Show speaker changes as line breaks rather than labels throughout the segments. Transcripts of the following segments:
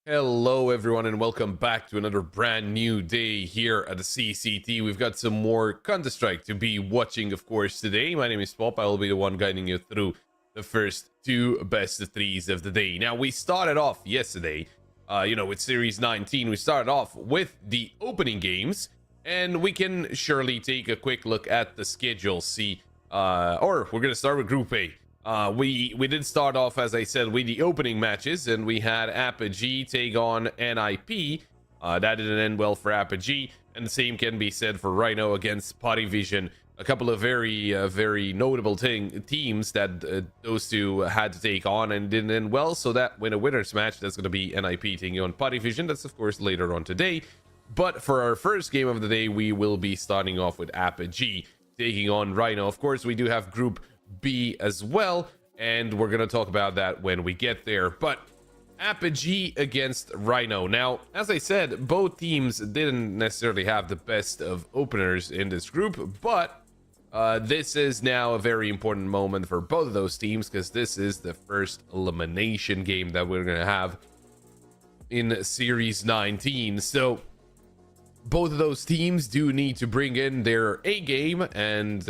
Hello everyone and welcome back to another brand new day here at the CCT. We've got some more Counter-Strike to be watching, of course, today. My name is Pop. I will be the one guiding you through the first two best of threes of the day. Now, we started off yesterday, with Series 19. We started off with the opening games, and we can surely take a quick look at the schedule, or we're going to start with Group A. We did start off, as I said, with the opening matches, and we had Apogee take on NIP. That didn't end well for Apogee, and the same can be said for Rhyno against Potty Vision. A couple of very notable teams that those two had to take on and didn't end well. So that when a winners match, that's going to be NIP taking on Potty Vision. That's of course later on today. But for our first game of the day, we will be starting off with Apogee taking on Rhyno. Of course, we do have Group B as well, and we're gonna talk about that when we get there. But Apogee against Rhyno. Now, as I said, both teams didn't necessarily have the best of openers in this group, but this is now a very important moment for both of those teams, because this is the first elimination game that we're gonna have in Series 19. So both of those teams do need to bring in their A game, and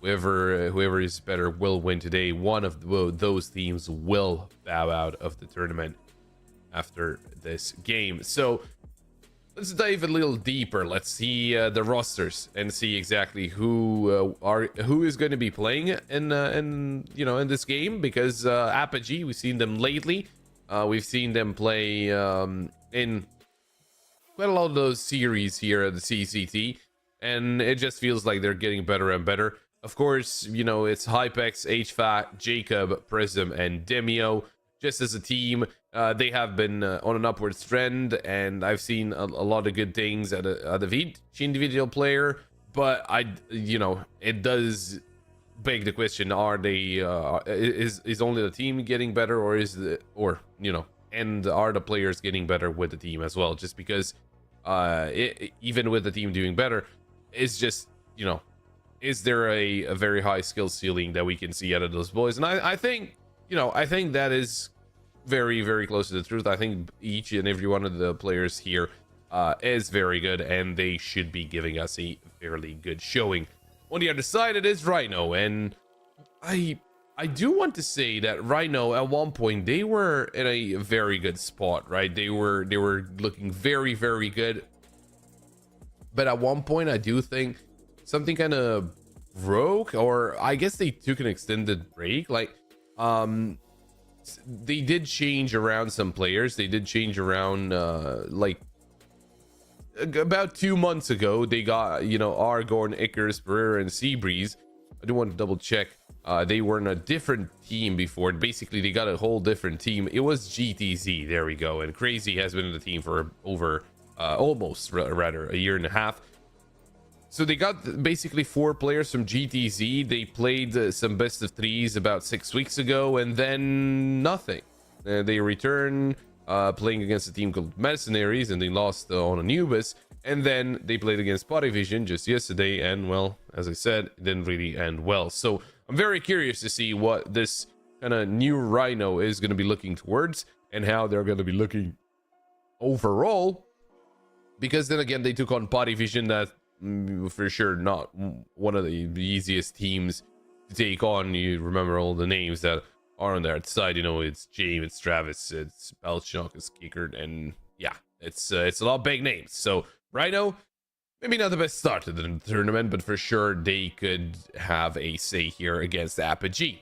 whoever is better will win today. One of those teams will bow out of the tournament after this game. So let's dive a little deeper. Let's see the rosters and see exactly who is going to be playing in this game, because Apogee, we've seen them lately. We've seen them play in quite a lot of those series here at the CCT, and it just feels like they're getting better and better. Of course, it's Hypex, HVAC, Jacob, Prism, and Demio. Just as a team, they have been on an upward trend, and I've seen a lot of good things out of each individual player. But it does beg the question: are they? Is only the team getting better, or and are the players getting better with the team as well? Just because, even with the team doing better, it's just is there a very high skill ceiling that we can see out of those boys? And I think that is very close to the truth. I think each and every one of the players here is very good, and they should be giving us a fairly good showing. On the other side, it is Rhyno, and I do want to say that Rhyno, at one point, they were in a very good spot, right? They were looking very good, but at one point, I do think something kind of broke, or I guess they took an extended break. Like, they did change around some players. They did change around, like, about 2 months ago, they got, Argorn, Icarus, Pereira, and Seabreeze. I do want to double check. They were in a different team before. Basically, they got a whole different team. It was GTZ. There we go. And Crazy has been in the team for over almost a year and a half. So they got basically 4 players from GTZ. They played some best of threes about 6 weeks ago, and then nothing. They return playing against a team called Mercenaries, and they lost on Anubis. And then they played against Potty Vision just yesterday, and well, as I said, it didn't really end well. So I'm very curious to see what this kind of new Rhyno is going to be looking towards, and how they're going to be looking overall. Because then again, they took on Potty Vision, that for sure not one of the easiest teams to take on. You remember all the names that are on that side. It's James, it's Travis, it's Belchuk, it's Kickard, and yeah, it's a lot of big names. So Rhyno, maybe not the best start to the tournament, but for sure they could have a say here against Apogee.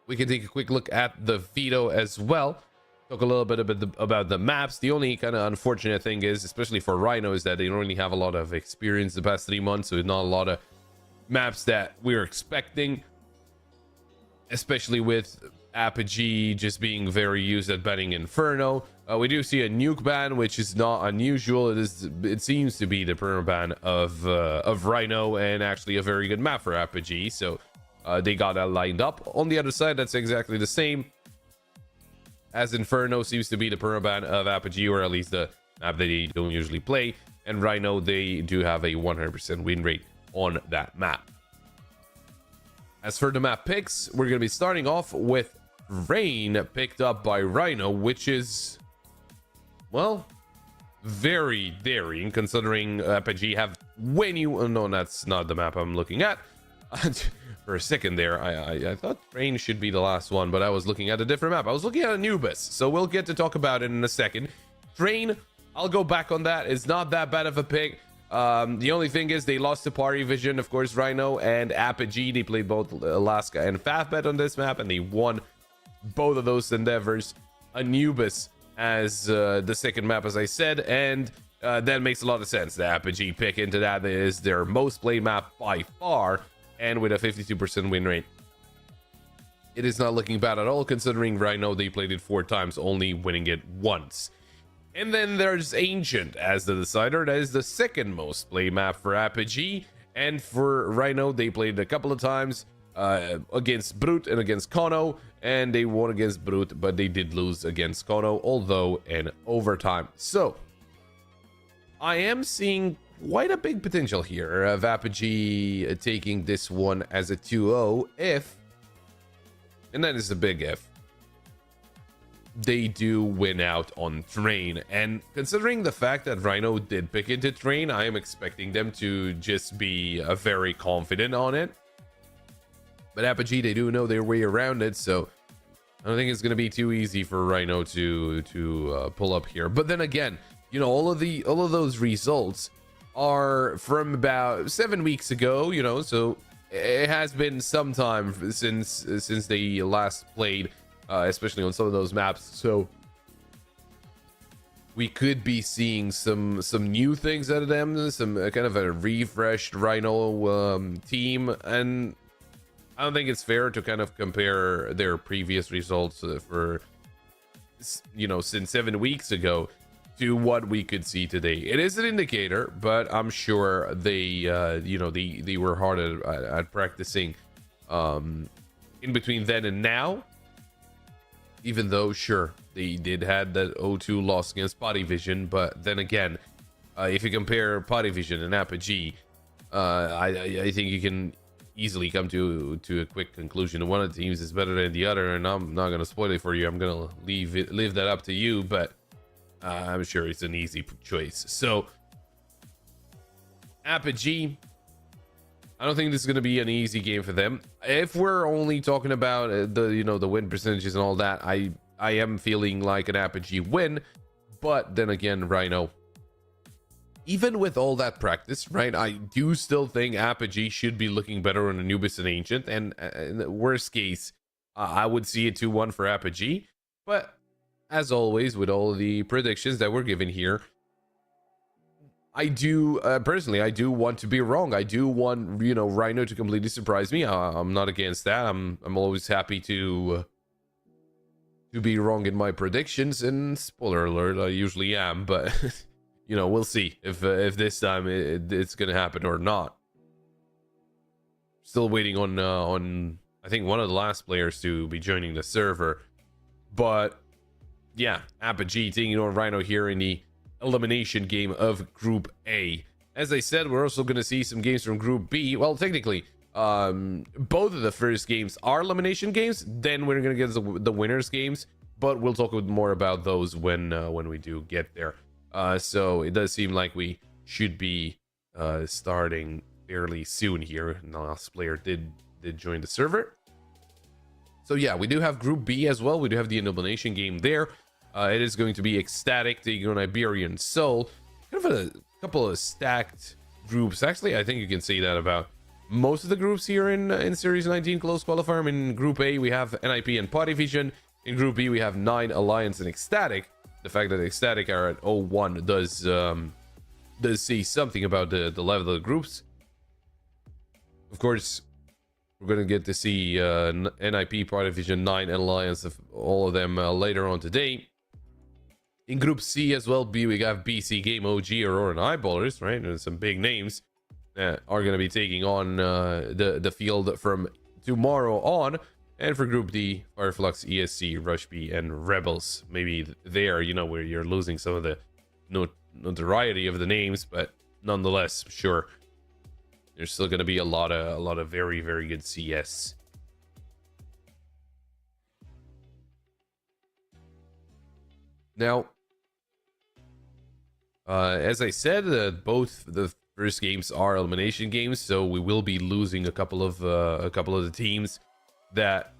We can take a quick look at the veto as well. Talk a little bit about the maps. The only kind of unfortunate thing is, especially for Rhyno, is that they don't really have a lot of experience the past 3 months, so it's not a lot of maps that we're expecting, especially with Apogee just being very used at banning Inferno. We do see a nuke ban, which is not unusual. It seems to be the permaban of Rhyno, and actually a very good map for Apogee. So they got that lined up. On the other side, that's exactly the same, as Inferno seems to be the permaban of Apogee, or at least the map that they don't usually play. And Rhyno, they do have a 100% win rate on that map. As for the map picks, we're going to be starting off with Rain picked up by Rhyno, which is, well, very daring considering Apogee have no, that's not the map I'm looking at. For a second there, I thought Rain should be the last one, but I was looking at a different map. I was looking at Anubis, so we'll get to talk about it in a second. Train, I'll go back on that. It's not that bad of a pick. The only thing is they lost to Party Vision, of course, Rhyno and Apogee. They played both Alaska and Fafbet on this map, and they won both of those endeavors. Anubis as the second map, as I said, and that makes a lot of sense. The Apogee pick into that is their most played map by far, and with a 52% win rate. It is not looking bad at all, considering Rhyno, they played it 4 times, only winning it once. And then there's Ancient as the decider. That is the second most played map for Apogee. And for Rhyno, they played a couple of times against Brute and against Kono, and they won against Brute, but they did lose against Kono, although in overtime. So I am seeing quite a big potential here of Apogee taking this one as a 2-0 if, and that is a big if, they do win out on Train. And considering the fact that Rhyno did pick into Train, I am expecting them to just be very confident on it. But Apogee, they do know their way around it, so I don't think it's going to be too easy for Rhyno to pull up here. But then again, you know, all of those results are from about 7 weeks ago, you know, so it has been some time since they last played, especially on some of those maps. So we could be seeing some new things out of them, some kind of a refreshed Rhyno team, and I don't think it's fair to kind of compare their previous results for, you know, since 7 weeks ago to what we could see today. It is an indicator, but I'm sure they, you know, they were hard at practicing in between then and now. Even though, sure, they did had that 0-2 loss against Party Vision, but then again, if you compare Party Vision and Apogee, I think you can easily come to a quick conclusion. One of the teams is better than the other, and I'm not going to spoil it for you. I'm going to leave that up to you, but I'm sure it's an easy choice. So Apogee, I don't think this is going to be an easy game for them. If we're only talking about the win percentages and all that, I am feeling like an Apogee win. But then again, Rhyno, even with all that practice, right, I do still think Apogee should be looking better on Anubis and Ancient. And in the worst case, I would see a 2-1 for Apogee. But as always, with all the predictions that we're given here, I do personally, I do want to be wrong. I do want, you know, Rhyno to completely surprise me. I'm not against that. I'm always happy to be wrong in my predictions. And spoiler alert, I usually am, but you know, we'll see if this time it's gonna happen or not. Still waiting on I think one of the last players to be joining the server, but yeah, Apogee taking on Rhyno here in the elimination game of Group A. As I said, we're also going to see some games from Group B. Well, technically, both of the first games are elimination games. Then we're going to get the winners games, but we'll talk more about those when we do get there. So it does seem like we should be starting fairly soon here. And the last player did join the server. So yeah, we do have Group B as well. We do have the elimination game there. It is going to be Ecstatic taking on Iberian Soul. Kind of a couple of stacked groups. Actually, I think you can say that about most of the groups here in Series 19 close qualifier. In Group A, we have NIP and Party Vision. In Group B, we have 9 Alliance and Ecstatic. The fact that Ecstatic are at 0-1 does say something about the level of the groups. Of course, we're going to get to see NIP, Party Vision, 9 Alliance, of all of them later on today. In Group C as well, we have BC Game, OG, Aurora, and Eyeballers, right? There's some big names that are going to be taking on the field from tomorrow on. And for Group D, Fireflux, ESC, Rush B, and Rebels. Maybe there, you know, where you're losing some of the notoriety of the names, but nonetheless, sure, there's still going to be a lot of very, very good CS. Now, as I said, both the first games are elimination games, so we will be losing a couple of the teams that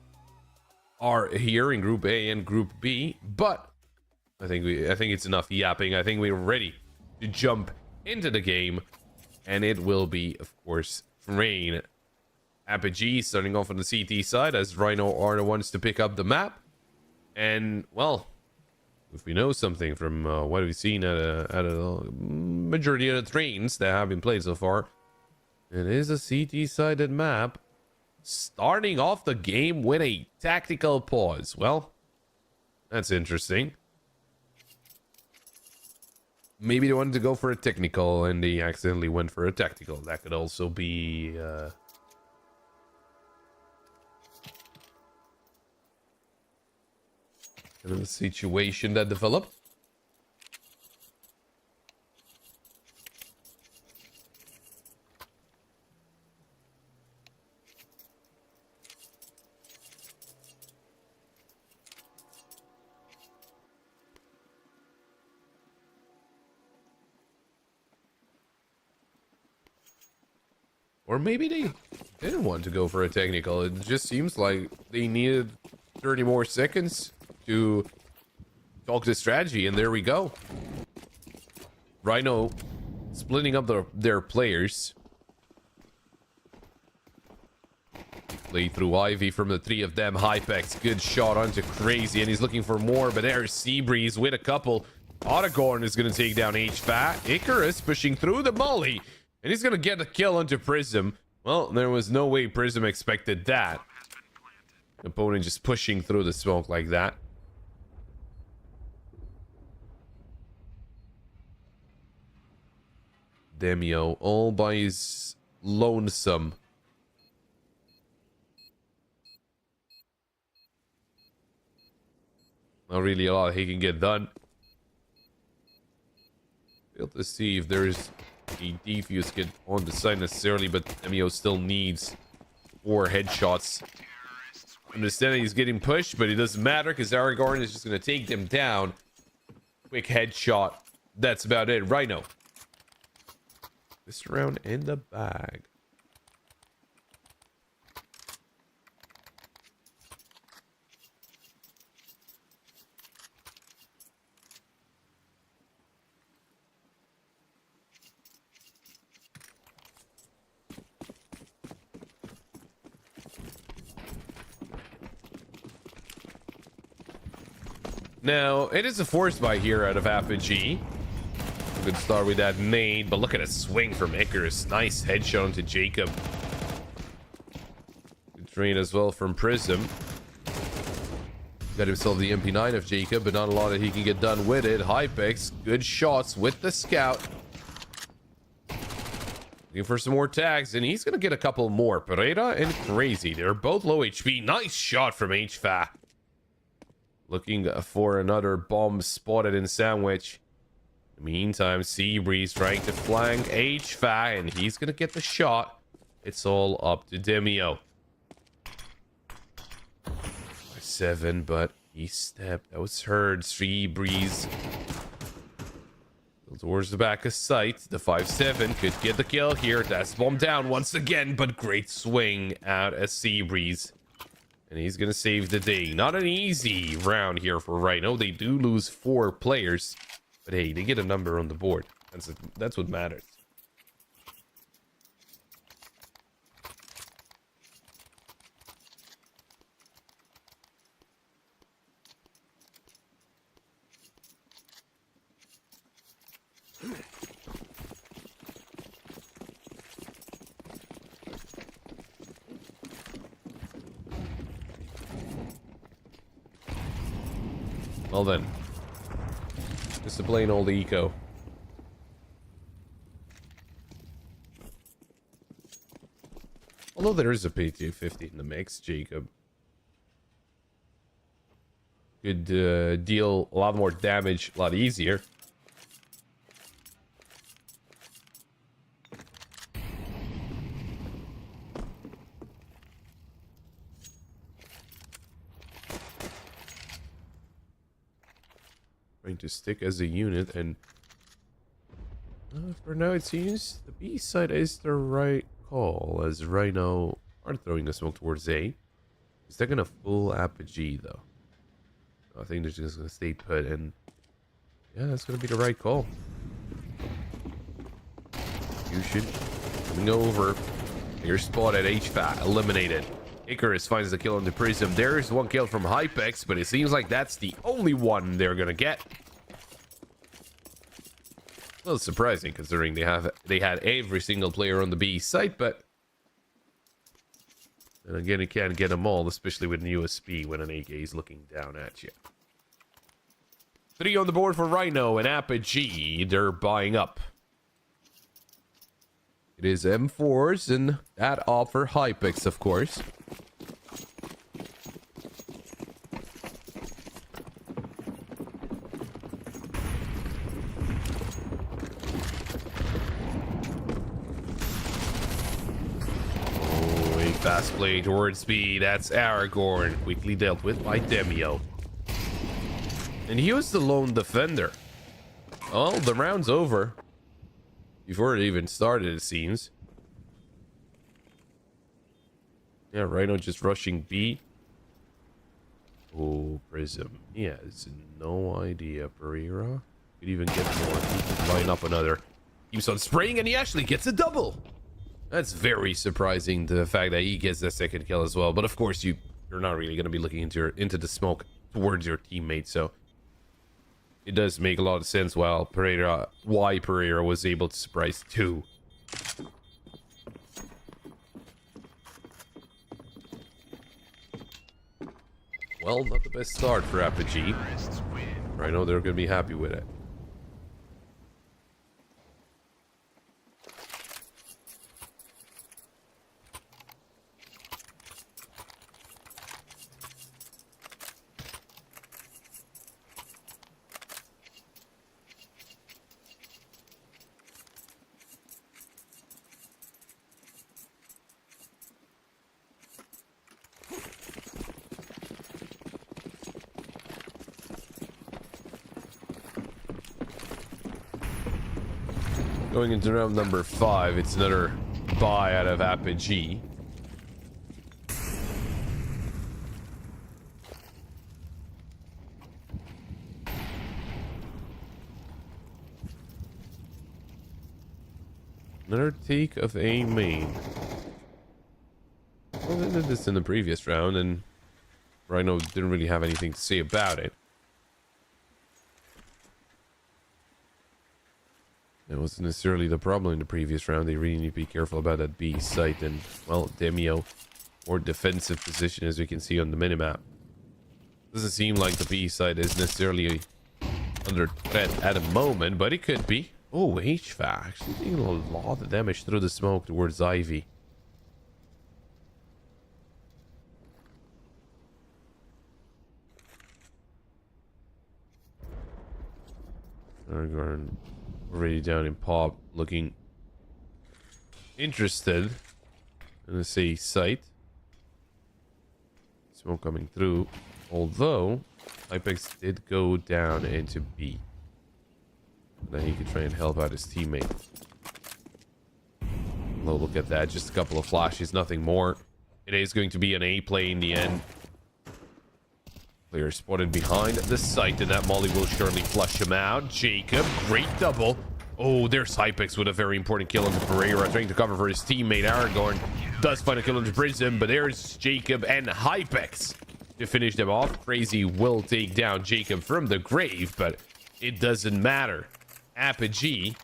are here in Group A and Group B. But I think it's enough yapping. I think we're ready to jump into the game, and it will be, of course, Rain. Apogee starting off on the CT side, as Rhyno are the ones to pick up the map. And, well, if we know something from what we've seen at a majority of the trains that have been played so far, it is a CT-sided map. Starting off the game with a tactical pause. Well, that's interesting. Maybe they wanted to go for a technical and they accidentally went for a tactical. That could also be... kind of a situation that developed. Or maybe they didn't want to go for a technical. It just seems like they needed 30 more seconds to talk the strategy, and there we go. Rhyno splitting up their players. Play through Ivy from the three of them. Hypex, good shot onto Crazy, and he's looking for more, but there's Seabreeze with a couple. Autogorn is going to take down HFAT. Icarus pushing through the molly, and he's going to get a kill onto Prism. Well, there was no way Prism expected that. Opponent just pushing through the smoke like that. Demio all by his lonesome. Not really a lot he can get done. Fail to see if there's a defuse kit on the side necessarily, but Demio still needs 4 headshots. Understanding he's getting pushed, but it doesn't matter because Aragorn is just going to take them down. Quick headshot. That's about it. Rhyno. This round in the bag. Now, it is a force buy here out of Apogee. Good start with that nade, but look at a swing from Icarus. Nice headshot onto Jacob. Good trade as well from Prism. Got himself the MP9 of Jacob, but not a lot that he can get done with it. Hypex, good shots with the scout. Looking for some more tags, and he's going to get a couple more. Pereira and Crazy. They're both low HP. Nice shot from HFA. Looking for another bomb spotted in Sandwich. In the meantime, Seabreeze trying to flank HFA, and he's going to get the shot. It's all up to Demio. 7, but he stepped. That was heard. Seabreeze towards the back of sight. The 5-7 could get the kill here. That's bomb down once again, but great swing out at Seabreeze. And he's going to save the day. Not an easy round here for Rhyno. They do lose 4 players. But hey, they get a number on the board. That's what matters. Well then, just a plain old eco. Although there is a P250 in the mix, Jacob could deal a lot more damage, a lot easier. trying to stick as a unit, and for now it seems the B side is the right call, as Rhyno are throwing the smoke towards A. Is that gonna full Apogee though? I think they're just gonna stay put, and yeah, that's gonna be the right call. Fusion coming over. You're spotted. HVAC eliminated. Icarus finds the kill on the Prism. There's one kill from Hypex, but it seems like that's the only one they're gonna get. A little surprising considering they had every single player on the B site, but then again, you can't get them all, especially with an USB when an AK is looking down at you. 3 on the board for Rhyno and Apogee. They're buying up. It is M4s and that offer Hypex, of course. Fast play towards B. That's Aragorn. Quickly dealt with by Demio. And he was the lone defender. Oh, the round's over. Before it even started, it seems. Yeah, Rhyno just rushing B. Oh, Prism. He has no idea. Pereira could even get more. He could line up another. Keeps on spraying, and he actually gets a double. That's very surprising, the fact that he gets the second kill as well. But of course, you're not really going to be looking into the smoke towards your teammate, so it does make a lot of sense why Pereira was able to surprise 2. Well, not the best start for Apogee. I know they're going to be happy with it. Going into round number 5, it's another buy out of Apogee. Another take of A main. Well, they did this in the previous round, and Rhyno didn't really have anything to say about it. That wasn't necessarily the problem in the previous round. They really need to be careful about that B site and, well, Demio, more defensive position as we can see on the minimap. Doesn't seem like the B site is necessarily under threat at the moment, but it could be. Oh, HVAC actually taking a lot of damage through the smoke towards Ivy. Aragorn already down in pop, looking interested in the C site. Smoke coming through, although Apex did go down into B. Now he could try and help out his teammate. Oh, look at that, just a couple of flashes, nothing more. It is going to be an A play in the end. Player spotted behind the site, and that molly will surely flush him out. Jacob, great double. Oh, there's Hypex with a very important kill on the Pereira, trying to cover for his teammate. Aragorn does find a kill on the Prism, but there's Jacob and Hypex to finish them off. Crazy will take down Jacob from the grave, but it doesn't matter. Apogee,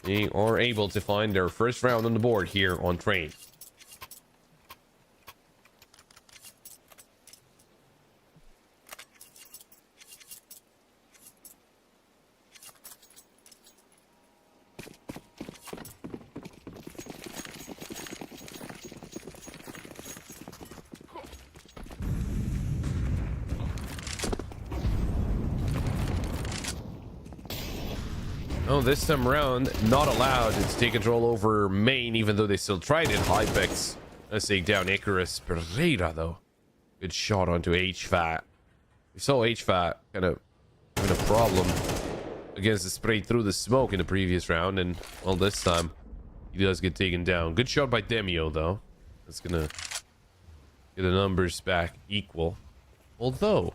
they are able to find their first round on the board here on Train. Oh, this time around, not allowed to take control over main, even though they still tried it. Hypex, let's take down Icarus. Pereira, though. Good shot onto HVAC. We saw HVAC kind of having a problem against the spray through the smoke in the previous round, and well, this time he does get taken down. Good shot by Demio though. That's gonna get the numbers back equal. Although,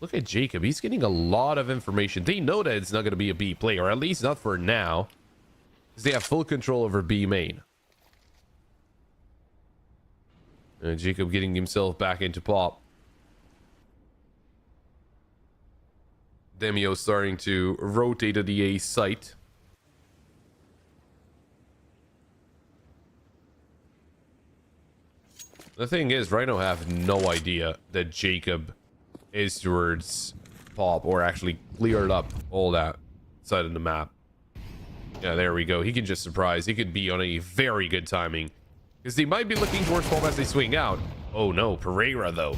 look at Jacob. He's getting a lot of information. They know that it's not gonna be a B play, or at least not for now, because they have full control over B main. Jacob getting himself back into pop. Demio starting to rotate to the A site. The thing is, Rhyno have no idea that Jacob is towards pop, or actually cleared up all that side of the map. Yeah, there we go. He can just surprise. He could be on a very good timing, because they might be looking towards pop as they swing out. Oh no, Pereira though.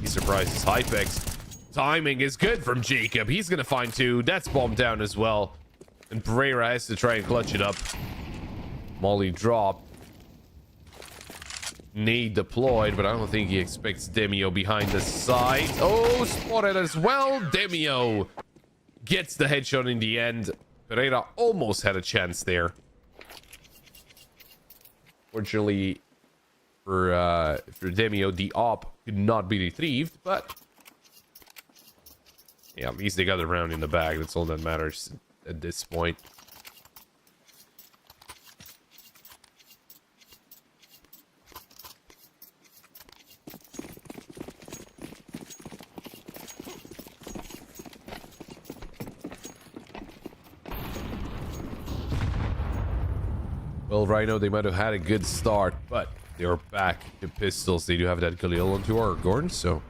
He surprises Hypex. Timing is good from Jacob. He's gonna find two. That's bombed down as well. And Pereira has to try and clutch it up. Molly drop. Nade deployed, but I don't think he expects Demio behind the side. Oh, spotted as well. Demio gets the headshot in the end. Pereira almost had a chance there. Fortunately for Demio, the op could not be retrieved, but yeah, at least they got the round in the bag. That's all that matters at this point. Well, Rhyno, they might have had a good start, but they are back to pistols. They do have that Khalil onto Aragorn, so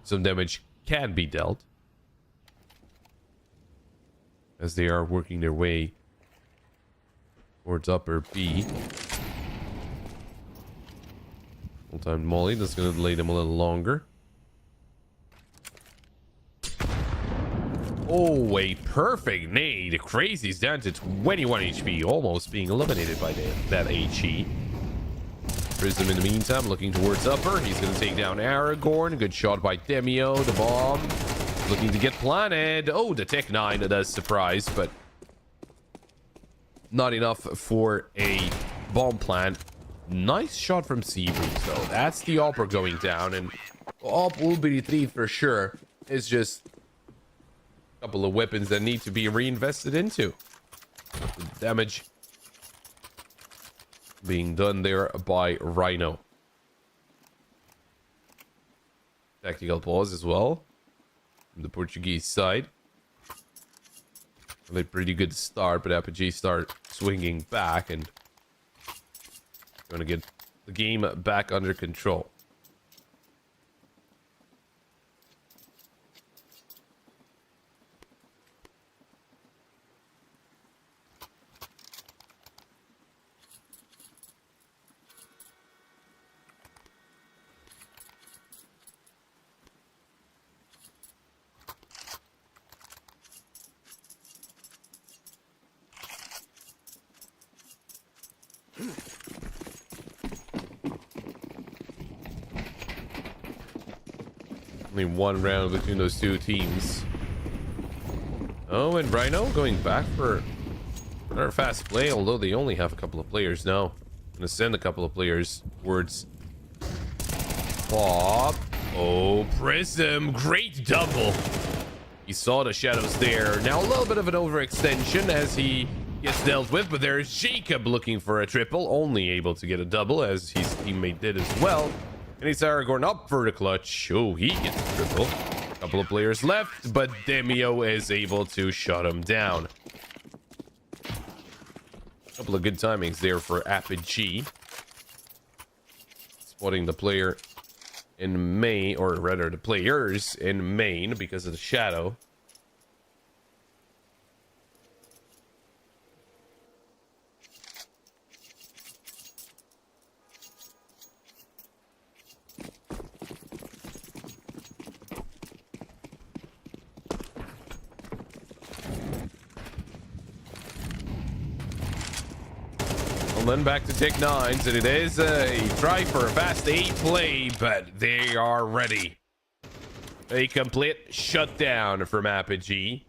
some damage can be dealt as they are working their way towards upper B. Full-time Molly, that's going to delay them a little longer. Oh, a perfect nade. Crazy's down to 21 HP, almost being eliminated by that HE. Prism in the meantime looking towards upper. He's going to take down Aragorn. Good shot by Demio. The bomb looking to get planted. Oh, the Tech 9 does surprise, but not enough for a bomb plant. Nice shot from Seabreeze though. That's the Opera going down, and Op will be retrieved for sure. It's just a couple of weapons that need to be reinvested into. The damage being done there by Rhyno. Tactical pause as well from the Portuguese side. A pretty good start, but Apogee start swinging back and going to get the game back under control. Only one round between those two teams. Oh, and Rhyno going back for another fast play, although they only have a couple of players now. Gonna send a couple of players towards Bob. Oh, Prism, great double. He saw the shadows there. Now a little bit of an overextension as he gets dealt with, but there's Jacob looking for a triple, only able to get a double as his teammate did as well. And it's Aragorn up for the clutch. Oh, he gets a triple. A couple of players left, but Demio is able to shut him down. A couple of good timings there for Apogee. Spotting the player in main, or rather the players in main because of the shadow. Then back to Tech 9s, and it is a try for a fast 8 play, but they are ready. A complete shutdown from Apogee.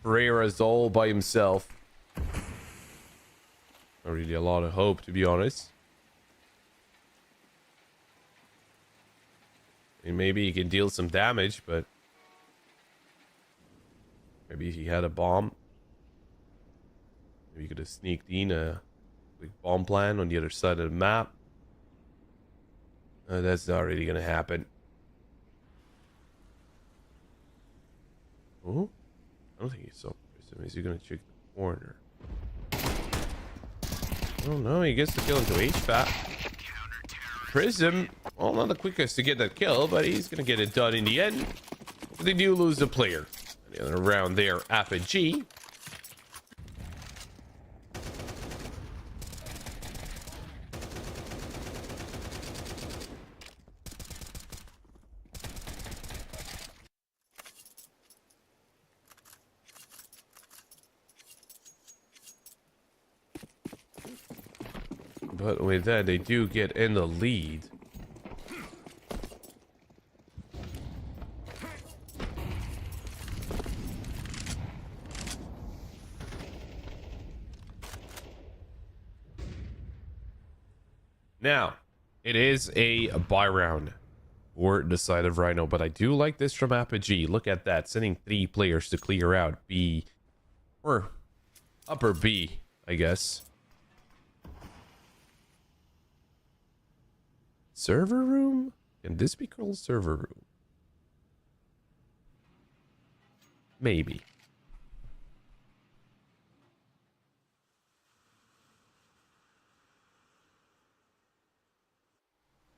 Pereira's all by himself. Not really a lot of hope, to be honest. And maybe he can deal some damage, but maybe he had a bomb. Maybe he could have sneaked in a quick bomb plan on the other side of the map. That's not really gonna happen. Oh, I don't think he saw Prism. Is he gonna check the corner? Oh no, he gets the kill into HVAT. Prism, well, not the quickest to get that kill, but he's gonna get it done in the end. But they do lose a player. And the other round there, Apogee. But with that, they do get in the lead. Now, it is a buy round for the side of Rhyno, but I do like this from Apogee. Look at that, sending 3 players to clear out B, or upper B, I guess. Server room? Can this be called server room? Maybe.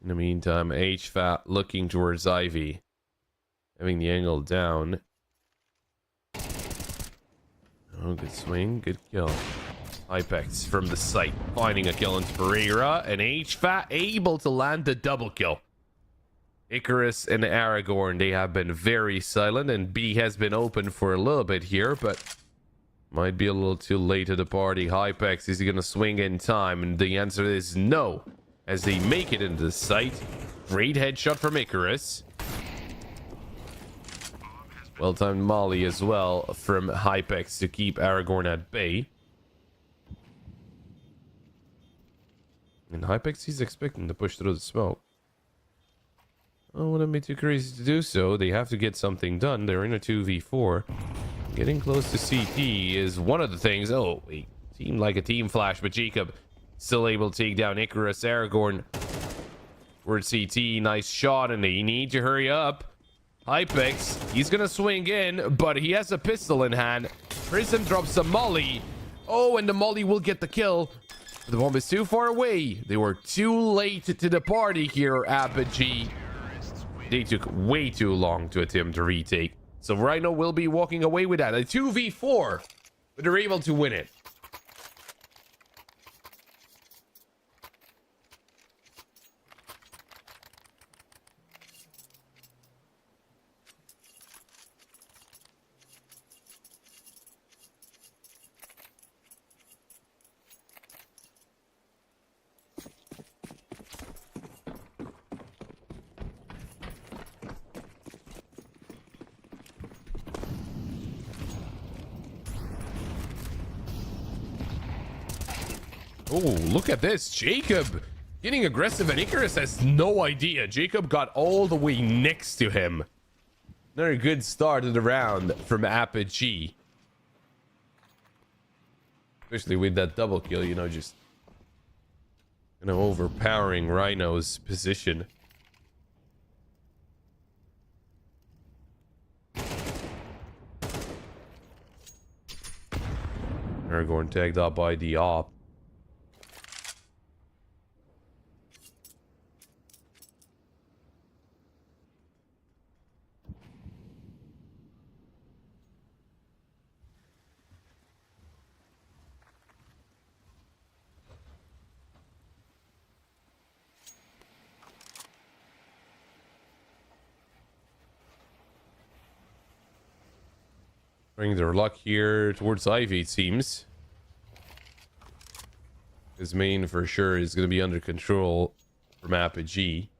In the meantime, HFAT looking towards Ivy. Having the angle down. Oh, good swing. Good kill. Hypex from the site. Finding a kill into Pereira. And HFAT able to land the double kill. Icarus and Aragorn, they have been very silent. And B has been open for a little bit here. But might be a little too late to the party. Hypex, is he going to swing in time? And the answer is no. As they make it into the site. Great headshot from Icarus. Well-timed molly as well from Hypex to keep Aragorn at bay. And Hypex, he's expecting to push through the smoke. Oh, wouldn't be too crazy to do so. They have to get something done. They're in a 2v4. Getting close to CT is one of the things. Oh, it seemed like a team flash, but Jacob still able to take down Icarus. Aragorn towards CT. Nice shot, and they need to hurry up. Hypex, he's gonna swing in, but he has a pistol in hand. Prism drops a molly. Oh, and the molly will get the kill. The bomb is too far away. They were too late to the party here, Apogee. They took way too long to attempt to retake. So Rhyno will be walking away with that. A 2v4, but they're able to win it. Oh, look at this. Jacob getting aggressive, and Icarus has no idea. Jacob got all the way next to him. Another good start of the round from Apogee. Especially with that double kill, you know, just overpowering Rhyno's position. Aragorn tagged up by the op. Bring their luck here towards Ivy, it seems. His main for sure is going to be under control from Apogee.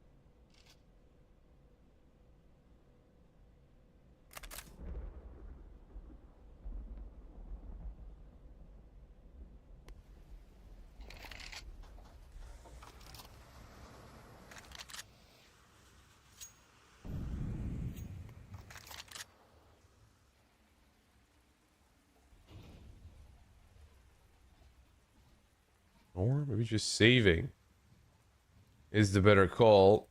Or maybe just saving is the better call.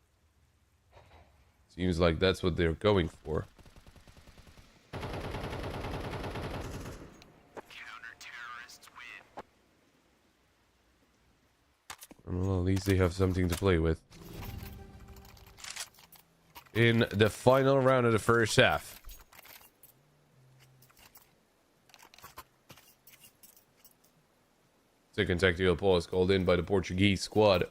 Seems like that's what they're going for. Well, at least they have something to play with. In the final round of the first half. Second tactical pause called in by the Portuguese squad.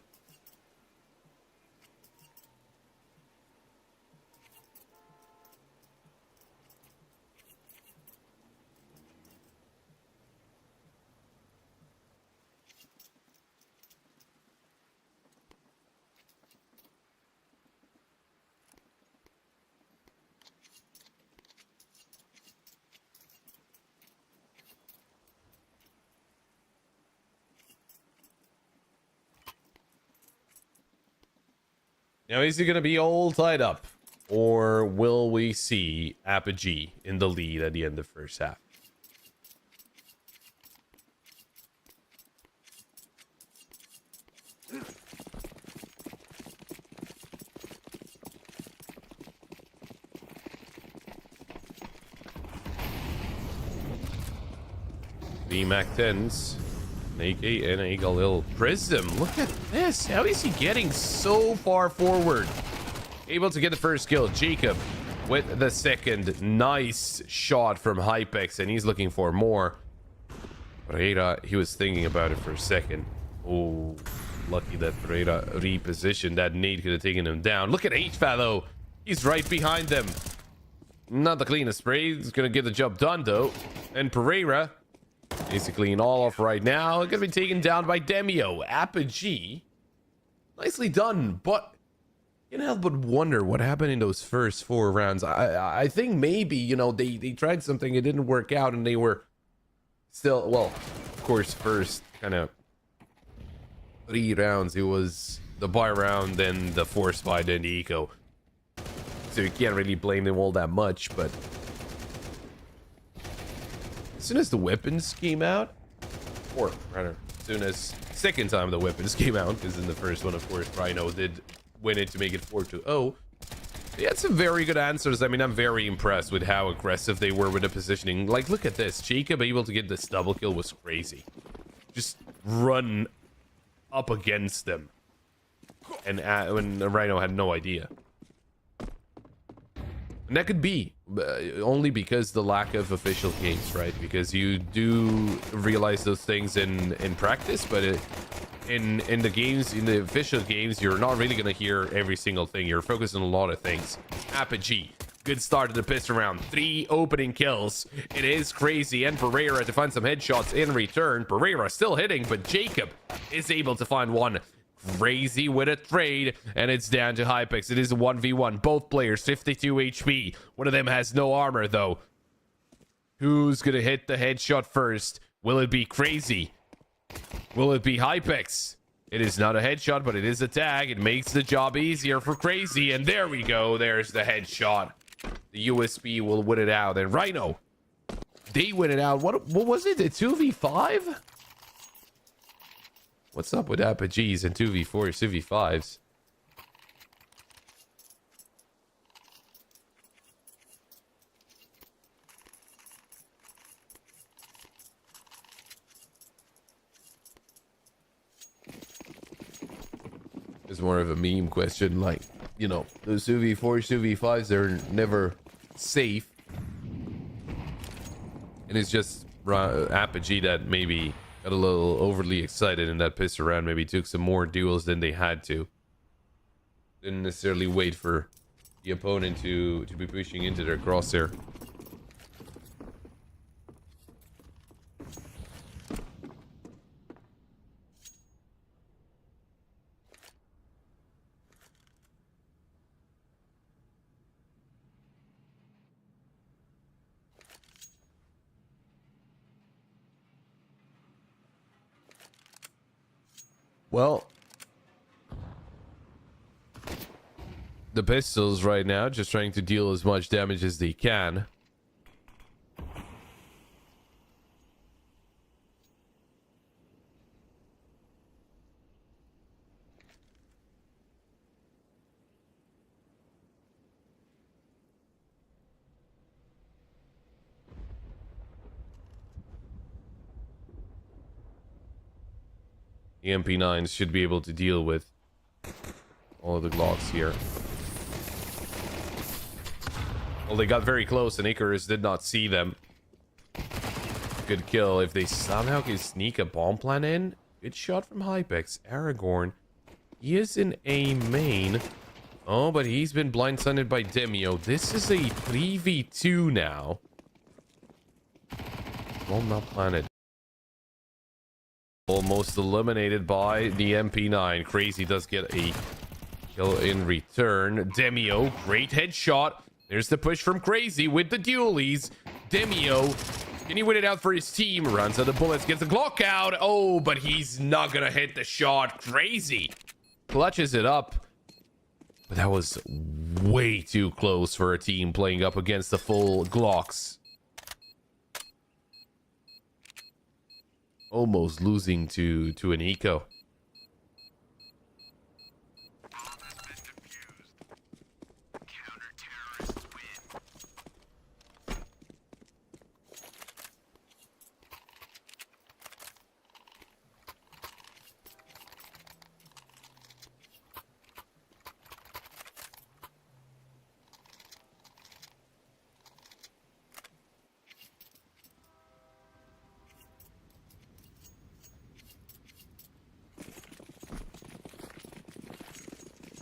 Now, is he going to be all tied up? Or will we see Apogee in the lead at the end of the first half? The Mac 10s. AK and a Galil Prism. Look at this. How is he getting so far forward? Able to get the first kill. Jacob with the second. Nice shot from Hypex, and he's looking for more. Pereira, he was thinking about it for a second. Oh, lucky that Pereira repositioned. That nade could have taken him down. Look at HVA though. He's right behind them. Not the cleanest spray. He's gonna get the job done though. And Pereira basically all off right now. Gonna be taken down by Demio. Apogee. Nicely done, but you can't help but wonder what happened in those first 4 rounds. I think maybe, you know, they tried something, it didn't work out, and they were still, well, of course, first kind of 3 rounds, it was the buy round, then the force buy, then the eco. So you can't really blame them all that much, but as soon as the weapons came out, or rather, as soon as second time the weapons came out, because in the first one, of course, Rhyno did win it to make it 4-0. They had some very good answers. I mean, I'm very impressed with how aggressive they were with the positioning. Like, look at this. Jacob able to get this double kill was crazy. Just run up against them. And when Rhyno had no idea. And that could be only because the lack of official games, right? Because you do realize those things in practice, but in the games, in the official games, you're not really going to hear every single thing. You're focused on a lot of things. Apogee, good start to the pistol round. 3 opening kills. It is crazy. And Pereira to find some headshots in return. Pereira still hitting, but Jacob is able to find one. Crazy with a trade, and it's down to Hypex. It is a 1v1. Both players 52 HP. One of them has no armor though. Who's gonna hit the headshot first? Will it be Crazy? Will it be Hypex? It is not a headshot, but it is a tag. It makes the job easier for Crazy, and there we go. There's the headshot. The USB will win it out, and Rhyno, they win it out. What was it? A 2v5? What's up with Apogees and 2v4s, 2v5s? It's more of a meme question, like, you know, those 2v4s, 2v5s, they're never safe. And it's just Apogee that maybe got a little overly excited in that pistol round. Maybe took some more duels than they had to. Didn't necessarily wait for the opponent to be pushing into their crosshair. Well, the pistols right now just trying to deal as much damage as they can. The MP9s should be able to deal with all of the Glocks here. Well, they got very close and Icarus did not see them. Good kill. If they somehow can sneak a bomb plant in. Good shot from Hypex. Aragorn. He is in A main. Oh, but he's been blindsided by Demio. This is a 3v2 now. Bomb not planted. Almost eliminated by the MP9. Crazy does get a kill in return. Demio, great headshot. There's the push from Crazy with the dualies. Demio, can he win it out for his team? Runs out of bullets, gets the Glock out. Oh, but he's not gonna hit the shot. Crazy clutches it up. But that was way too close for a team playing up against the full Glocks. Almost losing to an eco.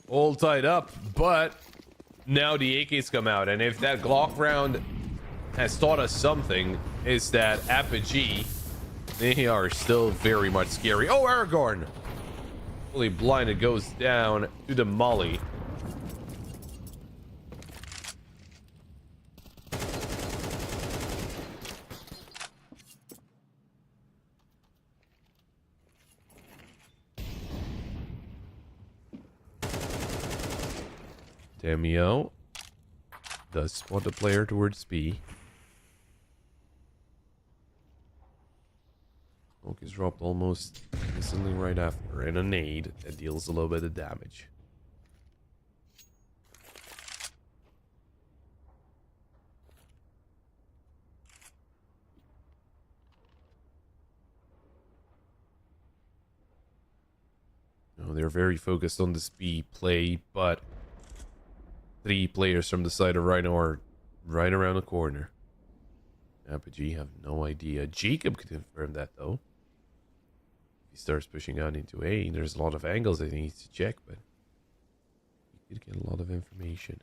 All tied up, but now the AKs come out, and if that Glock round has taught us something, is that Apogee, they are still very much scary. Oh, Aragorn! Fully blinded, goes down to the molly. Demio does spot the player towards B. Smoke is dropped almost instantly right after, and a nade that deals a little bit of damage. Oh, they're very focused on this B play, but 3 players from the side of Rhyno are right around the corner. Apogee have no idea. Jacob could confirm that though. He starts pushing out into A. There's a lot of angles that he needs to check, but he did get a lot of information.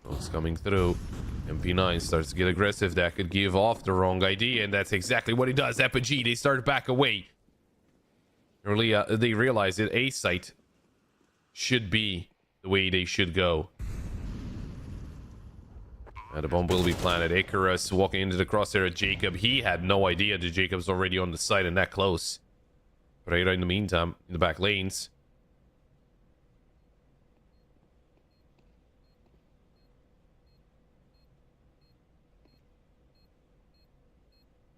Oh, it's coming through. MP9 starts to get aggressive. That could give off the wrong idea, and that's exactly what he does. Apogee, they start back away. Early, they realize that A site should be the way they should go. And a bomb will be planted. Icarus walking into the crosshair of Jacob. He had no idea that Jacob's already on the side and that close. But right in the meantime, in the back lanes.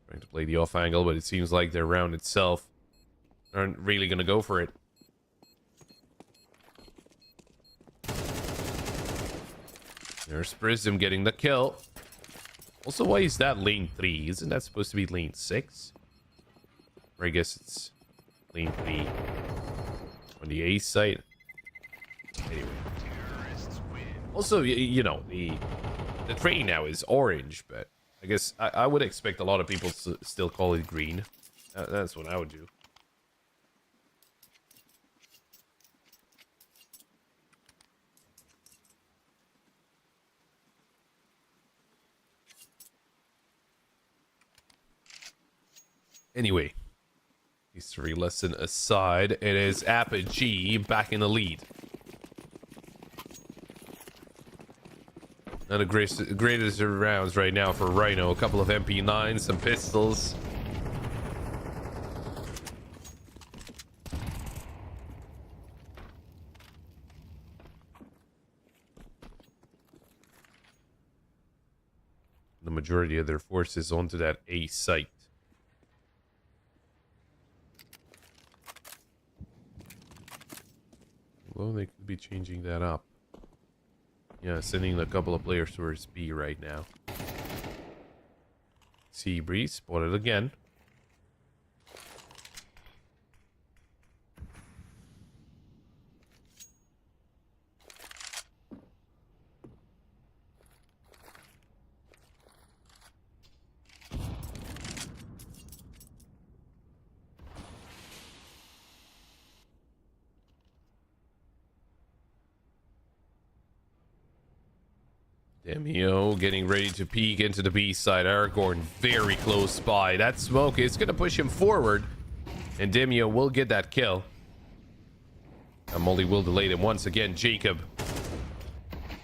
Trying to play the off angle, but it seems like their round itself aren't really going to go for it. There's Prism getting the kill. Also, why is that lane 3? Isn't that supposed to be lane 6? Or I guess it's lane 3 on the A site. Anyway. Also, you know, the train now is orange, but I guess I would expect a lot of people to still call it green. That's what I would do. Anyway, history lesson aside, it is Apogee back in the lead. Not the greatest of rounds right now for Rhyno. A couple of MP9s, some pistols. the majority of their forces onto that A site. Well, they could be changing that up. Yeah, sending a couple of players towards B right now. Sea breeze, spotted again. Demio getting ready to peek into the B side. Aragorn very close by. That smoke is going to push him forward. And Demio will get that kill. Molly will delay them once again. Jacob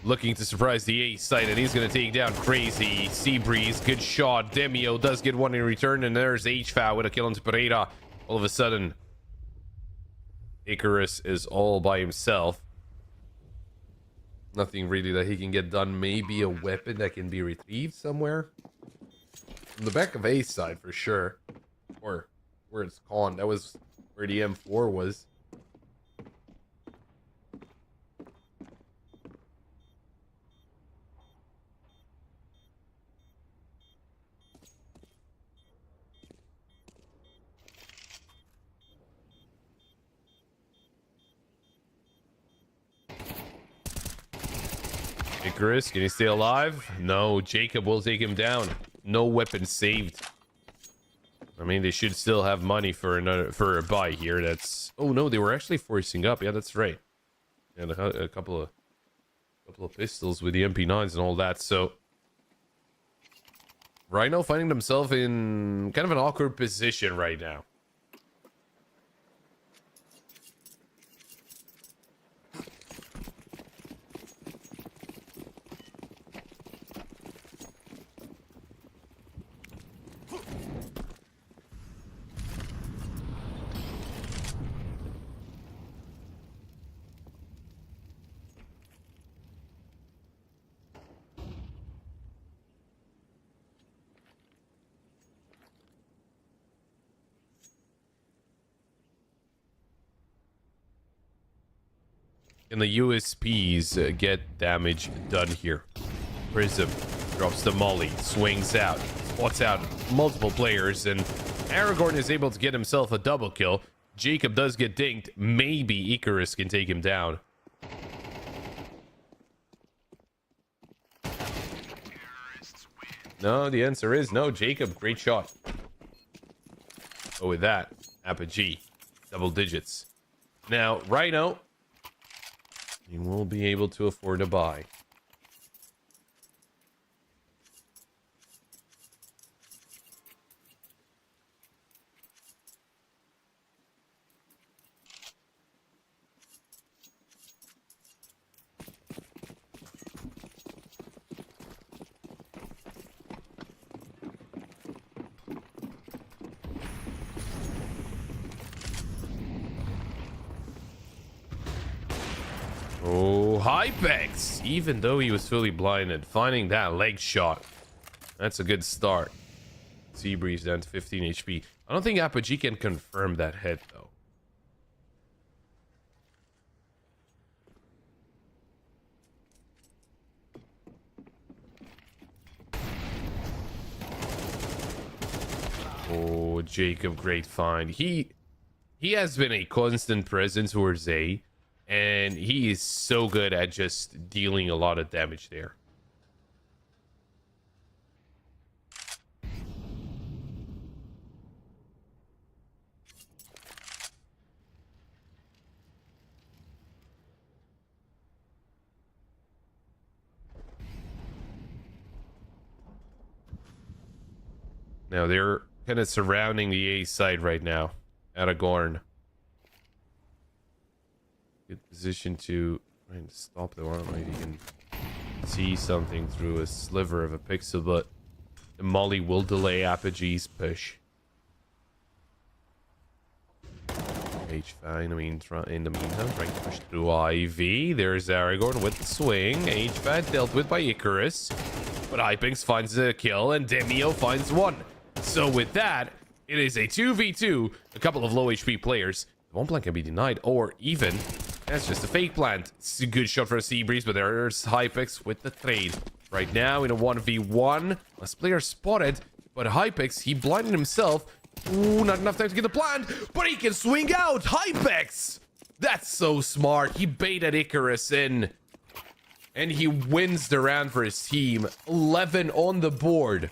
looking to surprise the A side. And he's going to take down Crazy. Sea Breeze, good shot. Demio does get one in return. And there's HFA with a kill into Pereira. All of a sudden, Icarus is all by himself. Nothing really that he can get done. Maybe a weapon that can be retrieved somewhere. From the back of A side for sure. Or where it's gone. That was where the M4 was. Icarus, can he stay alive? No, Jacob will take him down. No weapon saved. I mean, they should still have money for a buy here. That's... Oh no, they were actually forcing up. Yeah, that's right. And a couple of pistols with the MP9s and all that. So Rhyno finding themselves in kind of an awkward position right now. And the USPs get damage done here. Prism drops the molly, swings out, spots out multiple players, and Aragorn is able to get himself a double kill. Jacob does get dinked. Maybe Icarus can take him down. No, the answer is no. Jacob, great shot. But with that, Apogee, double digits. Now, Rhyno, you will be able to afford a buy. Oh, Hypex! Even though he was fully blinded, finding that leg shot. That's a good start. Sea Breeze down to 15 HP. I don't think Apogee can confirm that hit, though. Oh, Jacob, great find. He has been a constant presence towards A. And he is so good at just dealing a lot of damage there. Now they're kind of surrounding the A side right now. Aragorn. Good position to try and stop them. I don't know if you can see something through a sliver of a pixel, but the molly will delay Apogee's push. HVAC, in the meantime, trying to push through IV. There's Aragorn with the swing. HVAC dealt with by Icarus. but Hypix finds a kill and Demio finds one. So with that, it is a 2v2, a couple of low HP players. One plant can be denied, or even that's just a fake plant. It's a good shot for a Seabreeze, but there's Hypix with the trade. Right now in a 1v1, last player spotted, but Hypix, he blinded himself. Ooh, not enough time to get the plant, but he can swing out. Hypix! That's so smart. He baited Icarus in, and he wins the round for his team. 11 on the board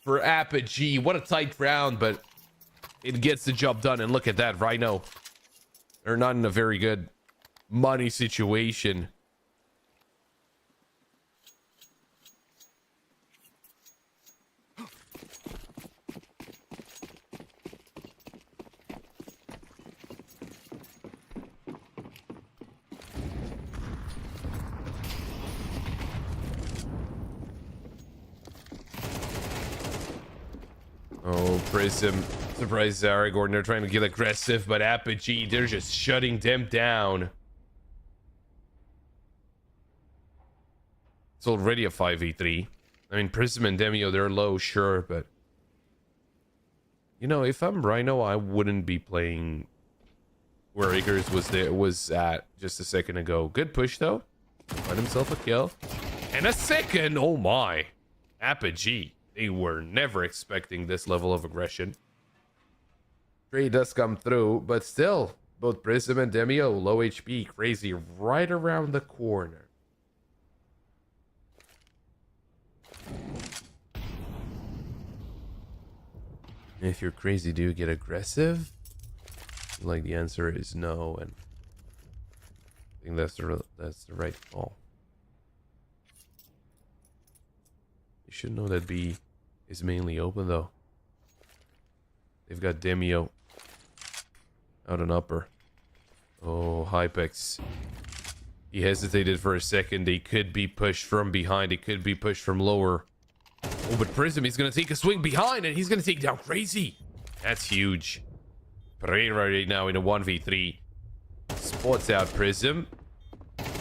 for Apogee. What a tight round, but it gets the job done. And look at that, Rhyno. They're not in a very good money situation. Oh, Prism. Surprise Aragorn. They're trying to get aggressive, but Apogee, they're just shutting them down. It's already a 5v3. I mean, Prism and Demio, they're low, sure, but... You know, if I'm Rhyno, I wouldn't be playing where Icarus was at just a second ago. Good push, though. Got himself a kill. And a second! Oh my. Apogee. They were never expecting this level of aggression. Trade does come through, but still, both Prism and Demio, low HP, crazy, right around the corner. If you're crazy, do you get aggressive? Like, the answer is no, and I think that's the right call. You should know that B is mainly open, though. They've got Demio out on upper. Oh, Hypix. He hesitated for a second. They could be pushed from behind. It could be pushed from lower. Oh, but Prism, he's going to take a swing behind, and he's going to take down Crazy. That's huge. Pereira right now in a 1v3. Spots out Prism.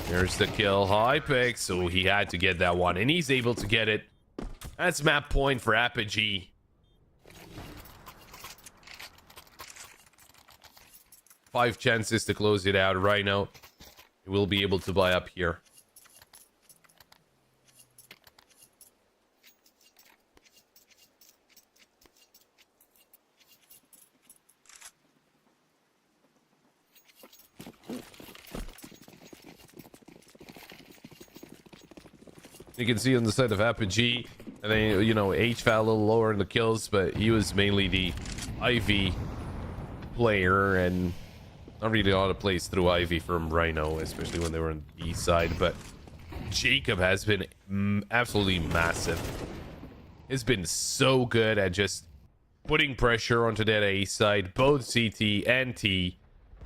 There's the kill. Hypix. So he had to get that one, and he's able to get it. That's map point for Apogee. Five chances to close it out. Rhyno will be able to buy up here. You can see on the side of Apogee, and then, you know, HVAL a little lower in the kills, but he was mainly the Ivy player, and not really a lot of plays through Ivy from Rhyno, especially when they were on the east side. But Jacob has been absolutely massive. He's been so good at just putting pressure onto that A side, both CT and T,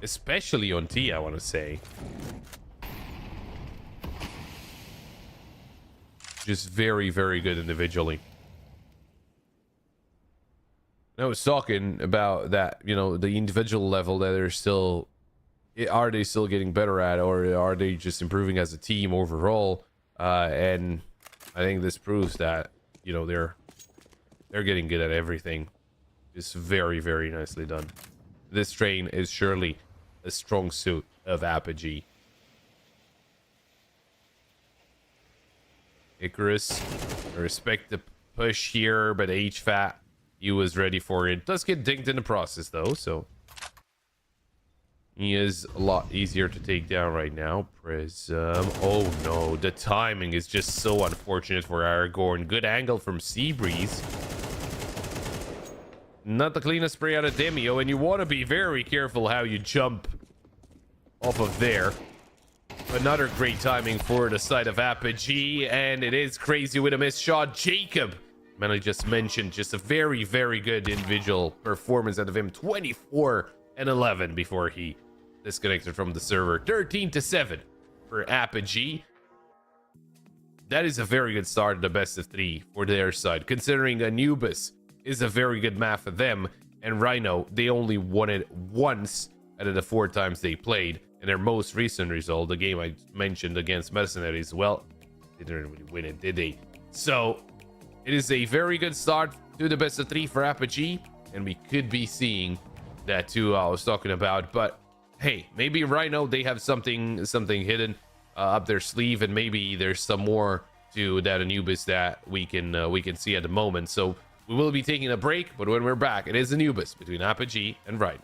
especially on T, I want to say. Just very, very good individually. I was talking about that, you know, the individual level that they're still... Are they still getting better at, or are they just improving as a team overall? And I think this proves that, you know, they're getting good at everything. Just very, very nicely done. This train is surely a strong suit of Apogee. Icarus, I respect the push here, but HFAT, he was ready for it. Does get dinged in the process though, so he is a lot easier to take down right now. Prism. Oh no, the timing is just so unfortunate for Aragorn. Good angle from Seabreeze. Not the cleanest spray out of Demio, and you want to be very careful how you jump off of there. Another great timing for the side of Apogee, and it is Crazy with a missed shot. Jacob, man, I just mentioned, just a very, very good individual performance out of him. 24 and 11 before he disconnected from the server. 13-7 for Apogee. That is a very good start at the best of 3 for their side, considering Anubis is a very good map for them, and Rhyno, they only won it once out of the 4 times they played. And their most recent result, the game I mentioned against Mercenaries, well, they didn't really win it, did they? So it is a very good start to the best of 3 for Apogee, and we could be seeing that 2 I was talking about. But hey, maybe Rhyno, they have something hidden up their sleeve, and maybe there's some more to that Anubis that we can see at the moment. So we will be taking a break, but when we're back, it is Anubis between Apogee and Rhyno.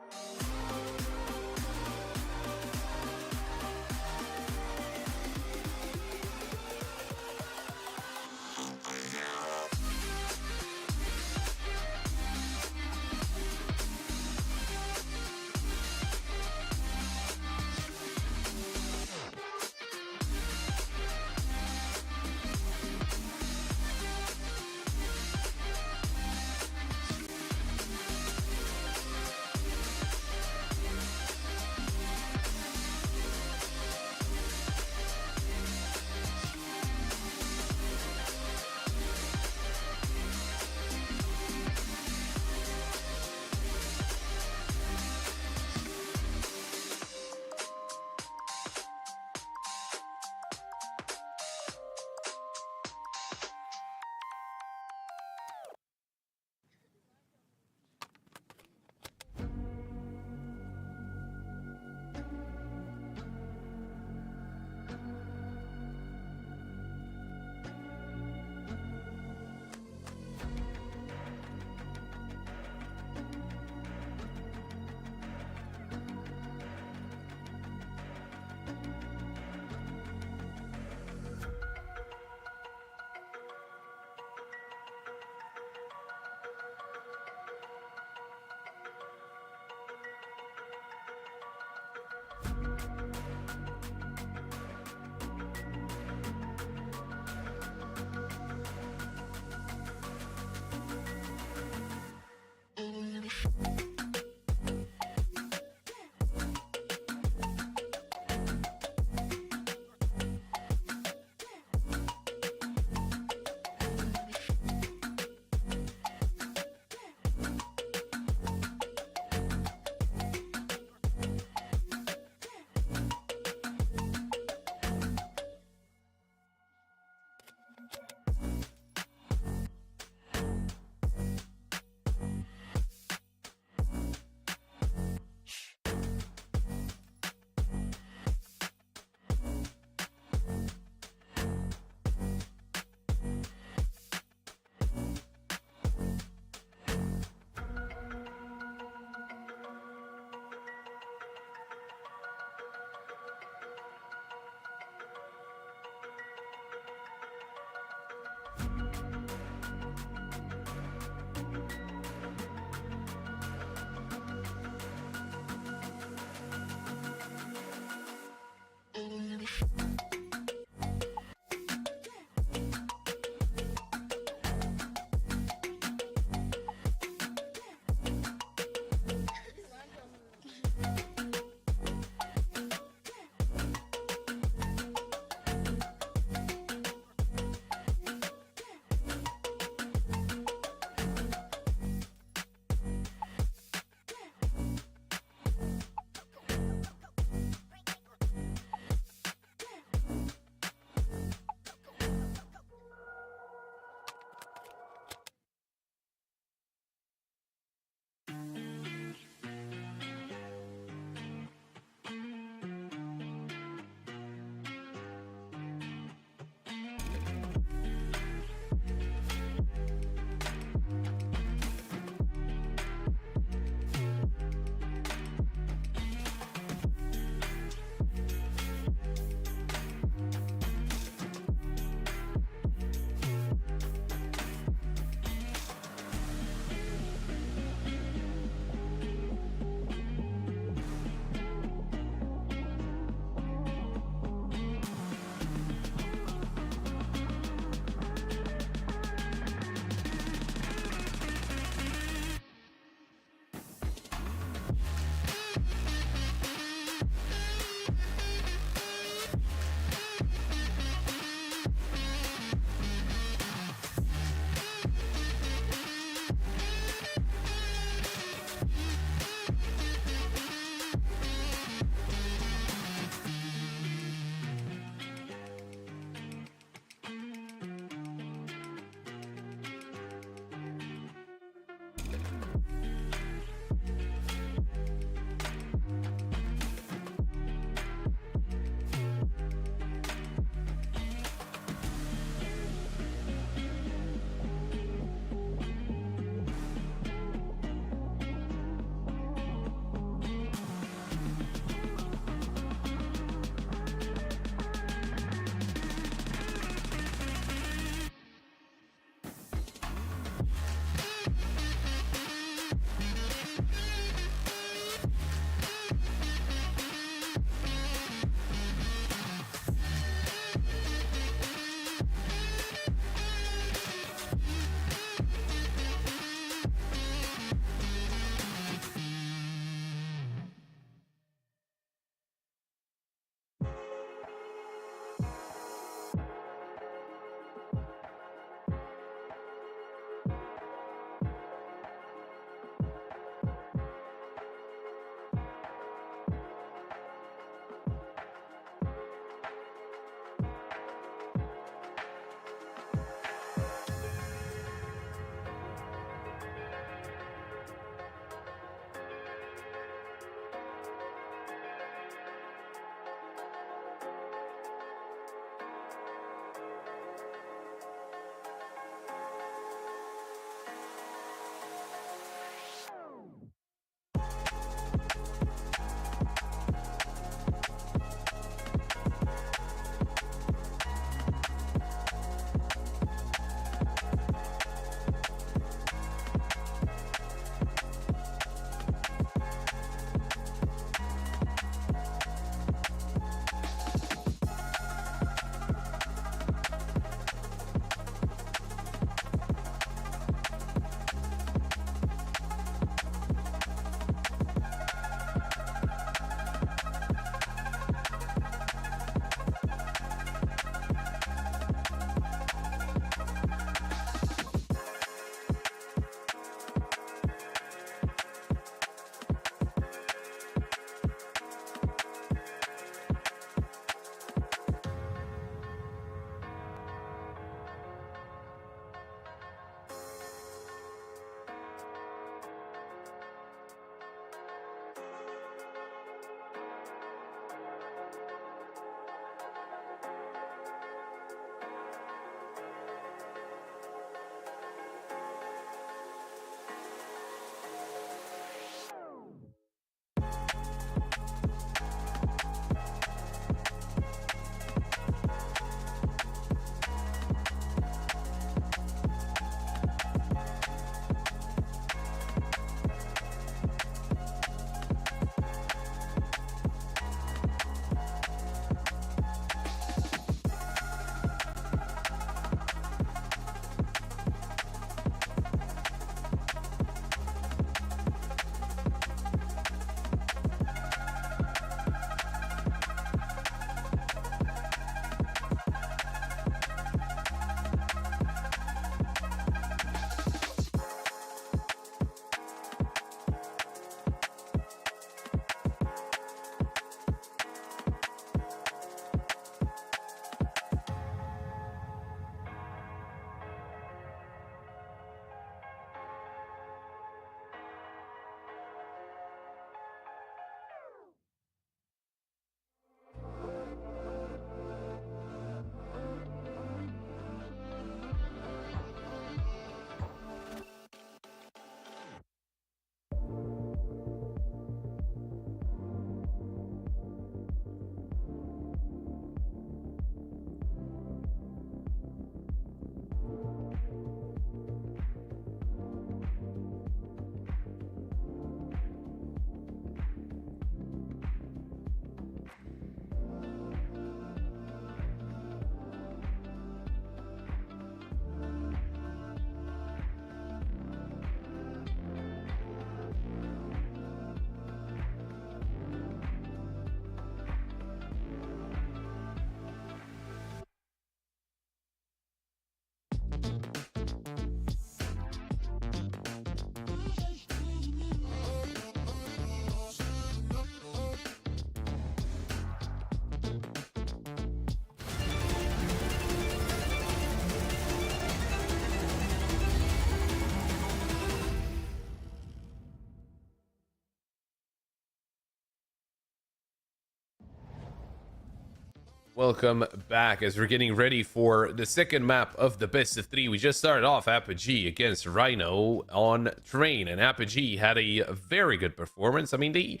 Welcome back as we're getting ready for the second map of the best of three. We just started off Apogee against Rhyno on Train, and Apogee had a very good performance. I mean, they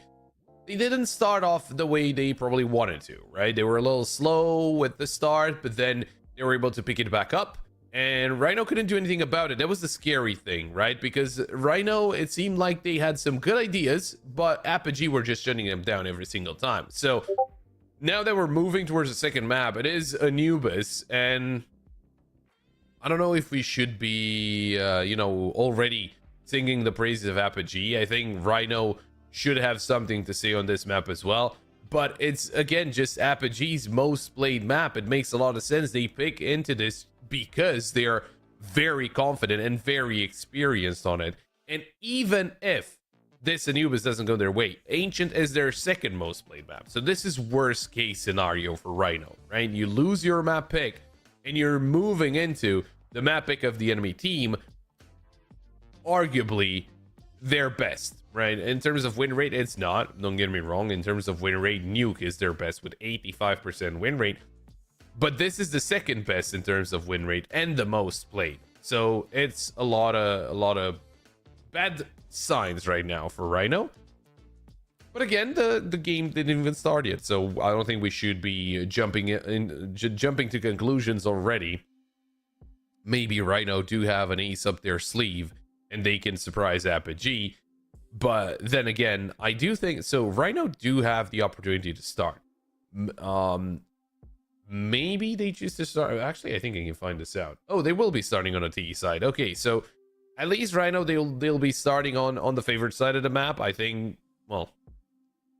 didn't start off the way they probably wanted to, right? They were a little slow with the start, but then they were able to pick it back up, and Rhyno couldn't do anything about it. That was the scary thing, right? Because Rhyno, it seemed like they had some good ideas, but Apogee were just shutting them down every single time. So now that we're moving towards the second map, it is Anubis, and I don't know if we should be, already singing the praises of Apogee. I think Rhyno should have something to say on this map as well. But it's, again, just Apogee's most played map. It makes a lot of sense. They pick into this because they're very confident and very experienced on it. And even if this Anubis doesn't go their way, Ancient is their second most played map. So this is worst case scenario for Rhyno, right? You lose your map pick and you're moving into the map pick of the enemy team, arguably their best, right? In terms of win rate, it's not. Don't get me wrong. In terms of win rate, Nuke is their best with 85% win rate. But this is the second best in terms of win rate and the most played. So it's a lot of bad signs right now for Rhyno. But again, the game didn't even start yet, so I don't think we should be jumping to conclusions already. Maybe Rhyno do have an ace up their sleeve and they can surprise Apogee. But then again, I do think so. Rhyno do have the opportunity to start. Maybe they choose to start. Actually, I think I can find this out. Oh, they will be starting on a T side. Okay, so at least Rhyno, they'll be starting on the favorite side of the map. I think, well,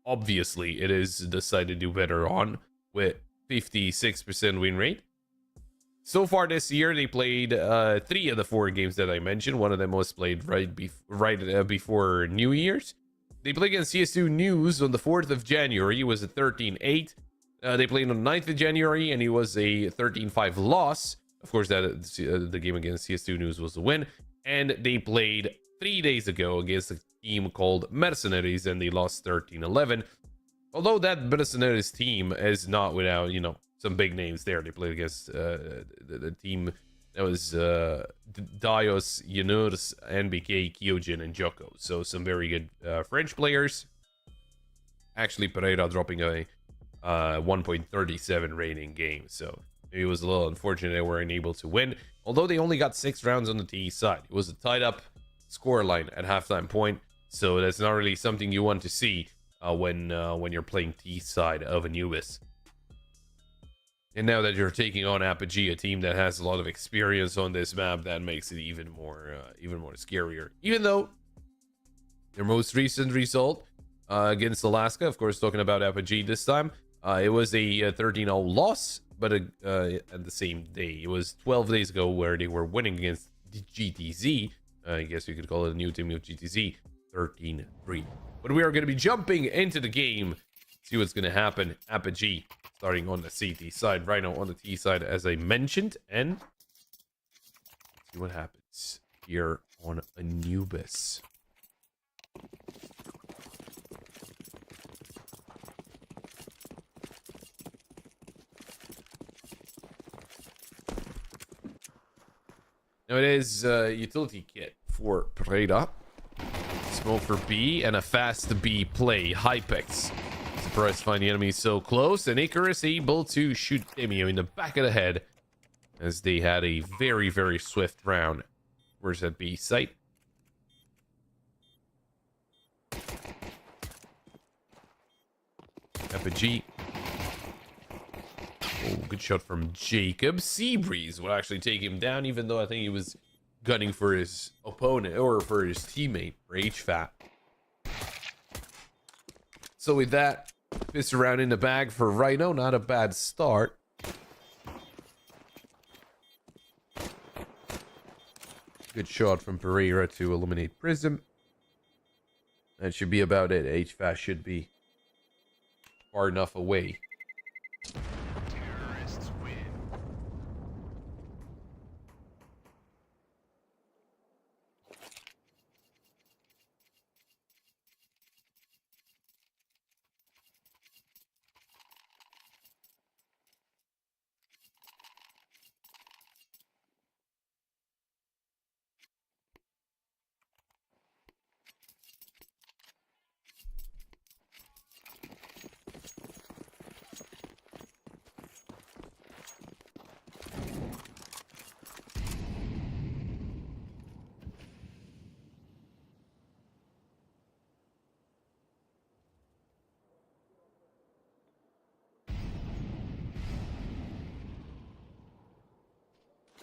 obviously it is the side to do better on with 56% win rate. So far this year, they played 3 of the 4 games that I mentioned. One of them was played right before New Year's. They played against CS2 News on the 4th of January. It was a 13-8. They played on the 9th of January, and it was a 13-5 loss. Of course, the game against CS2 News was a win. And they played 3 days ago against a team called Mercenaries, and they lost 13-11. Although that Mercenaries team is not without, some big names there. They played against the team that was Dios, Yunurs, NBK, Kyojin, and Joko. So some very good French players. Actually, Pereira dropping a 1.37 rating game. So maybe it was a little unfortunate they weren't able to win. Although they only got 6 rounds on the TE side. It was a tied up score line at halftime point. So that's not really something you want to see when you're playing T side of Anubis. And now that you're taking on Apogee, a team that has a lot of experience on this map, that makes it even more scarier. Even though their most recent result against Alaska, of course, talking about Apogee this time, it was a 13-0 loss, but at the same day, it was 12 days ago where they were winning against GTZ. I guess you could call it a new team of GTZ, 13-3. But we are going to be jumping into the game, see what's going to happen. Apogee starting on the CT side, Rhyno on the T side, as I mentioned, and see what happens here on Anubis. Now it is a utility kit for Pereira, smoke for B, and a fast B play. Hypex. Surprised to find the enemy so close, and Icarus able to shoot Demio in the back of the head as they had a very, very swift round. Where's that B site? Apogee. Oh, good shot from Jacob. Seabreeze will actually take him down, even though I think he was gunning for his opponent or for his teammate, for HFAT. So with that, fist around in the bag for Rhyno. Not a bad start. Good shot from Pereira to eliminate Prism. That should be about it. HFAT should be far enough away.
Terrorists win.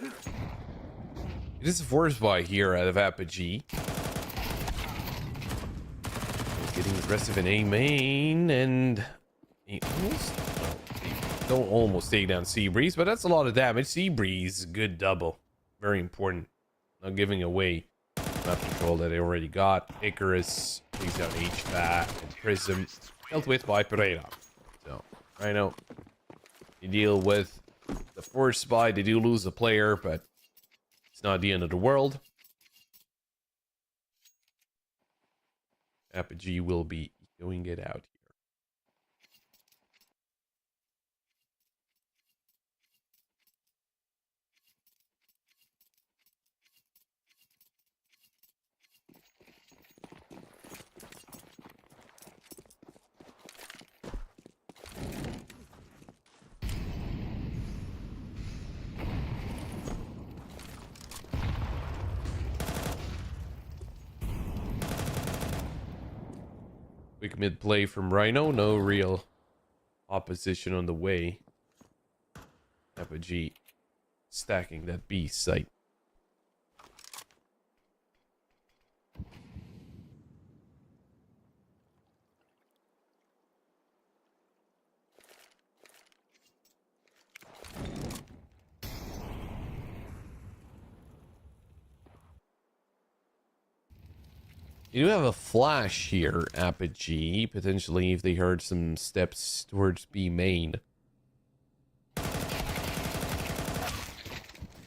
It is a force buy here out of Apogee. Getting aggressive in A main, and he almost don't almost take down Seabreeze, but that's a lot of damage. Seabreeze, good double. Very important. Not giving away map control that they already got. Icarus takes down HVAC, and Prism dealt with by Pereira. So, Rhyno, you deal with the force buy. They do lose a player, but it's not the end of the world. Apogee will be going it out here. Quick mid play from Rhyno. No real opposition on the way. Apogee stacking that B site. You do have a flash here, Apogee. Potentially, if they heard some steps towards B main.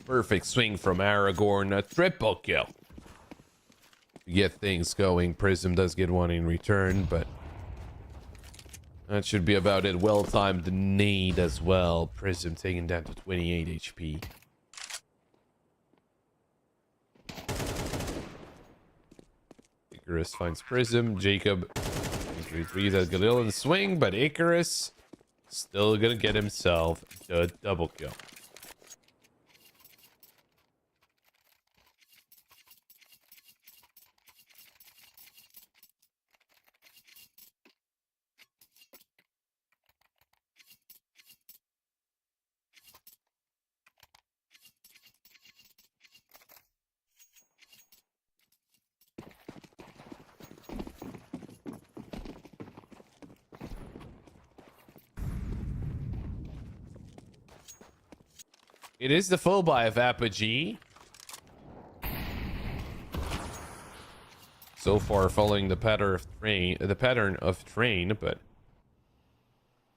Perfect swing from Aragorn. A triple kill. To get things going. Prism does get one in return, but that should be about it. Well-timed nade as well. Prism taken down to 28 HP. Icarus finds Prism. Jacob threes at Galil and swing, but Icarus still gonna get himself the double kill. It is the full buy of Apogee. So far following the pattern of train, but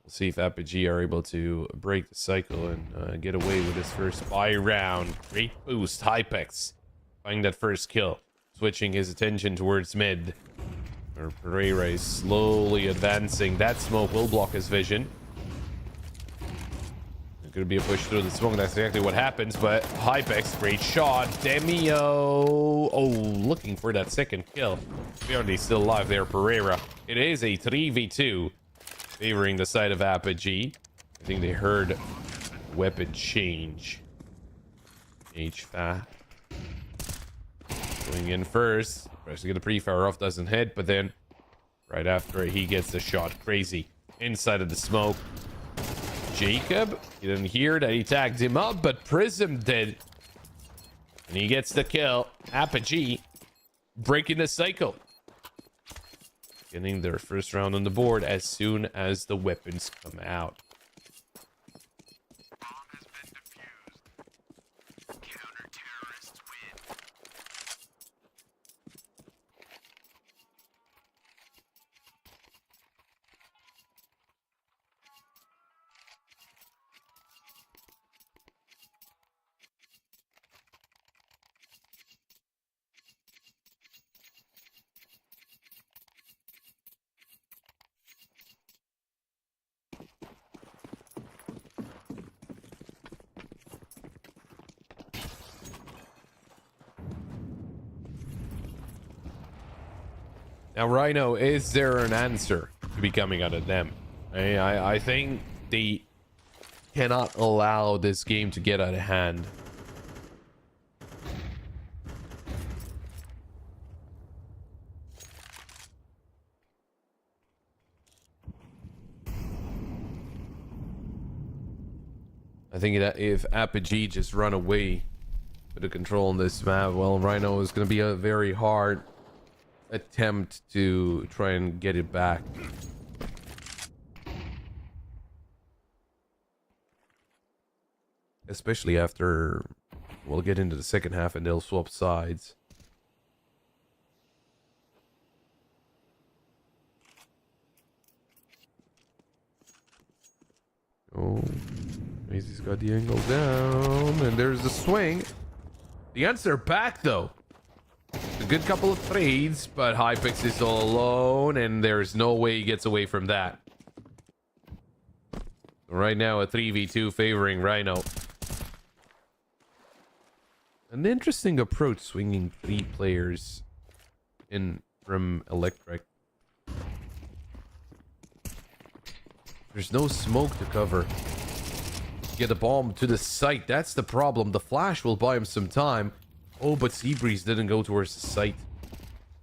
we'll see if Apogee are able to break the cycle and get away with his first buy round. Great boost, Hypex finding that first kill, switching his attention towards mid. Pereira is slowly advancing. That smoke will block his vision. Gonna be a push through the smoke. That's exactly what happens. But Hypex, great shot. Demio. Oh, looking for that second kill. Apparently still alive there, Pereira. It is a 3v2 favoring the side of Apogee. I think they heard weapon change. HVAC going in first. Tries to get a pre-fire off, doesn't hit, but then right after it, he gets the shot. Crazy inside of the smoke. Jacob, he didn't hear that he tagged him up, but Prism did. And he gets the kill. Apogee breaking the cycle. Getting their first round on the board as soon as the weapons come out. Now, Rhyno, is there an answer to be coming out of them? I think they cannot allow this game to get out of hand. I think that if Apogee just run away Bit of control on this map. Well, Rhyno is going to be a very hard attempt to try and get it back. Especially after we'll get into the second half and they'll swap sides. Oh, Maisie's got the angle down, and there's the swing. The answer back though. A good couple of trades, but Hypix is all alone, and there's no way he gets away from that. Right now, a 3v2 favoring Rhyno. An interesting approach, swinging 3 players in from Electric. There's no smoke to cover. Get a bomb to the site. That's the problem. The flash will buy him some time. Oh, but Seabreeze didn't go towards the site.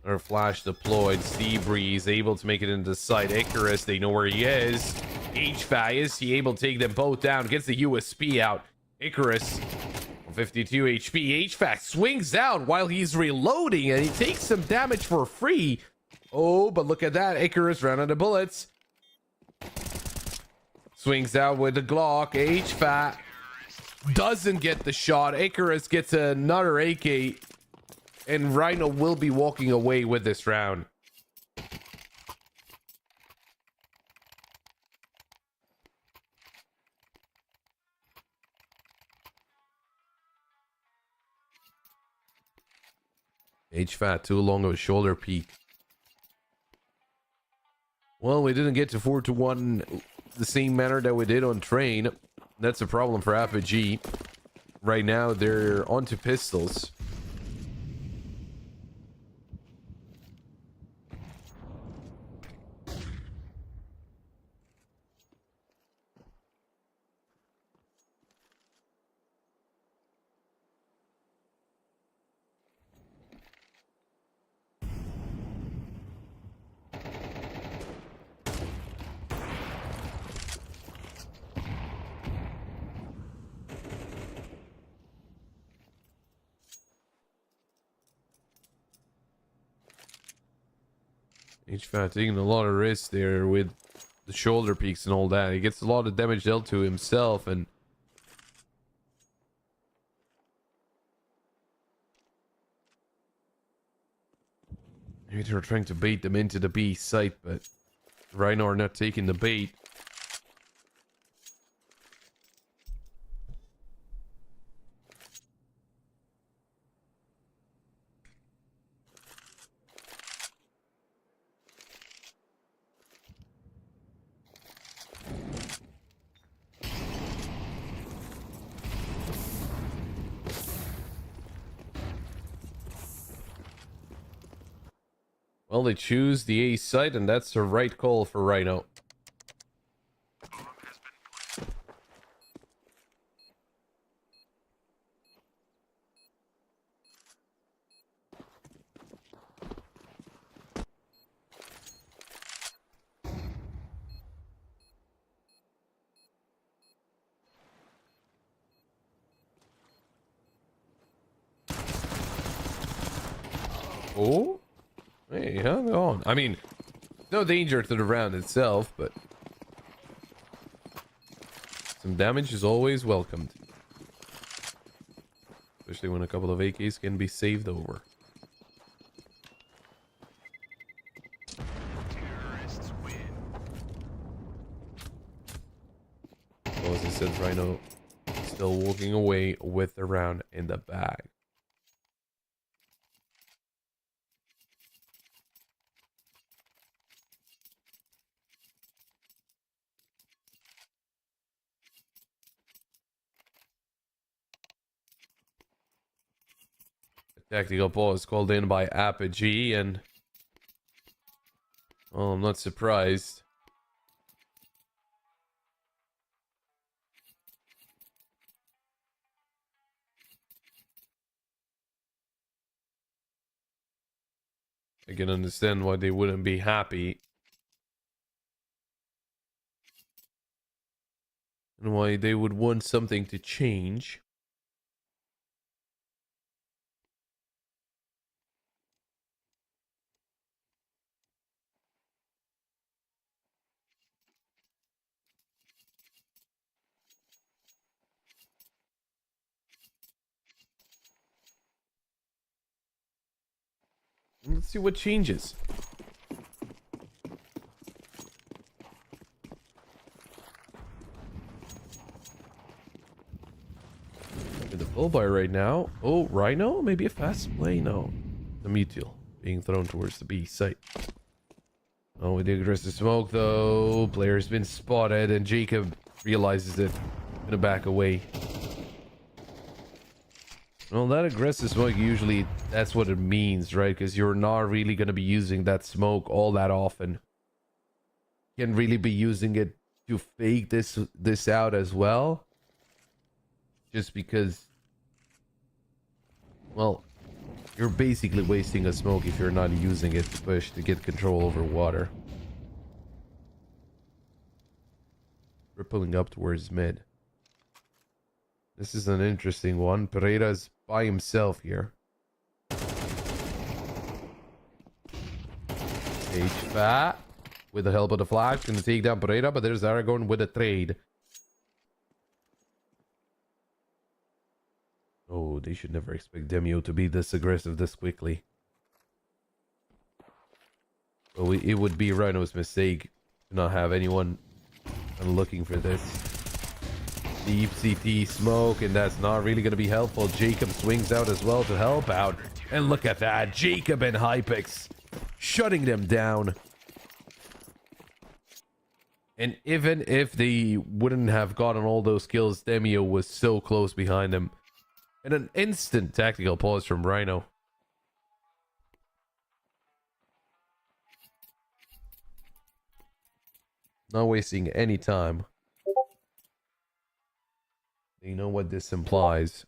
Or flash deployed. Seabreeze able to make it into the site. Icarus, they know where he is. HVAC, is he able to take them both down? Gets the USP out. Icarus, 52 HP. HVAC swings out while he's reloading, and he takes some damage for free. Oh, but look at that. Icarus ran out of bullets. Swings out with the Glock. HVAC doesn't get the shot. Icarus gets another AK, and Rhyno will be walking away with this round. HVAC too long of a shoulder peek. Well, we didn't get to 4-1 the same manner that we did on train. That's a problem for Apogee. Right now, they're onto pistols. HVAC taking a lot of risks there with the shoulder peaks and all that. He gets a lot of damage dealt to himself, and maybe they're trying to bait them into the B site, but Rhyno are not taking the bait. Well, they choose the A site, and that's the right call for Rhyno. Oh? Hey, hang on. I mean, no danger to the round itself, but some damage is always welcomed. Especially when a couple of AKs can be saved over.
Terrorists win.
Well, as I said, Rhyno still walking away with the round in the bag. Tactical pause called in by Apogee, and well, I'm not surprised. I can understand why they wouldn't be happy and why they would want something to change. Let's see what changes. The full buy right now. Oh, Rhyno? Maybe a fast play? No. The Mutil being thrown towards the B site. Oh, with the aggressive smoke though. Player's been spotted and Jacob realizes it. Gonna back away. Well, that aggressive smoke, usually that's what it means, right? Because you're not really gonna be using that smoke all that often. You can really be using it to fake this out as well. Just because, well, you're basically wasting a smoke if you're not using it to push to get control over water. We're pulling up towards mid. This is an interesting one. Pereira's by himself here. H-Fat with the help of the flash can take down Pereira, but there's Aragorn with a trade. Oh, they should never expect Demio to be this aggressive this quickly. So it would be Rhino's mistake to not have anyone looking for this. Deep CT smoke, and that's not really going to be helpful. Jacob swings out as well to help out. And look at that. Jacob and Hypix shutting them down. And even if they wouldn't have gotten all those kills, Demio was so close behind them. And an instant tactical pause from Rhyno. Not wasting any time. You know what this implies.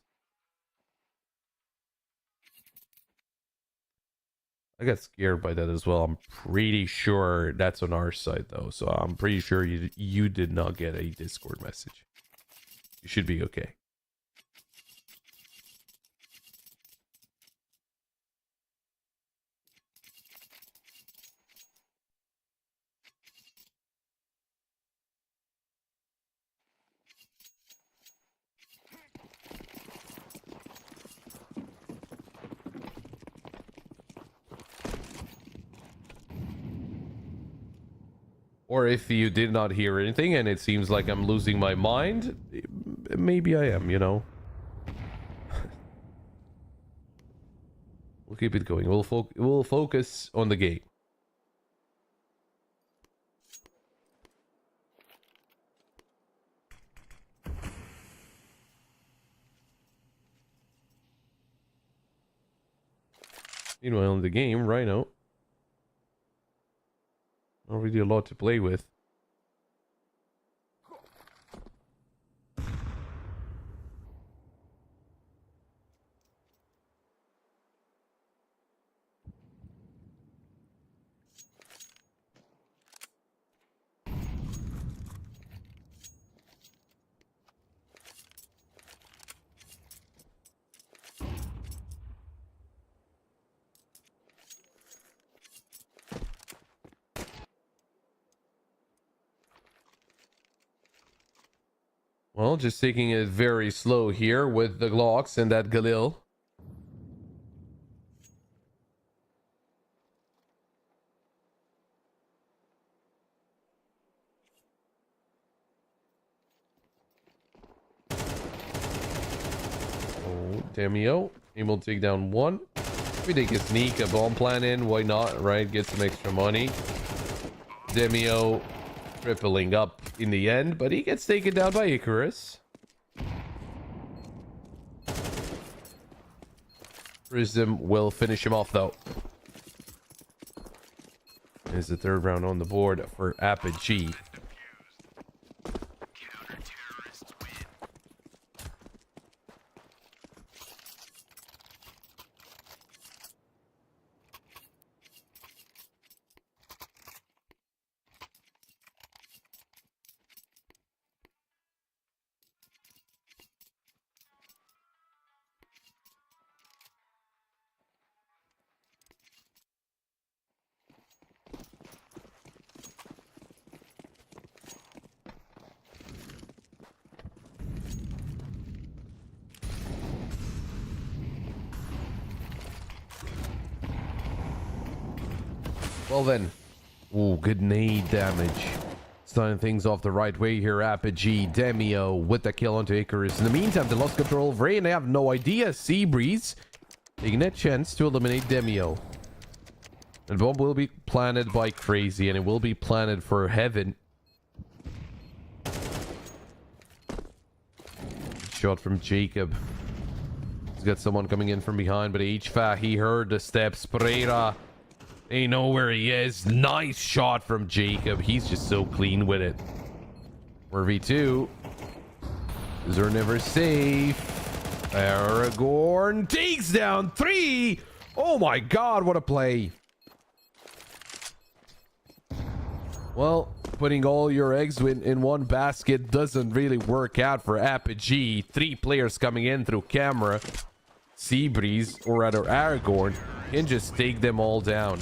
I got scared by that as well. I'm pretty sure that's on our side though. So I'm pretty sure you did not get a Discord message. You should be okay. Or if you did not hear anything and it seems like I'm losing my mind, maybe I am, you know. We'll keep it going. We'll focus on the game. Meanwhile, in the game, Rhyno. Not really a lot to play with. Well, just taking it very slow here with the Glocks and that Galil. Oh, Demio. He will take down one. We take a sneak, a bomb plan in. Why not, right? Get some extra money. Demio tripling up in the end, but he gets taken down by Icarus. Prism will finish him off though. There's the third round on the board for Apogee. Well then. Ooh, good nade damage. Starting things off the right way here. Apogee, Demio with the kill onto Icarus. In the meantime, they lost control of Ray and they have no idea. Seabreeze taking that chance to eliminate Demio. And bomb will be planted by Crazy, and it will be planted for Heaven. Shot from Jacob. He's got someone coming in from behind, but HVAC, he heard the steps. Pereira, they know where he is. Nice shot from Jacob. He's just so clean with it. 4v2. They're never safe. Aragorn takes down 3. Oh my god, what a play. Well, putting all your eggs in one basket doesn't really work out for Apogee. 3 players coming in through camera. Seabreeze, or rather Aragorn, can just take them all down.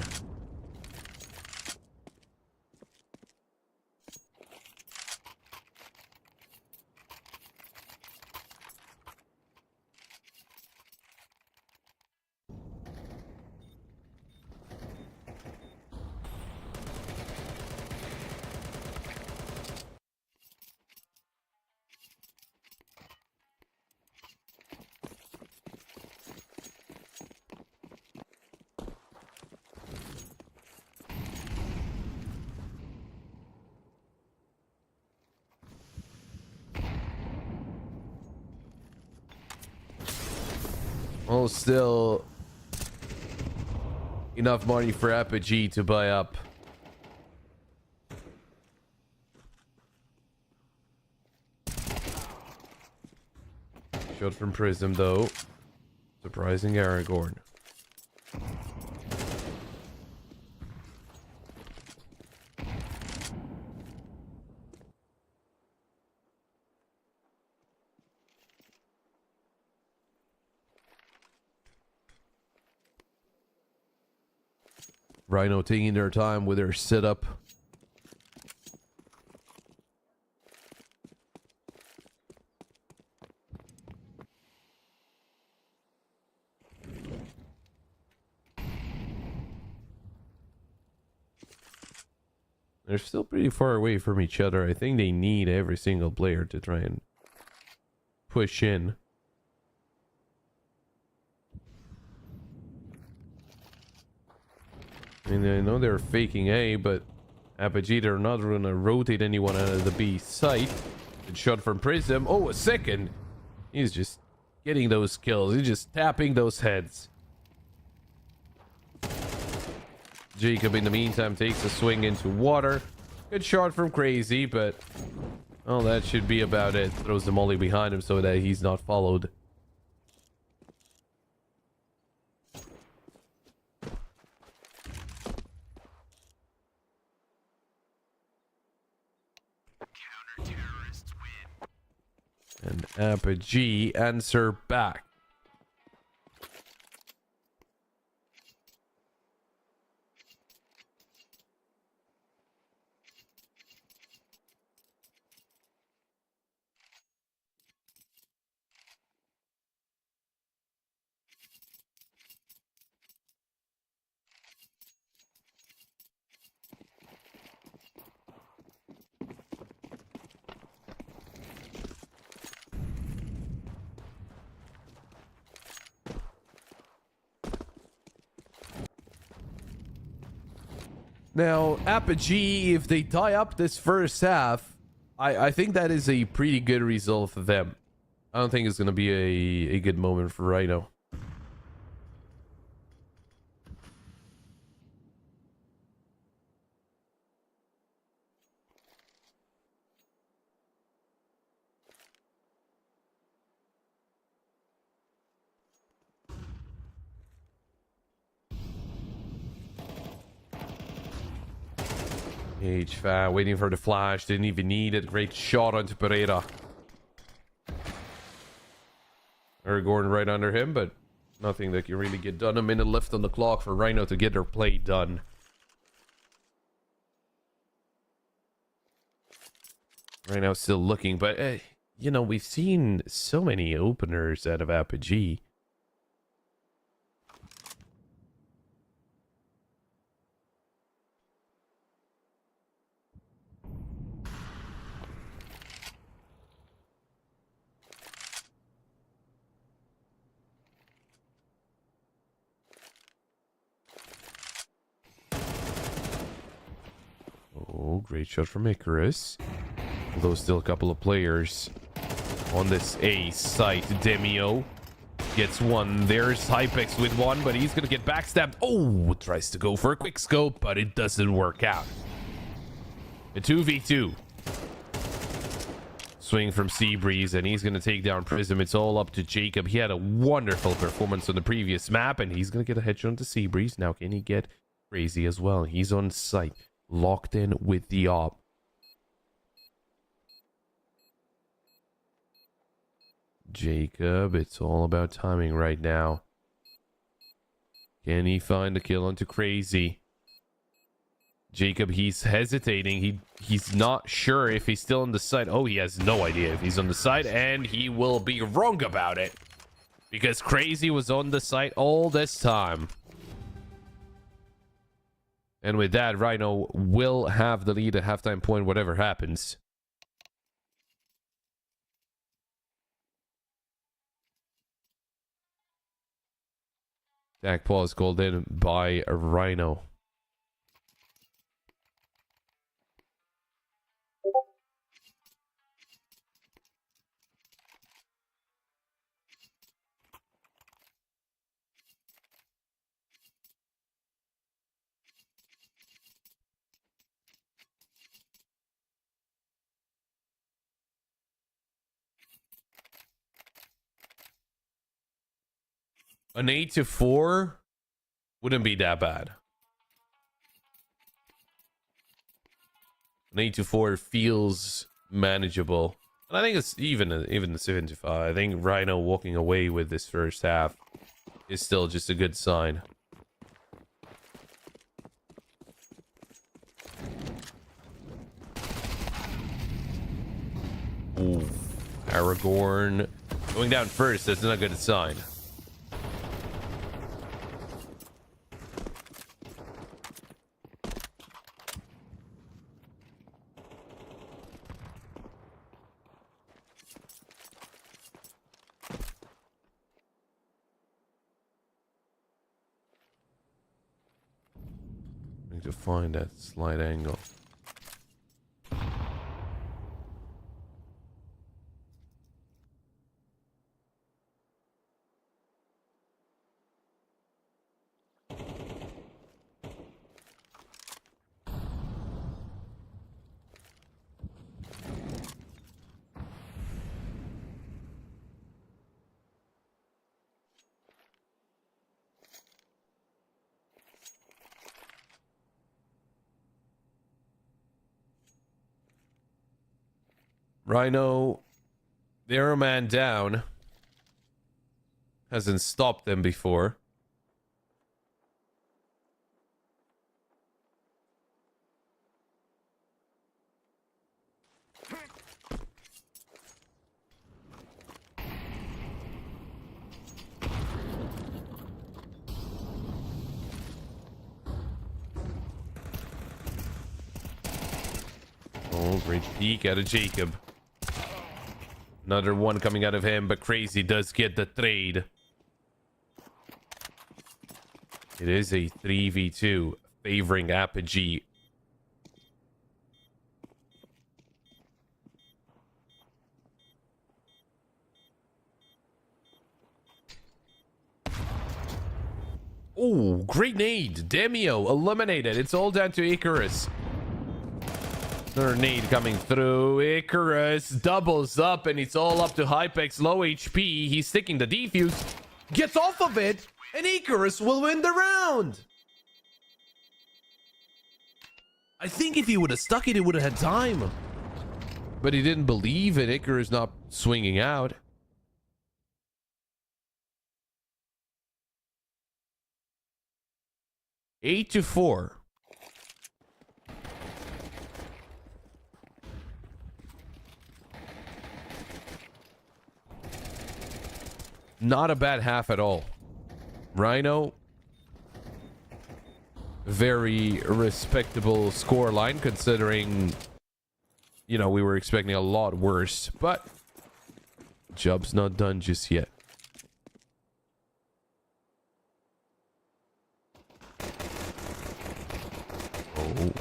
Well, still enough money for Apogee to buy up. Shot from Prism, though. Surprising Aragorn. Rhyno taking their time with their setup. They're still pretty far away from each other. I think they need every single player to try and push in. I mean, I know they're faking A, but Apogee, they're not going to rotate anyone out of the B site. Good shot from Prism. Oh, a second. He's just getting those kills. He's just tapping those heads. Jacob, in the meantime, takes a swing into water. Good shot from Crazy, but... well, that should be about it. Throws the molly behind him so that he's not followed. And Apogee answer back. Now, Apogee, if they tie up this first half, I think that is a pretty good result for them. I don't think it's going to be a good moment for Rhyno. HVAC waiting for the flash, didn't even need it. Great shot onto Pereira. Aragorn right under him, but nothing that can really get done. A minute left on the clock for Rhyno to get their play done. Right now still looking, but you know, we've seen so many openers out of Apogee. Oh, great shot from Icarus. Although still a couple of players on this A site. Demio gets one. There's Hypex with one, but he's gonna get backstabbed. Oh, tries to go for a quick scope, but it doesn't work out. A 2v2. Swing from Seabreeze, and he's gonna take down Prism. It's all up to Jacob. He had a wonderful performance on the previous map, and he's gonna get a headshot onto Seabreeze. Now can he get Crazy as well? He's on site, locked in with the op. Jacob, it's all about timing right now. Can he find the kill onto Crazy? Jacob, he's hesitating. He's not sure if he's still on the site. Oh, he has no idea if he's on the site, and he will be wrong about it because Crazy was on the site all this time. And with that, Rhyno will have the lead at halftime point, whatever happens. Attack pause called in by Rhyno. An 8-4 wouldn't be that bad. An 8-4 feels manageable. And I think it's even the 7-5. I think Rhyno walking away with this first half is still just a good sign. Ooh, Aragorn going down first. That's not a good sign. To find that slight angle. Rhyno, they're a man down. Hasn't stopped them before. Oh, great peek out of Jacob. Another one coming out of him, but Crazy does get the trade. It is a 3v2 favoring Apogee. Oh, great nade. Demio eliminated. It's all down to Icarus. Another nade coming through. Icarus doubles up, and it's all up to Hypex. Low HP. He's sticking the defuse. Gets off of it, and Icarus will win the round. I think if he would have stuck it, he would have had time. But he didn't believe in Icarus not swinging out. 8-4. Not a bad half at all. Rhyno, very respectable score line considering, you know, we were expecting a lot worse, but job's not done just yet. Oh,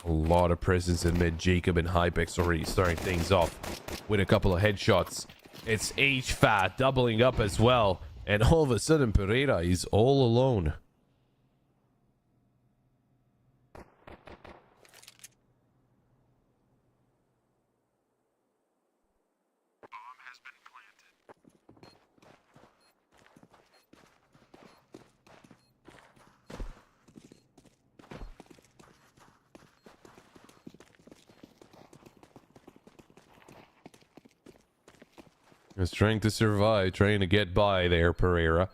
A lot of presence in mid. Jacob and Hypex already starting things off with a couple of headshots. It's HFAT doubling up as well. And all of a sudden, Pereira is all alone. Just trying to survive, trying to get by there, Pereira.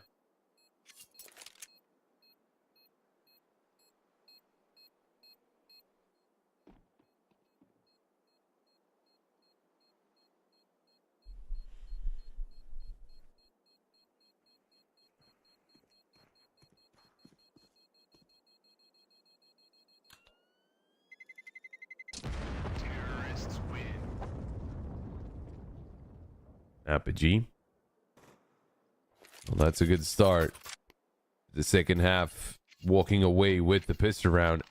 Apogee. Well, that's a good start. The second half, walking away with the pistol round.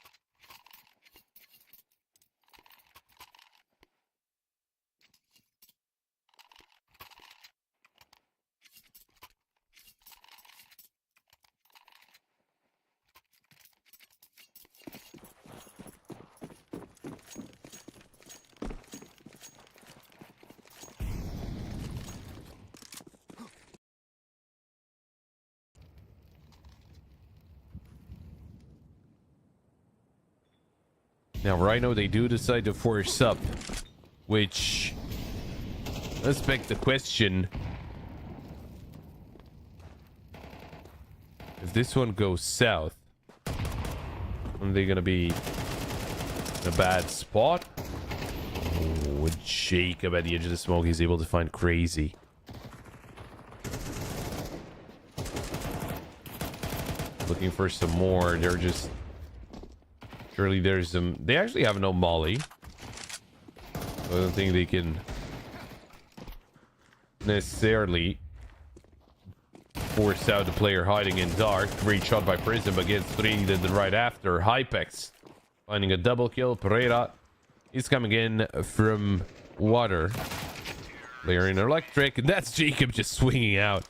Now, Rhyno, they do decide to force up, which let's beg the question. If this one goes south, are they going to be in a bad spot? Oh, Jacob at the edge of the smoke, he's able to find Crazy. Looking for some more. They're just... Surely there's some... They actually have no molly. I don't think they can necessarily force out the player hiding in dark. Great shot by Prism, but gets three right after. Hypex finding a double kill. Pereira is coming in from water. Player in electric, and that's Jacob just swinging out.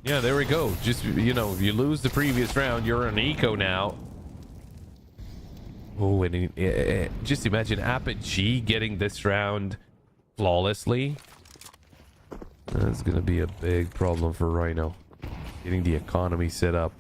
Yeah, there we go. Just, you know, if you lose the previous round, you're an eco now. Oh, and just imagine Apogee getting this round flawlessly. That's going to be a big problem for Rhyno. Getting the economy set up.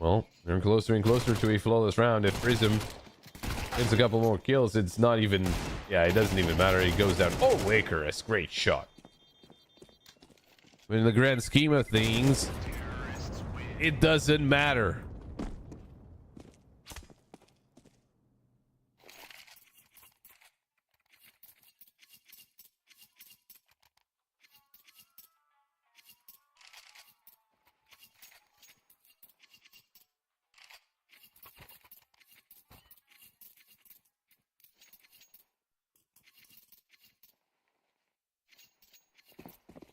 Well, they're closer and closer to a flawless round. If Prism gets a couple more kills, it's not even... Yeah, it doesn't even matter. He goes down. Oh, Icarus. Great shot. But in the grand scheme of things, it doesn't matter.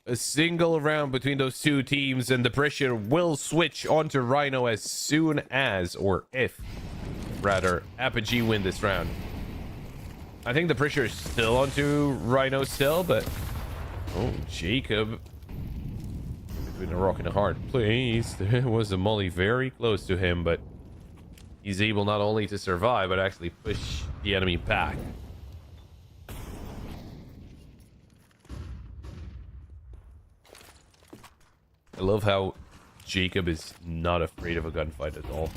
A single round between those two teams, and the pressure will switch onto Rhyno as soon as, or if, rather, Apogee win this round. I think the pressure is still onto Rhyno still, but... Oh, Jacob. Between a rock and a hard place. There was a molly very close to him, but he's able not only to survive, but actually push the enemy back. I love how Jacob is not afraid of a gunfight at all.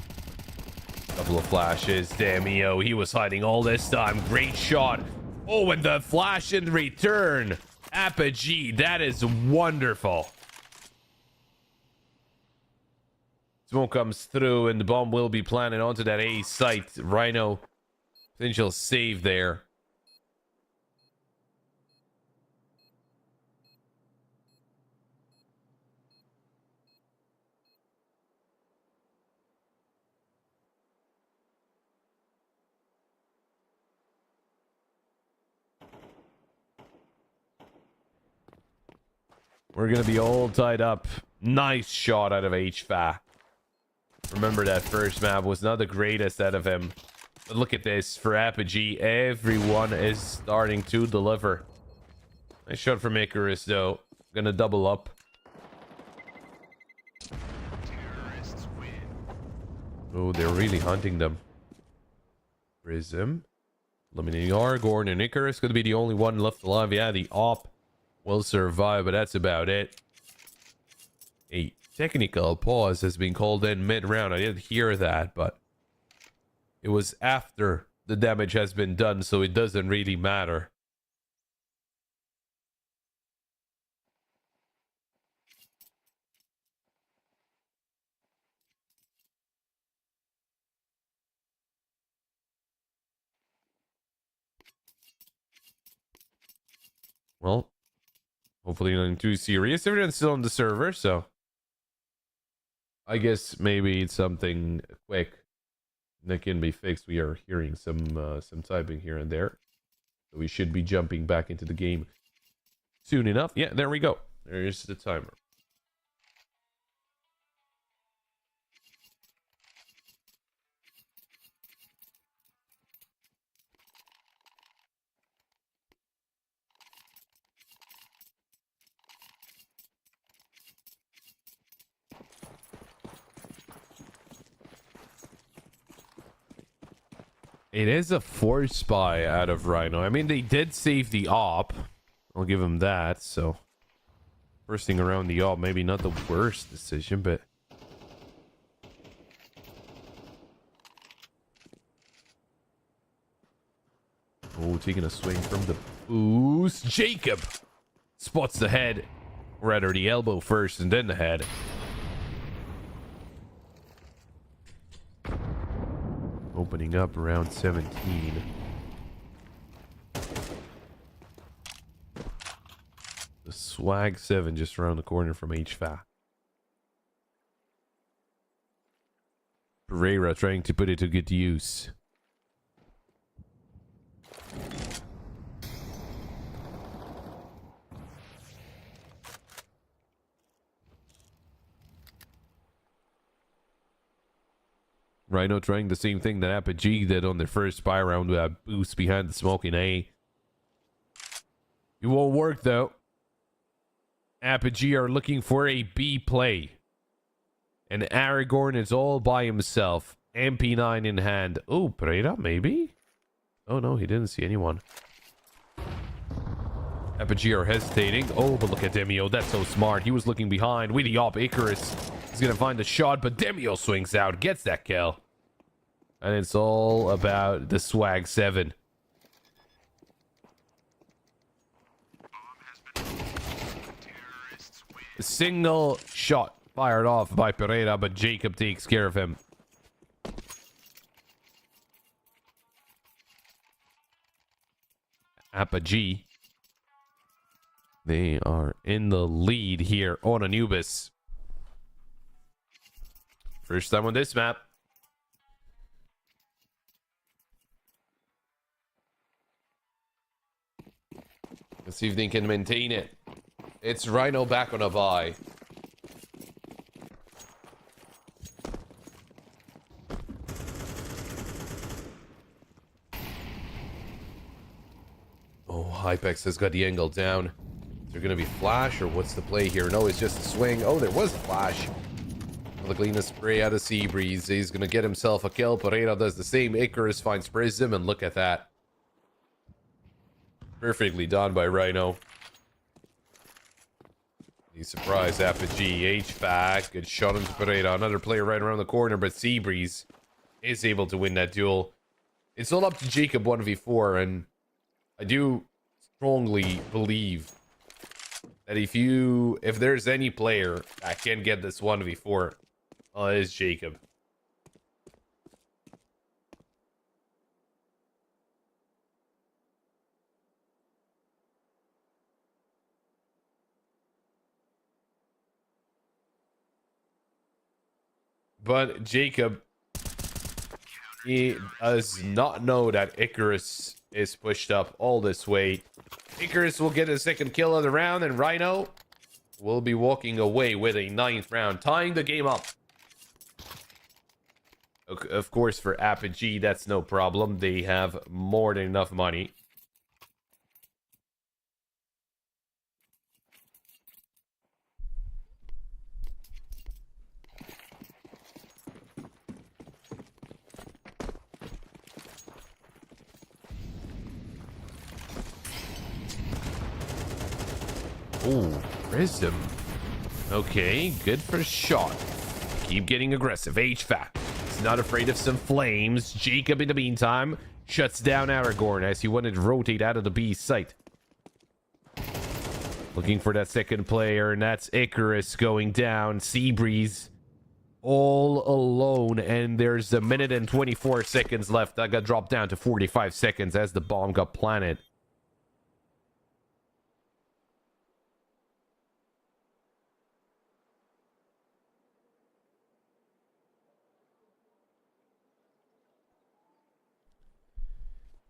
Couple of flashes. Damn, he was hiding all this time. Great shot. Oh, and the flash in return. Apogee, that is wonderful. Smoke comes through and the bomb will be planted onto that A site. Rhyno, potential save there. We're gonna be all tied up. Nice shot out of HVA. Remember, that first map was not the greatest out of him. But look at this. For Apogee, everyone is starting to deliver. Nice shot from Icarus, though. Gonna double up. Oh, they're really hunting them. Prism. Eliminating Aragorn, and Icarus gonna be the only one left alive. Yeah, the op will survive, but that's about it. A technical pause has been called in mid-round. I didn't hear that, but it was after the damage has been done, so it doesn't really matter. Well, hopefully nothing too serious. Everyone's still on the server, so I guess maybe it's something quick that can be fixed. We are hearing some typing here and there, so we should be jumping back into the game soon enough. Yeah, there we go. There's the timer. It is a force buy out of Rhyno. I mean, they did save the op. I'll give them that. So, first thing around the op, maybe not the worst decision, but oh, taking a swing from the boost. Jacob spots the head, rather the elbow first, and then the head. Opening up around 17. The swag 7 just around the corner from HVA. Pereira trying to put it to good use. Rhyno trying the same thing that Apogee did on their first spy round with a boost behind the smoking A. It won't work though. Apogee are looking for a B play. And Aragorn is all by himself. MP9 in hand. Oh, Pereira, maybe? Oh no, he didn't see anyone. Apogee are hesitating. Oh, but look at Demio. That's so smart. He was looking behind. With the op, Icarus is going to find the shot, but Demio swings out, gets that kill. And it's all about the swag 7. A single shot fired off by Pereira, but Jacob takes care of him. Apogee. They are in the lead here on Anubis. First time on this map. Let's see if they can maintain it. It's Rhyno back on a bye. Oh, Hypex has got the angle down. Is there going to be flash or what's the play here? No, it's just a swing. Oh, there was a flash. The cleanest spray out of Seabreeze. He's going to get himself a kill. Pereira does the same. Icarus finds Prism, and look at that. Perfectly done by Rhyno. He's surprised. Apogee, HVAC. Good shot into Pereira. Another player right around the corner, but Seabreeze is able to win that duel. It's all up to Jacob 1v4, and I do strongly believe that if there's any player that can get this 1v4, it's Jacob. But Jacob, he does not know that Icarus is pushed up all this way. Icarus will get a second kill of the round, and Rhyno will be walking away with a 9th round, tying the game up. Of course, for Apogee, that's no problem. They have more than enough money. Ooh, Prism. Okay, good for shot. Keep getting aggressive. HVAC. He's not afraid of some flames. Jacob, in the meantime, shuts down Aragorn as he wanted to rotate out of the B site. Looking for that second player, and that's Icarus going down. Seabreeze all alone, and there's a minute and 24 seconds left. That got dropped down to 45 seconds as the bomb got planted.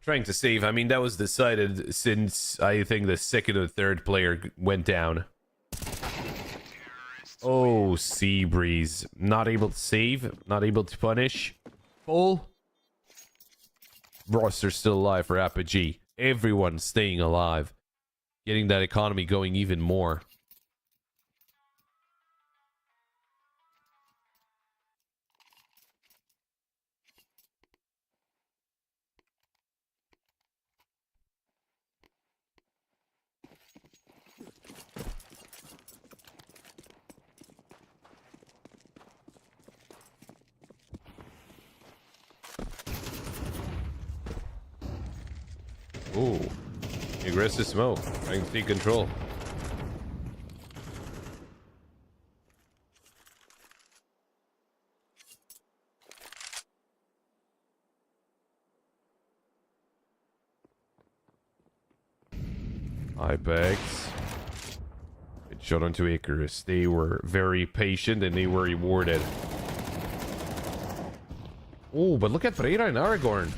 Trying to save. I mean, that was decided since I think the second or third player went down. Oh, Seabreeze. Not able to save. Not able to punish. Full. Roster's still alive for Apogee. Everyone's staying alive. Getting that economy going even more. Ooh, aggressive smoke, trying to take control. Ibex. It shot onto Icarus. They were very patient and they were rewarded. Oh, but look at Pereira and Aragorn.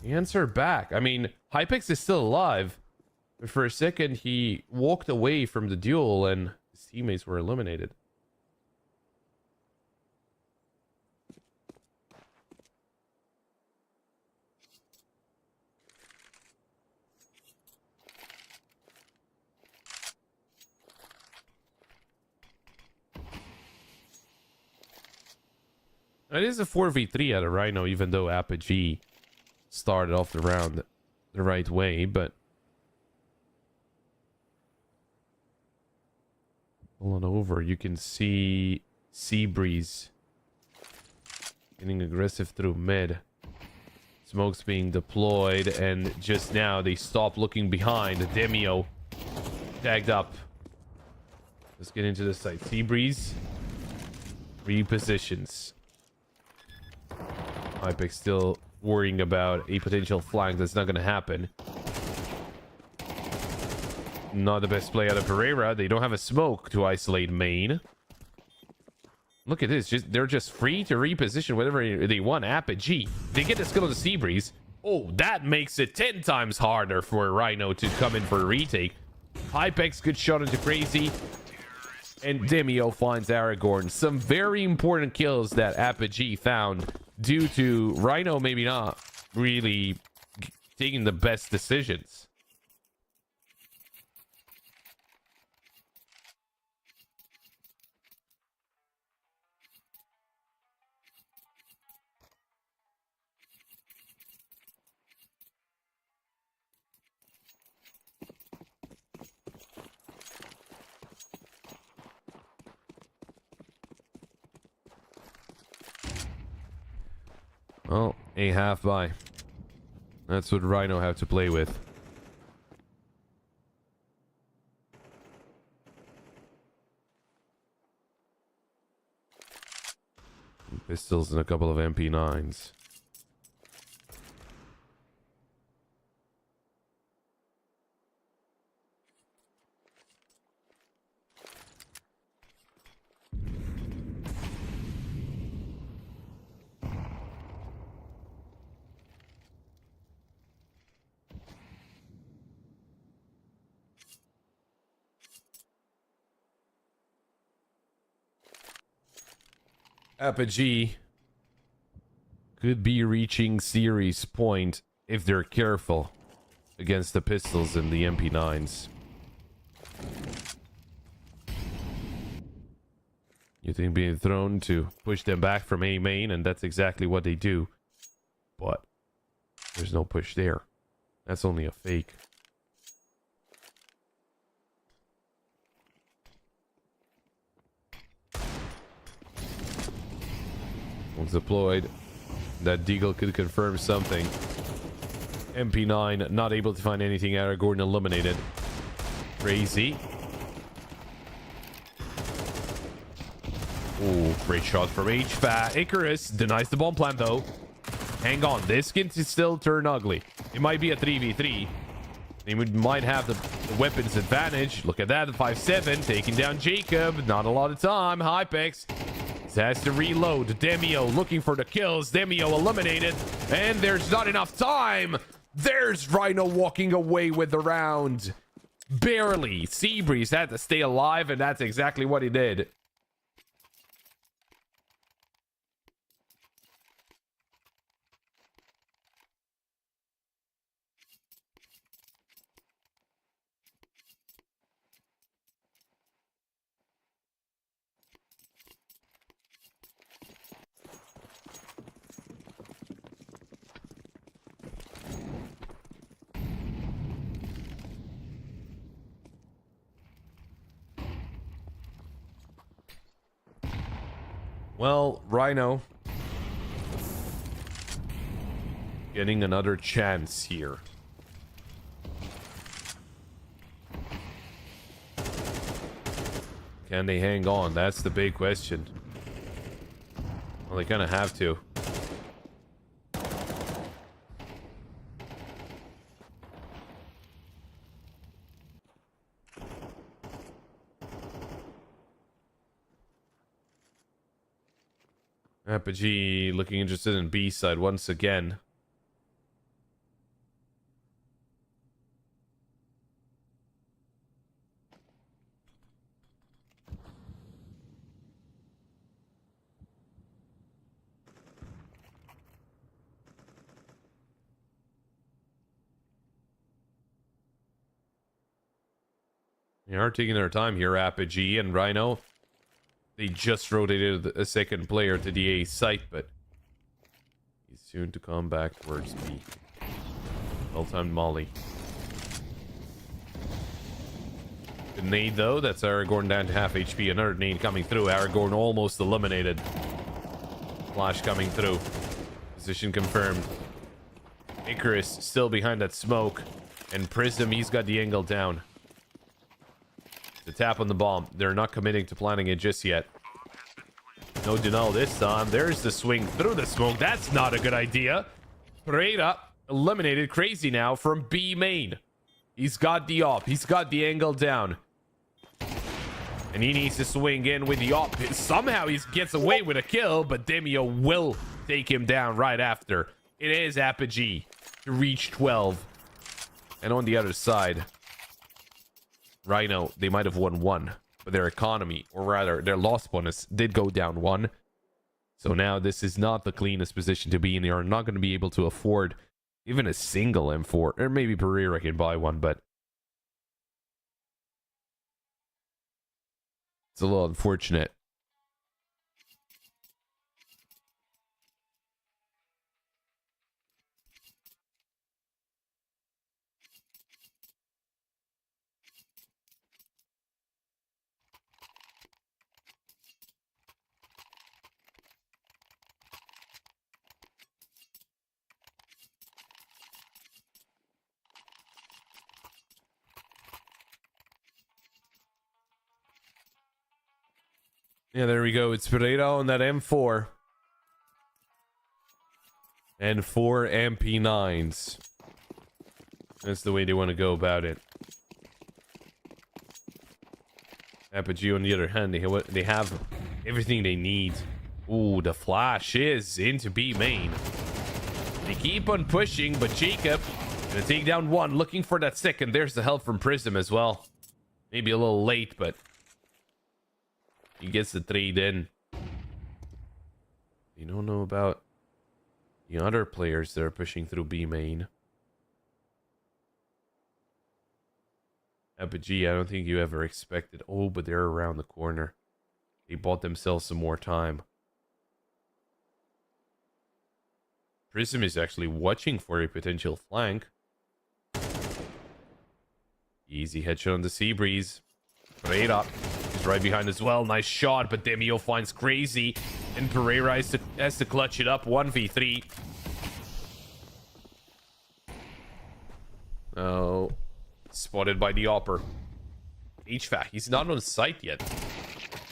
He answered back. I mean, Hypex is still alive. But for a second, he walked away from the duel and his teammates were eliminated. It is a 4v3 at a Rhyno, even though Apogee started off the round the right way, but pulling over, you can see Seabreeze getting aggressive through mid. Smoke's being deployed, and just now they stop looking behind. Demio tagged up. Let's get into the site. Seabreeze repositions. Hypex still worrying about a potential flank. That's not going to happen. Not the best play out of Pereira. They don't have a smoke to isolate main. Look at this. They're just free to reposition whatever they want. Apogee. They get the skill of the Seabreeze. Oh, that makes it 10 times harder for Rhyno to come in for a retake. Hypex, good shot into Crazy. And Demio finds Aragorn. Some very important kills that Apogee found due to Rhyno maybe not really taking the best decisions. Well, a half buy. That's what Rhyno have to play with. Pistols and a couple of MP9s. Apogee could be reaching series point if they're careful against the pistols and the MP9s. You think being thrown to push them back from A main, and that's exactly what they do. But there's no push there. That's only a fake. Once deployed, that Deagle could confirm something. MP9 not able to find anything. Aragorn eliminated. Crazy. Ooh, great shot from HVAC. Icarus denies the bomb plant though. Hang on, this can still turn ugly. It might be a 3v3. They might have the weapons advantage. Look at that, 5-7 taking down Jacob. Not a lot of time. Hypex has to reload. Demio looking for the kills. Demio eliminated. And there's not enough time. There's Rhyno walking away with the round. Barely. Seabreeze had to stay alive, and that's exactly what he did. Well, Rhyno getting another chance here. Can they hang on? That's the big question. Well, they kind of have to. Apogee looking interested in B side once again. They are taking their time here, Apogee and Rhyno. They just rotated a second player to the A site, but he's soon to come back towards B. Well-timed molly. The nade, though, that's Aragorn down to half HP. Another nade coming through. Aragorn almost eliminated. Flash coming through. Position confirmed. Icarus still behind that smoke. And Prism, he's got the angle down. The tap on the bomb. They're not committing to planning it just yet. No denial this time. There's the swing through the smoke. That's not a good idea. Pereira eliminated. Crazy now from B main. He's got the op. He's got the angle down. And he needs to swing in with the op. Somehow he gets away with a kill, but Demio will take him down right after. It is Apogee to reach 12. And on the other side, Rhyno, they might have won 1, but their economy, or rather their loss bonus, did go down 1. So now this is not the cleanest position to be in. They are not going to be able to afford even a single M4, or maybe Pereira can buy one, but it's a little unfortunate. Yeah, there we go. It's Pereira on that M4. And 4 MP9s. That's the way they want to go about it. Apogee, on the other hand, they have everything they need. Ooh, the flash is into B main. They keep on pushing, but Jacob gonna take down one, looking for that second. There's the help from Prism as well. Maybe a little late, but he gets the trade in. You don't know about the other players that are pushing through B main. Apogee, I don't think you ever expected. Oh, but they're around the corner. They bought themselves some more time. Prism is actually watching for a potential flank. Easy headshot on the Sea Breeze. Pereira is right behind as well. Nice shot, but Demio finds Crazy. And Pereira has to clutch it up. 1v3. Oh. Spotted by the Opper. HVAC, he's not on site yet.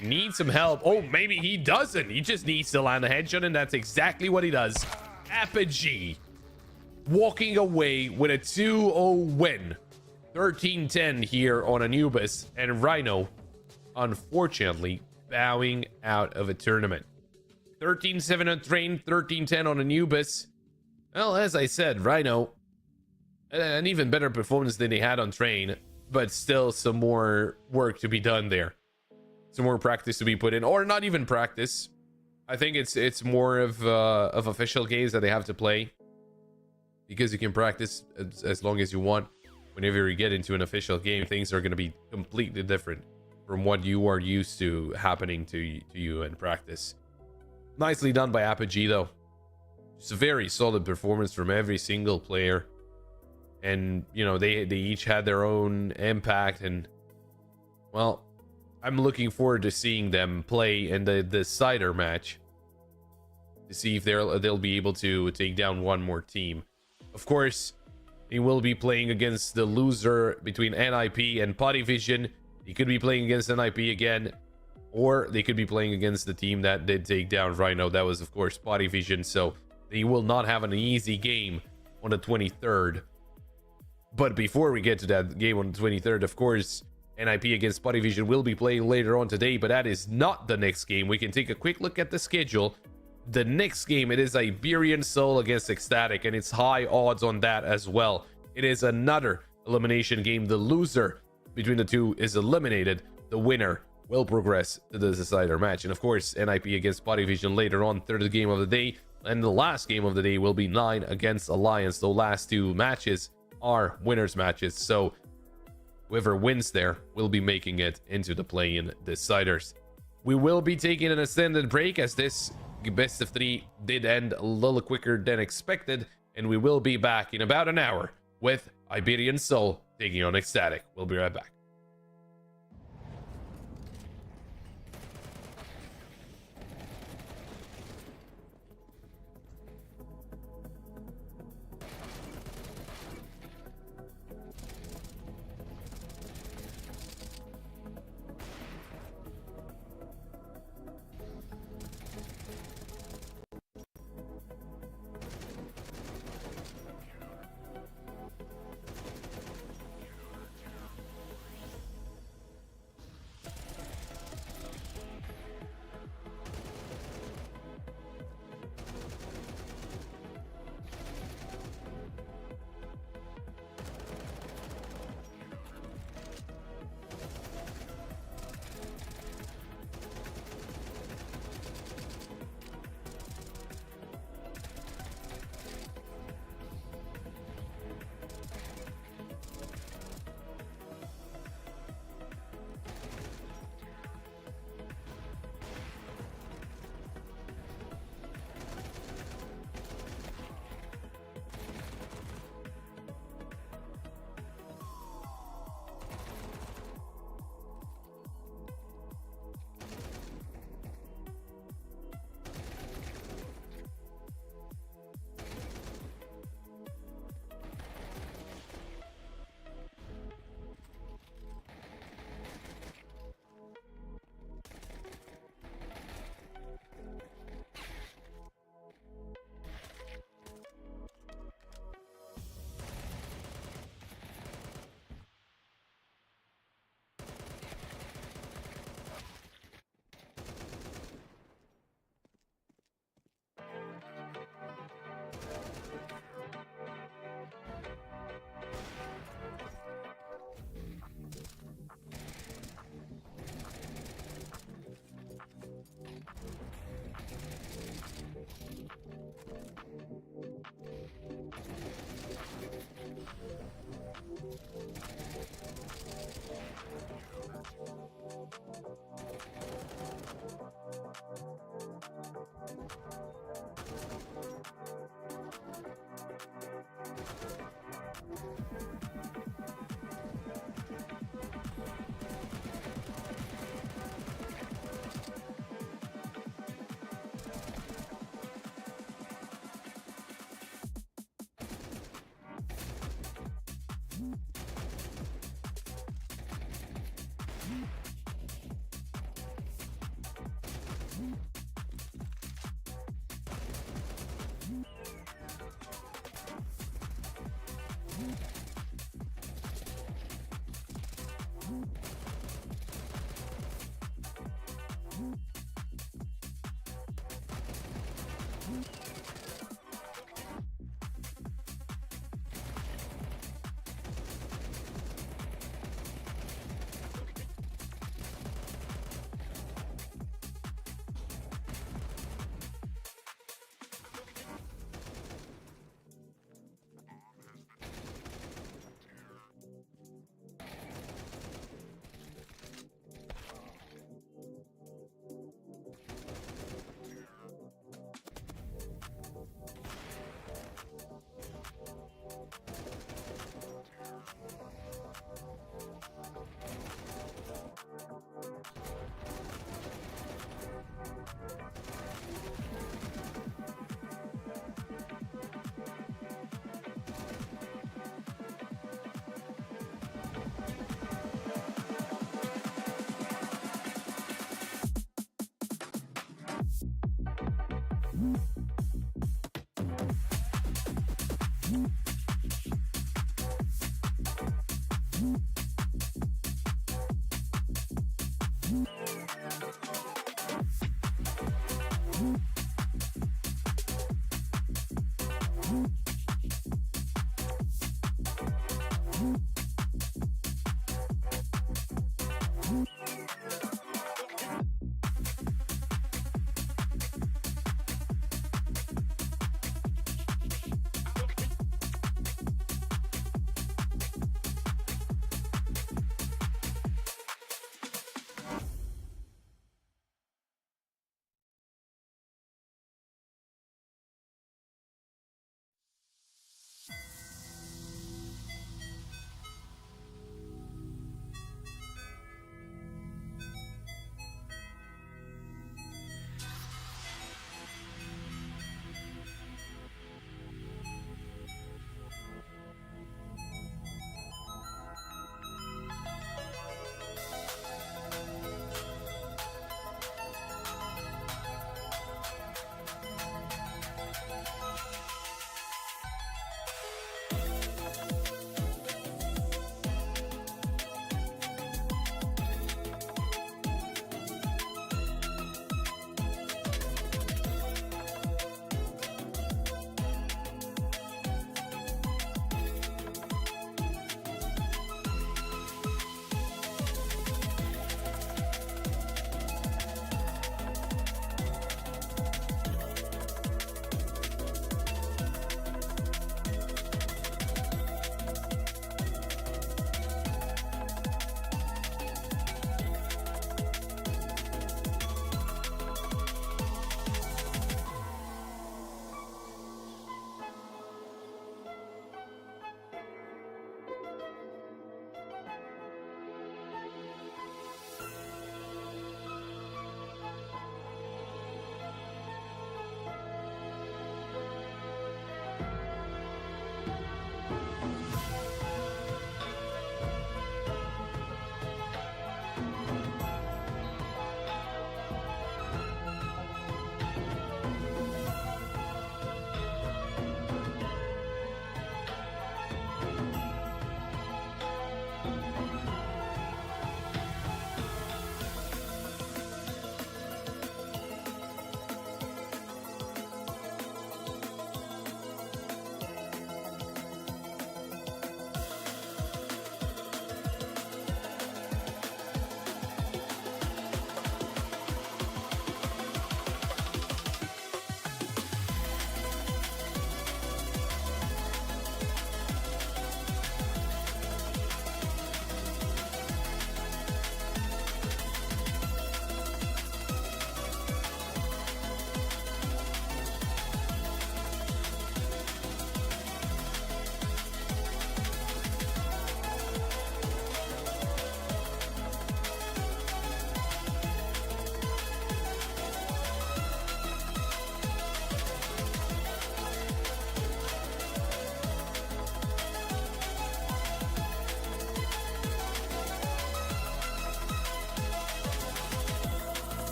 Needs some help. Oh, maybe he doesn't. He just needs to land a headshot, and that's exactly what he does. Apogee walking away with a 2-0 win. 13-10 here on Anubis, and Rhyno, unfortunately, bowing out of a tournament. 13-7 on Train, 13-10 on Anubis. Well, as I said, Rhyno, an even better performance than they had on Train, but still some more work to be done there. Some more practice to be put in, or not even practice. I think it's more of official games that they have to play, because you can practice as long as you want. Whenever you get into an official game, things are going to be completely different from what you are used to happening to you in practice. Nicely done by Apogee, though. It's a very solid performance from every single player. And, you know, they each had their own impact. And, well, I'm looking forward to seeing them play in the cider match to see if they'll be able to take down one more team. Of course, he will be playing against the loser between NIP and Potty Vision. He could be playing against NIP again, or they could be playing against the team that did take down Rhyno. That was, of course, Potty Vision. So they will not have an easy game on the 23rd. But before we get to that game on the 23rd, of course, NIP against Potty Vision will be playing later on today, but that is not the next game. We can take a quick look at the schedule. The next game, it is Iberian Soul against Ecstatic, and it's high odds on that as well. It is another elimination game. The loser between the two is eliminated. The winner will progress to the decider match. And of course, NIP against Potty Vision later on, third game of the day. And the last game of the day will be 9 against Alliance. The last two matches are winners matches. So whoever wins there will be making it into the play-in deciders. We will be taking an extended break, as this best of 3 did end a little quicker than expected, and we will be back in about an hour with Iberian Soul taking on Ecstatic. We'll be right back.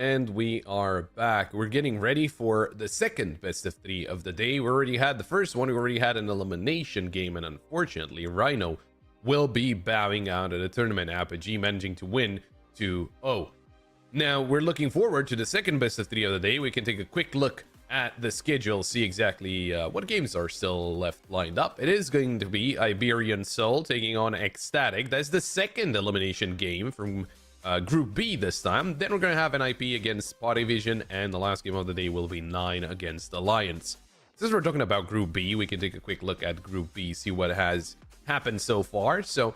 And we are back. We're getting ready for the second best of 3 of the day. We already had the first one. We already had an elimination game, and unfortunately, Rhyno will be bowing out at the tournament. Apogee managing to win 2-0. Now, we're looking forward to the second best of 3 of the day. We can take a quick look at the schedule, see exactly what games are still left lined up. It is going to be Iberian Soul taking on Ecstatic. That's the second elimination game from Group B this time. Then we're going to have an IP against Vision, and the last game of the day will be 9 against Alliance. Since we're talking about Group B, we can take a quick look at Group B, see what has happened so far. So,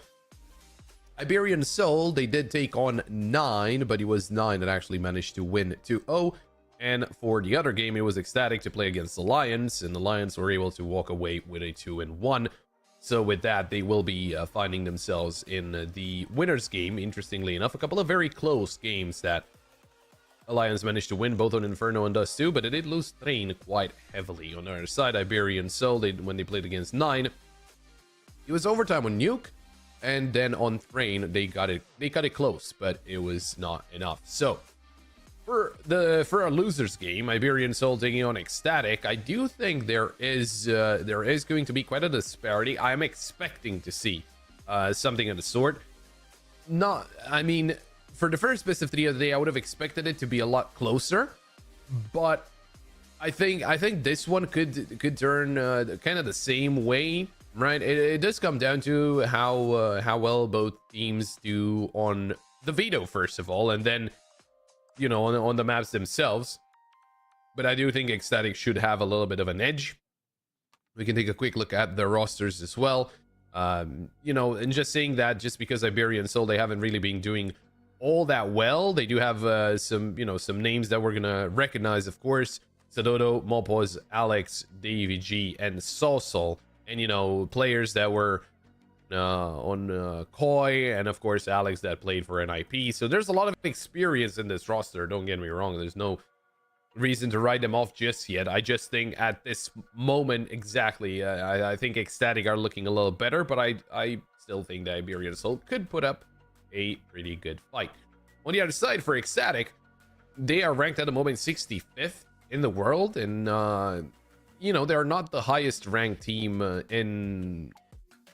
Iberian Soul, they did take on 9, but it was 9 that actually managed to win 2-0. And for the other game, it was Ecstatic to play against Alliance, and Alliance were able to walk away with a 2-1. So with that, they will be finding themselves in the winner's game. Interestingly enough, a couple of very close games that Alliance managed to win, both on Inferno and Dust 2, but it did lose Train quite heavily. On the other side, Iberian Soul, when they played against 9, it was overtime on Nuke, and then on Train, they got it close, but it was not enough. So for our losers game, Iberian Soul taking on Ecstatic, I do think there is going to be quite a disparity. I'm expecting to see something of the sort. I mean, for the first best of 3 of the day, I would have expected it to be a lot closer, but I think this one could turn kind of the same way, right? It does come down to how well both teams do on the veto, first of all, and then, you know, on the maps themselves. But I do think Ecstatic should have a little bit of an edge. We can take a quick look at the rosters as well. You know, and just saying that, just because Iberian Soul, they haven't really been doing all that well. They do have some names that we're gonna recognize, of course. Sadodo, Mopos, Alex, Davey G, and Sosol. And, you know, players that were Koi, and of course Alex that played for NIP. So there's a lot of experience in this roster. Don't get me wrong. There's no reason to write them off just yet. I just think at this moment exactly, I think Ecstatic are looking a little better, but I still think the Iberian Soul could put up a pretty good fight. On the other side for Ecstatic, they are ranked at the moment 65th in the world, and you know, they're not the highest ranked team in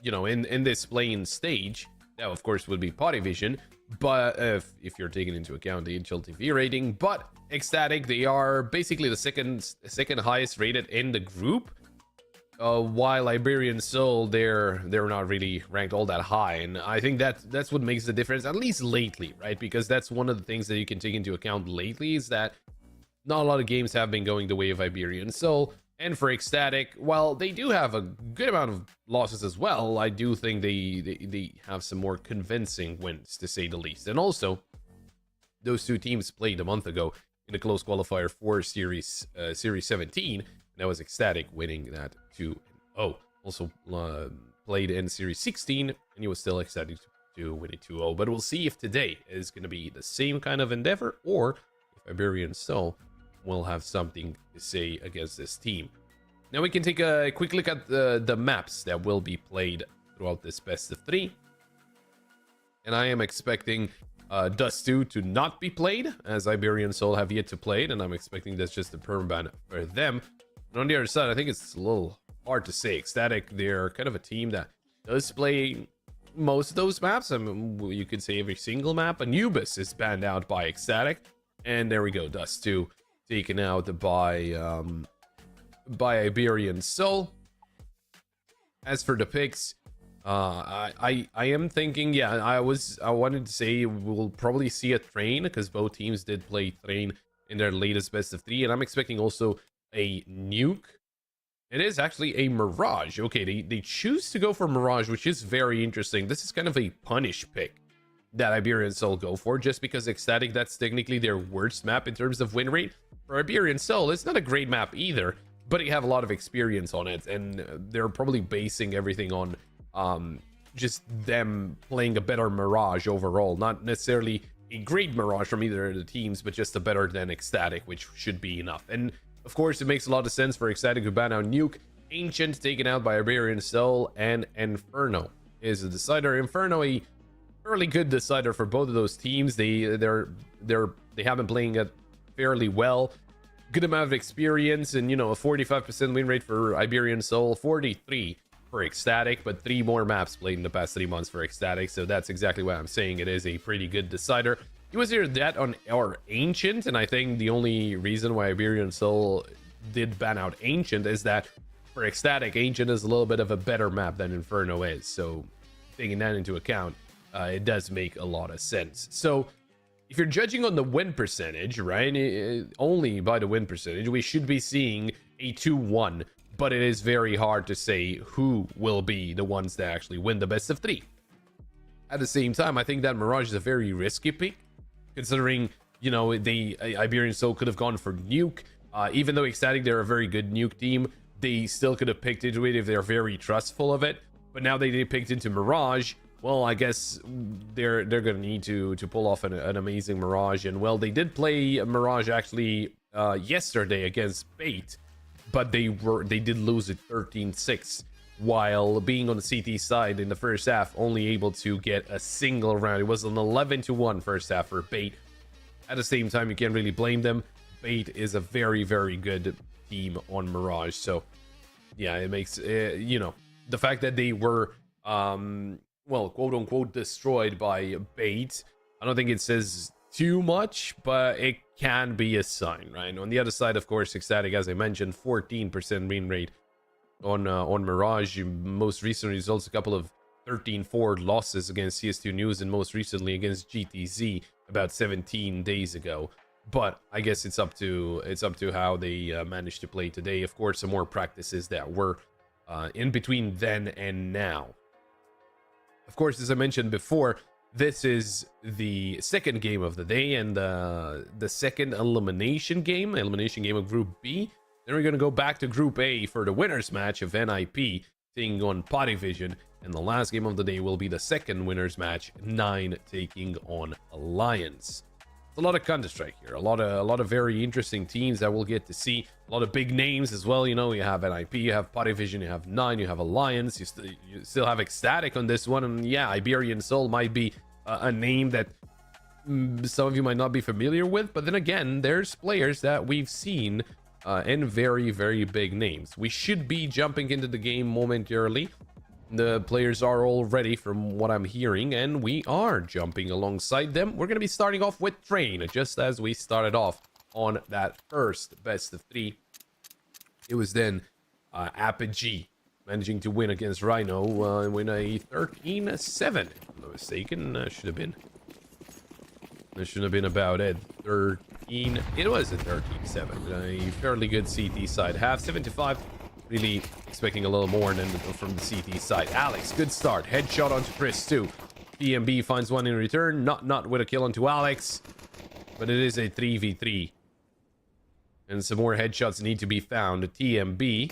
this playing stage. That of course would be Potty Vision, but if you're taking into account the HLTV rating. But Ecstatic, they are basically the second highest rated in the group, while Iberian Soul, they're not really ranked all that high. And I think that's what makes the difference, at least lately, right? Because that's one of the things that you can take into account lately, is that not a lot of games have been going the way of Iberian Soul. And for Ecstatic, while they do have a good amount of losses as well, I do think they have some more convincing wins, to say the least. And also, those two teams played a month ago in a close qualifier for Series 17. And that was Ecstatic winning that 2-0. Also played in Series 16, and he was still Ecstatic to win it 2-0. But we'll see if today is going to be the same kind of endeavor, or if Iberian Soul will have something to say against this team. Now we can take a quick look at the maps that will be played throughout this best of 3. And I am expecting Dust 2 to not be played, as Iberian Soul have yet to play it, and I'm expecting that's just a permaban for them. And on the other side, I think it's a little hard to say. Ecstatic, they're kind of a team that does play most of those maps. I mean, you could say every single map. Anubis is banned out by Ecstatic, and there we go, Dust 2 taken out by Iberian Soul. As for the picks, I am thinking, yeah, I wanted to say we'll probably see a Train, because both teams did play Train in their latest best of 3, and I'm expecting also a Nuke. It is actually a Mirage. Okay, they choose to go for Mirage, which is very interesting. This is kind of a punish pick that Iberian Soul go for, just because Ecstatic, that's technically their worst map in terms of win rate. For Iberian Soul, it's not a great map either, but they have a lot of experience on it, and they're probably basing everything on just them playing a better Mirage overall. Not necessarily a great Mirage from either of the teams, but just a better than Ecstatic, which should be enough. And of course, it makes a lot of sense for Ecstatic to ban out Nuke. Ancient taken out by Iberian Soul, and Inferno is a decider. Inferno, a fairly good decider for both of those teams. They have been playing it fairly well. Good amount of experience, and, you know, a 45% win rate for Iberian Soul, 43 for Ecstatic, but 3 more maps played in the past 3 months for Ecstatic. So that's exactly what I'm saying. It is a pretty good decider. It was either that or Ancient, and I think the only reason why Iberian Soul did ban out Ancient is that for Ecstatic, Ancient is a little bit of a better map than Inferno is. So taking that into account, it does make a lot of sense. So if you're judging on the win percentage, right, only by the win percentage, we should be seeing a 2-1, but it is very hard to say who will be the ones that actually win the best of 3. At the same time, I think that Mirage is a very risky pick, considering, you know, the Iberian Soul could have gone for Nuke. Even though Ecstatic, they're a very good Nuke team, they still could have picked into it if they're very trustful of it. But now they picked into Mirage, well, I guess they're going to need to pull off an amazing Mirage. And, well, they did play Mirage actually yesterday against Bait, but they did lose it 13-6, while being on the CT side in the first half, only able to get a single round. It was an 11-1 first half for Bait. At the same time, you can't really blame them. Bait is a very, very good team on Mirage. So, yeah, it makes, you know, the fact that they were, well, quote-unquote, destroyed by Bait, I don't think it says too much, but it can be a sign, right? On the other side, of course, Ecstatic, as I mentioned, 14% win rate on Mirage. Most recent results, a couple of 13-4 losses against CS2 News, and most recently against GTZ about 17 days ago. But I guess it's up to how they managed to play today. Of course, some more practices that were in between then and now. Of course, as I mentioned before, this is the second game of the day, and the second elimination game of Group B. Then we're going to go back to Group A for the winners match of NIP, taking on Potty Vision. And the last game of the day will be the second winners match, 9 taking on Alliance. It's a lot of Counter-Strike here, a lot of very interesting teams that we'll get to see, a lot of big names as well. You know, you have NIP, you have Division, you have 9, you have Alliance, you still have Ecstatic on this one, and yeah, Iberian Soul might be a name that some of you might not be familiar with, but then again, there's players that we've seen and very, very big names. We should be jumping into the game momentarily. The players are all ready from what I'm hearing, and we are jumping alongside them. We're going to be starting off with Train, just as we started off on that first best of 3. It was then Apogee managing to win against Rhyno, win a 13-7, if I'm not mistaken. That should have been about it. 13. It was a 13-7. A fairly good CT side half. 75. Really expecting a little more than from the CT side. Alex, good start. Headshot onto Chris too. TMB finds one in return. Not with a kill onto Alex, but it is a 3v3. And some more headshots need to be found. TMB.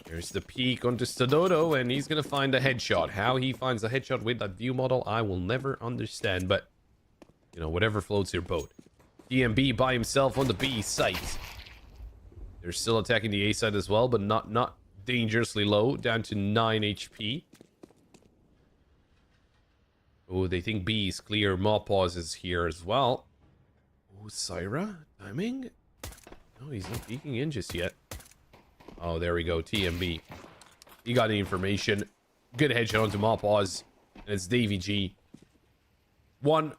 There's the peek onto Stadodo, and he's gonna find a headshot. How he finds a headshot with that view model, I will never understand, but you know, whatever floats your boat. TMB by himself on the B site. They're still attacking the A side as well, but not dangerously low, down to 9 HP. Oh, they think B is clear. Mopaz is here as well. Oh, Syra timing? No, he's not peeking in just yet. Oh, there we go. TMB. He got the information. Good headshot onto Mopaz. And it's Davy G. 1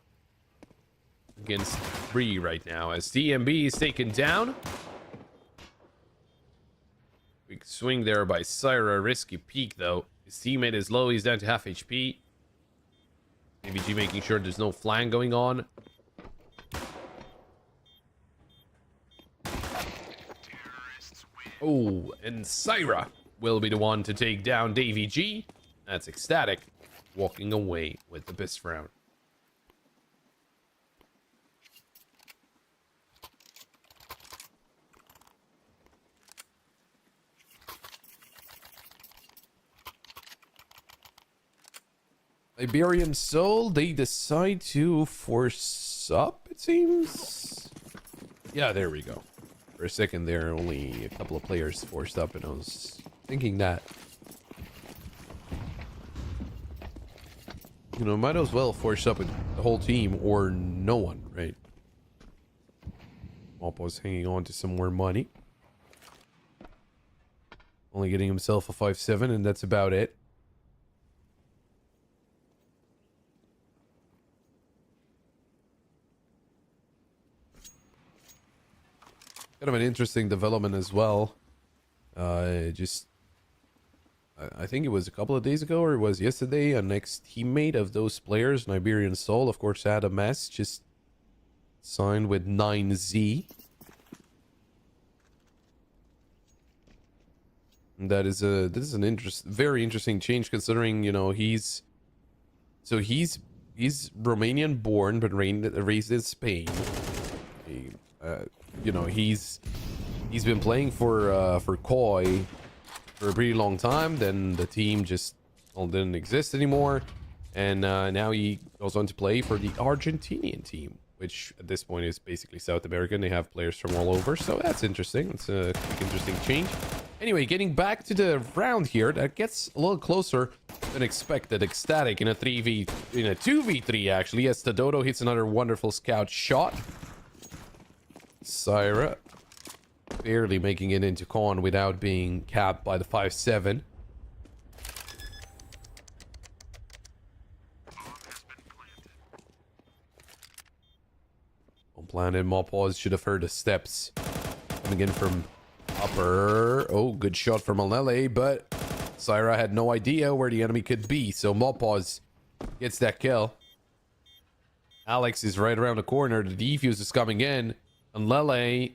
against 3 right now, as TMB is taken down. Big swing there by Syra. Risky peek, though. His teammate is low. He's down to half HP. Davy G making sure there's no flank going on. Oh, and Syra will be the one to take down Davy G. That's Ecstatic, walking away with the best round. Iberian Soul, they decide to force up, it seems. Yeah, there we go. For a second there, only a couple of players forced up, and I was thinking that, you know, might as well force up with the whole team or no one, right? Oppo's hanging on to some more money. Only getting himself a 5-7, and that's about it. Kind of an interesting development as well. I think it was a couple of days ago, or it was yesterday, a next teammate of those players, an Iberian Soul, of course, had a mess, just signed with 9Z. And this is an very interesting change, considering, you know, he's Romanian born but raised in Spain. You know, he's been playing for Koi for a pretty long time. Then the team just didn't exist anymore, and now he goes on to play for the Argentinian team, which at this point is basically South American. They have players from all over, so that's interesting. It's a interesting change. Anyway, getting back to the round here, that gets a little closer than expected. Ecstatic in a 2v3 actually, as Tadodo hits another wonderful scout shot. Syra barely making it into con without being capped by the 5-7. On planet, Mopaz should have heard the steps coming in from upper. Oh, good shot from Alele, but Syra had no idea where the enemy could be, so Mopaz gets that kill. Alex is right around the corner. The defuse is coming in. And Lele,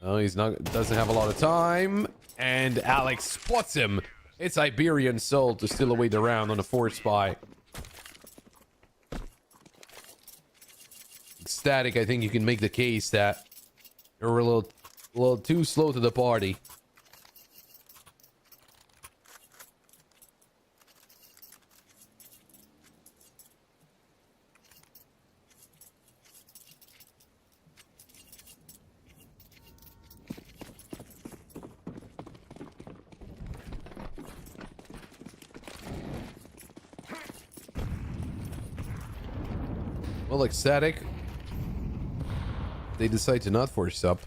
oh, doesn't have a lot of time, and Alex spots him. It's Iberian Soul to steal away the round on a 4 spy. Ecstatic, I think you can make the case that they were a little too slow to the party. Well, Ecstatic, they decide to not force up.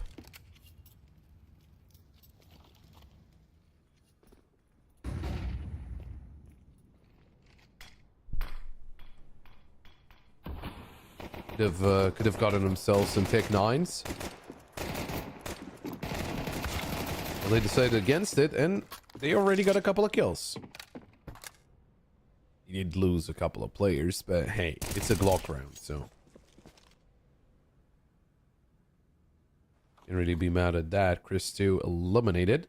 Could have gotten themselves some Tech 9s. Well, they decided against it, and they already got a couple of kills. You did lose a couple of players, but hey, it's a Glock round, so can't really be mad at that. Chris 2 eliminated.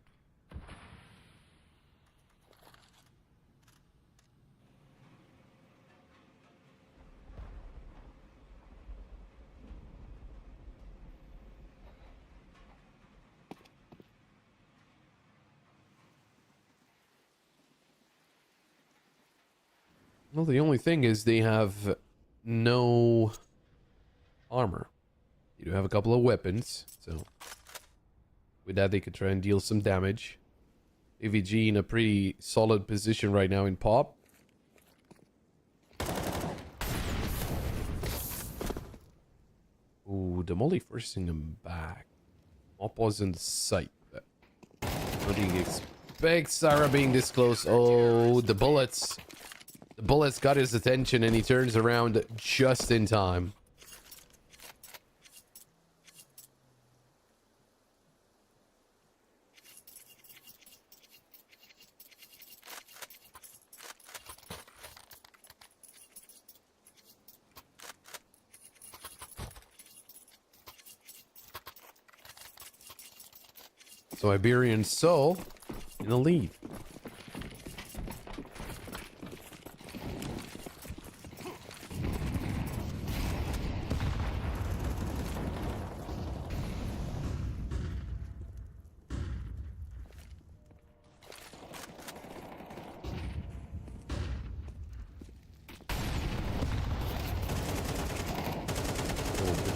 Well, the only thing is they have no armor. You do have a couple of weapons, so with that they could try and deal some damage. AVG in a pretty solid position right now in pop. Ooh, Demoli forcing him back. Mop was in sight. What do you expect? Sarah being this close. Oh, the bullets. The bullets got his attention and he turns around just in time. So Iberian Soul in the lead.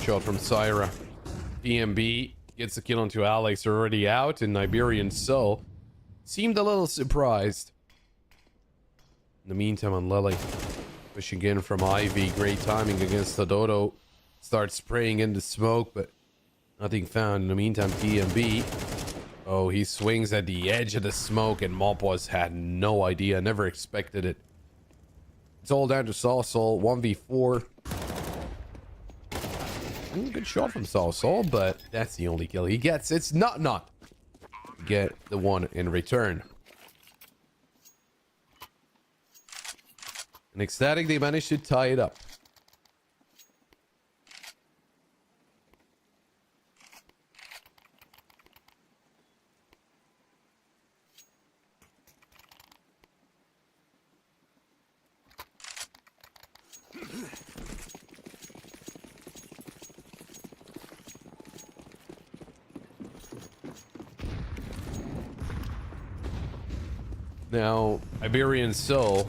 Shot from Syra. PMB gets the kill onto Alex, already out, and Iberian Soul seemed a little surprised. In the meantime, on Lily, pushing in from Ivy, great timing against the Dodo. Starts spraying in the smoke, but nothing found. In the meantime, PMB, oh, he swings at the edge of the smoke, and Mopwas had no idea, never expected it. It's all down to Saul 1v4. Good shot from Saul, but that's the only kill he gets. It's not get the one in return. And Ecstatic, they managed to tie it up. Now, Iberian Soul,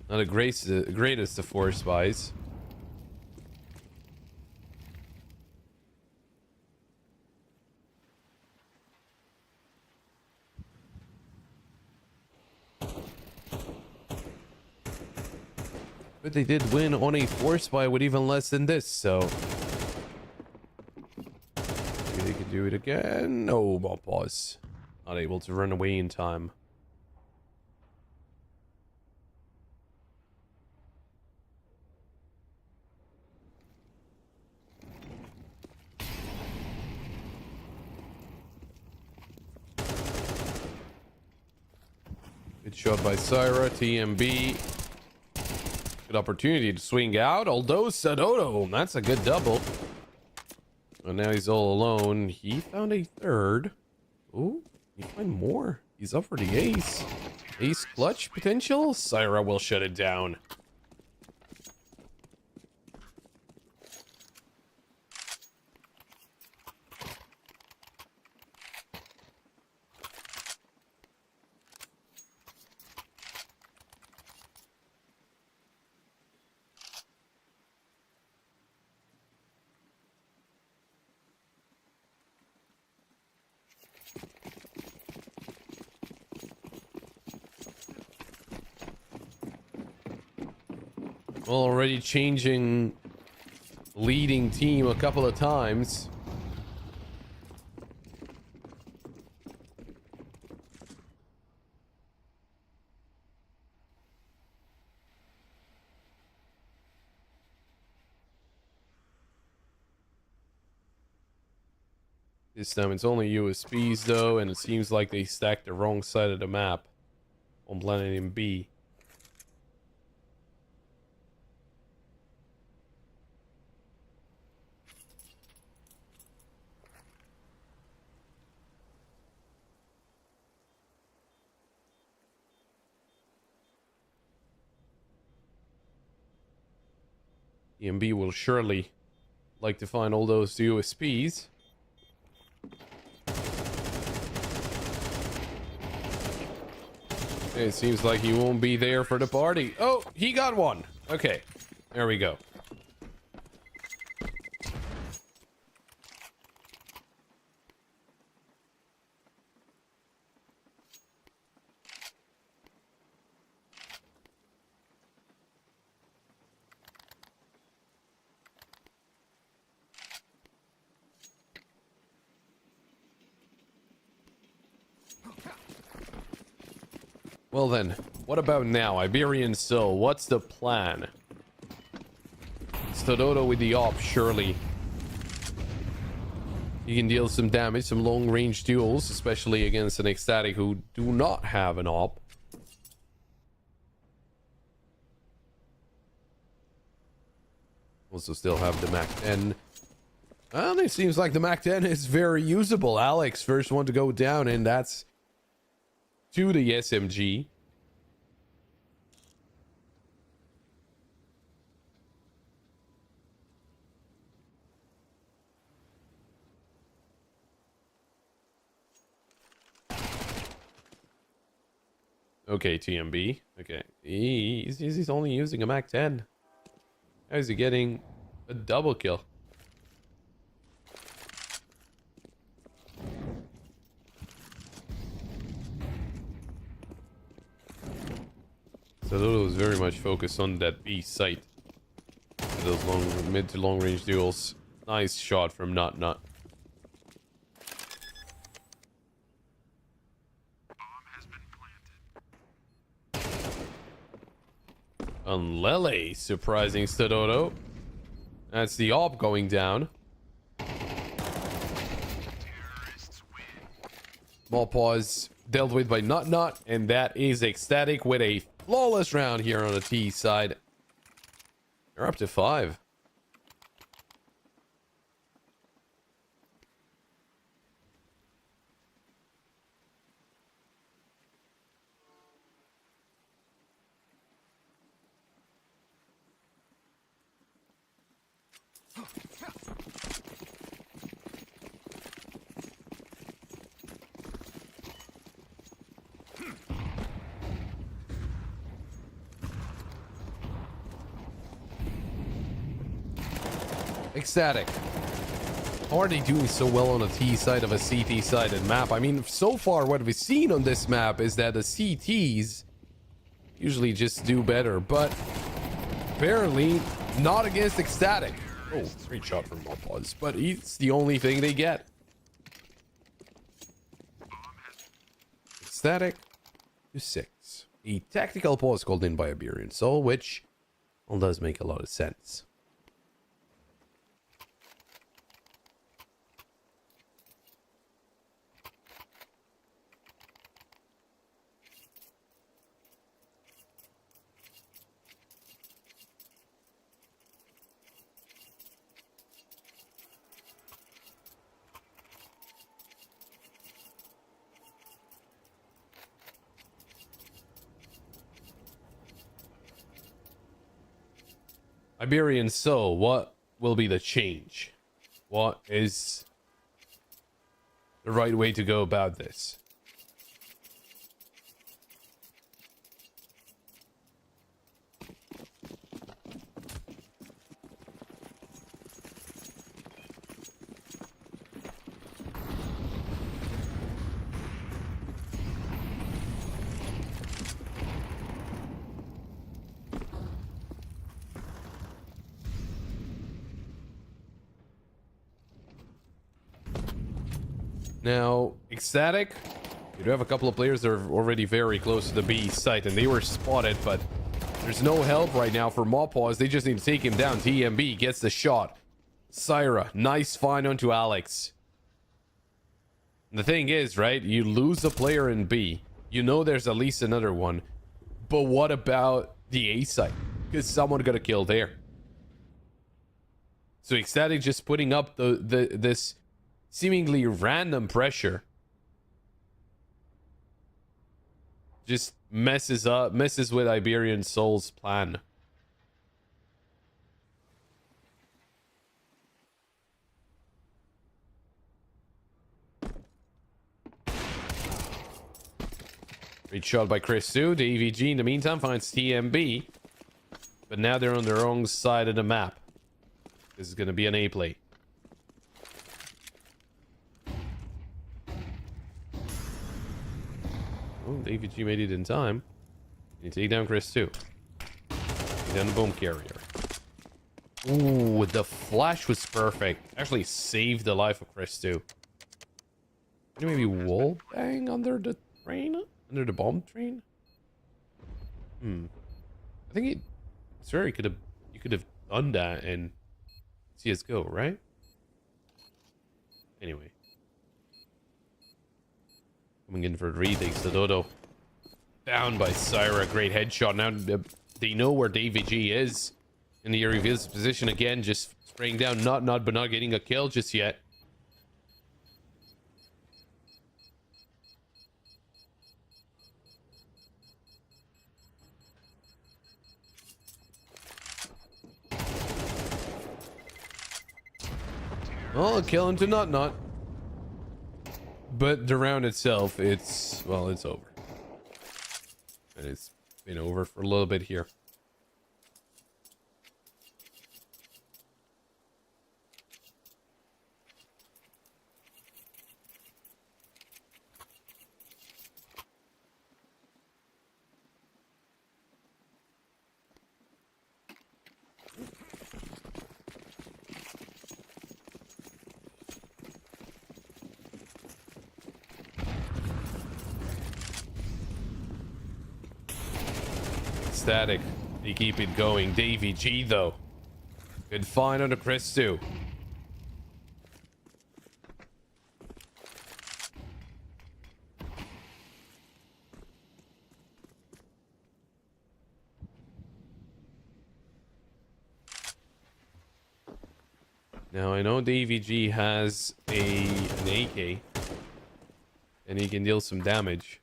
not the greatest of force spies. But they did win on a force spy with even less than this, so maybe they could do it again. No, pause. Not able to run away in time. Good shot by Syra, TMB. Good opportunity to swing out, although Sadodo, that's a good double. And now he's all alone. He found a third. Ooh, he find more. He's up for the ace. Ace clutch potential? Syra will shut it down. Already changing leading team a couple of times. This time it's only USBs though, and it seems like they stacked the wrong side of the map on planet B. EMB will surely like to find all those USBs. It seems like he won't be there for the party. Oh, he got one. Okay, there we go. Well then, what about now? Iberian Soul, what's the plan? Stododo with the op, surely. You can deal some damage, some long-range duels, especially against an Ecstatic who do not have an op. Also still have the Mac 10. Well, it seems like the Mac 10 is very usable. Alex, first one to go down, and that's to the SMG. Okay, TMB. Okay. He's only using a Mac 10. How is he getting a double kill? So Lulu was very much focused on that B site. Those mid to long range duels. Nice shot from Nut. Unlele surprising Stododo. That's the op going down. Small pause dealt with by Nut, and that is Ecstatic with a flawless round here on the T side. They're up to 5. Ecstatic. How are they doing so well on the T side of a CT sided map? I mean, so far what we've seen on this map is that the CTs usually just do better, but apparently not against Ecstatic. Oh, great shot from Pause, but it's the only thing they get. Ecstatic to 6. A tactical pause called in by Iberian Soul, which all does make a lot of sense. Iberian Soul, what will be the change? What is the right way to go about this? Now, Ecstatic, you do have a couple of players that are already very close to the B site, and they were spotted, but there's no help right now for Mawpaws. They just need to take him down. TMB gets the shot. Syra, nice find onto Alex. The thing is, right, you lose a player in B. You know there's at least another one. But what about the A site? Because someone got a kill there. So Ecstatic just putting up this seemingly random pressure just messes with Iberian Soul's plan. Great shot by Chris too. The EVG in the meantime finds TMB, but now they're on the wrong side of the map. This is going to be an A play. Oh, the EVG made it in time. You take down Chris too. Take down the boom carrier. Ooh, the flash was perfect. Actually saved the life of Chris too. Maybe wall bang under the train? Under the bomb train? I think he... Sure, you could have done that in CSGO, right? Anyway. Coming in for retakes, the Dodo. Down by Syra, great headshot. Now they know where DVG is. And he reveals his position again, just spraying down but not getting a kill just yet. Oh, kill him to not. But the round itself, it's over. And it's been over for a little bit here. Ecstatic, they keep it going. Davey G though, good find on the Chris too. Now I know Davey G has an AK, and he can deal some damage.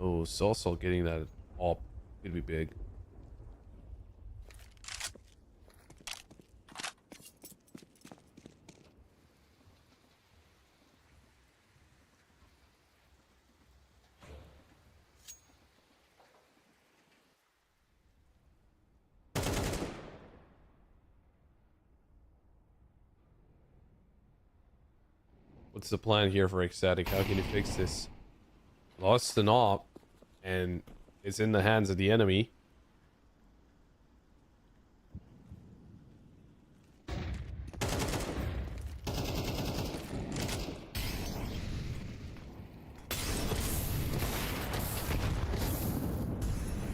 Oh, Salsal getting that up could be big. What's the plan here for Ecstatic? How can you fix this? Lost an op, and it's in the hands of the enemy.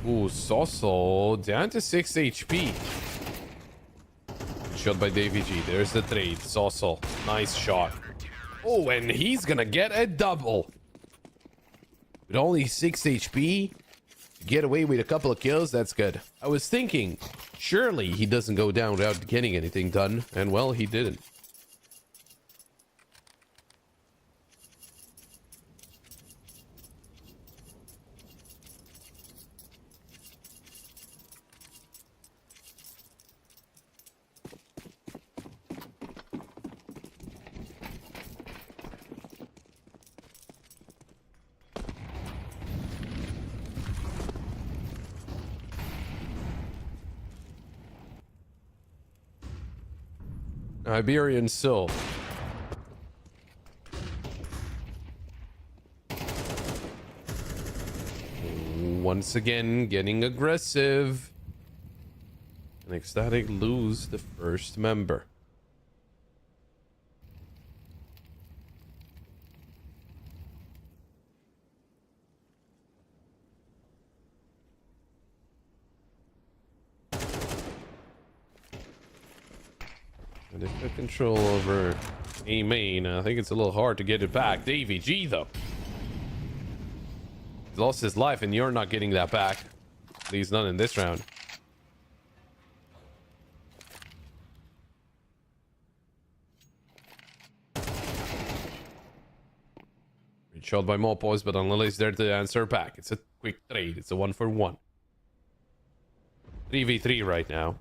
Ooh, Soso down to 6 HP. Shot by Davey G. There's the trade. Soso, nice shot. Oh, and he's gonna get a double. With only 6 HP, get away with a couple of kills, that's good. I was thinking, surely he doesn't go down without getting anything done. And well, he didn't. Iberian Soul. Once again, getting aggressive. And Ecstatic lose the first member. And they've got control over A main. I think it's a little hard to get it back. Davey G though. He's lost his life and you're not getting that back. At least not in this round. Great shot by Mopos, but Lily's there to answer back. It's a quick trade. It's a 1-for-1. 3v3 right now.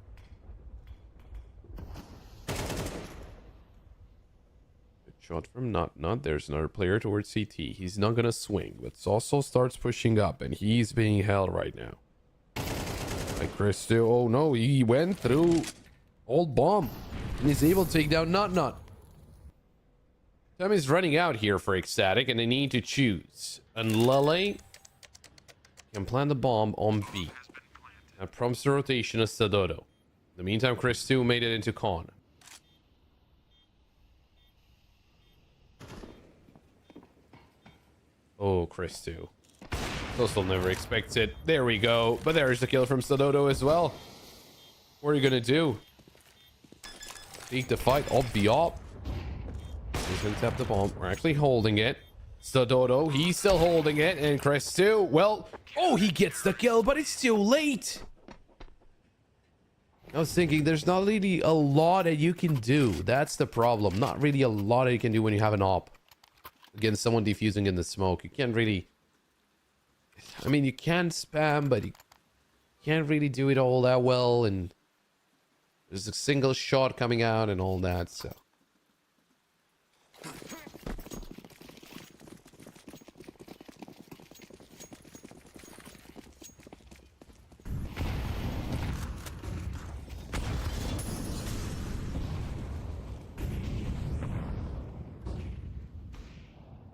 Shot from Not. There's another player towards CT. He's not gonna swing, but also starts pushing up, and he's being held right now. Like Chris too. Oh no, he went through old bomb, and he's able to take down Not. Time is running out here for Ecstatic, and they need to choose. And Lele can plant the bomb on B. That prompts the rotation of Sadodo. In the meantime, Chris 2 made it into Con. Oh, Chris 2. Coastal never expects it. There we go. But there's the kill from Sadodo as well. What are you gonna do? Take the fight. Op the op. He's gonna tap the bomb. We're actually holding it. Sadodo, he's still holding it. And Chris 2, well, oh, he gets the kill, but it's too late. I was thinking there's not really a lot that you can do. That's the problem. Not really a lot that you can do when you have an op against someone defusing in the smoke. You can't really, I mean, you can spam, but you can't really do it all that well, and there's a single shot coming out and all that, so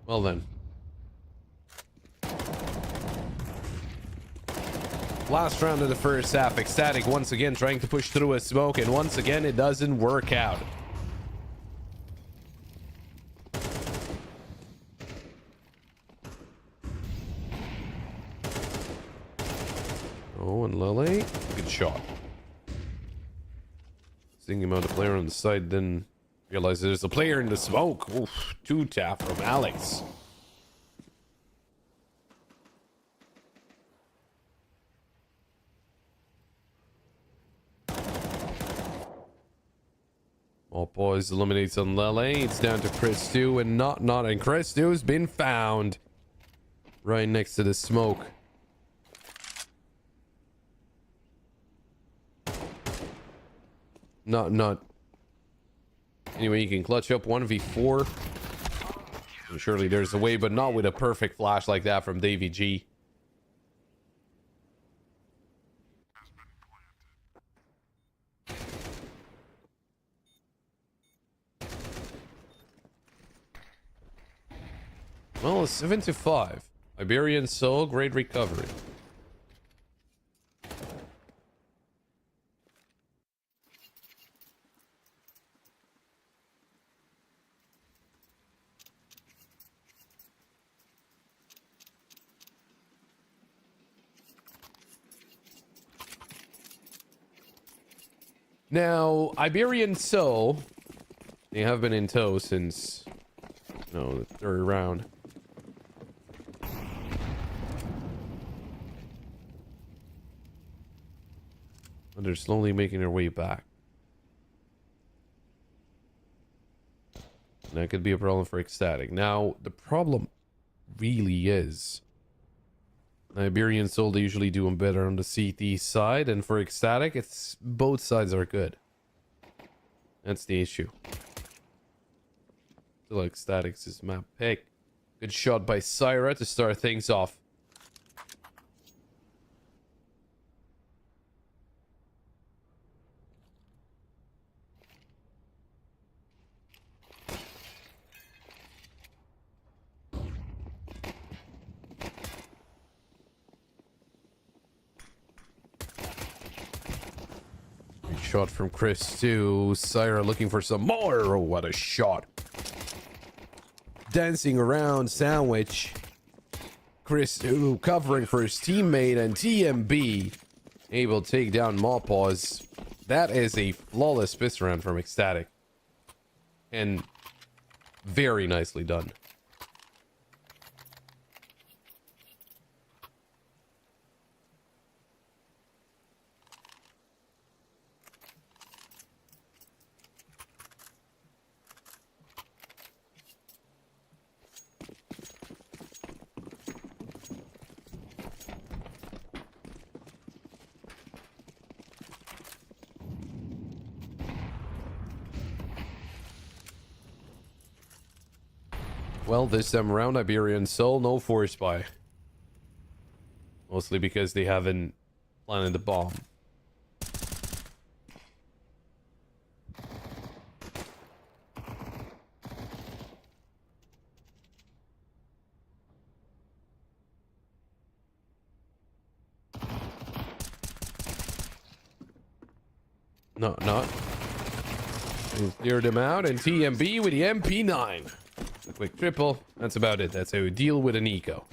well then. Last round of the first half. Ecstatic once again trying to push through a smoke, and once again it doesn't work out. Oh, and Lily, good shot. Thinking about the player on the side, then realize there's a player in the smoke. Oof, 2-tap from Alex. All boys eliminates on Lele. It's down to Chris 2 and Not, and Chris 2 has been found right next to the smoke. Not. Anyway, you can clutch up 1v4. And surely there's a way, but not with a perfect flash like that from Davey G. Well, it's 7-5. Iberian Soul, great recovery. Now, Iberian Soul, they have been in tow since, the third round. And they're slowly making their way back. And that could be a problem for Ecstatic. Now, the problem really is Iberian Soul, they usually do them better on the CT side, and for Ecstatic, it's both sides are good. That's the issue. Still Ecstatic's his map pick. Good shot by Syra to start things off. shot from Chris too. Syra looking for some more. Oh, what a shot. Dancing around Sandwich. Chris too covering for his teammate, and TMB able to take down Mawpaws. That is a flawless piss round from Ecstatic. And very nicely done. Well, this time around, Iberian Soul, no force buy. Mostly because they haven't planted the bomb. No, not. Cleared him out, and TMB with the MP9. A quick triple. That's about it. That's how we deal with an eco.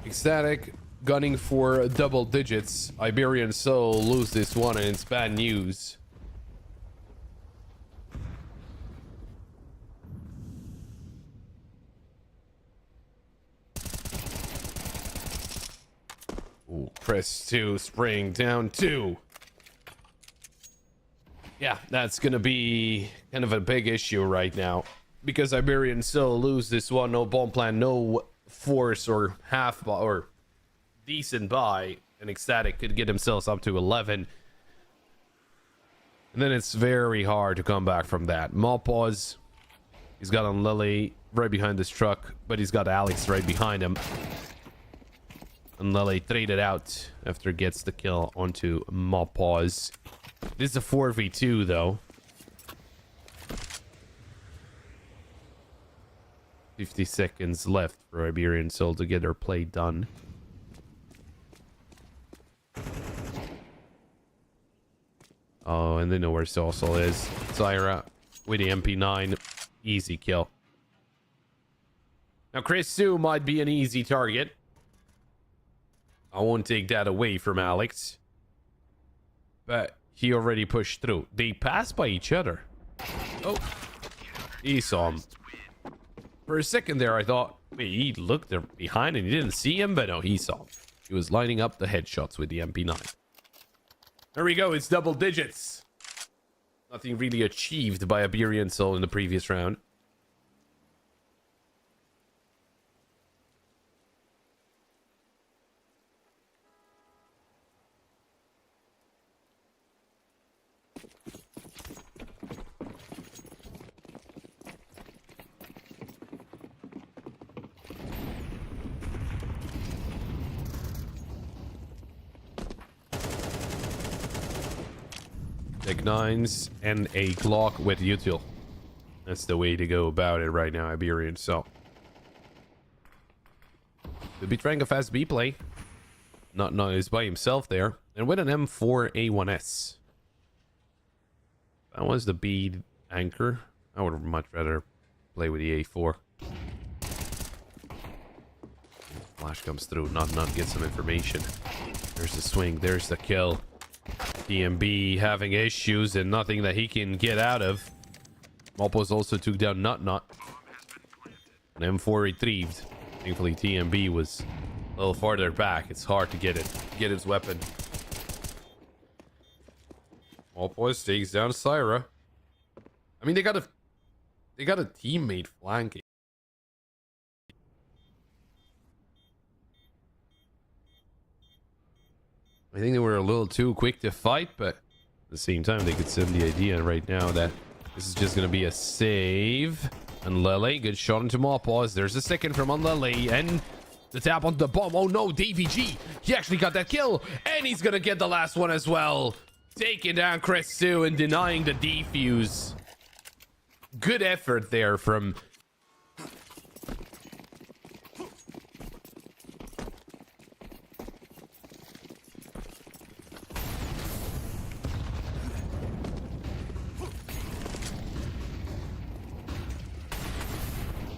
Ecstatic gunning for double digits. Iberian Soul lose this one, and it's bad news. Ooh, press 2, spraying down 2. Yeah, that's gonna be kind of a big issue right now, because Iberian Soul lose this one. No bomb plan, no force or half buy or decent buy, and Ecstatic could get themselves up to 11, and then it's very hard to come back from that. Mawpaws, he's got on Lily right behind this truck, but he's got Alex right behind him, and Lily traded out after it gets the kill onto Mawpaws. This is a 4v2 though. 50 seconds left for Iberian Soul to get their play done. Oh, and they know where Soulsol is. Syra with the MP9. Easy kill. Now, Chris Sue might be an easy target. I won't take that away from Alex. But he already pushed through. They passed by each other. Oh, he saw him. For a second there, I thought, wait, he looked there behind and he didn't see him, but no, he saw him. He was lining up the headshots with the MP9. There we go, it's double digits. Nothing really achieved by Iberian Soul in the previous round. Tech 9s and a Glock with util. That's the way to go about it right now, Iberian. So could be trying a fast B play. Not is by himself there, and with an M4 A1S. That was the B anchor. I would much rather play with the A4. Flash comes through. Not get some information. There's the swing. There's the kill. DMB having issues and nothing that he can get out of. Mawpaws also took down Not. An M4 retrieved. Thankfully, TMB was a little farther back. It's hard to get his weapon. Mawpaws takes down Syra. I mean, they got a teammate flanking. I think they were a little too quick to fight, but At the same time, they could send the idea right now that this is just going to be a save. And Lele, good shot into Mawpaws. There's a second from Lele, and the tap on the bomb. Oh no, DVG. He actually got that kill, and he's going to get the last one as well. Taking down Chris 2 and denying the defuse. Good effort there from...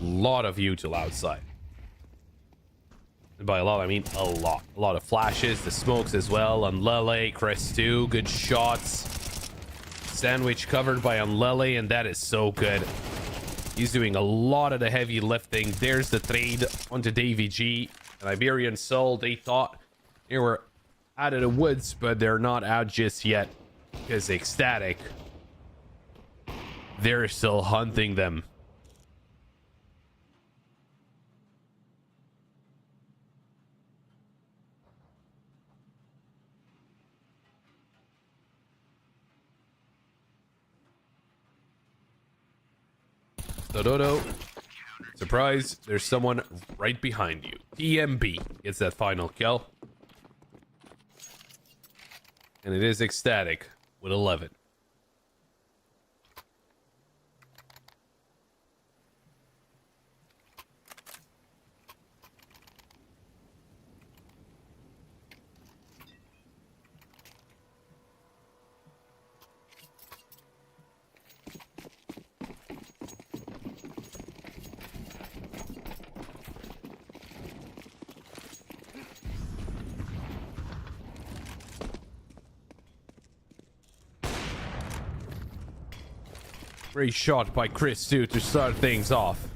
lot of util outside. And by a lot, I mean a lot. A lot of flashes, the smokes as well. Unlele, Chris 2, good shots. Sandwich covered by Unlele, and that is so good. He's doing a lot of the heavy lifting. There's the trade onto Davy G. And Iberian Soul, they thought they were out of the woods, but they're not out just yet. Because Ecstatic, they're still hunting them. Dodo. Surprise, there's someone right behind you. TMB gets that final kill. And it is Ecstatic with 11. Great shot by Chris 2 to start things off.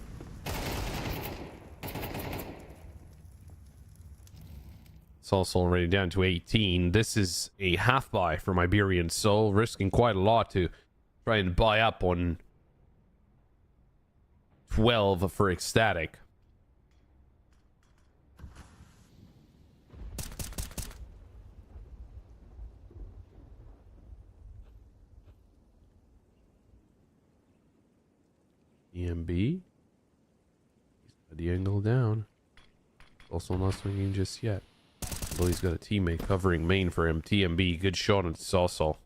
It's also already down to 18. This is a half buy from Iberian Soul, risking quite a lot to try and buy up on 12 for Ecstatic. EMB. He's got the angle down. Also not swinging just yet. Although he's got a teammate covering main for him. TMB, good shot on Saucel.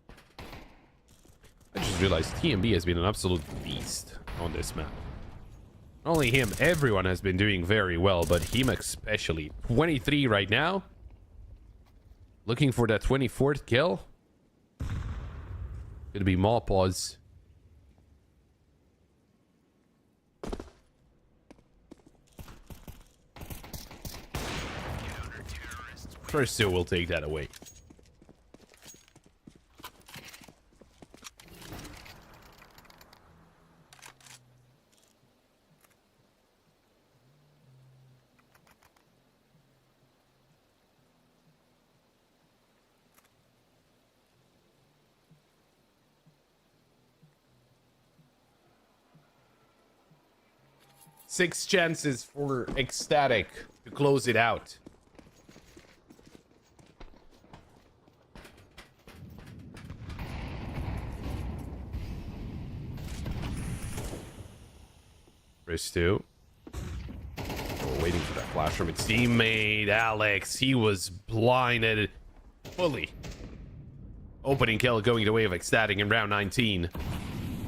I just realized TMB has been an absolute beast on this map. Not only him, everyone has been doing very well, but him especially. 23 right now. Looking for that 24th kill. Gonna be Mawpaws. First two will take that away. Six chances for Ecstatic to close it out. Chris 2. We're waiting for that flash from its teammate, Alex. He was blinded fully. Opening kill going the way of Ecstatic in round 19.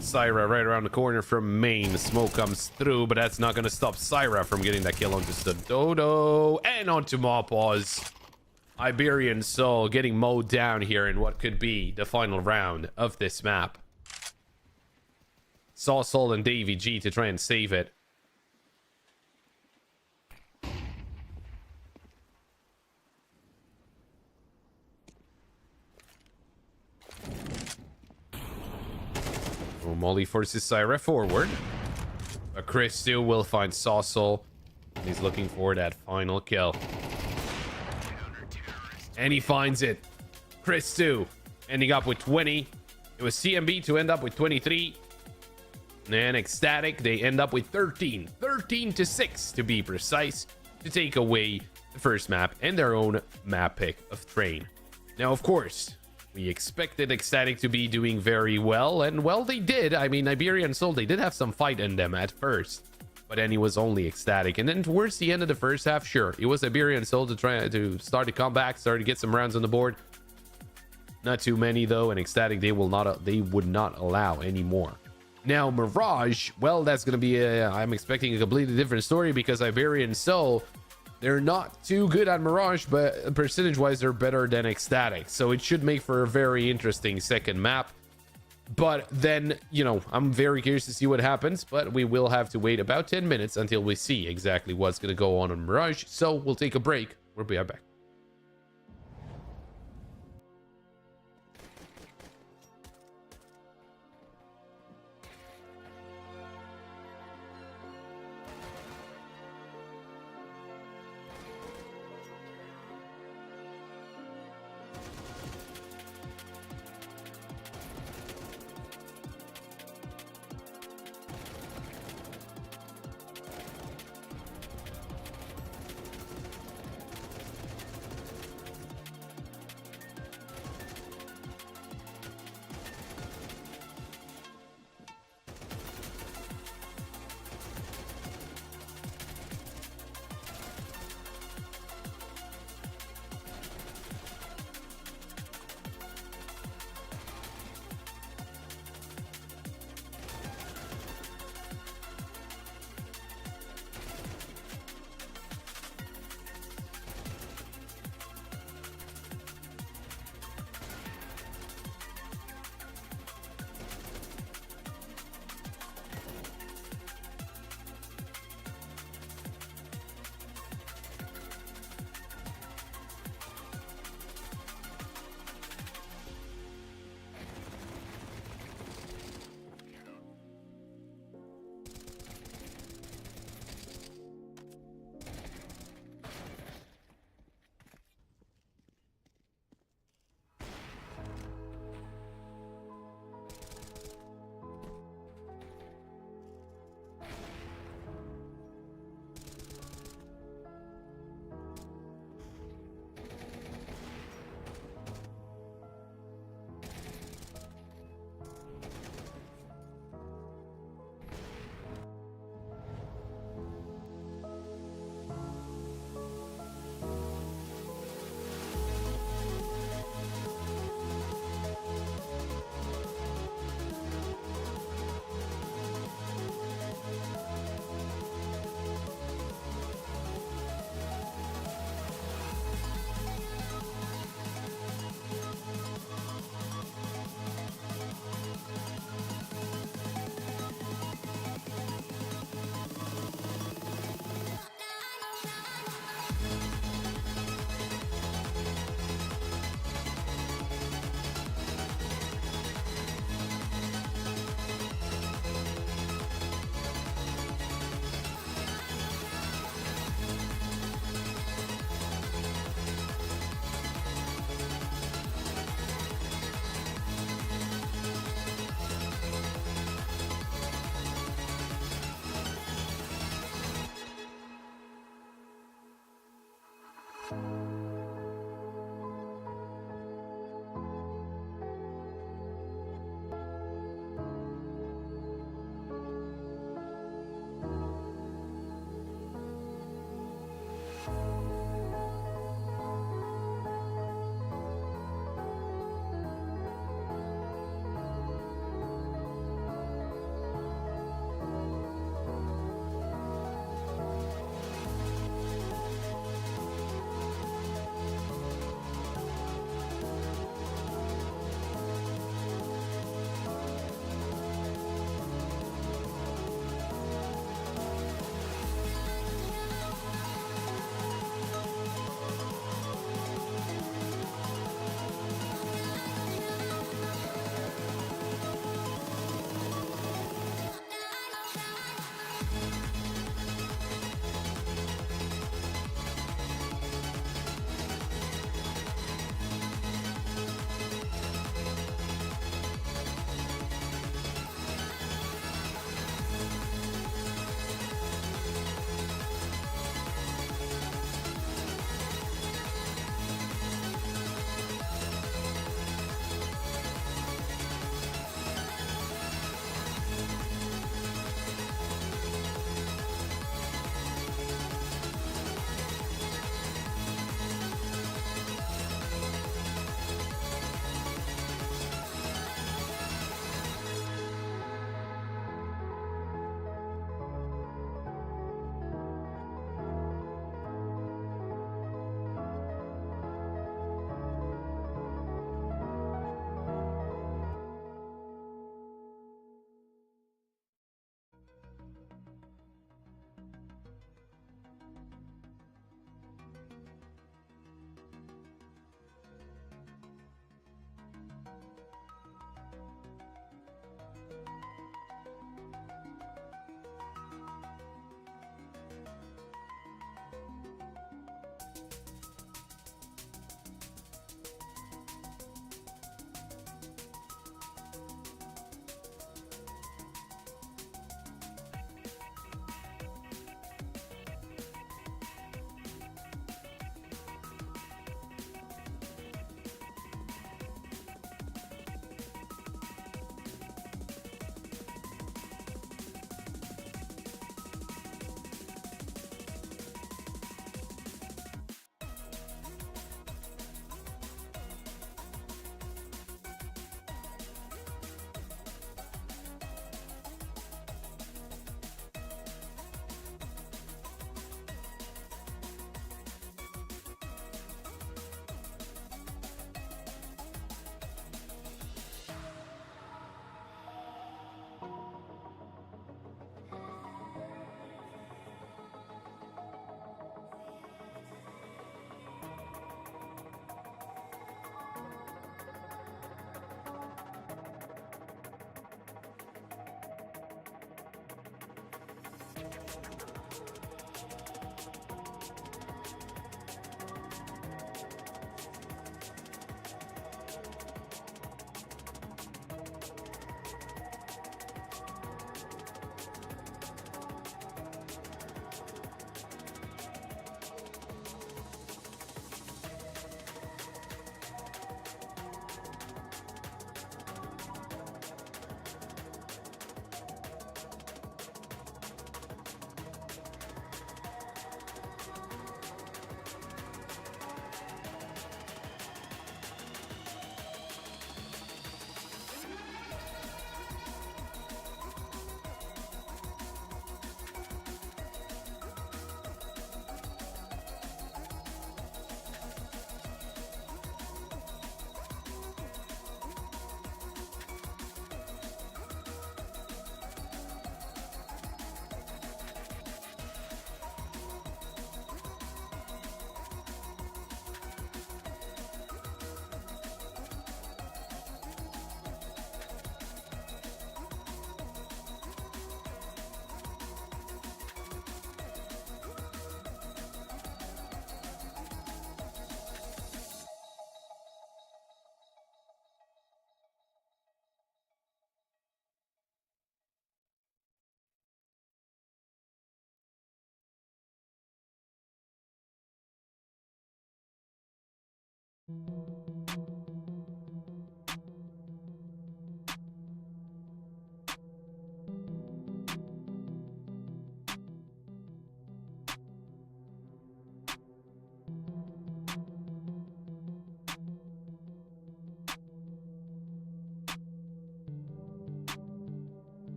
Syra right around the corner from main. Smoke comes through, but that's not going to stop Syra from getting that kill onto Dodo and onto Mawpaws. Iberian Soul getting mowed down here in what could be the final round of this map. Saucel and Davy G to try and save it. Oh, Molly forces Syra forward. But Chris 2 will find Saucel. He's looking for that final kill. And he finds it. Chris 2 ending up with 20. It was CMB to end up with 23. And Ecstatic, they end up with 13. 13-6 to be precise, to take away the first map and their own map pick of Train. Now, of course, We expected Ecstatic to be doing very well, and well, they did. I mean, Iberian Soul, they did have some fight in them at first, but then he was only Ecstatic. And then towards the end of the first half, sure, it was Iberian Soul to try to start to come back, start to get some rounds on the board. Not too many though, and Ecstatic, they would not allow any more. Now Mirage, well, that's gonna be I'm expecting a completely different story, because Iberian Soul, they're not too good at Mirage, but percentage wise they're better than Ecstatic, so it should make for a very interesting second map. But then, you know, I'm very curious to see what happens, but we will have to wait about 10 minutes until we see exactly what's going to go on Mirage. So we'll take a break. We'll be right back.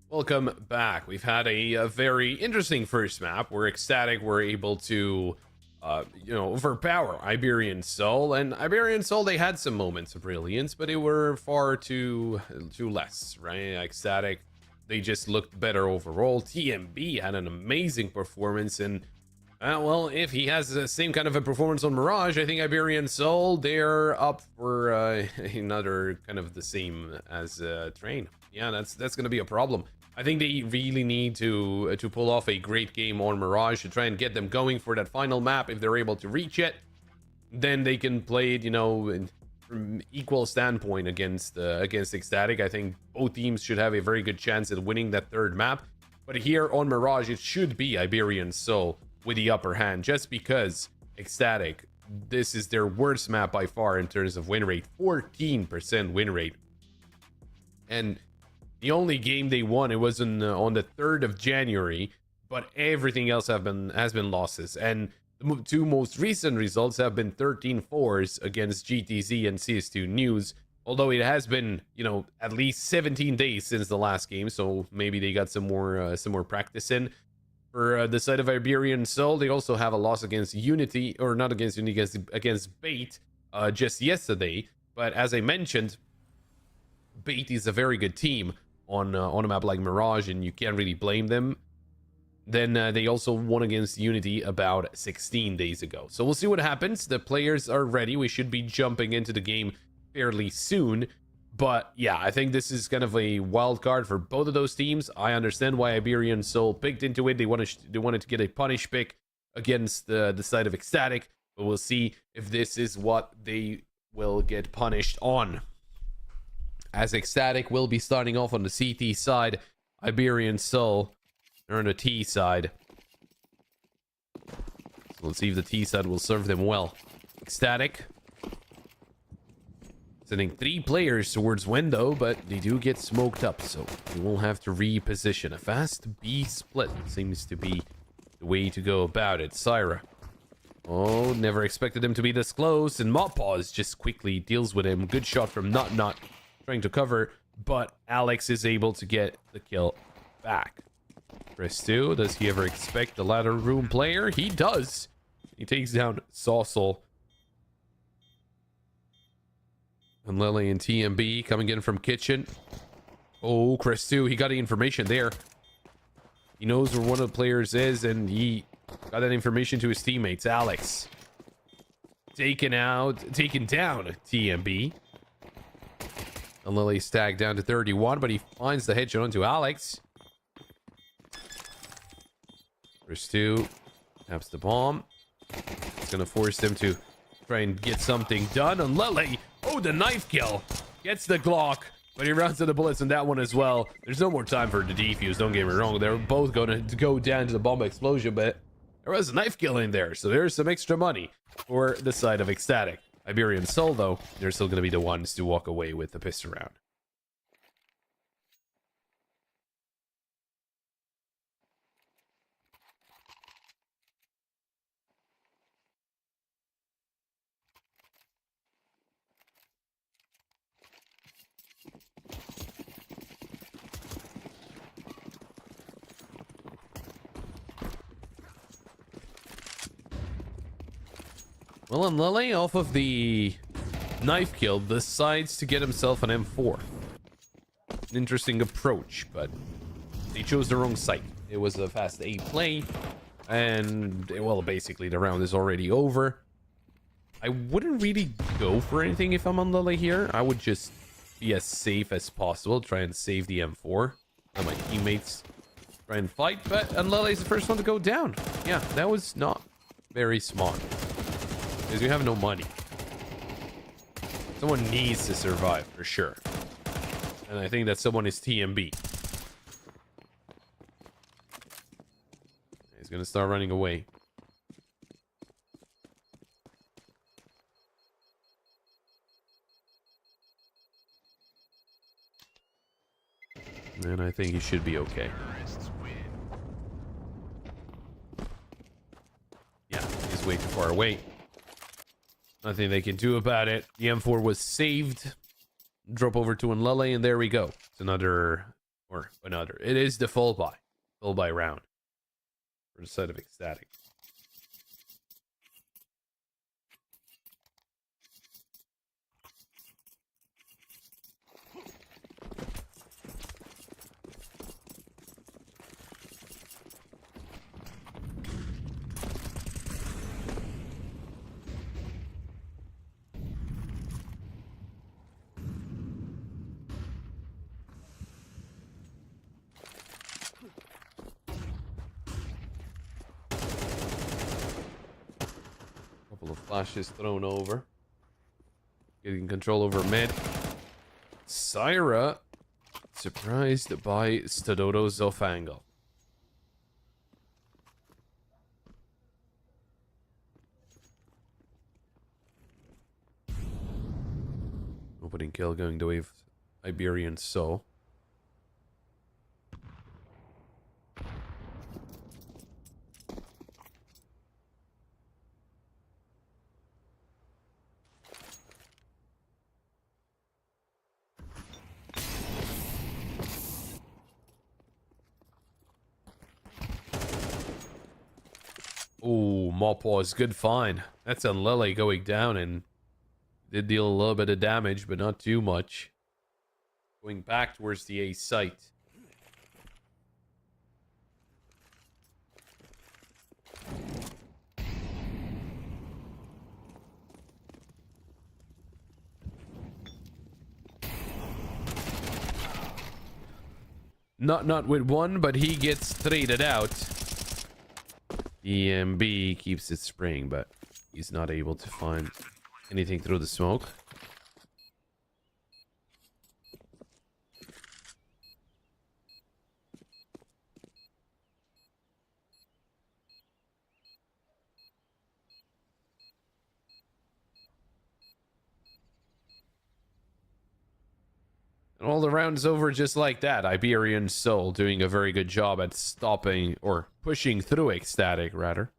Welcome back. We've had a very interesting first map where Ecstatic were able to, overpower Iberian Soul. And Iberian Soul, they had some moments of brilliance, but they were far too less, right? Ecstatic, they just looked better overall. TMB had an amazing performance, and well, if he has the same kind of a performance on Mirage, I think Iberian Soul, they're up for another kind of the same as Train. Yeah, that's gonna be a problem. I think they really need to pull off a great game on Mirage to try and get them going for that final map. If they're able to reach it, then they can play it, from equal standpoint against Ecstatic. I think both teams should have a very good chance at winning that third map. But here on Mirage, it should be Iberian Soul with the upper hand, just because Ecstatic, this is their worst map by far in terms of win rate, 14% win rate. And the only game they won, it was on the 3rd of January, but everything else has been losses. And the two most recent results have been 13-4s against GTZ and CS2 News. Although it has been, at least 17 days since the last game, so maybe they got some more practice in. For the side of Iberian Soul, they also have a loss against Unity, or not against Unity, against Bait, just yesterday. But as I mentioned, Bait is a very good team on a map like Mirage, and you can't really blame them. Then they also won against Unity about 16 days ago. So we'll see what happens. The players are ready. We should be jumping into the game fairly soon. But yeah, I think this is kind of a wild card for both of those teams. I understand why Iberian Soul picked into it. They wanted to get a punish pick against the side of Ecstatic. But we'll see if this is what they will get punished on. As Ecstatic will be starting off on the CT side, Iberian Soul are on the T side. So let's see if the T side will serve them well. Ecstatic sending 3 players towards window, but they do get smoked up, so they will have to reposition. A fast B split seems to be the way to go about it. Syra. Oh, never expected him to be this close, and Moppaws just quickly deals with him. Good shot from Not trying to cover, but Alex is able to get the kill back. Presto, does he ever expect the ladder room player? He does. He takes down Saucel. And Lily and TMB coming in from kitchen. Oh, Presto, he got the information there. He knows where one of the players is, and he got that information to his teammates. Alex taken down TMB. And Lily stacked down to 31, but he finds the headshot onto Alex. Presto taps the bomb. It's gonna force them to try and get something done. And Lily, oh, the knife kill. Gets the Glock, but he runs to the bullets in that one as well. There's no more time for the defuse, don't get me wrong. They're both going to go down to the bomb explosion, but there was a knife kill in there, so there's some extra money for the side of Ecstatic. Iberian Soul, though, they're still going to be the ones to walk away with the pistol round. Well, and Lele, off of the knife kill, decides to get himself an M4. An interesting approach, but they chose the wrong site. It was a fast A play, and, well, basically the round is already over. I wouldn't really go for anything if I'm on Lele here. I would just be as safe as possible, try and save the M4. Let my teammates try and fight, but Lele's the first one to go down. Yeah, that was not very smart. Because you have no money. Someone needs to survive for sure. And I think that someone is TMB. He's gonna start running away. And I think he should be okay. Yeah, he's way too far away. Nothing they can do about it. The M4 was saved. Drop over to Nlele, and there we go. It's another or another. It is the full buy round for the side of Ecstatic. Couple of flashes thrown over. Getting control over mid. Syra surprised by Stadodo Zofango. Opening kill going the way of Iberian Soul. Oh, Mopaw's good find. That's on Lele going down and did deal a little bit of damage, but not too much. Going back towards the A site. Not with one, but he gets traded out. EMB keeps it spraying, but he's not able to find anything through the smoke. And all the rounds over just like that. Iberian Soul doing a very good job at stopping or pushing through Ecstatic, rather.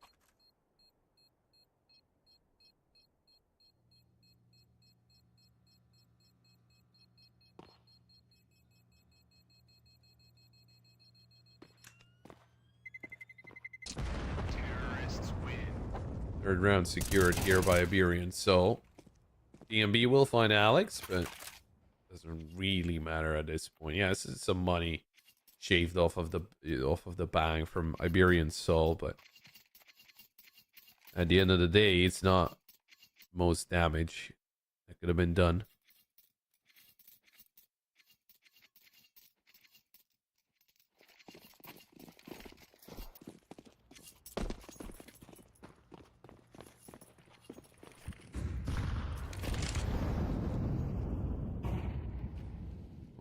Third round secured here by Iberian Soul. DMB will find Alex, but doesn't really matter at this point. Yeah, this is some money shaved off of the bang from Iberian Soul, but at the end of the day, it's not most damage that could have been done.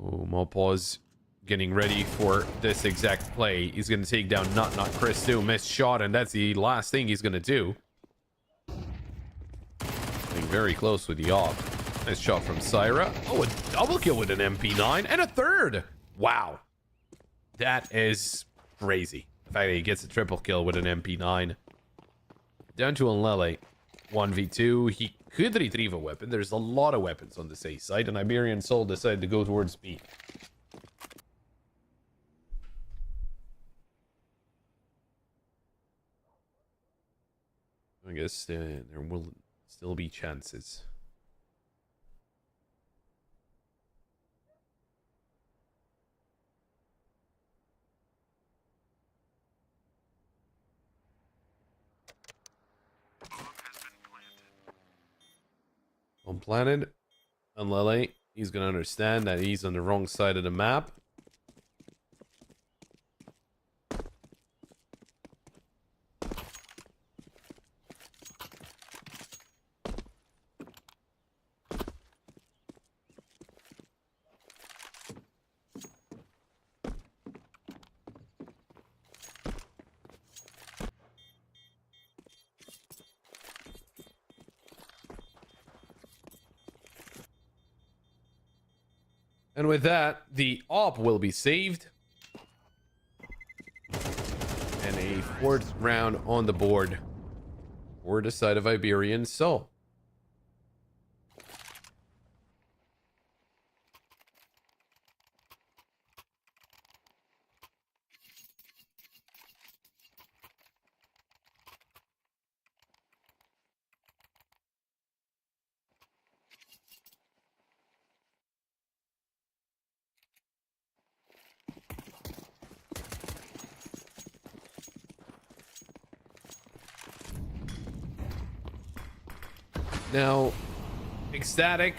Oh, Mopaw's getting ready for this exact play. He's going to take down Not Chris too. Missed shot, and that's the last thing he's going to do. Getting very close with the off. Nice shot from Syra. Oh, a double kill with an MP9 and a third. Wow. That is crazy. The fact that he gets a triple kill with an MP9. Down to Lele. 1v2. He could retrieve a weapon. There's a lot of weapons on this A site, and Iberian Soul decided to go towards B. I guess there will still be chances. On planet, on Lele, he's gonna understand that he's on the wrong side of the map. And with that, the op will be saved. And a fourth round on the board for the side of Iberian Soul. Now, Ecstatic,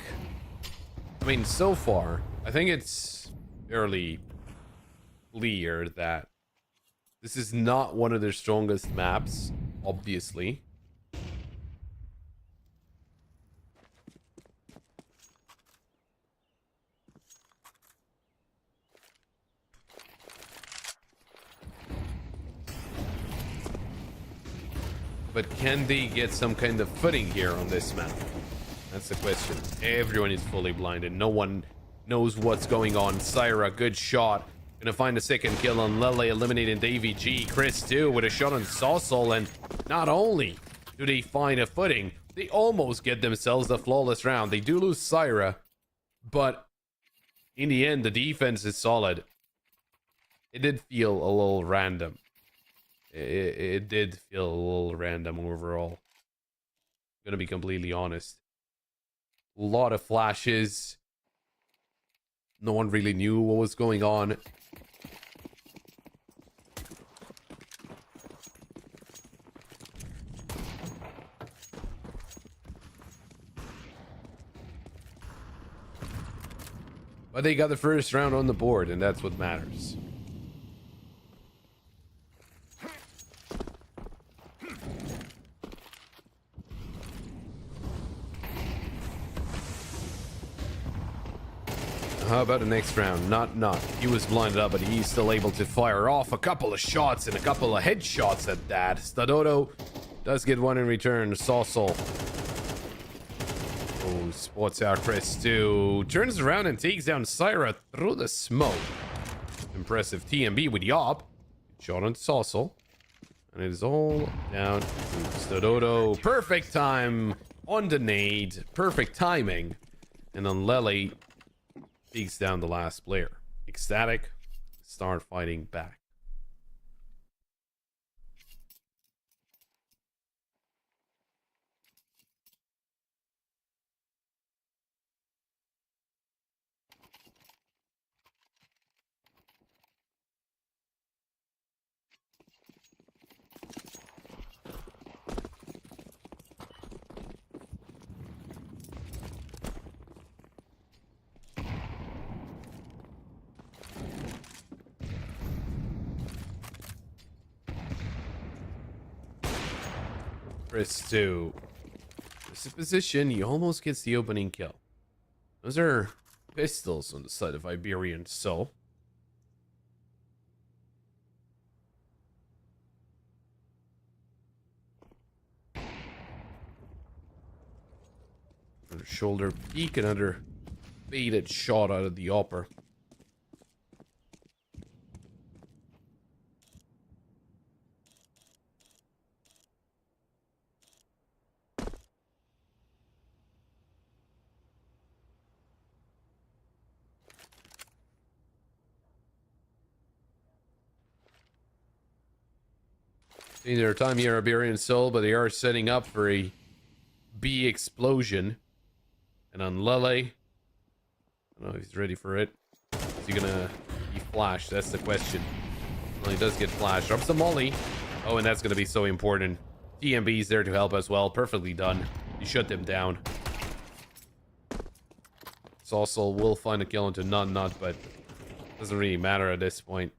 I mean, so far, I think it's fairly clear that this is not one of their strongest maps, obviously. But can they get some kind of footing here on this map? That's the question. Everyone is fully blinded. No one knows what's going on. Syra, good shot. Gonna find a second kill on Lele, eliminating the AVG. Chris, too, with a shot on Saucel. And not only do they find a footing, they almost get themselves a flawless round. They do lose Syra, but in the end, the defense is solid. It did feel a little random. It did feel a little random overall. Gonna be completely honest. A lot of flashes. No one really knew what was going on. But they got the first round on the board, and that's what matters. How about the next round? Not. He was blinded up, but he's still able to fire off a couple of shots and a couple of headshots at that. Stadoto does get one in return. Saucel. Oh, spots out Chris too. Turns around and takes down Syra through the smoke. Impressive TMB with Yop. Shot on Saucel. And it is all down to Stadoto. Perfect time on the nade. Perfect timing. And on Lele, takes down the last player. Ecstatic start fighting back. Chris too. This position, he almost gets the opening kill. Those are pistols on the side of Iberian Soul. Another shoulder peek, another baited shot out of the upper. Taking their time here, Iberian Soul, but they are setting up for a B explosion. And on Lele, I don't know if he's ready for it. Is he gonna be flashed? That's the question. Well, he does get flashed. Drops the molly. Oh, and that's gonna be so important. TMB's there to help as well. Perfectly done. You shut them down. Saucel will find a kill into Nut, but doesn't really matter at this point.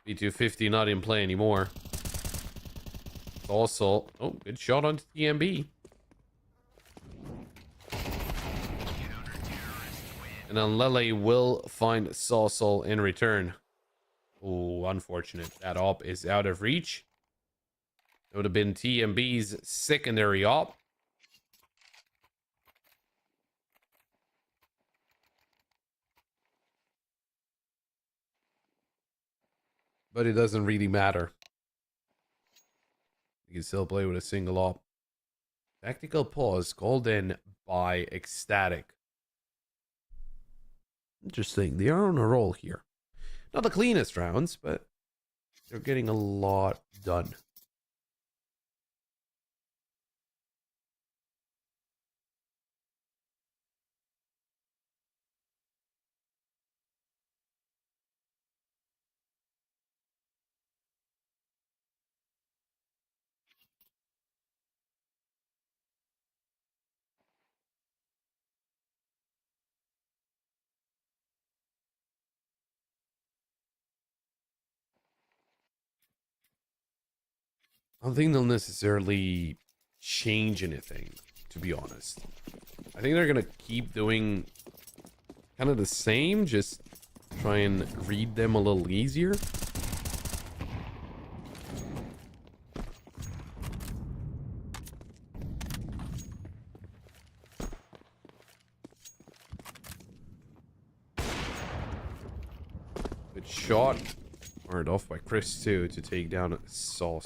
B250 not in play anymore. Saucel. Oh, good shot onto TMB. And then Lele will find Saucel in return. Oh, unfortunate. That op is out of reach. It would have been TMB's secondary op. But it doesn't really matter. You can still play with a single op. Tactical pause called in by Ecstatic. Interesting. They are on a roll here. Not the cleanest rounds, but they're getting a lot done. I don't think they'll necessarily change anything, to be honest. I think they're gonna keep doing kind of the same, just try and read them a little easier. Good shot. Fired off by Chris too to take down Saw.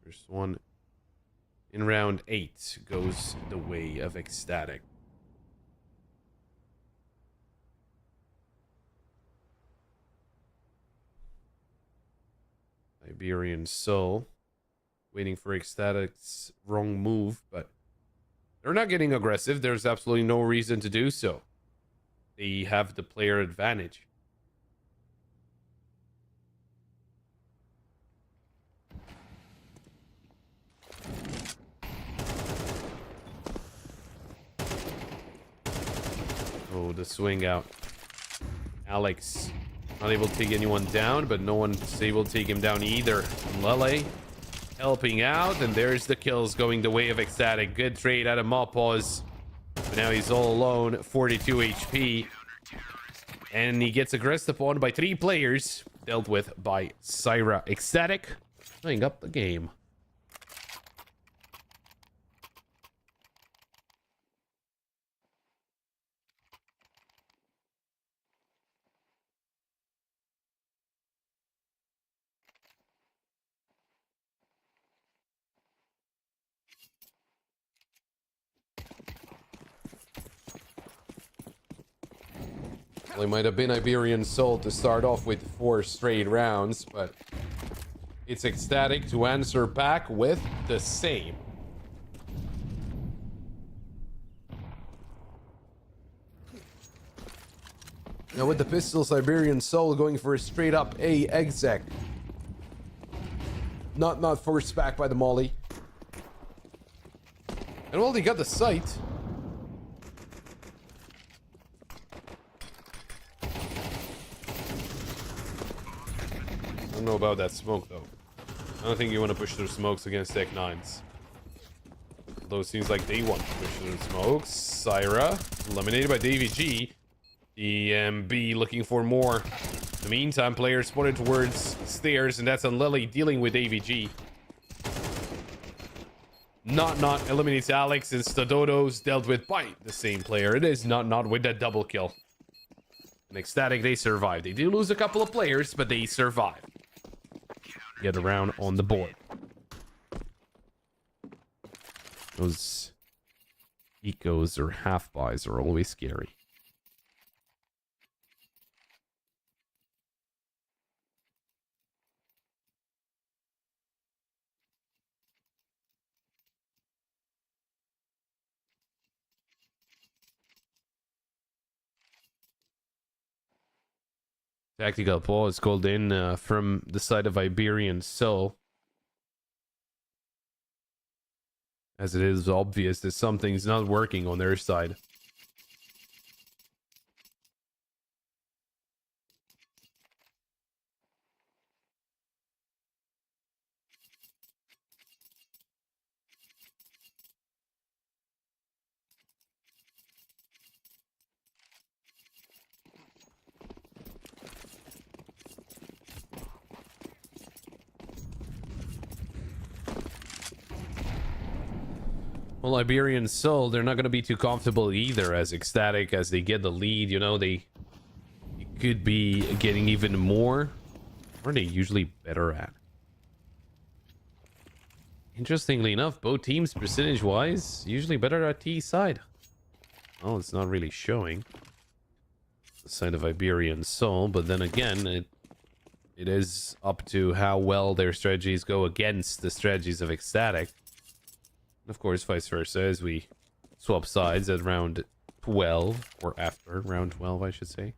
First one in round 8 goes the way of Ecstatic. Iberian Soul waiting for Ecstatic's wrong move, but they're not getting aggressive. There's absolutely no reason to do so. They have the player advantage. Oh, the swing out. Alex not able to take anyone down, but no one's able to take him down either. Lele helping out, and there's the kills going the way of Ecstatic. Good trade out of Mopaz. But now he's all alone, 42 HP. And he gets aggressed upon by 3 players, dealt with by Syra. Ecstatic playing up the game. Well, it might have been Iberian Soul to start off with 4 straight rounds, but it's Ecstatic to answer back with the same. Now with the pistols, Iberian Soul going for a straight up A exec. Not forced back by the molly. And well, they got the sight. I don't know about that smoke though. I don't think you want to push through smokes against Tech 9s. Although it seems like they want to push through smokes. Syra eliminated by Davy G. EMB looking for more. In the meantime, players spotted towards stairs, and that's on Lily dealing with Davy G. Not eliminates Alex, and Stadodo's dealt with by the same player. It is not with that double kill. And Ecstatic, they survive. They do lose a couple of players, but they survive. Get around on the board. Those ecos or half buys are always scary. Tactical pause called in from the side of Iberian Soul. As it is obvious that something's not working on their side. Well, Iberian Soul, they're not going to be too comfortable either as Ecstatic, as they get the lead. You know, they could be getting even more. What are they usually better at? Interestingly enough, both teams, percentage-wise, usually better at T side. Oh, it's not really showing. The side of Iberian Soul, but then again, it is up to how well their strategies go against the strategies of Ecstatic. And of course, vice versa, as we swap sides at round 12, or after round 12, I should say.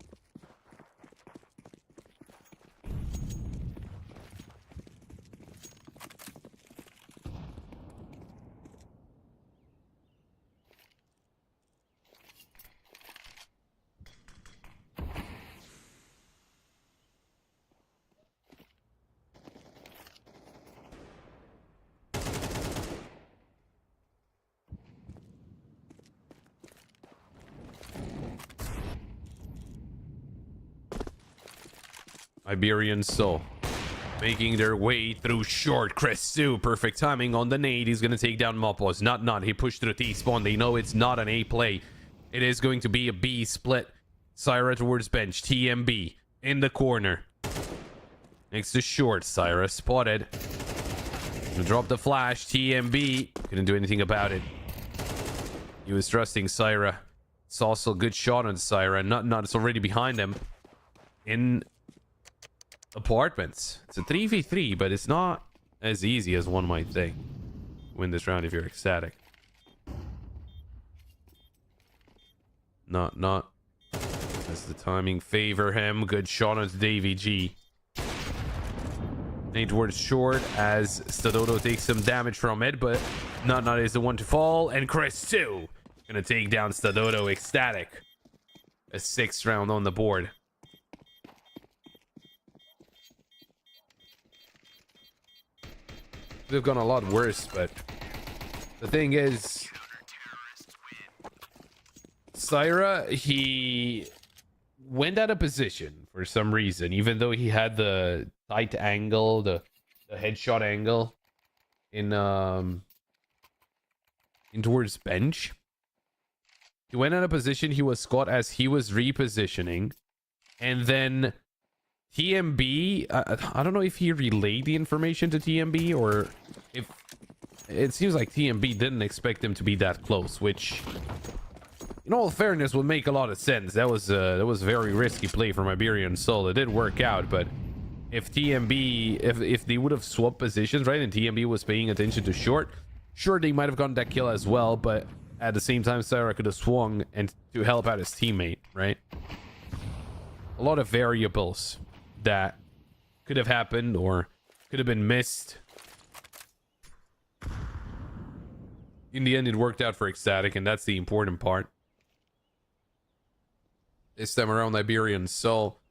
Iberian Soul making their way through short. Crestu, perfect timing on the nade. He's gonna take down Mopos. Not. He pushed through T-spawn. They know it's not an A play. It is going to be a B split. Syra towards bench. TMB in the corner. Next to short. Syra spotted. Gonna drop the flash. TMB couldn't do anything about it. He was trusting Syra. It's also a good shot on Syra. Not. It's already behind him. In apartments. It's a 3v3, but it's not as easy as one might think. Win this round if you're ecstatic. Not. Does the timing favor him? Good shot on Davy G. Nade towards short as Stadodo takes some damage from it, but Not is the one to fall, and Chris too gonna take down Stadodo. Ecstatic. A 6th round on the board. They've gone a lot worse, but the thing is, Syra, he went out of position for some reason, even though he had the tight angle, the headshot angle in towards bench. He went out of position. He was caught as he was repositioning, and then TMB, I don't know if he relayed the information to TMB or if it seems like TMB didn't expect him to be that close, which in all fairness would make a lot of sense. That was a very risky play from Iberian Soul. It did work out, but if TMB, if they would have swapped positions, right, and TMB was paying attention to short, sure, they might have gotten that kill as well, but at the same time, Syra could have swung and to help out his teammate, right? A lot of variables that could have happened or could have been missed. In the end, it worked out for Ecstatic, and that's the important part. This time around, Iberian Soul,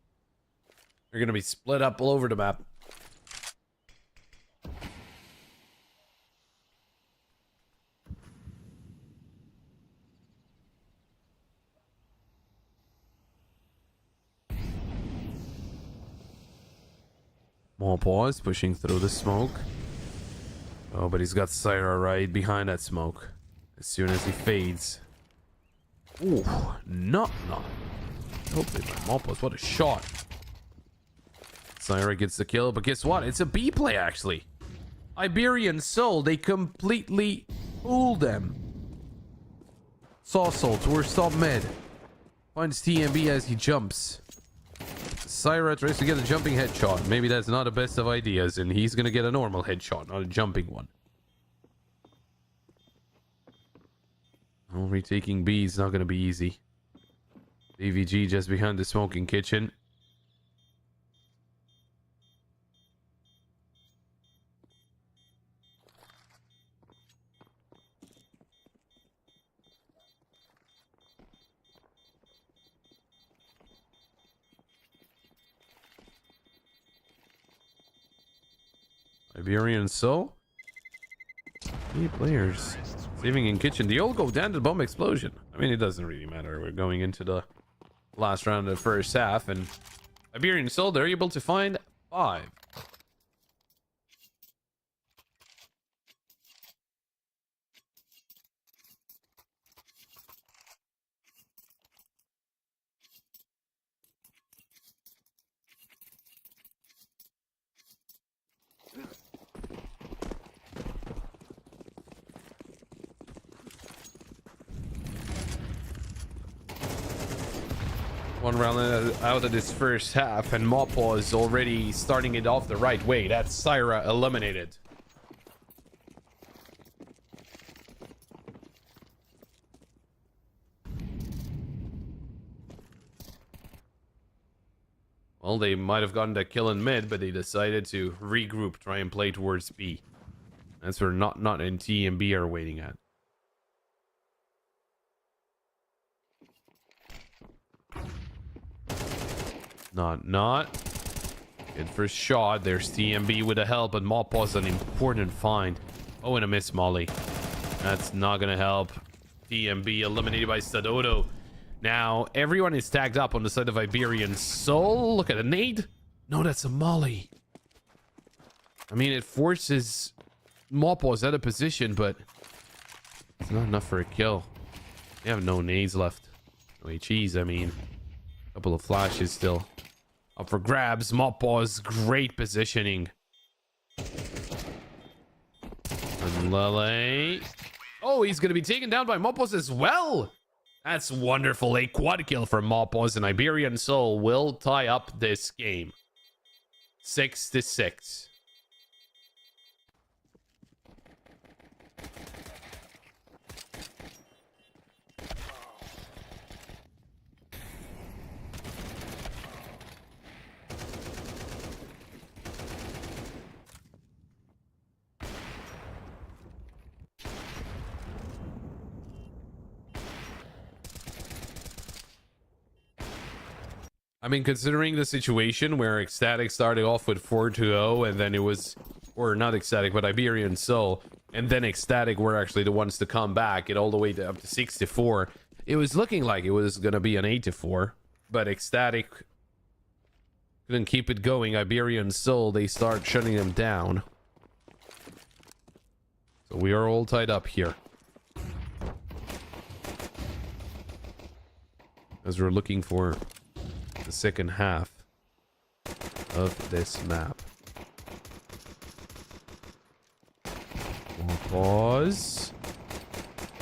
they're going to be split up all over the map. More pause, pushing through the smoke. Oh, but he's got Syra right behind that smoke. As soon as he fades. Ooh, not. Hopefully my Mopos, what a shot. Syra gets the kill, but guess what? It's a B play, actually. Iberian Soul, they completely fooled them. Saucel towards top mid. Finds TMB as he jumps. Syra tries to get a jumping headshot. Maybe that's not the best of ideas, and he's gonna get a normal headshot, not a jumping one. Retaking B is not gonna be easy. AVG just behind the smoking kitchen. Iberian Soul. 3 players saving in kitchen. They all go down to the bomb explosion. I mean, it doesn't really matter. We're going into the last round of the first half, and Iberian Soul, they're able to find 5. One round out of this first half, and Moppo is already starting it off the right way. That's Syra eliminated. Well, they might have gotten that kill in mid, but they decided to regroup, try and play towards B. That's where not and T and B are waiting at. Not. Good first shot. There's TMB with a help, but Mopos an important find. Oh, and a miss Molly. That's not gonna help. TMB eliminated by Stadodo. Now, everyone is tagged up on the side of Iberian Soul. Look at the nade. No, that's a molly. I mean, it forces Mopos out of position, but it's not enough for a kill. They have no nades left. No HEs, I mean. A couple of flashes still. Up for grabs. Mopos, great positioning. And Lele. Oh, he's going to be taken down by Mopos as well. That's wonderful. A quad kill for Mopos, and Iberian Soul will tie up this game. 6-6. I mean, considering the situation where Ecstatic started off with 4-0, and then it was, or not Ecstatic, but Iberian Soul, and then Ecstatic were actually the ones to come back, it all the way up to 6-4. It was looking like it was going to be an 8-4, but Ecstatic couldn't keep it going. Iberian Soul, they start shutting them down. So we are all tied up here, as we're looking for the second half of this map. We'll pause.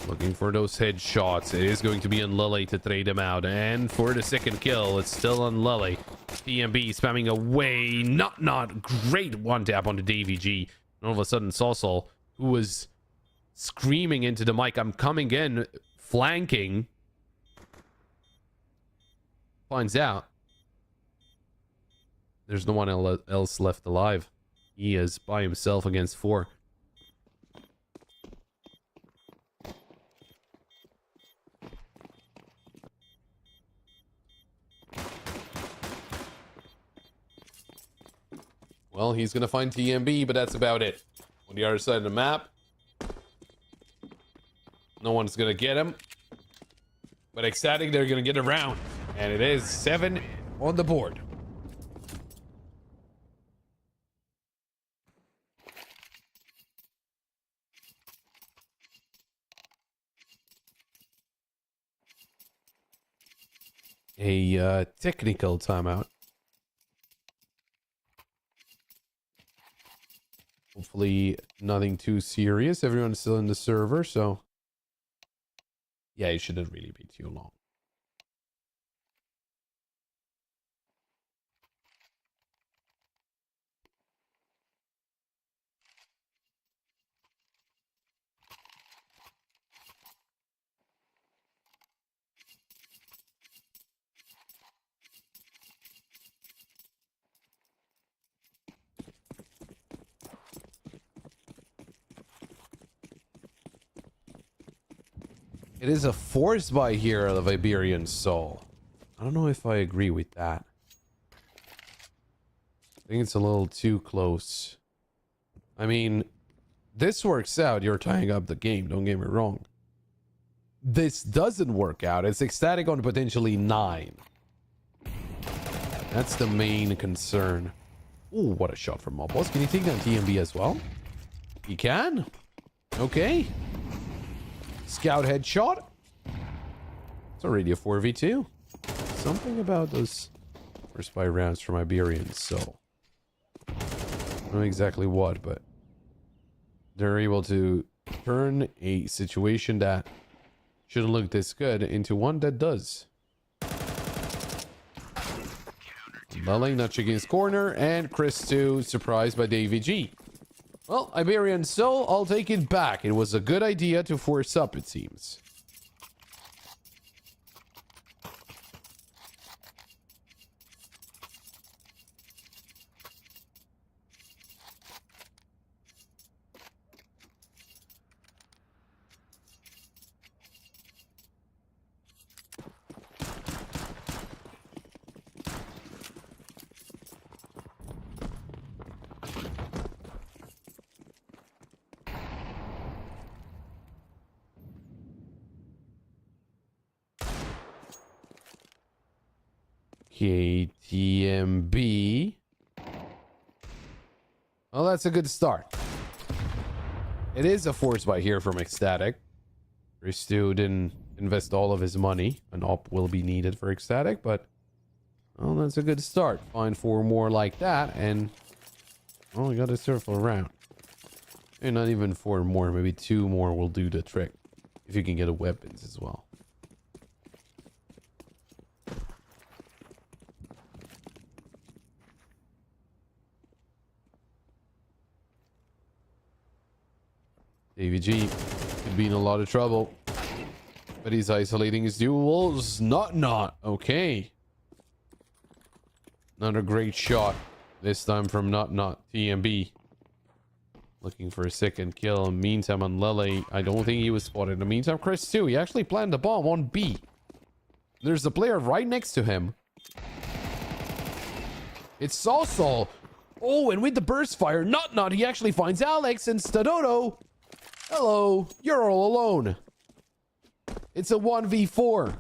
Looking for those headshots. It is going to be on Lily to trade them out. And for the second kill, it's still on Lily. TMB spamming away. Not great one tap onto DVG. And all of a sudden, Sosol, who was screaming into the mic, I'm coming in, flanking, finds out there's no one else left alive. He is by himself against 4. Well, he's gonna find TMB, but that's about it. On the other side of the map, no one's gonna get him. But Ecstatic, they're gonna get around. And it is 7 on the board. A technical timeout. Hopefully nothing too serious. Everyone's still in the server, so yeah, it shouldn't really be too long. It is a forced buy here of Iberian Soul. I don't know if I agree with that. I think it's a little too close. I mean, this works out. You're tying up the game. Don't get me wrong. This doesn't work out. It's Ecstatic on potentially 9. That's the main concern. Ooh, what a shot from Mobos. Can he take down TMB as well? He can. Okay. Scout headshot. It's already a 4v2. Something about those first buy rounds from Iberian Soul. I don't know exactly what, but they're able to turn a situation that shouldn't look this good into one that does. Mulling not checking his corner, and Chris 2 surprised by Davy G. Well, Iberian Soul, I'll take it back. It was a good idea to force up, it seems. KTMB. Well, that's a good start. It is a force buy here from Ecstatic. Ristu didn't invest all of his money. An op will be needed for Ecstatic, but well, that's a good start. Find 4 more like that, and oh, we got to circle around. And not even 4 more, maybe 2 more will do the trick. If you can get a weapons as well. AVG could be in a lot of trouble. But he's isolating his duels. Not. Okay. Not a great shot. This time from Not. TMB. Looking for a second kill. In the meantime, on Lele, I don't think he was spotted. In the meantime, Chris too. He actually planted the bomb on B. There's a player right next to him. It's Sol. Oh, and with the burst fire, Not. He actually finds Alex and Stadodo. Hello. You're all alone. It's a 1v4.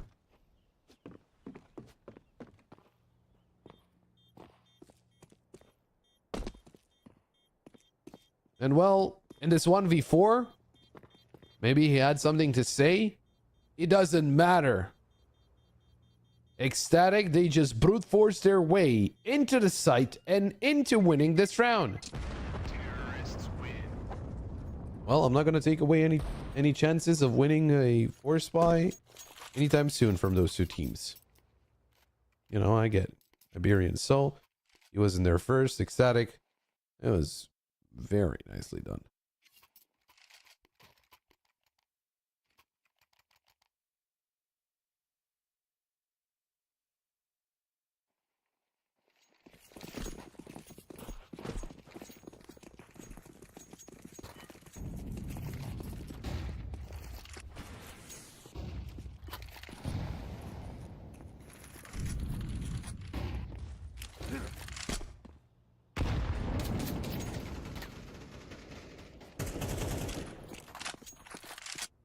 And well, in this 1v4, maybe he had something to say. It doesn't matter. Ecstatic, they just brute force their way into the site and into winning this round. Well, I'm not going to take away any chances of winning a force buy anytime soon from those 2 teams. You know, I get Iberian. So he was in there first. Ecstatic. It was very nicely done.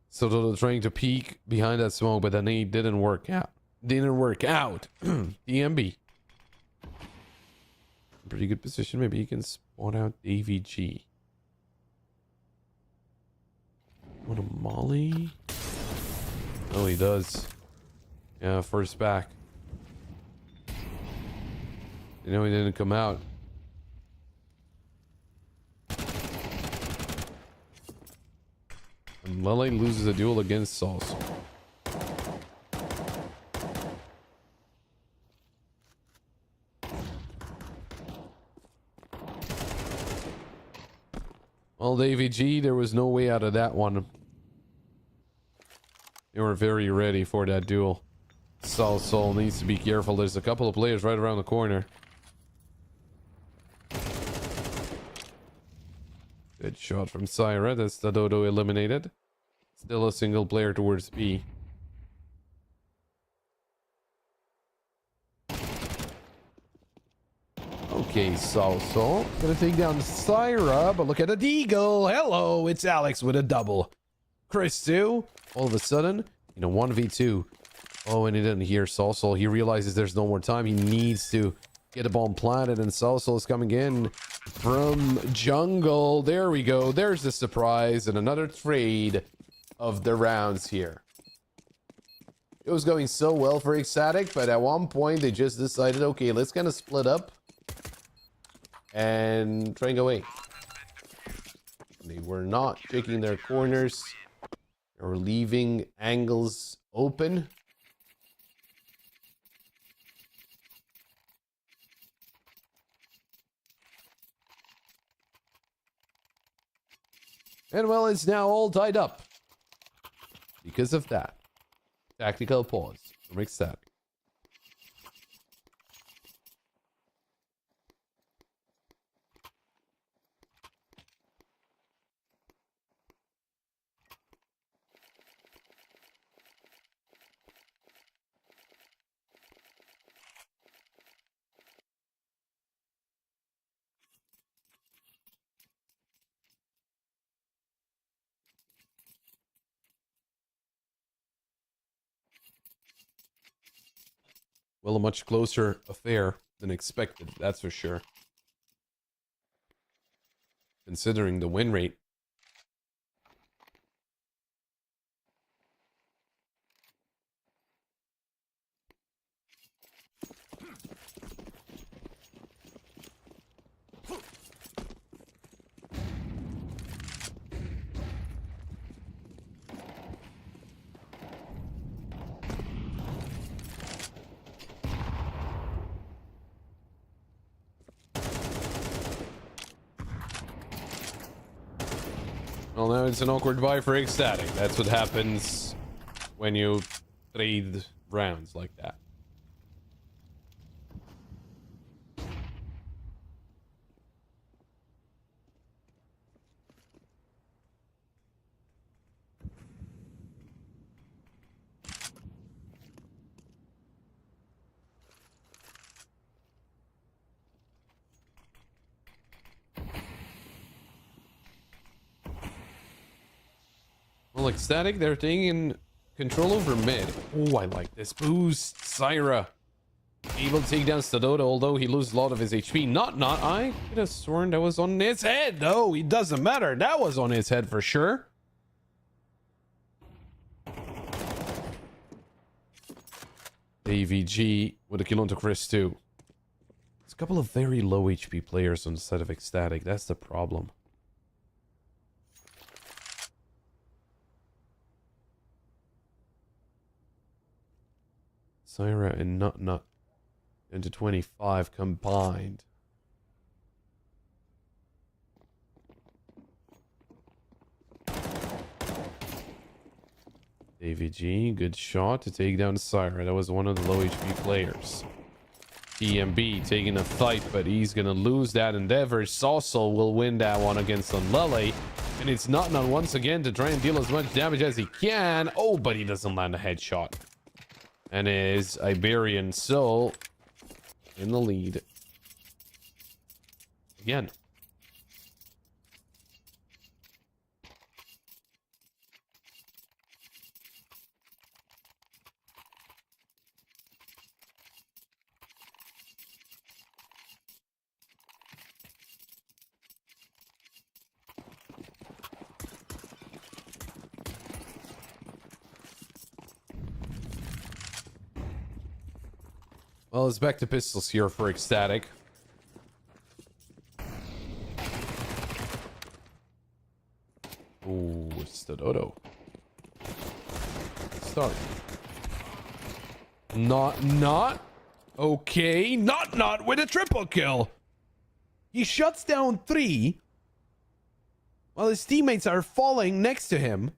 So they're trying to peek behind that smoke, but then he didn't work out. DMB. Pretty good position. Maybe he can spawn out AVG. What a molly. Oh, he does. Yeah, first back. You know, he didn't come out. And Lele loses a duel against Sauce. Well, the AVG, there was no way out of that one. They were very ready for that duel. Sol needs to be careful. There's a couple of players right around the corner. Good shot from Syra. That's the Dodo eliminated. Still a single player towards B. Okay, Sol. Gonna take down Syra, but look at the Deagle. Hello, it's Alex with a double. Chris too. All of a sudden, 1v2. Oh, and he didn't hear Sol. He realizes there's no more time. He needs to get a bomb planted, and Sol is coming in from jungle. There we go. There's the surprise and another trade of the rounds here. It was going so well for Ecstatic, but at one point they just decided, okay, let's kind of split up and try and go away. They were not checking their corners. They were leaving angles open. And well, it's now all tied up because of that. Tactical pause from Ecstatic. Well, a much closer affair than expected, that's for sure. considering the win rate. Well, now it's an awkward buy for Ecstatic. That's what happens when you trade rounds like that. Well, Ecstatic, they're taking control over mid. Oh, I like this boost. Syra able to take down Stadoda, although he loses a lot of his HP. I could have sworn that was on his head. No, it doesn't matter. That was on his head for sure. AVG with a kill onto Chris too. There's a couple of very low HP players on the side of Ecstatic. That's the problem. Syra and Nut into 25 combined. AVG, good shot to take down Syra. That was one of the low HP players. TMB taking a fight, but he's gonna lose that endeavor. Saucel will win that one against Unlele. And it's Nut once again to try and deal as much damage as he can. Oh, but he doesn't land a headshot. And is Iberian Soul in the lead again. Well, it's back to pistols here for Ecstatic. Ooh, it's the Dodo. Start. Not. Okay, not with a triple kill. He shuts down 3 while his teammates are falling next to him.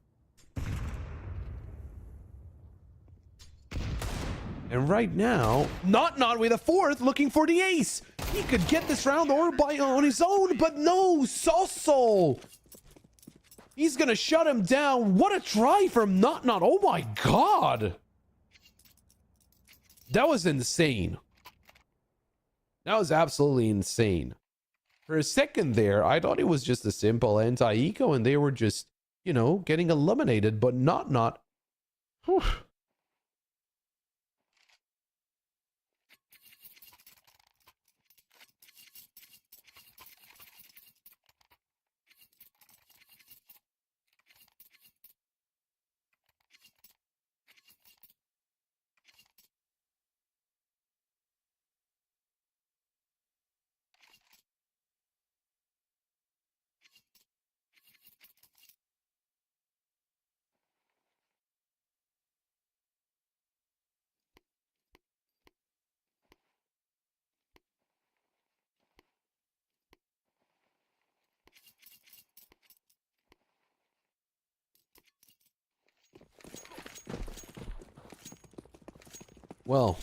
And right now, not with a 4th, looking for the ace. He could get this round or by on his own, but no, Saucel. He's gonna shut him down. What a try from Not. Oh my god. That was insane. That was absolutely insane. For a second there, I thought it was just a simple anti-eco and they were just, you know, getting eliminated, but not. Whew. Well,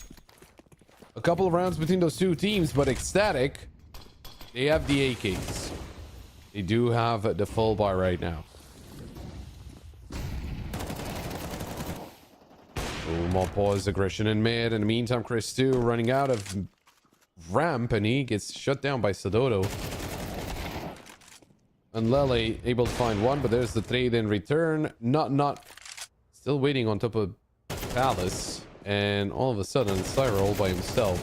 a couple of rounds between those two teams, but Ecstatic, they have the AKs. They do have the full bar right now. Oh, more pause aggression in mid. In the meantime, Chris 2 running out of ramp, and he gets shut down by Sadodo. Unlele able to find one, but there's the trade in return. Not still waiting on top of Palace. And all of a sudden, Syra all by himself.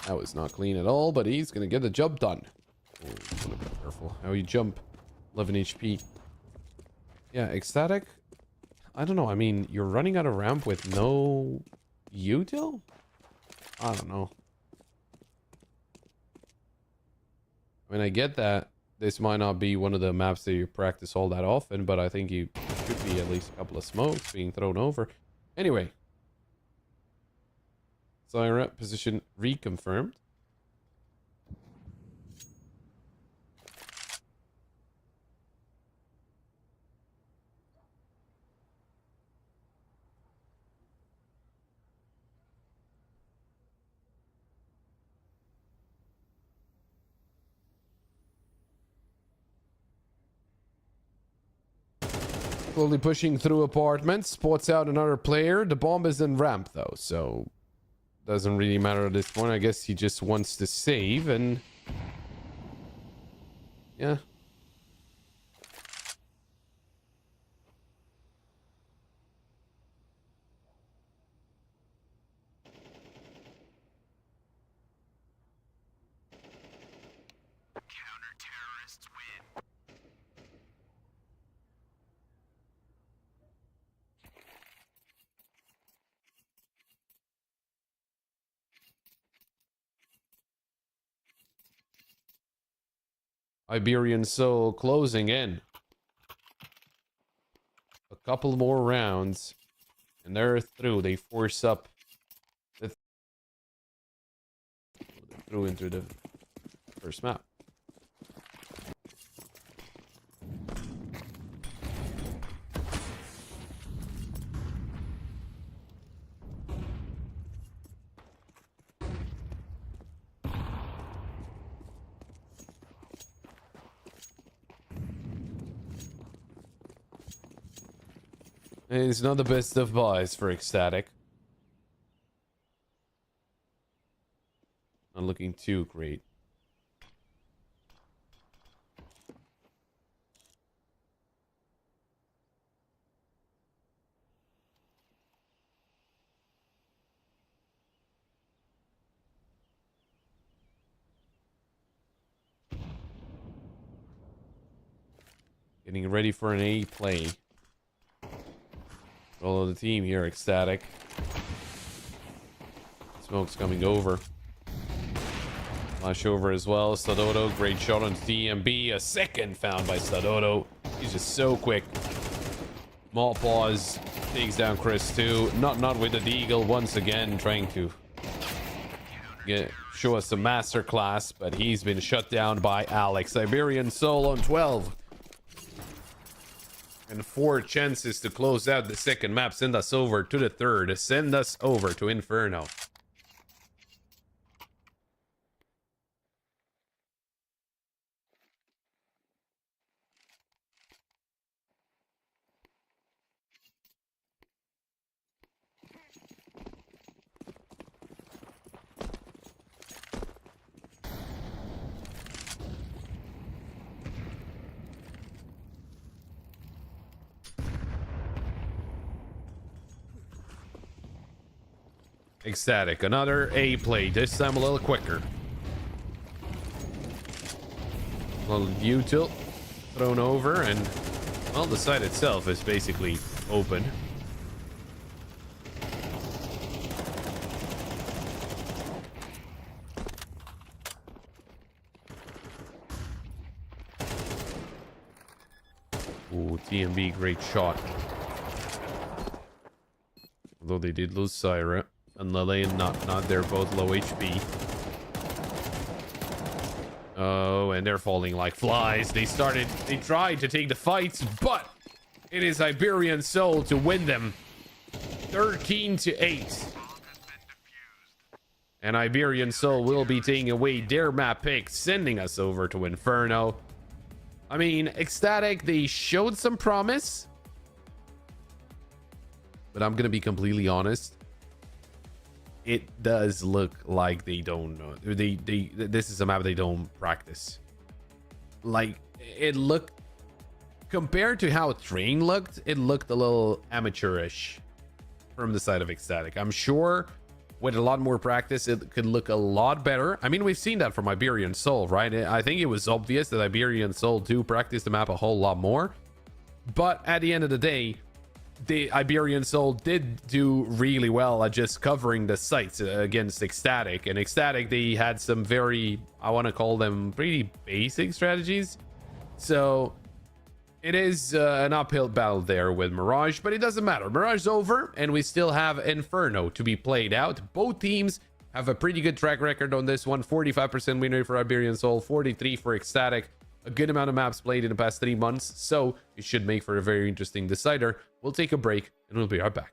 That was not clean at all, but he's going to get the job done. Oh, wanna be careful how you jump. 11 HP. Yeah, Ecstatic. I don't know. I mean, you're running out of ramp with no util? I don't know. I mean, I get that this might not be one of the maps that you practice all that often, but I think you should be at least a couple of smokes being thrown over. Anyway. Syra position reconfirmed. Slowly pushing through apartments, spots out another player. The bomb is in ramp though, so doesn't really matter at this point. I guess he just wants to save and yeah.
Counter-terrorists win.
Iberian Soul closing in. A couple more rounds and they're through. They force up through into the first map. It's not the best of buys for Ecstatic. Not looking too great. Getting ready for an A play. Roll of the team here, Ecstatic. Smoke's coming over. Flash over as well. Stadoto, great shot on DMB. A second found by Stadoto. He's just so quick. Mall pause. Takes down Chris too. Not with the Deagle once again, trying to show us a masterclass, but he's been shut down by Alex. Iberian Soul on 12. And 4 chances to close out the second map. Send us over to the third. Send us over to Inferno. Ecstatic, another A play, this time a little quicker. A little util thrown over, and well, the site itself is basically open. Ooh, TMB, great shot. Although they did lose Syra. And Lele and not they're both low HP. Oh, and they're falling like flies. They tried to take the fights, but it is Iberian Soul to win them. 13-8. And Iberian Soul will be taking away their map pick, sending us over to Inferno. I mean, Ecstatic, they showed some promise. But I'm gonna be completely honest. It does look like they don't know. This is a map they don't practice. Like, it looked, compared to how Train looked, it looked a little amateurish from the side of Ecstatic. I'm sure with a lot more practice, it could look a lot better. I mean, we've seen that from Iberian Soul, right? I think it was obvious that Iberian Soul 2 practiced the map a whole lot more. But at the end of the day, the Iberian Soul did do really well at just covering the sites against Ecstatic. And Ecstatic, they had some very, I want to call them pretty basic strategies. So it is an uphill battle there with Mirage, but it doesn't matter. Mirage is over, and we still have Inferno to be played out. Both teams have a pretty good track record on this one. 45% win rate for Iberian Soul, 43 for Ecstatic. A good amount of maps played in the past 3 months, so it should make for a very interesting decider. We'll take a break, and we'll be right back.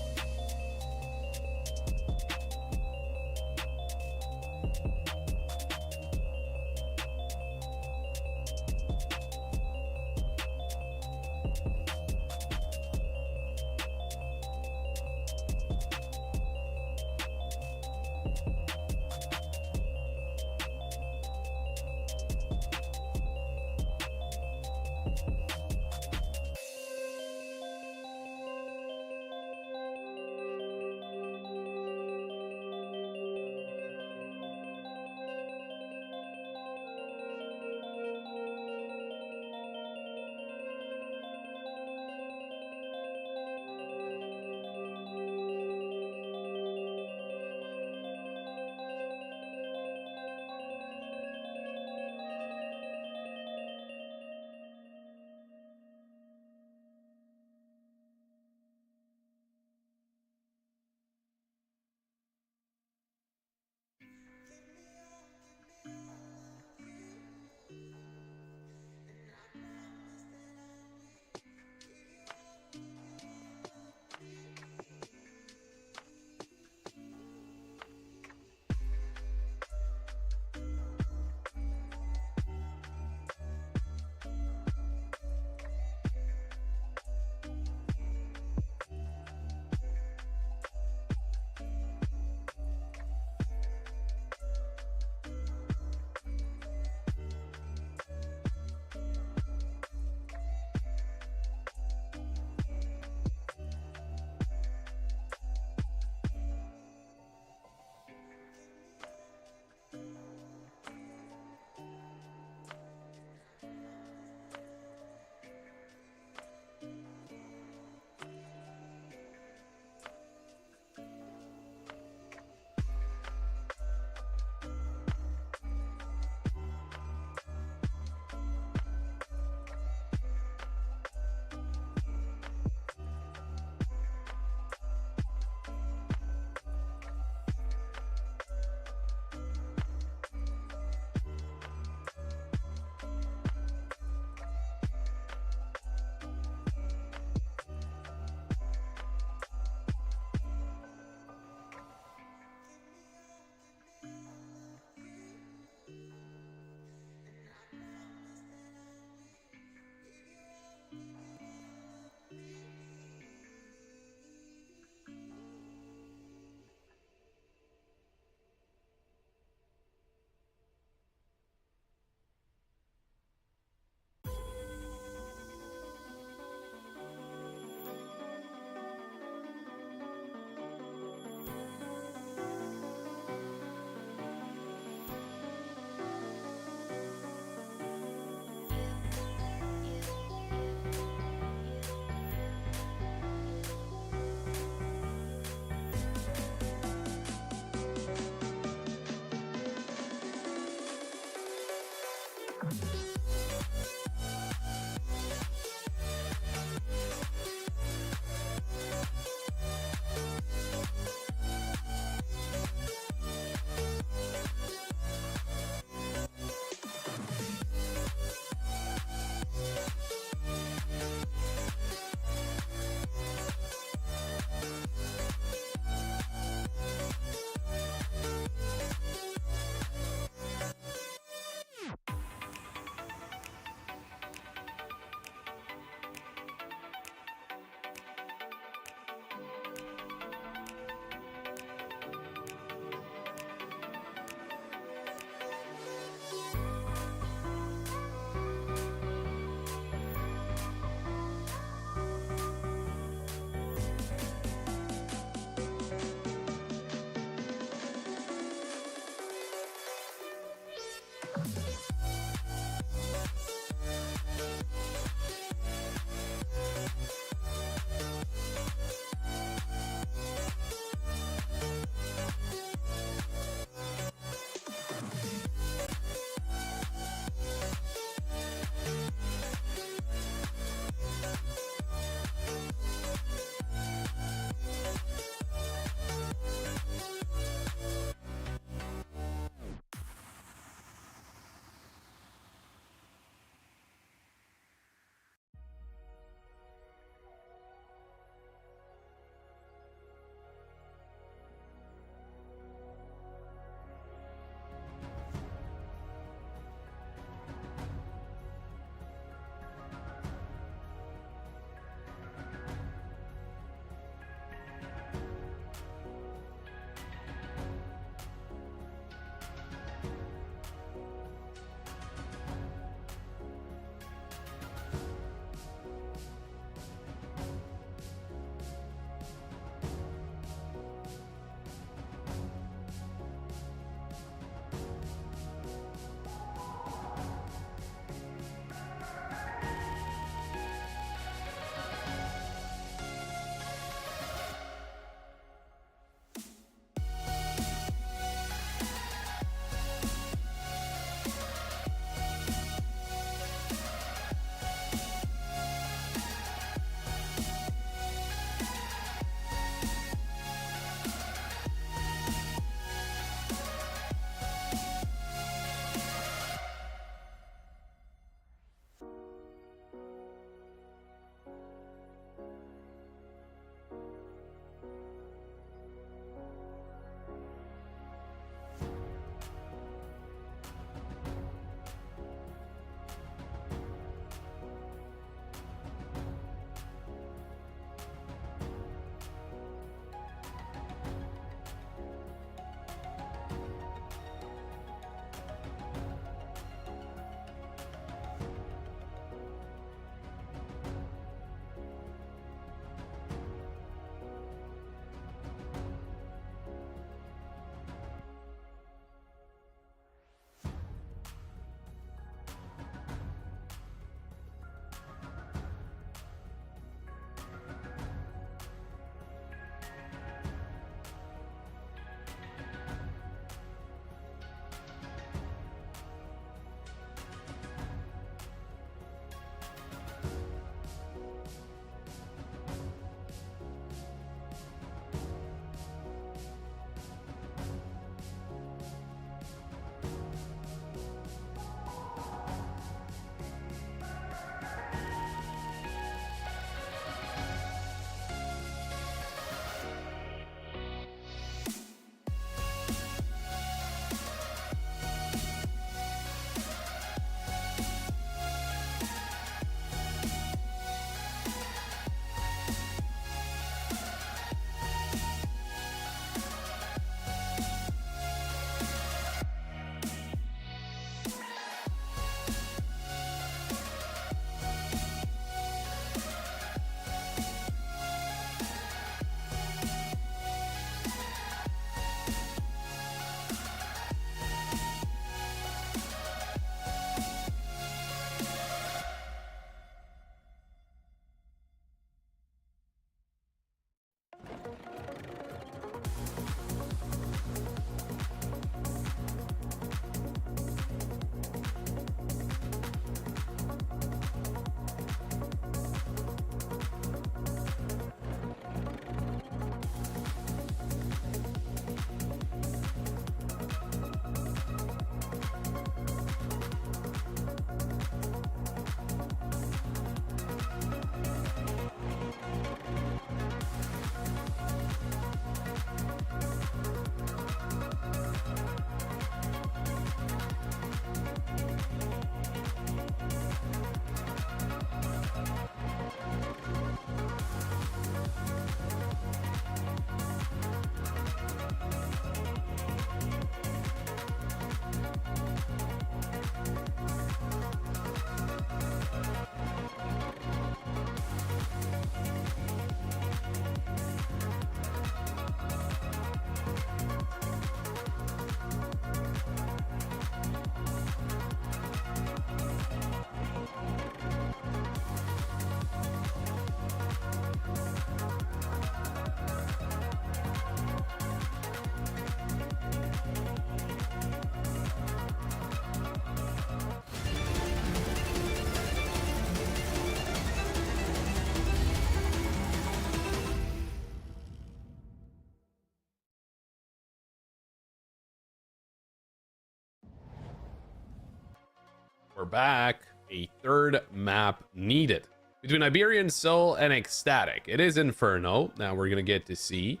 We're back. A third map needed. Between Iberian Soul and Ecstatic. It is Inferno. Now we're going to get to see.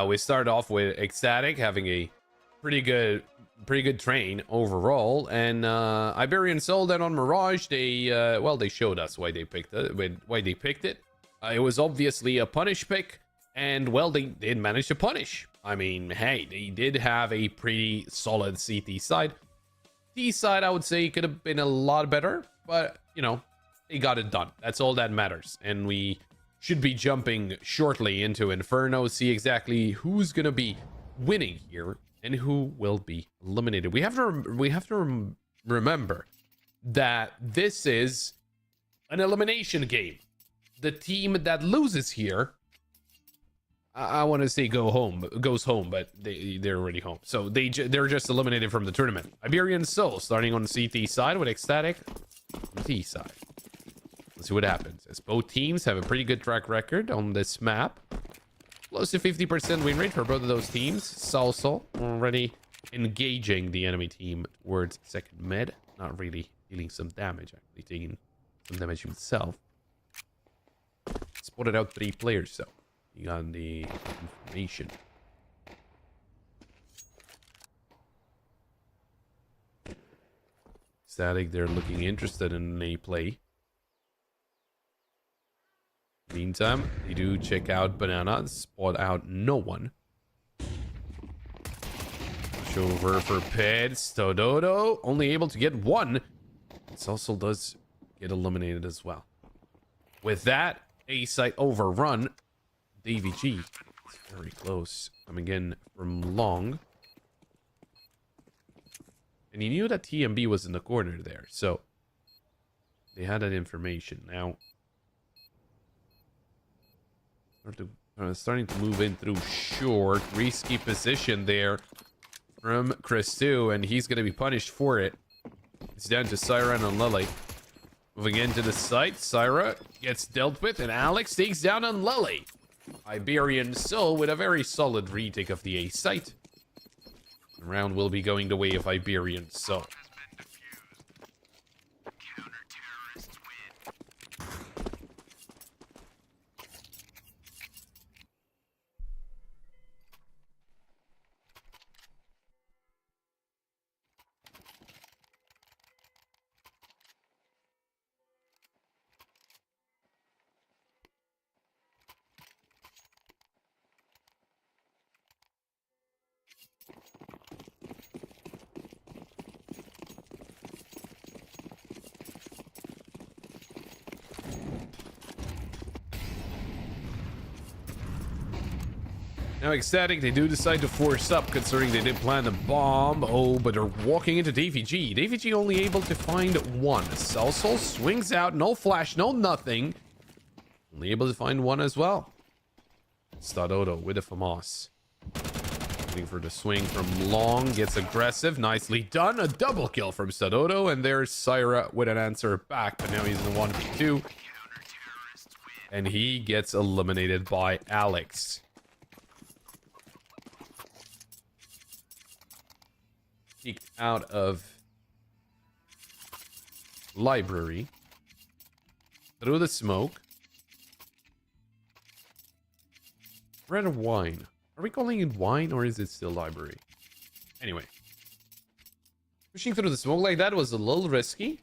We start off with Ecstatic having a pretty good train overall. And Iberian Soul then on Mirage, they showed us why they picked it. It was obviously a punish pick. And, well, they did manage to punish. I mean, hey, they did have a pretty solid CT side. T side, I would say, could have been a lot better. But, you know, they got it done. That's all that matters. And we should be jumping shortly into Inferno, see exactly who's going to be winning here and who will be eliminated. We have to remember that this is an elimination game. The team that loses here, I want to say goes home, but they're already home. So they're just eliminated from the tournament. Iberian Soul starting on the CT side with Ecstatic on the T side. Let's see what happens, as both teams have a pretty good track record on this map. Close to 50% win rate for both of those teams. Salsal already engaging the enemy team towards second mid. Not really dealing some damage, actually taking some damage himself. Spotted out 3 players, so you got the information. Static, they're looking interested in a play. Meantime, they do check out Banana, spot out no one. Push over for Peds. Tododo only able to get 1. Salsal does get eliminated as well. With that, A site overrun. DVG is very close. Coming in from long. And he knew that TMB was in the corner there, so they had that information. Now, starting to move in through short. Risky position there from Chris 2, and he's going to be punished for it. It's down to Siren and Lily. Moving into the site, Syra gets dealt with, and Alex takes down on Lily. Iberian Soul with a very solid retake of the A site. The round will be going the way of Iberian Soul.
Counter-terrorists win.
Now Ecstatic, they do decide to force up, considering they did plant a bomb. Oh, but they're walking into DVG. DVG only able to find 1. Salsal swings out, no flash, no nothing. Only able to find 1 as well. Stadodo with a FAMAS. Waiting for the swing from long, gets aggressive, nicely done. A double kill from Stadodo, and there's Syra with an answer back, but now he's in the 1v2. And he gets eliminated by Alex. Kicked out of library through the smoke. Red of wine. Are we calling it wine, or is it still library? Anyway, pushing through the smoke like that was a little risky.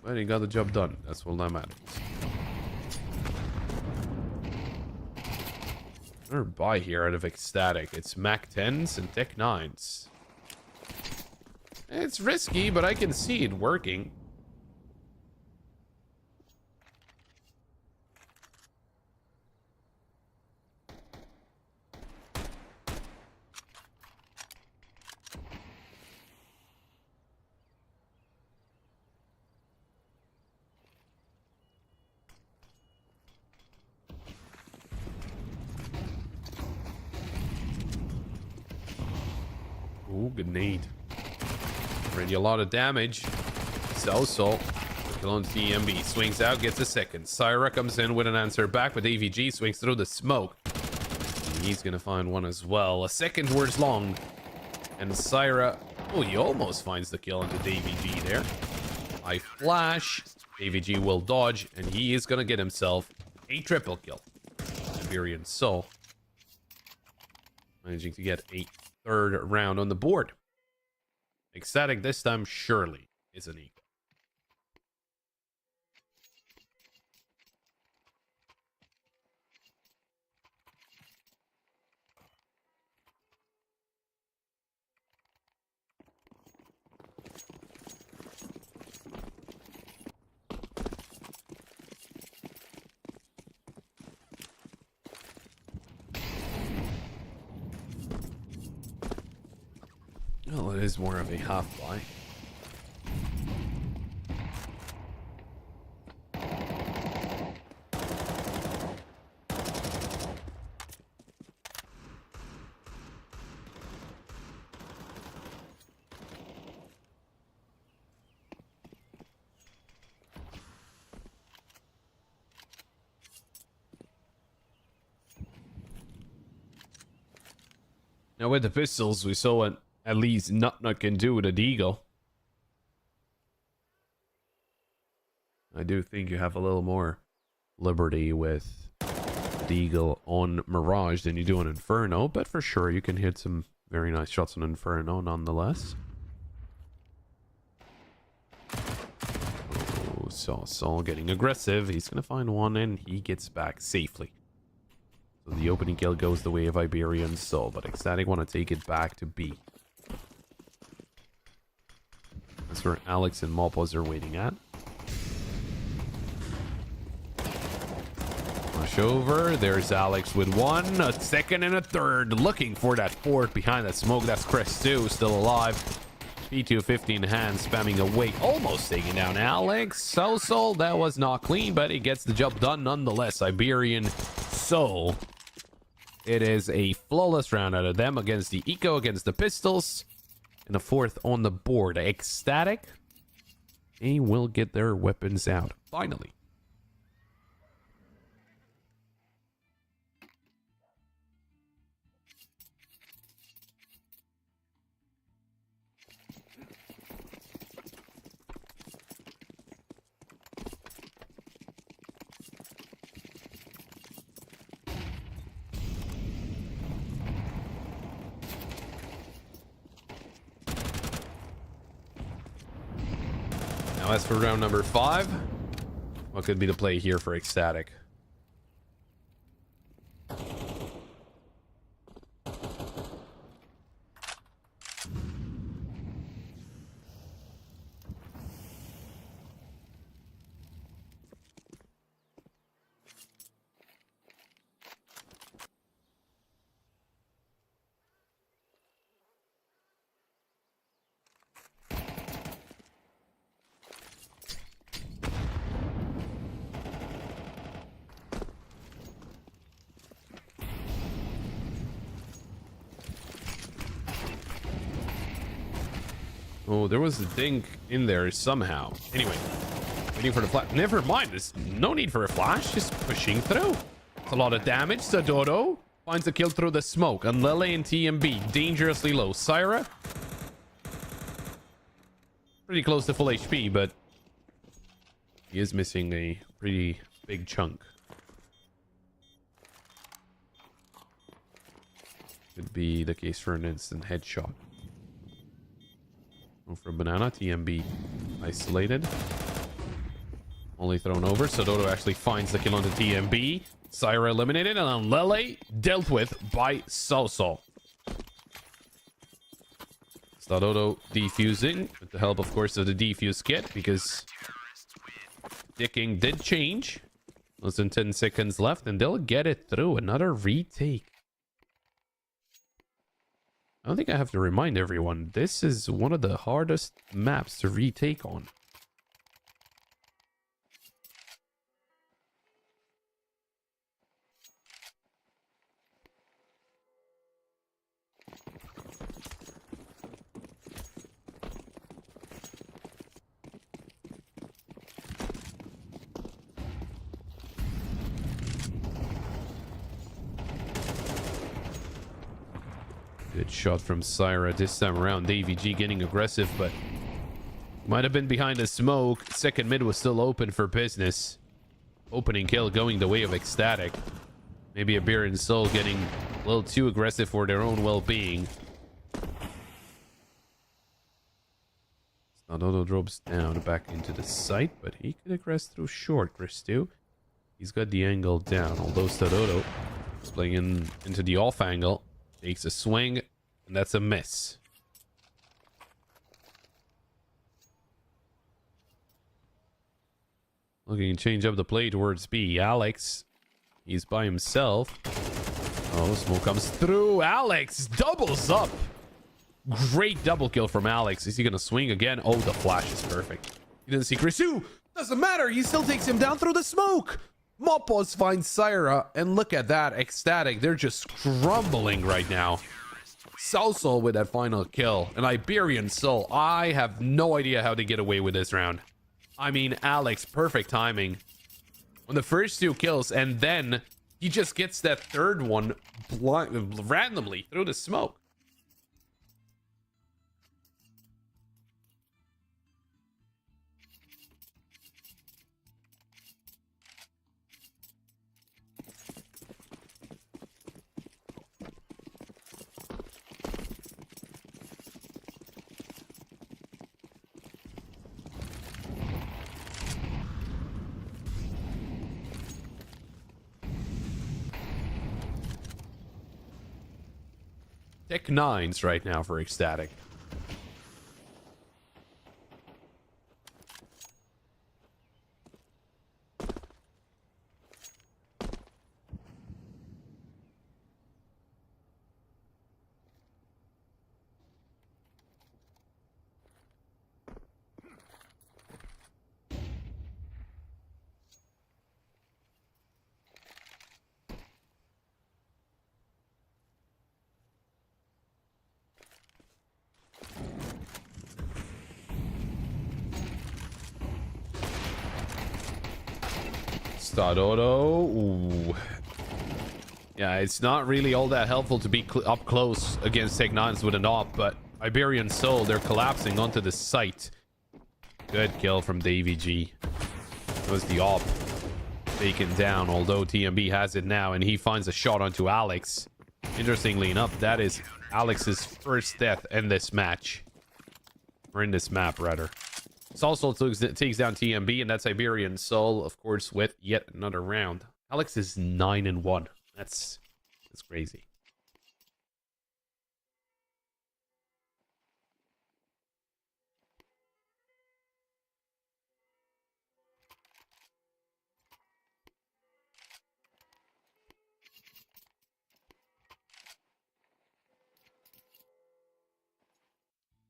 But he got the job done. That's all that matters. Another buy here out of Ecstatic. It's Mac 10s and Tech 9s. It's risky, but I can see it working. Ooh, good nade. Already a lot of damage. Salsal. Kill on TMB. Swings out, gets a second. Syra comes in with an answer back, but AVG swings through the smoke. He's gonna find one as well. A second towards long. And Syra, oh, he almost finds the kill into Davy G there. I flash. Davy G will dodge, and he is gonna get himself a triple kill. Iberian Soul managing to get a third round on the board. Ecstatic this time surely is an equal. Well, it is more of a half-fly. Now with the pistols, we saw what at least Nut can do with a Deagle. I do think you have a little more liberty with Deagle on Mirage than you do on Inferno, but for sure you can hit some very nice shots on Inferno nonetheless. Oh, Saul getting aggressive. He's gonna find one and he gets back safely. So the opening kill goes the way of Iberian Soul, but Ecstatic want to take it back to B. That's where Alex and Malpos are waiting at. Push over. There's Alex with one, a second, and a third. Looking for that fourth behind that smoke. That's Crest 2, still alive. P2 15 hands spamming away. Almost taking down Alex. Soul, that was not clean, but he gets the job done nonetheless. Iberian Soul. It is a flawless round out of them against the Eco, against the Pistols. And a fourth on the board. Ecstatic. They will get their weapons out. Finally. Now, as for round number 5, what could be the play here for Ecstatic? Oh, there was a dink in there somehow. Anyway, waiting for the flash. Never mind. There's no need for a flash. Just pushing through. It's a lot of damage. So Dodo finds a kill through the smoke. And Lele and TMB dangerously low. Syra pretty close to full HP, but he is missing a pretty big chunk. Could be the case for an instant headshot. For Banana, TMB isolated. Only thrown over. So Dodo actually finds the kill onto TMB. Syra eliminated, and Lele dealt with by Soul. Dodo defusing with the help, of course, of the defuse kit, because dicking did change. Less than 10 seconds left, and they'll get it through. Another retake. I don't think I have to remind everyone, this is one of the hardest maps to retake on. Good shot from Syra this time around. AVG getting aggressive, but might have been behind the smoke. Second mid was still open for business. Opening kill going the way of Ecstatic. Maybe Iberian Soul getting a little too aggressive for their own well-being. Stadodo drops down back into the site, but he could aggress through short, Christu. He's got the angle down, although Stadodo is playing into the off angle. Takes a swing, and that's a miss. Looking to change up the play towards B. Alex, he's by himself. Oh, smoke comes through. Alex doubles up. Great double kill from Alex. Is he going to swing again? Oh, the flash is perfect. He didn't see Chrisu. Doesn't matter. He still takes him down through the smoke. Mopos finds Syra, and look at that. Ecstatic. They're just crumbling right now. Soulsoul with that final kill. An Iberian Soul. I have no idea how they get away with this round. I mean, Alex, perfect timing on the first two kills, and then he just gets that third one randomly through the smoke. Tech 9s right now for Ecstatic. Stadodo. Ooh. Yeah, it's not really all that helpful to be up close against Tech 9s with an op, but Iberian Soul, they're collapsing onto the site. Good kill from the AVG. That was the op taken down, although TMB has it now, and he finds a shot onto Alex. Interestingly enough, that is Alex's first death in this match. Or in this map, rather. Soulsoul takes down TMB, and that's Iberian Soul, of course, with yet another round. Alex is 9-1. That's crazy.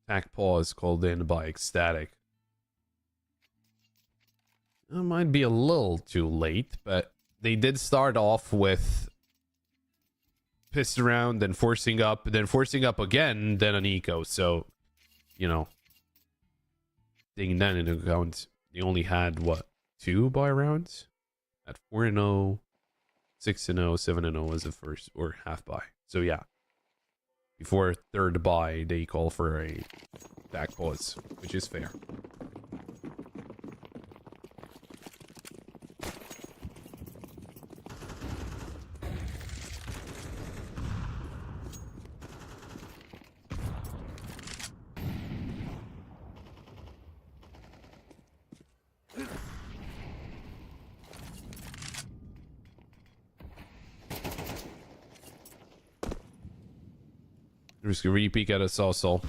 Attack pause called in by Ecstatic. It might be a little too late, but they did start off with pissed around, then forcing up again, then an eco. So, you know, taking that into account, they only had what, 2 buy rounds at 4-0, 6-0, 7-0 as a first or half buy. So yeah, before third buy, they call for a back pause, which is fair. Just a re-peek at a Soulsoul.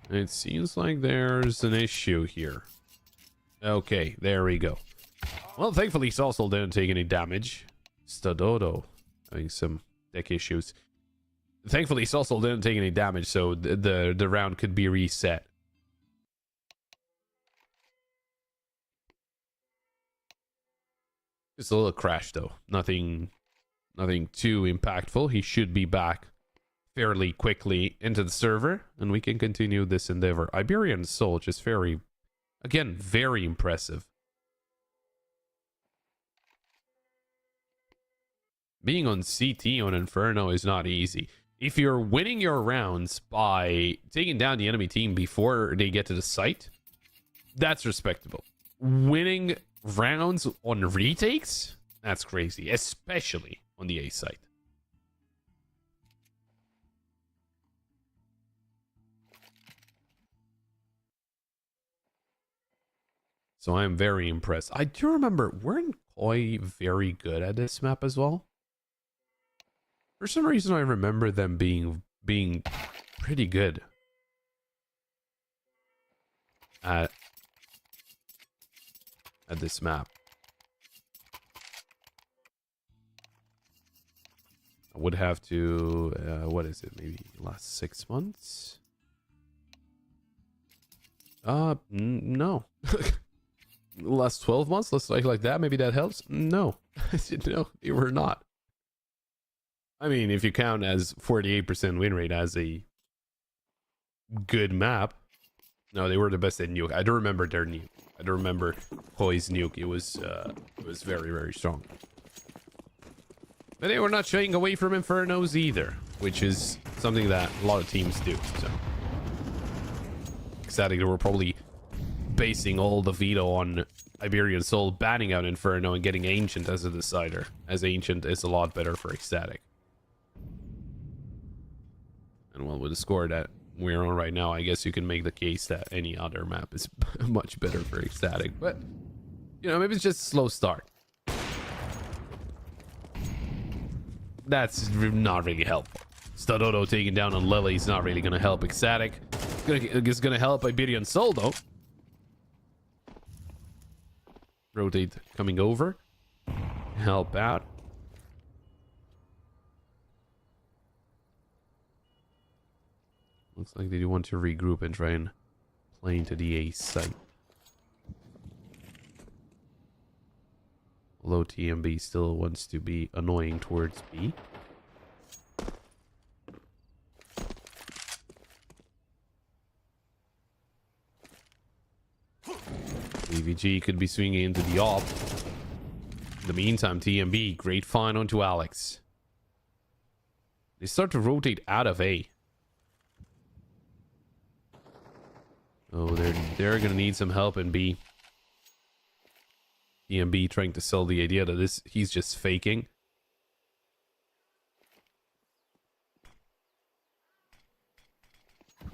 It seems like there's an issue here. Okay, there we go. Well, thankfully Soulsoul didn't take any damage. Stadodo having some deck issues. Thankfully Soulsoul didn't take any damage, so the round could be reset. Just a little crash though. Nothing too impactful. He should be back fairly quickly into the server, and we can continue this endeavor. Iberian Soul, just very impressive. being on CT on Inferno is not easy. If you're winning your rounds by taking down the enemy team before they get to the site, that's respectable. Winning rounds on retakes, that's crazy, especially on the A site. So I'm very impressed. I do remember, weren't Koi very good at this map as well? For some reason, I remember them being pretty good at this map. I would have to, what is it? Maybe last 6 months? No. Last 12 months, let's like that. Maybe that helps. No, no, they were not. I mean, if you count as 48% win rate as a good map, no, they were the best at nuke. I don't remember their nuke. I don't remember Koi's nuke. It was very, very strong. But they were not shying away from Infernos either, which is something that a lot of teams do. So, Ecstatic, they were probably basing all the veto on Iberian Soul banning out Inferno and getting Ancient as a decider, as Ancient is a lot better for Ecstatic. And well, with the score that we're on right now, I guess you can make the case that any other map is much better for Ecstatic. But, you know, maybe it's just a slow start. That's not really helpful. Stadodo taking down on Lily is not really going to help Ecstatic. It's going to help Iberian Soul, though. Rotate coming over. Help out. Looks like they do want to regroup and try and play into the A site. Although TMB still wants to be annoying towards B. AVG could be swinging into the op. In the meantime, TMB, great find onto Alex. They start to rotate out of A. Oh, they're gonna need some help in B. TMB trying to sell the idea that he's just faking.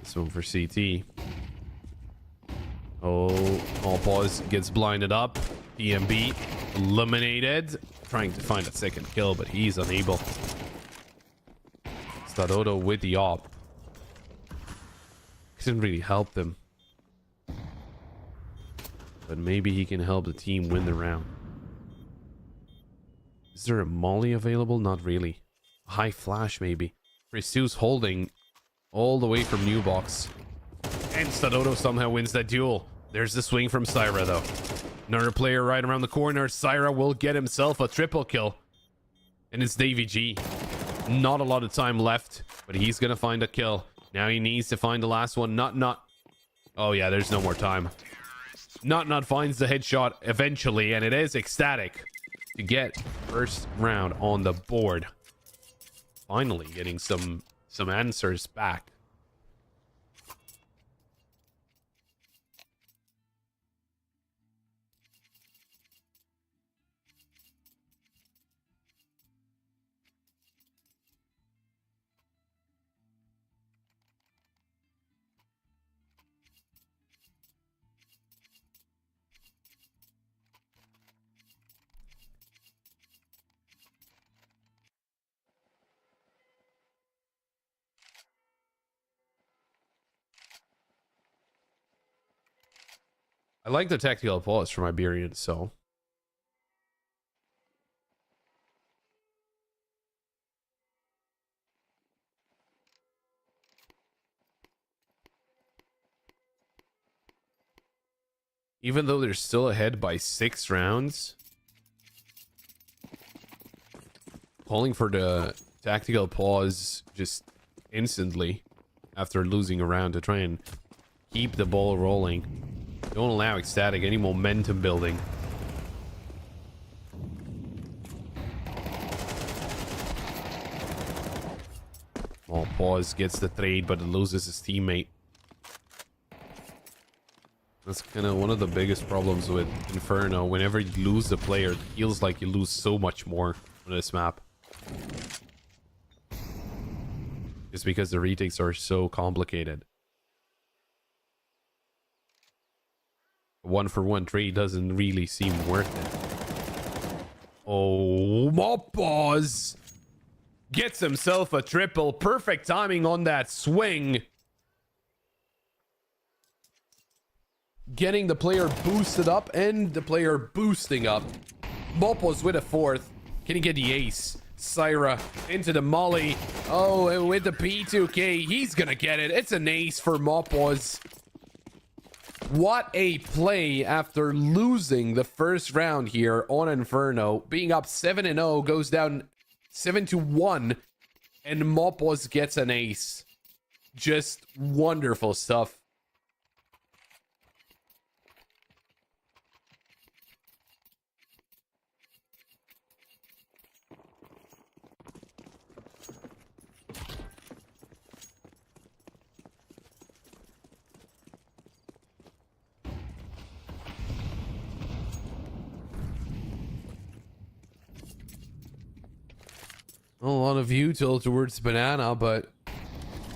This one for CT. Oh, all pause gets blinded up. TMB eliminated. Trying to find a second kill, but he's unable. Stadodo with the op. Couldn't really help them. But maybe he can help the team win the round. Is there a molly available? Not really. High flash maybe. Pursues holding all the way from new box. And Stadodo somehow wins that duel. There's the swing from Syra though. Another player right around the corner. Syra will get himself a triple kill. And it's Davy G. Not a lot of time left, but he's gonna find a kill. Now he needs to find the last one. Not. Oh yeah, there's no more time. Not finds the headshot eventually, and it is Ecstatic to get first round on the board. Finally getting some answers back. I like the tactical pause from Iberian, so. Even though they're still ahead by 6 rounds, calling for the tactical pause just instantly after losing a round to try and keep the ball rolling. Don't allow Ecstatic any momentum building. Oh, Pause gets the trade, but loses his teammate. That's kind of one of the biggest problems with Inferno. Whenever you lose a player, it feels like you lose so much more on this map. Just because the retakes are so complicated. A 1-for-1 trade doesn't really seem worth it. Oh, Pause gets himself a triple. Perfect timing on that swing. Getting the player boosted up and the player boosting up. Mopos with a fourth. Can he get the ace? Syra into the molly. Oh, and with the P2K, he's gonna get it. It's an ace for Mopos. What a play after losing the first round here on Inferno. Being up 7-0, goes down 7-1, and Mopos gets an ace. Just wonderful stuff. A lot of you tilt towards banana, but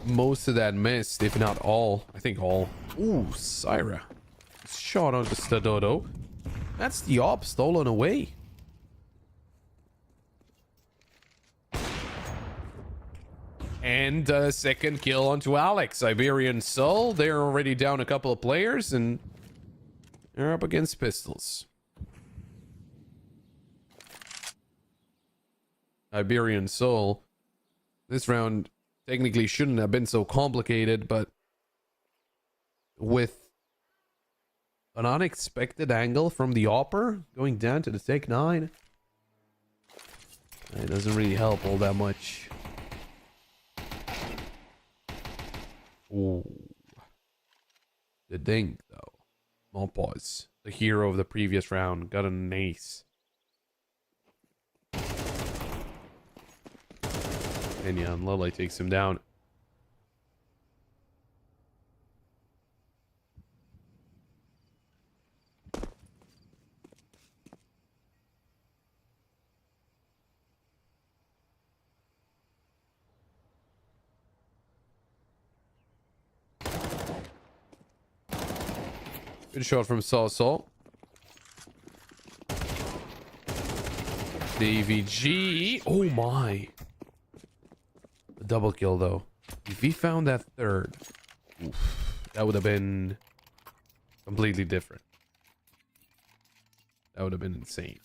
most of that missed, if not all. I think all. Ooh, Syra. Shot onto Stadodo. That's the op stolen away. And a second kill onto Alex. Iberian Soul. They're already down a couple of players, and they're up against pistols. Iberian Soul. This round technically shouldn't have been so complicated, but with an unexpected angle from the Opper going down to the Tech 9, it doesn't really help all that much. Ooh. The dink, though. Mopos, the hero of the previous round, got an ace. And yeah, Lele takes him down. Good shot from Saw. The AVG. Oh my. A double kill though. If he found that third, oof, that would have been completely different. That would have been insane.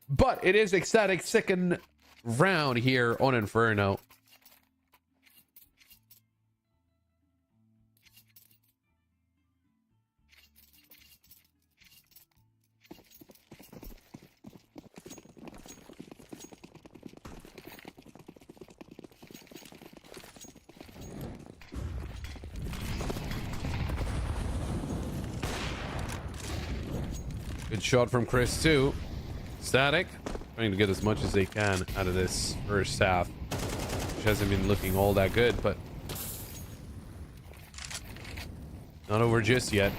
But it is Ecstatic second round here on Inferno. Good shot from Chris too. Static trying to get as much as they can out of this first half, which hasn't been looking all that good, but not over just yet.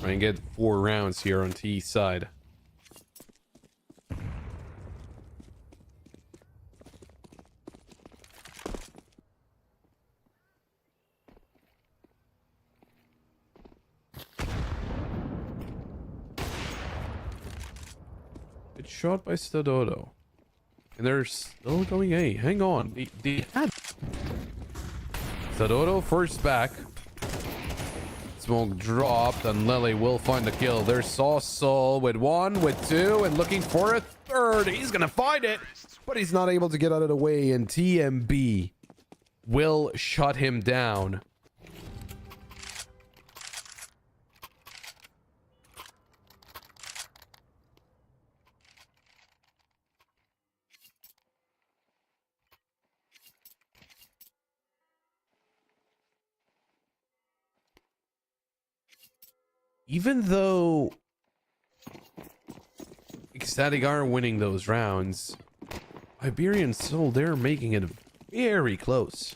Try and get 4 rounds here on T side. Good shot by Stadodo. And they're still going A. Hang on. They had Stadodo first back. Smoke dropped, and Lele will find the kill. There's Soul with 1, with 2, and looking for a third. He's gonna find it, but he's not able to get out of the way, and TMB will shut him down. Even though Ecstatic are winning those rounds, Iberian Soul, they're making it very close.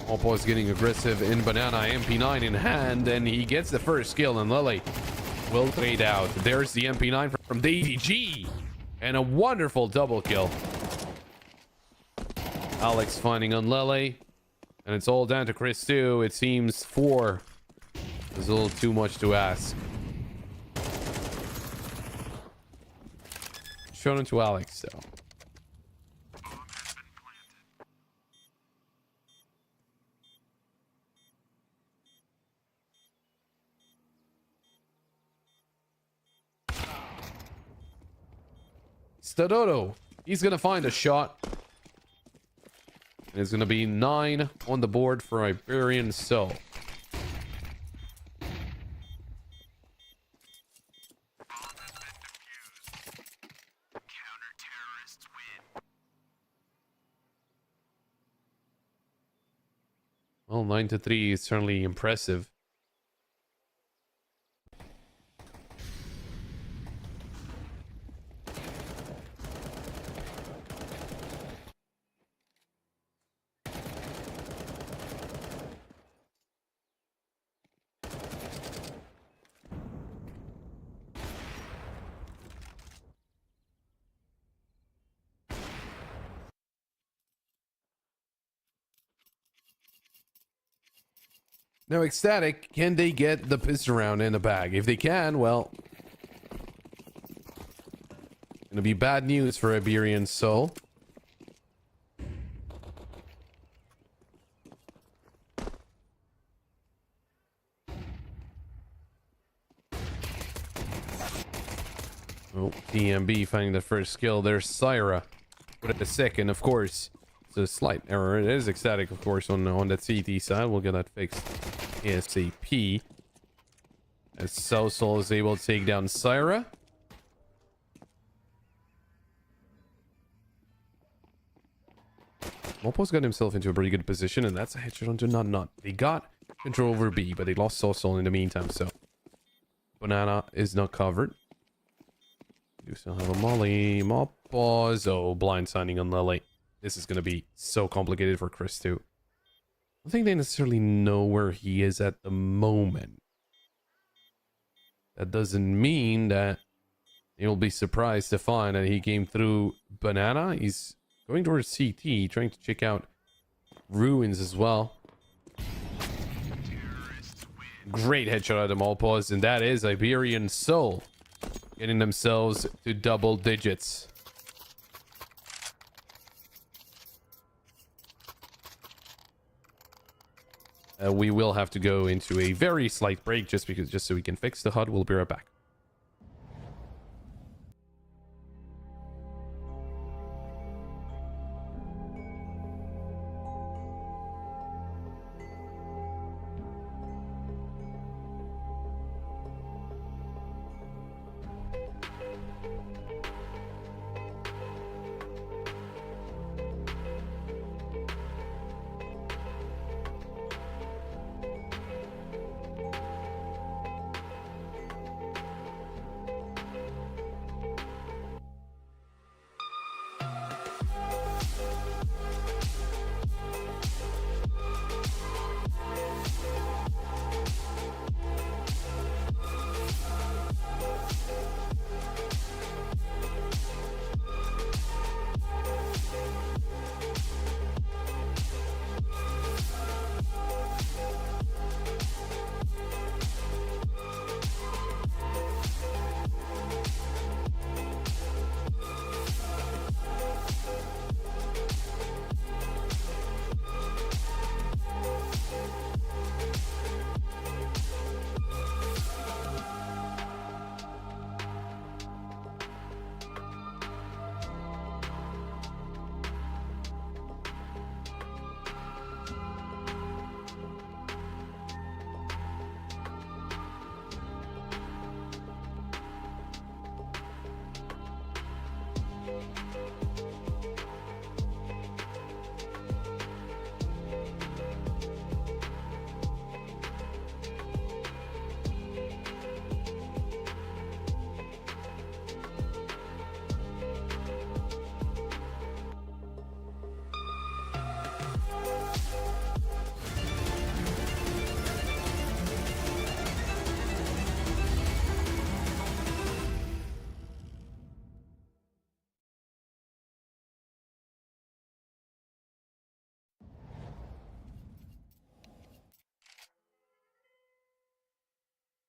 Oppo is getting aggressive in banana, MP9 in hand, and he gets the first kill, and Lily will trade out. There's the MP9 from Davey G, and a wonderful double kill. Alex finding on Lily, and it's all down to Chris too. It seems 4 is a little too much to ask. Shown it to Alex though. Stadodo, he's gonna find a shot. And it's gonna be 9 on the board for Iberian Soul.
Counter-terrorists win.
Well, 9-3 is certainly impressive. Now, Ecstatic, can they get the pistol round in the bag? If they can, well, gonna be bad news for Iberian Soul. Oh, TMB finding the first kill. There's Syra with the second, of course. It's a slight error. It is Ecstatic, of course, on that CT side. We'll get that fixed ASAP. As Soul is able to take down Syra. Mopo's got himself into a pretty good position, and that's a headshot onto Not. They got control over B, but they lost Soul in the meantime, so Banana is not covered. Do still have a molly. Mopos. Oh, blind signing on Lily. This is going to be so complicated for Chris too. I don't think they necessarily know where he is at the moment. That doesn't mean that you'll be surprised to find that he came through Banana. He's going towards CT, trying to check out Ruins as well. Great headshot out of Mopos, and that is Iberian Soul getting themselves to double digits. We will have to go into a very slight break just so we can fix the HUD. We'll be right back.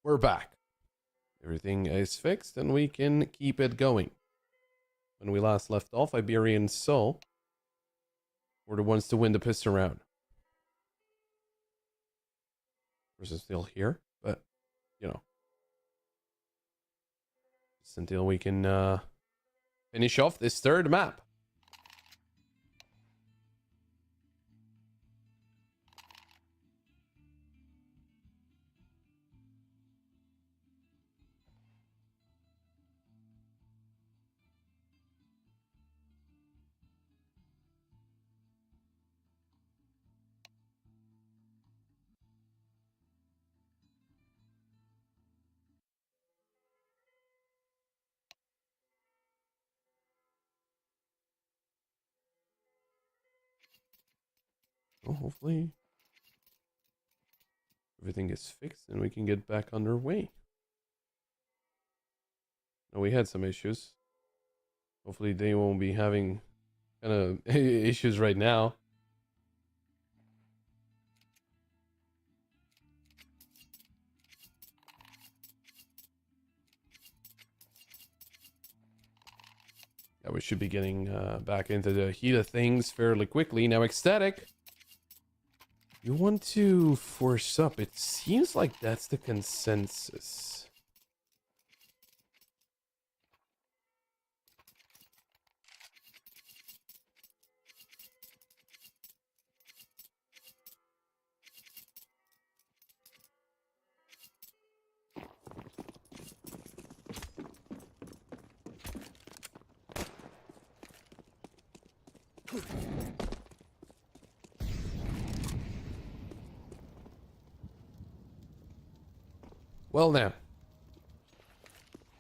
we're back. Everything is fixed and we can keep it going. When we last left off, Iberian Soul were the ones to win the piston round. Of course, it's still here, but you know, just until we can finish off this third map. Well, hopefully everything is fixed and we can get back underway. No, we had some issues. Hopefully they won't be having kind of issues right now. Yeah, we should be getting back into the heat of things fairly quickly. Now, Ecstatic, you want to force up. It seems like that's the consensus. Well now,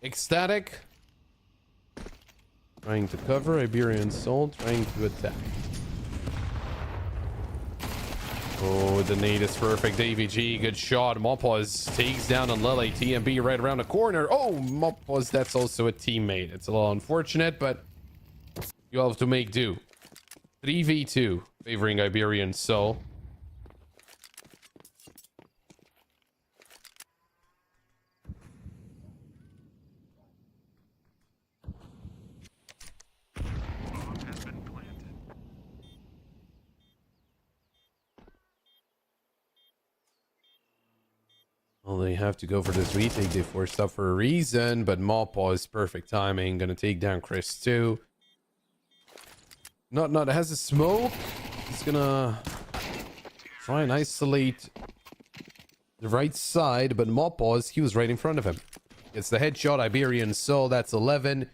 Ecstatic trying to cover, Iberian Soul trying to attack. Oh, the nade is perfect. AVG, good shot. Mopaz takes down on Lele. TMB right around the corner. Oh, Mopaz, that's also a teammate. It's a little unfortunate, but you have to make do. 3v2 favoring Iberian Soul. Well, they have to go for this retake. They forced up for a reason, but Mopaz, perfect timing. Gonna take down Chris too. Not has a smoke. He's gonna try and isolate the right side, but Mopaz, he was right in front of him. It's the headshot, Iberian Soul. That's 11.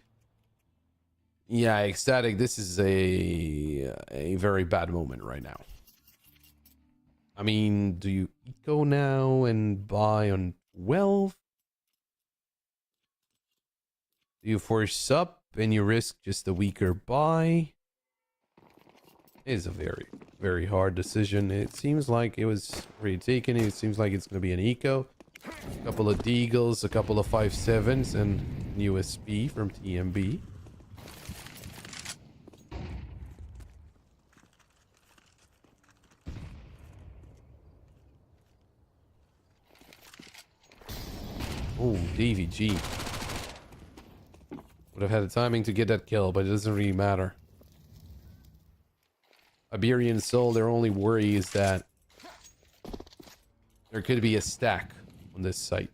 Yeah, Ecstatic. This is a very bad moment right now. I mean, do you go now and buy on 12? Do you force up and you risk just a weaker buy? It is a very, very hard decision. It seems like it was already taken. It seems like it's going to be an eco. A couple of Deagles, a couple of 5.7s, and USP from TMB. Oh, DVG. Would have had the timing to get that kill, but it doesn't really matter. Iberian Soul, their only worry is that there could be a stack on this site.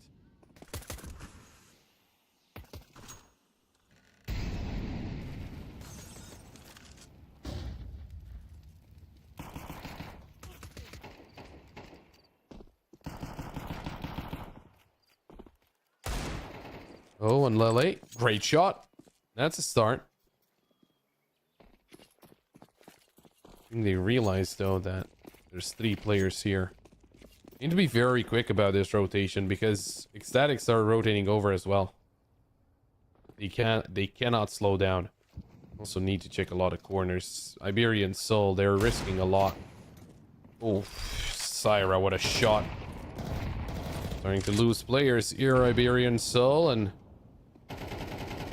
Oh, and Lele, great shot. That's a start. I think they realize, though, that there's 3 players here. Need to be very quick about this rotation because Ecstatic are rotating over as well. They cannot slow down. Also need to check a lot of corners. Iberian Soul, they're risking a lot. Oh, Syra, what a shot. Starting to lose players here, Iberian Soul, and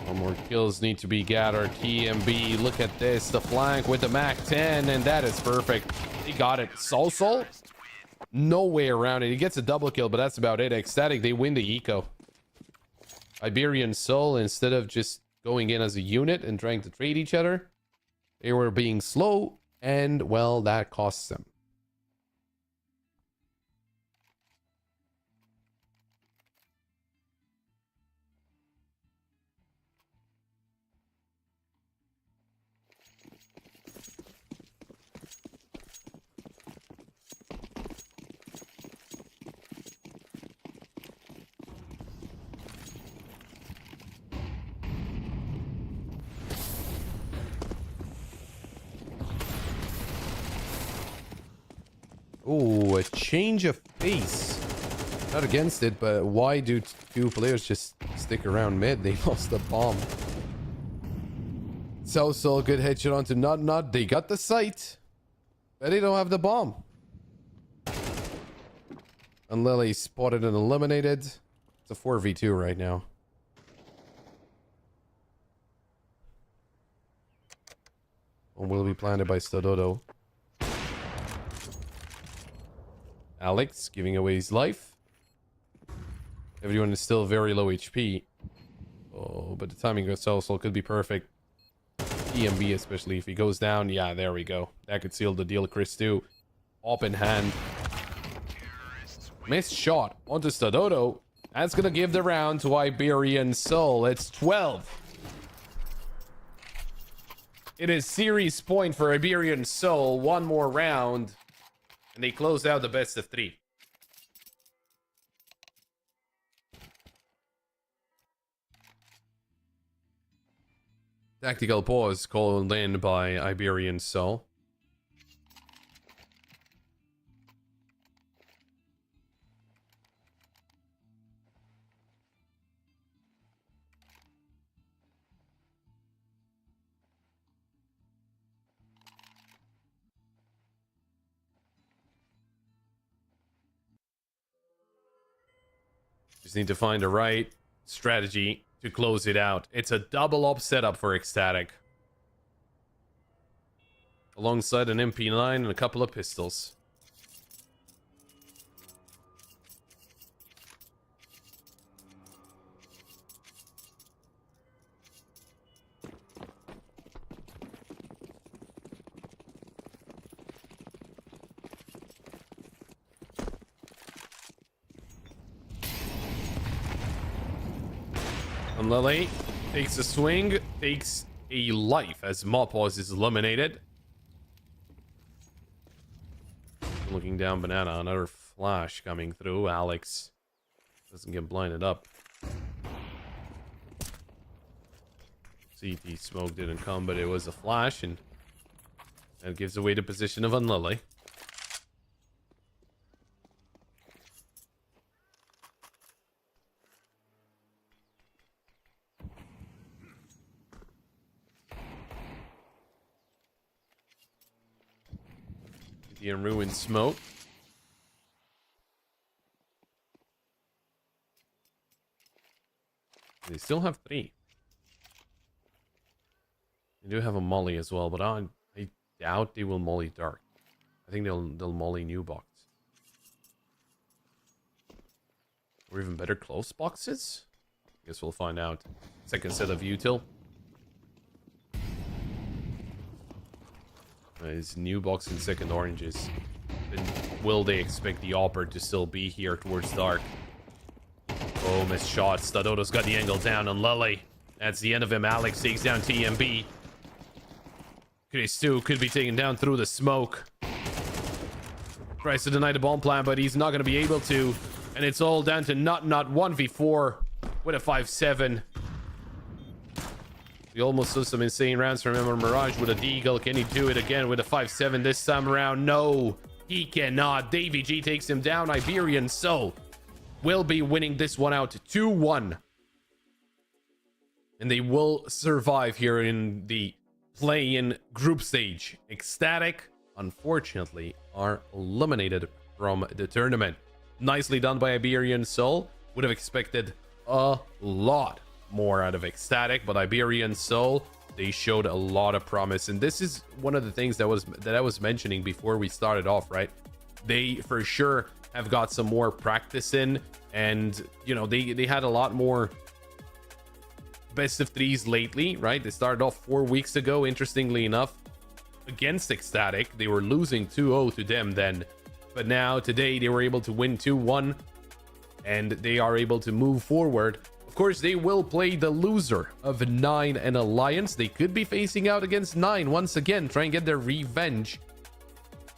one more kills need to be gathered. TMB, look at this, the flank with the Mac 10, and that is perfect. They got it. Soul. no way around it. He gets a double kill, but that's about it. Ecstatic, they win the eco. Iberian Soul, instead of just going in as a unit and trying to trade each other, they were being slow, and well, that costs them. Oh, a change of pace. Not against it, but why do two players just stick around mid? They lost the bomb. So good headshot onto Not. They got the sight, but they don't have the bomb. And Lily spotted and eliminated. It's a 4v2 right now. One will be planted by Stadodo. Alex giving away his life. Everyone is still very low HP. Oh, but the timing of Soul could be perfect. EMB, especially if he goes down. Yeah, there we go. That could seal the deal. Chris too. Open hand. Missed shot onto Stadodo. That's gonna give the round to Iberian Soul. It's 12. It is series point for Iberian Soul. One more round. And they close out the best of 3. Tactical pause called in by Iberian Soul. Just need to find the right strategy to close it out. It's a double up setup for Ecstatic. Alongside an MP9 and a couple of pistols. And Lily takes a swing, takes a life as Mopos is eliminated. Looking down Banana, another flash coming through. Alex doesn't get blinded up. CT smoke didn't come, but it was a flash, and that gives away the position of Unlily. And ruined smoke. They still have 3. They do have a molly as well, but I doubt they will molly dark. I think they'll molly new box. Or even better, close boxes? Guess we'll find out. Second set of util. His new box in second oranges. Then will they expect the Opper to still be here towards dark? Oh, missed shot. Stadodo's got the angle down on Lily. That's the end of him. Alex takes down TMB. Chris too could be taken down through the smoke. Tries to deny the bomb plan, but he's not going to be able to. And it's all down to Not 1v4 with a 5-7. We almost saw some insane rounds from him. Mirage with a deagle. Can he do it again with a 5-7 this time around? No, he cannot. Davy G takes him down. Iberian Soul will be winning this one out 2-1. And they will survive here in the play-in group stage. Ecstatic, unfortunately, are eliminated from the tournament. Nicely done by Iberian Soul. Would have expected a lot more out of Ecstatic, but Iberian Soul, they showed a lot of promise. And this is one of the things that I was mentioning before we started off, right? they for sure have got some more practice in, and you know, they had a lot more best of threes lately, right? They started off 4 weeks ago, interestingly enough, against Ecstatic. They were losing 2-0 to them then, but now today they were able to win 2-1, and they are able to move forward. Of course, they will play the loser of 9 and Alliance. They could be facing out against 9 once again, try and get their revenge,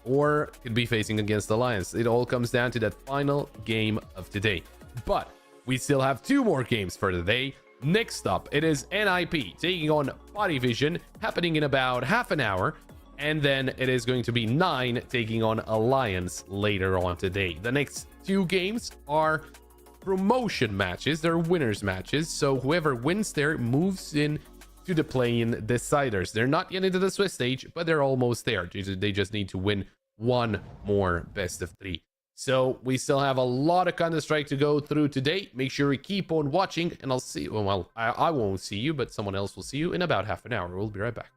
or could be facing against Alliance. It all comes down to that final game of today. But we still have 2 more games for today. Next up, it is NIP taking on Body Vision, happening in about half an hour. And then it is going to be 9 taking on Alliance later on today. The next 2 games are promotion matches. They're winners matches. So whoever wins there moves in to the play-in deciders. They're not yet into the Swiss stage, but they're almost there. They just need to win 1 more best of 3. So we still have a lot of Counter-Strike to go through today. Make sure you keep on watching, and I'll see you. Well, I won't see you, but someone else will see you in about half an hour. We'll be right back.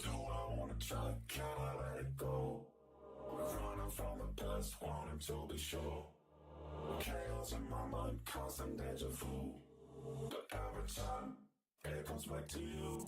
Do I wanna try? Can I let it go? We're running from the past, wanting to be sure. Chaos in my mind, constant deja vu. But every time, it comes back to you.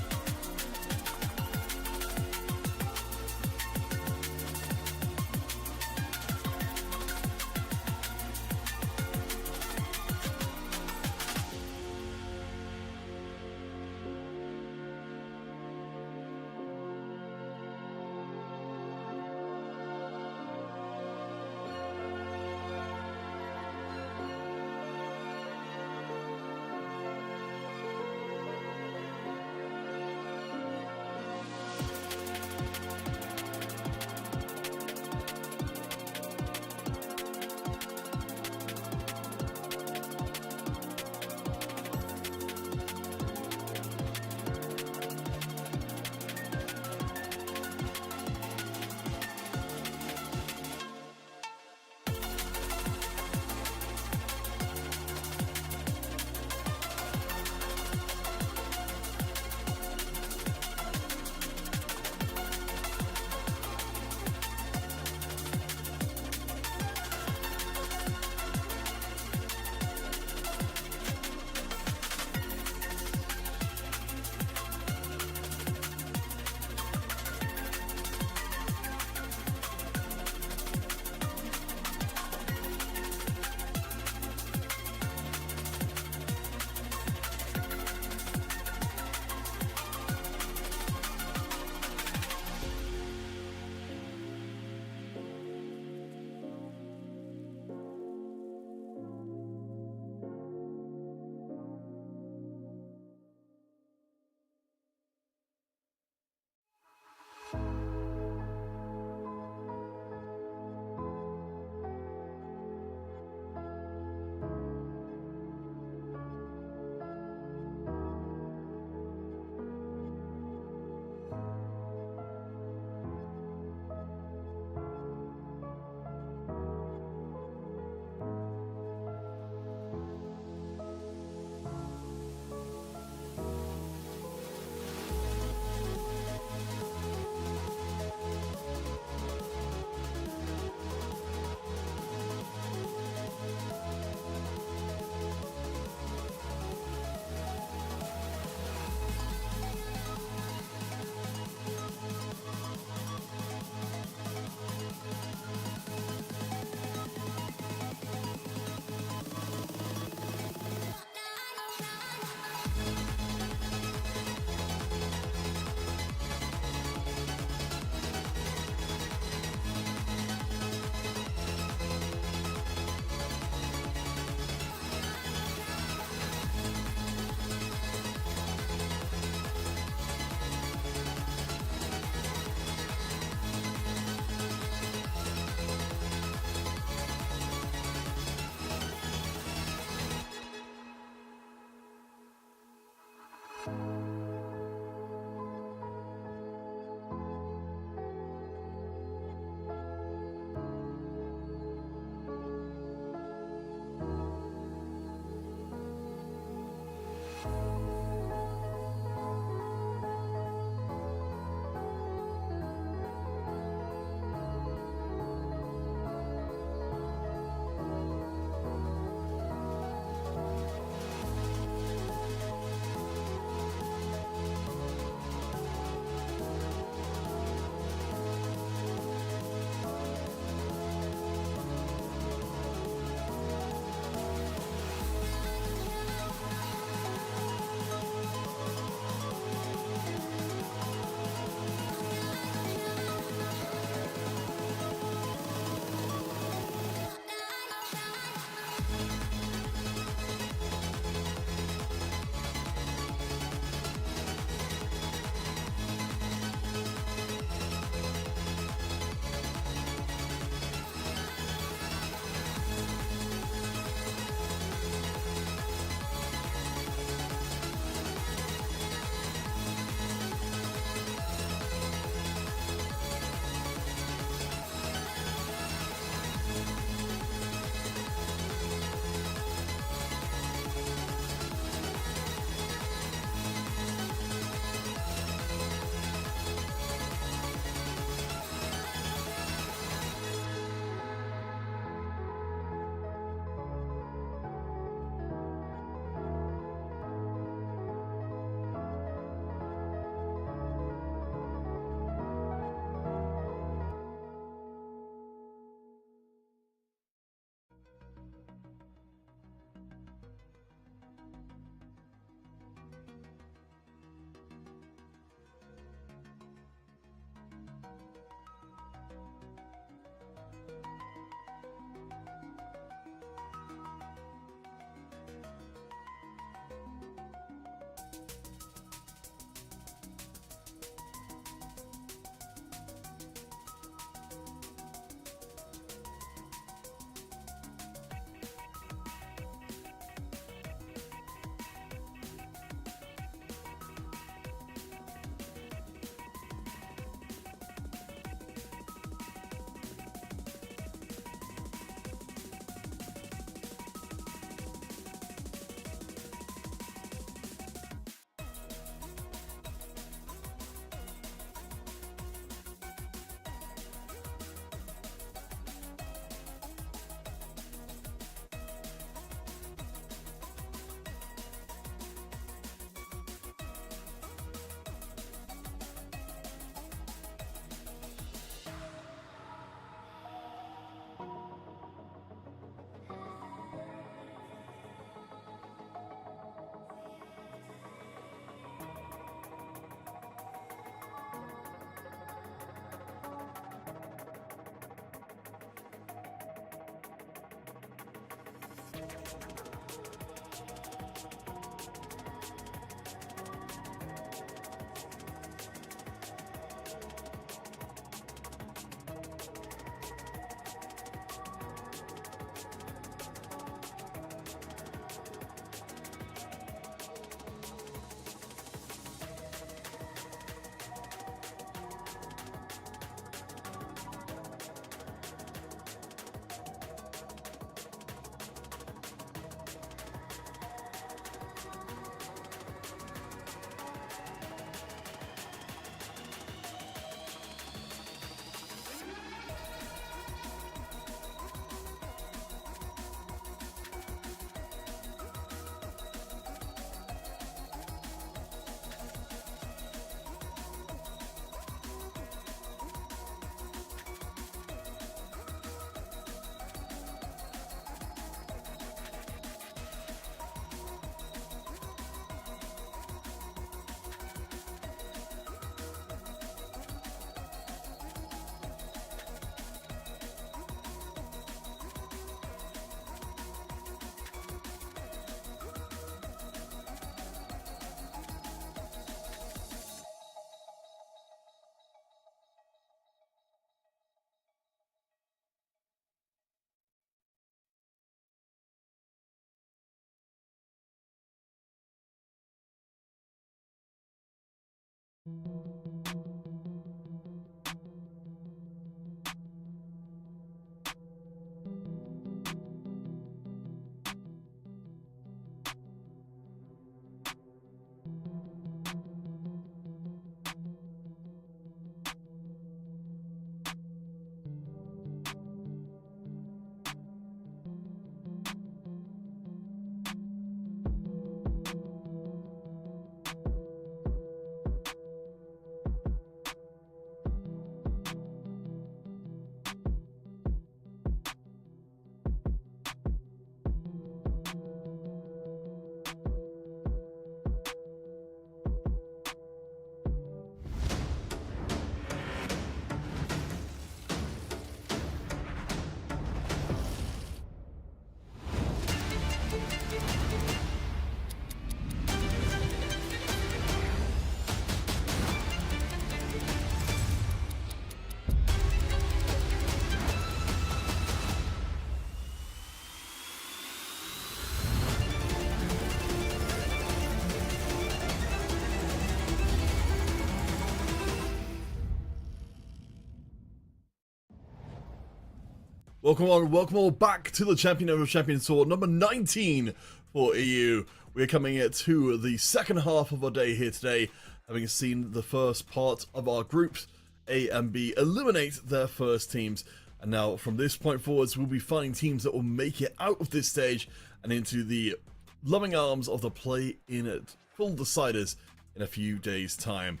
Welcome all back to the Champion of Champions Tour number 19 for EU. We're coming to the second half of our day here today, having seen the first part of our groups, A and B, eliminate their first teams. And now from this point forwards, we'll be finding teams that will make it out of this stage and into the loving arms of the play-in full deciders in a few days' time.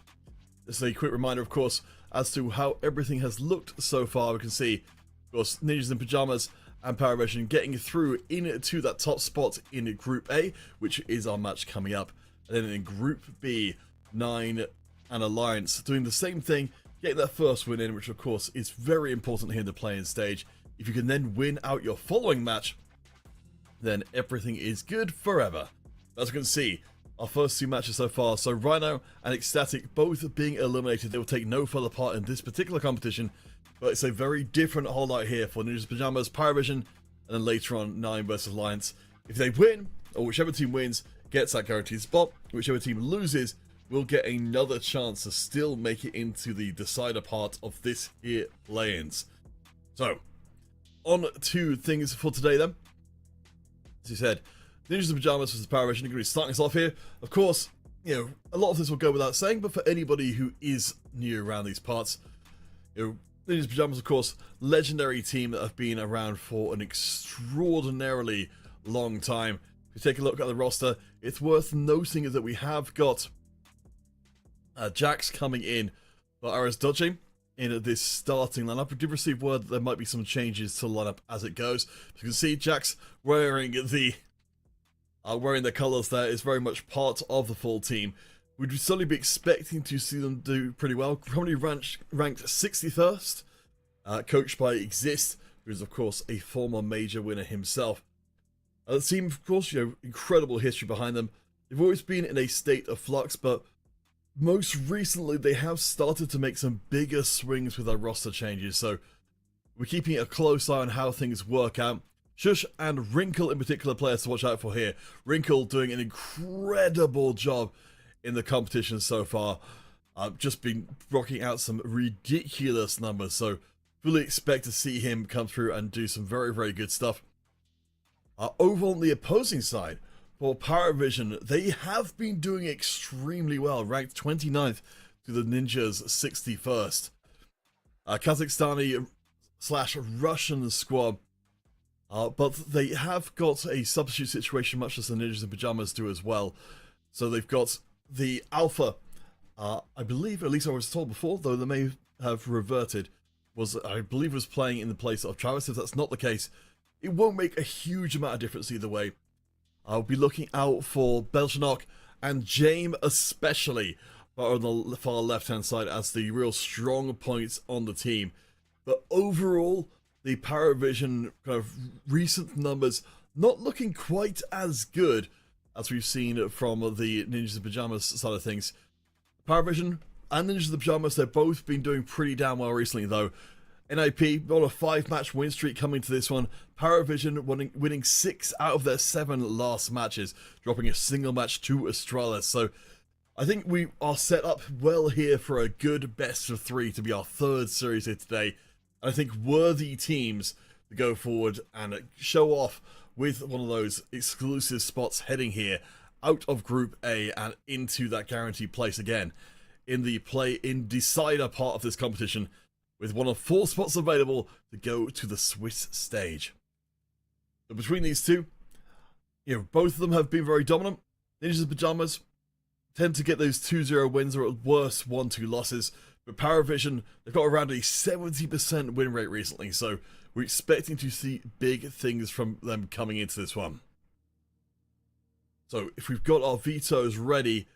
Just a quick reminder, of course, as to how everything has looked so far. We can see, of course, Ninjas in Pajamas and Paravision getting through into that top spot in Group A, which is our match coming up. And then in Group B, 9 and Alliance doing the same thing, getting that first win in, which of course is very important here in the play-in stage. If you can then win out your following match, then everything is good forever. As you can see, our first two matches so far, so Rhyno and Ecstatic both being eliminated. They will take no further part in this particular competition, but it's a very different holdout here for Ninjas Pajamas, Paravision, and then later on 9 versus Alliance. If they win, or whichever team wins, gets that guaranteed spot, whichever team loses will get another chance to still make it into the decider part of this here play-ins. So, on to things for today then. As you said, Ninjas in Pajamas versus Paravision are going to be starting us off here. Of course, you know, a lot of this will go without saying, but for anybody who is new around these parts, you know, Ninjas Pajamas, of course, legendary team that have been around for an extraordinarily long time. If you take a look at the roster, it's worth noting that we have got Jax coming in for Aras Dodging in this starting lineup. We did receive word that there might be some changes to the lineup as it goes. As you can see, Jax wearing the colours there is very much part of the full team. We'd certainly be expecting to see them do pretty well. Currently ranked 61st, coached by Exist, who is of course a former major winner himself. The team, of course, you know, incredible history behind them. They've always been in a state of flux, but most recently they have started to make some bigger swings with their roster changes. So we're keeping a close eye on how things work out. Shush and Wrinkle in particular players to watch out for here. Wrinkle doing an incredible job in the competition so far. Just been rocking out some ridiculous numbers, so fully expect to see him come through and do some very, very good stuff. Over on the opposing side, for Paravision, they have been doing extremely well, ranked 29th to the Ninjas 61st. Kazakhstani / Russian squad, but they have got a substitute situation much as the Ninjas in Pajamas do as well. So they've got the Alpha, I believe, at least I was told before, though they may have reverted, I believe was playing in the place of Travis. If that's not the case, it won't make a huge amount of difference either way. I'll be looking out for Belchanok and James especially, but on the far left-hand side as the real strong points on the team. But overall, the Paravision kind of recent numbers not looking quite as good as we've seen from the Ninjas in Pajamas side of things. Paravision and Ninjas in Pajamas, they've both been doing pretty damn well recently though. NIP on a 5-match win streak coming to this one. Paravision winning 6 out of their 7 last matches, dropping a single match to Astralis. So I think we are set up well here for a good best of 3 to be our 3rd series here today. And I think worthy teams to go forward and show off with one of those exclusive spots heading here out of Group A and into that guaranteed place again in the play-in decider part of this competition, with one of 4 spots available to go to the Swiss stage. So between these two, both of them have been very dominant. Ninjas in Pajamas tend to get those 2-0 wins, or at worst 1-2 losses. But Paravision, they've got around a 70% win rate recently, so we're expecting to see big things from them coming into this one. So if we've got our vetoes ready,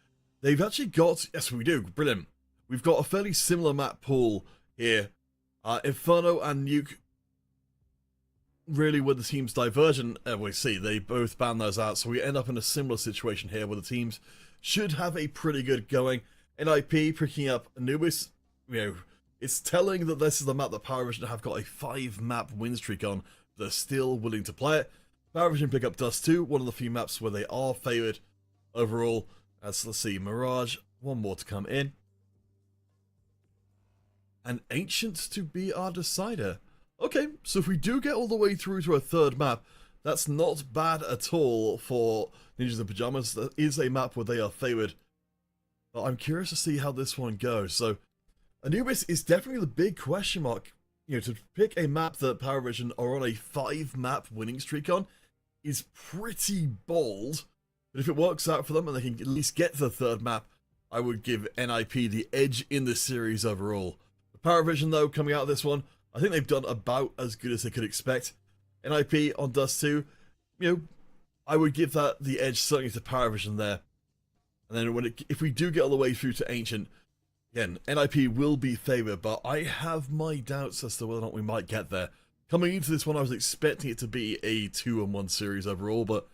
they've actually got, yes we do, brilliant. We've got a fairly similar map pool here. Inferno and Nuke, really where the teams divergent, we see they both ban those out, so we end up in a similar situation here where the teams should have a pretty good going. NIP picking up Anubis, it's telling that this is the map that Paravision have got a 5-map win streak on, but they're still willing to play it. Paravision pick up Dust 2, one of the few maps where they are favoured overall. As let's see, Mirage, one more to come in. And Ancient to be our decider. Okay, so if we do get all the way through to a 3rd map, that's not bad at all for Ninjas in Pajamas. That is a map where they are favoured. But I'm curious to see how this one goes. So Anubis is definitely the big question mark. To pick a map that Paravision are on a 5-map winning streak on is pretty bold. But if it works out for them and they can at least get to the 3rd map, I would give NIP the edge in this series overall. Paravision, though, coming out of this one, I think they've done about as good as they could expect. NIP on Dust 2, I would give that the edge certainly to Paravision there. And then if we do get all the way through to Ancient, again, NIP will be favoured, but I have my doubts as to whether or not we might get there. Coming into this one, I was expecting it to be a 2-1 series overall, but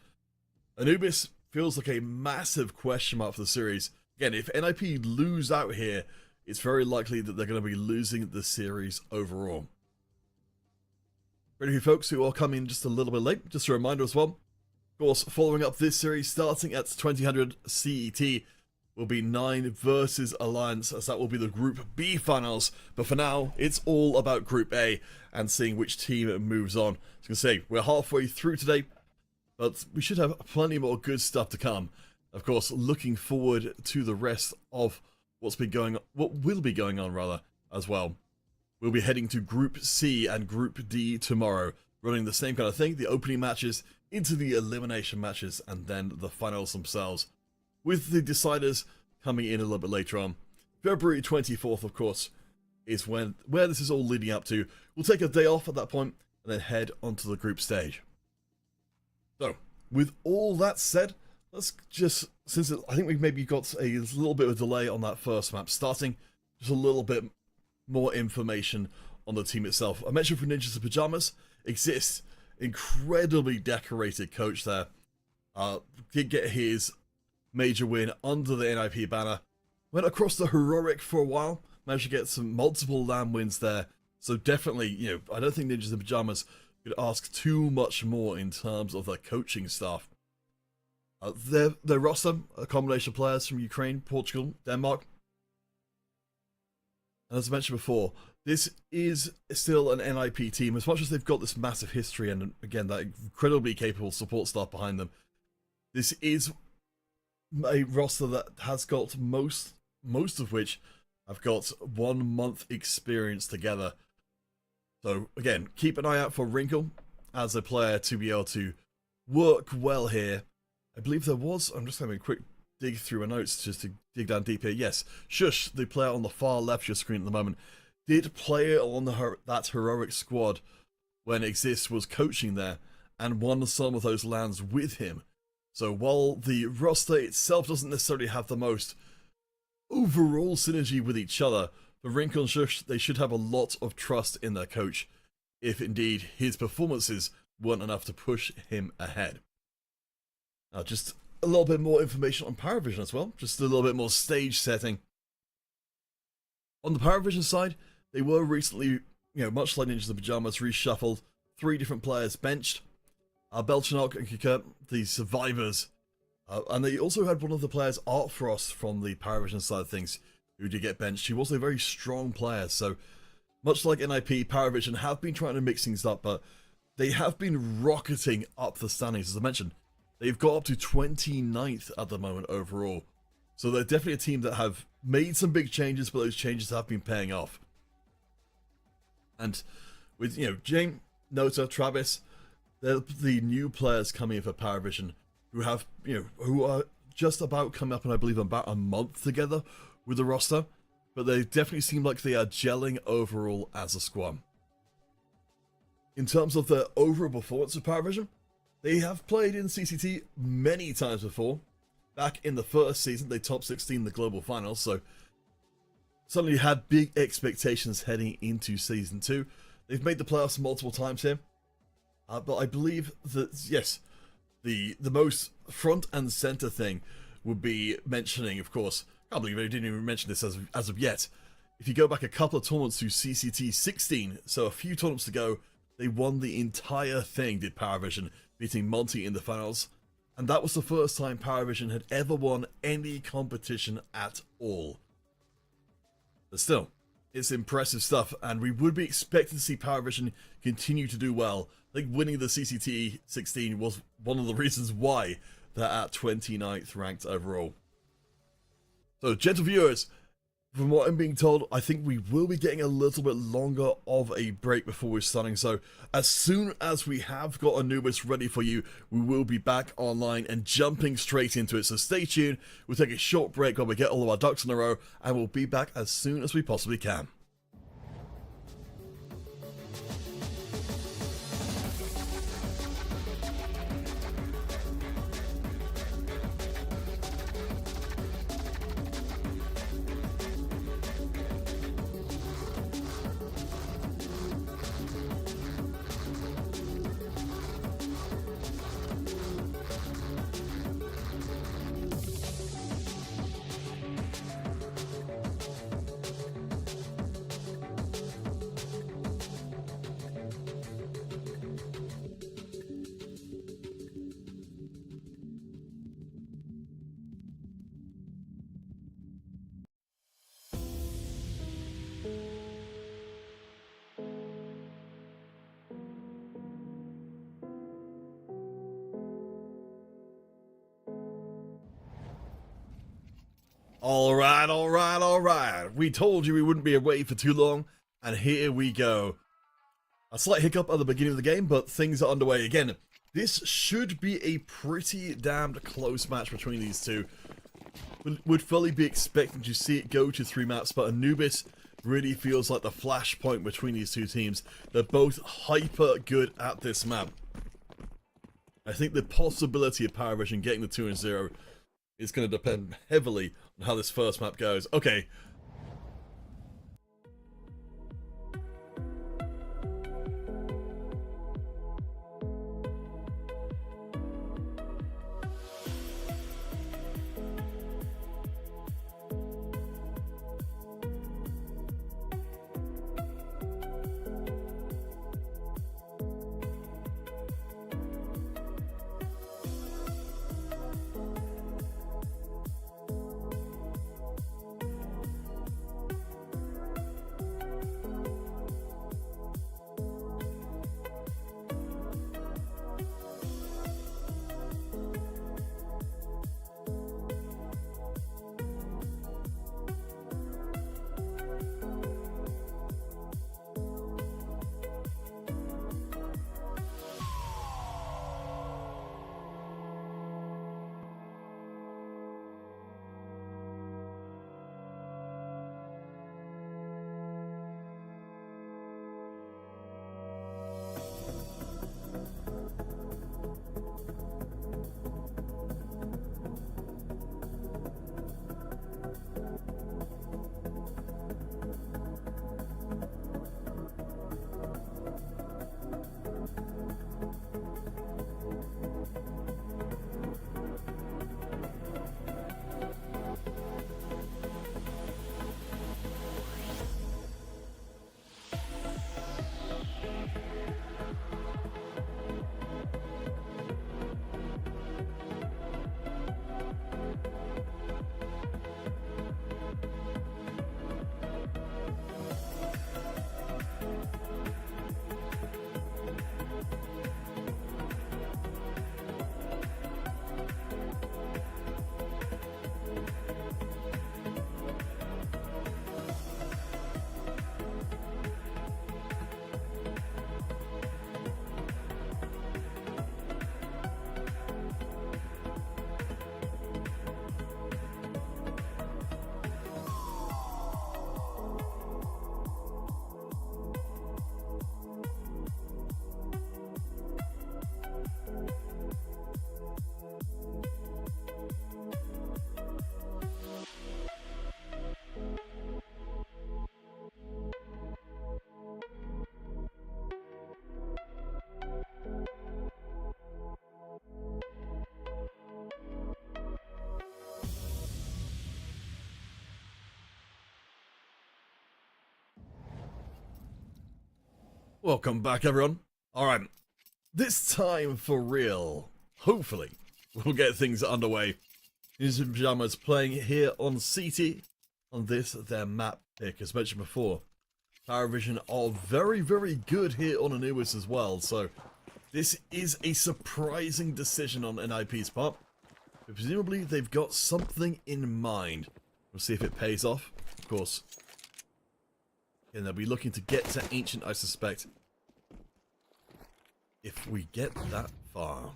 Anubis feels like a massive question mark for the series. Again, if NIP lose out here, it's very likely that they're going to be losing the series overall. For any of you folks who are coming just a little bit late, just a reminder as well, of course, following up this series, starting at 2000 CET, will be 9 versus Alliance, as that will be the Group B finals. But for now, it's all about Group A and seeing which team moves on. As I can say, we're halfway through today, but we should have plenty more good stuff to come. Of course, looking forward to the rest of what will be going on rather, as well. We'll be heading to Group C and Group D tomorrow, running the same kind of thing, the opening matches into the elimination matches and then the finals themselves, with the deciders coming in a little bit later on. February 24th, of course, is where this is all leading up to. We'll take a day off at that point and then head onto the group stage. So, with all that said, let's just, I think we've maybe got a little bit of a delay on that first map starting, just a little bit more information on the team itself. I mentioned for Ninjas in Pajamas, exists, incredibly decorated coach there. Did get his major win under the NIP banner. Went across the heroic for a while, managed to get some multiple LAN wins there. So definitely, I don't think Ninjas in Pajamas could ask too much more in terms of their coaching staff. Their roster, a combination of players from Ukraine, Portugal, Denmark. And as I mentioned before, this is still an NIP team. As much as they've got this massive history and, again, that incredibly capable support staff behind them, this is a roster that has got most of which have got 1 month experience together. So, again, keep an eye out for Wrinkle as a player to be able to work well here. I believe there was, I'm just having a quick dig through my notes just to dig down deep here. Yes, Shush, the player on the far left of your screen at the moment, did play on that heroic squad when Exist was coaching there and won some of those lands with him. So while the roster itself doesn't necessarily have the most overall synergy with each other, for Wrinkle and Shush, they should have a lot of trust in their coach, if indeed his performances weren't enough to push him ahead. Now, just a little bit more information on Paravision as well, just a little bit more stage setting. On the Paravision side, they were recently, much like Ninjas in Pajamas, reshuffled, 3 different players benched. Belchanok and Kikert, the survivors, And they also had one of the players, Art Frost, from the Paravision side of things, who did get benched. He was a very strong player, so much like NIP, Paravision have been trying to mix things up, but they have been rocketing up the standings. As I mentioned, they've got up to 29th at the moment overall. So they're definitely a team that have made some big changes, but those changes have been paying off. And with, James, Nota, Travis, they're the new players coming in for Paravision who have, who are just about coming up in, I believe, about a month together with the roster. But they definitely seem like they are gelling overall as a squad. In terms of the overall performance of Paravision, they have played in CCT many times before. Back in the first season, they top 16 in the global finals, so suddenly had big expectations heading into season 2. They've made the playoffs multiple times here, but I believe that, yes, the most front and center thing would be mentioning, of course, I can't believe I didn't even mention this as of yet. If you go back a couple of tournaments to CCT-16, so a few tournaments to go, they won the entire thing, did Paravision, beating Monty in the finals. And that was the first time Paravision had ever won any competition at all. But still, it's impressive stuff, and we would be expecting to see Paravision continue to do well. I think winning the CCT-16 was one of the reasons why they're at 29th ranked overall. So, gentle viewers, from what I'm being told, I think we will be getting a little bit longer of a break before we're starting. So as soon as we have got Anubis ready for you, we will be back online and jumping straight into it. So stay tuned. We'll take a short break while we get all of our ducks in a row, and we'll be back as soon as we possibly can. Alright. We told you we wouldn't be away for too long, and here we go. A slight hiccup at the beginning of the game, but things are underway again. This should be a pretty damned close match between these two. Would fully be expecting to see it go to 3 maps, but Anubis really feels like the flashpoint between these two teams. They're both hyper good at this map. I think the possibility of Paravision getting the 2-0 is going to depend heavily on how this first map goes. Okay. Welcome back, everyone. Alright, this time for real, hopefully, we'll get things underway. Ninjas in Pyjamas playing here on CT, on this, their map pick. As mentioned before, Paravision are very, very good here on Anubis as well, so this is a surprising decision on NIP's part. But presumably, they've got something in mind. We'll see if it pays off, of course. And they'll be looking to get to Ancient, I suspect. If we get that far.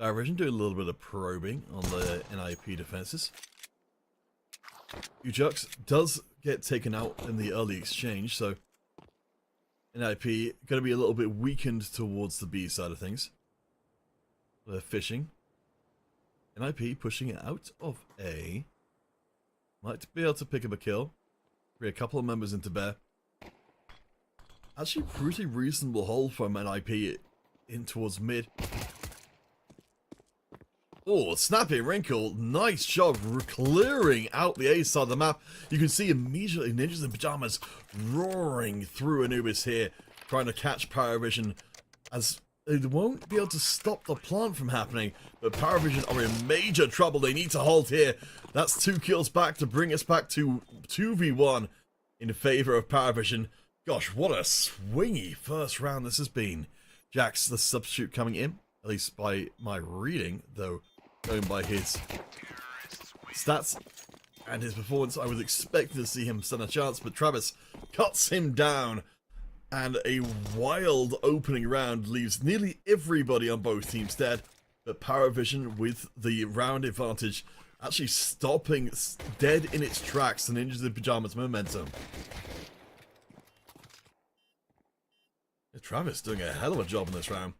Paravision doing a little bit of probing on the NIP defenses. Ujux does get taken out in the early exchange, so NIP going to be a little bit weakened towards the B side of things. They're fishing. NIP pushing it out of A. Might be able to pick up a kill. Free a couple of members into bear. Actually, pretty reasonable hold from NIP in towards mid. Oh, Snappy Wrinkle, nice job clearing out the A side of the map. You can see immediately Ninjas in Pyjamas roaring through Anubis here, trying to catch Paravision, as they won't be able to stop the plant from happening, but Paravision are in major trouble. They need to hold here. That's 2 kills back to bring us back to 2v1 in favor of Paravision. Gosh, what a swingy first round this has been. Jax, the substitute, coming in, at least by my reading, though going by his stats and his performance, I was expecting to see him stand a chance, but Travis cuts him down, and a wild opening round leaves nearly everybody on both teams dead, but Paravision, with the round advantage, actually stopping dead in its tracks the Ninjas in Pyjamas momentum. Travis doing a hell of a job in this round.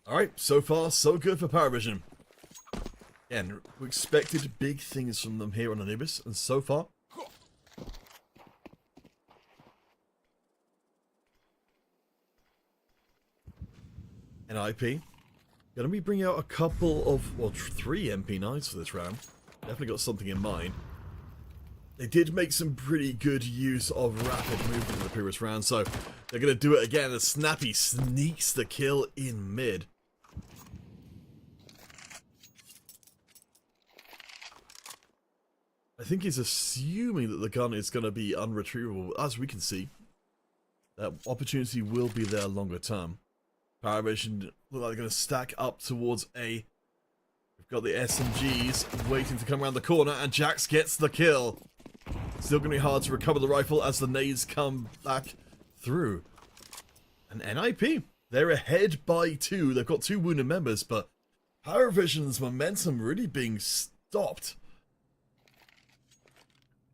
Alright, so far so good for Paravision. Again, we expected big things from them here on Anubis, and so far NIP gonna be bringing out a couple of, well, 3 MP9s for this round. Definitely got something in mind. They did make some pretty good use of rapid movement in the previous round, so they're going to do it again as Snappy sneaks the kill in mid. I think he's assuming that the gun is going to be unretrievable. As we can see, that opportunity will be there longer term. Paravision look like they're going to stack up towards A. We've got the SMGs waiting to come around the corner, and Jax gets the kill. Still going to be hard to recover the rifle as the nades come back through. And NIP, they're ahead by 2. They've got 2 wounded members, but Paravision's momentum really being stopped.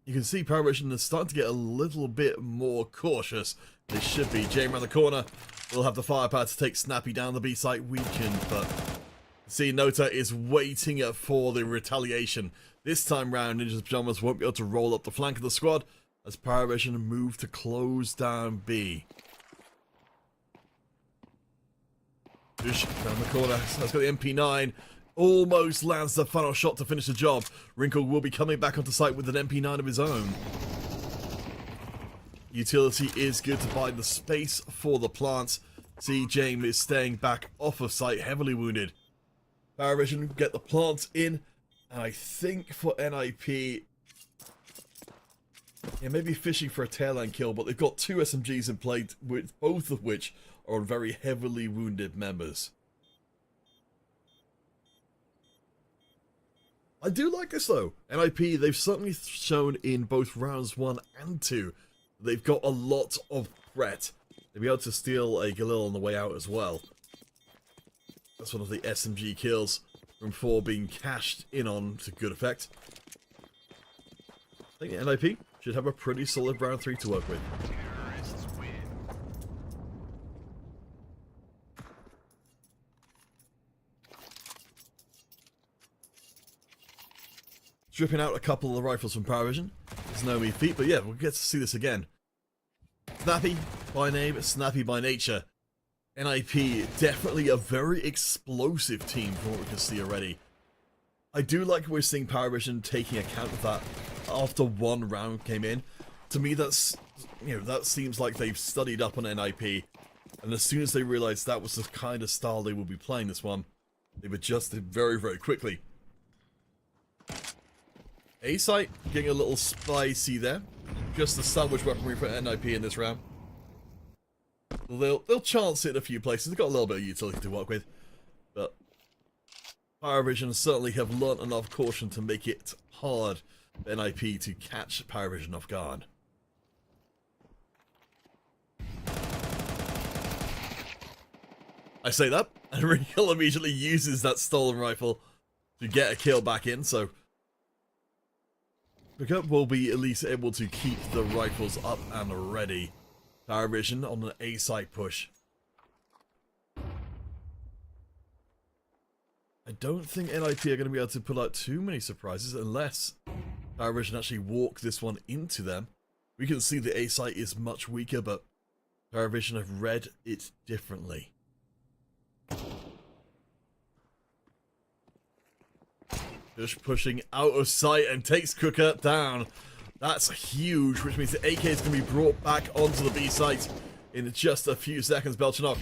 You can see Paravision is starting to get a little bit more cautious. They should be. Jane around the corner will have the firepower to take Snappy down the B site weakened, but see, Nota is waiting for the retaliation. This time round, Ninjas in Pyjamas won't be able to roll up the flank of the squad as Paravision move to close down B. Dush down the corner, so that's got the MP9. Almost lands the final shot to finish the job. Wrinkle will be coming back onto site with an MP9 of his own. Utility is good to buy the space for the plants. See, James is staying back off of site, heavily wounded. Paravision get the plants in, and I think for NIP, yeah, maybe fishing for a tail end kill, but they've got 2 SMGs in play, with both of which are on very heavily wounded members. I do like this though. NIP, they've certainly shown in both rounds 1 and 2 they've got a lot of threat. They'll be able to steal a Galil on the way out as well. That's one of the SMG kills from 4 being cashed in on to good effect. I think NIP should have a pretty solid round 3 to work with.
Terrorists win.
Stripping out a couple of the rifles from Paravision. There's no mean feat, but yeah, we'll get to see this again. Snappy by name, Snappy by nature. NIP, definitely a very explosive team from what we can see already. I do like we're seeing Paravision taking account of that after one round came in, to me that's, that seems like they've studied up on NIP, and as soon as they realized that was the kind of style they would be playing this one, they've adjusted very, very quickly. A-site getting a little spicy there. Just the sandwich weaponry for NIP in this round. They'll chance it in a few places. They've got a little bit of utility to work with, but Paravision certainly have learnt enough caution to make it hard for NIP to catch Paravision off guard. I say that, and Rhyno immediately uses that stolen rifle to get a kill back in, so Pickup will be at least able to keep the rifles up and ready. Paravision on an A-site push. I don't think NIP are going to be able to pull out too many surprises unless Paravision actually walk this one into them. We can see the A-site is much weaker, but Paravision have read it differently. Just pushing out of sight and takes Cooker down. That's huge, which means the AK is going to be brought back onto the B site in just a few seconds. Belchanok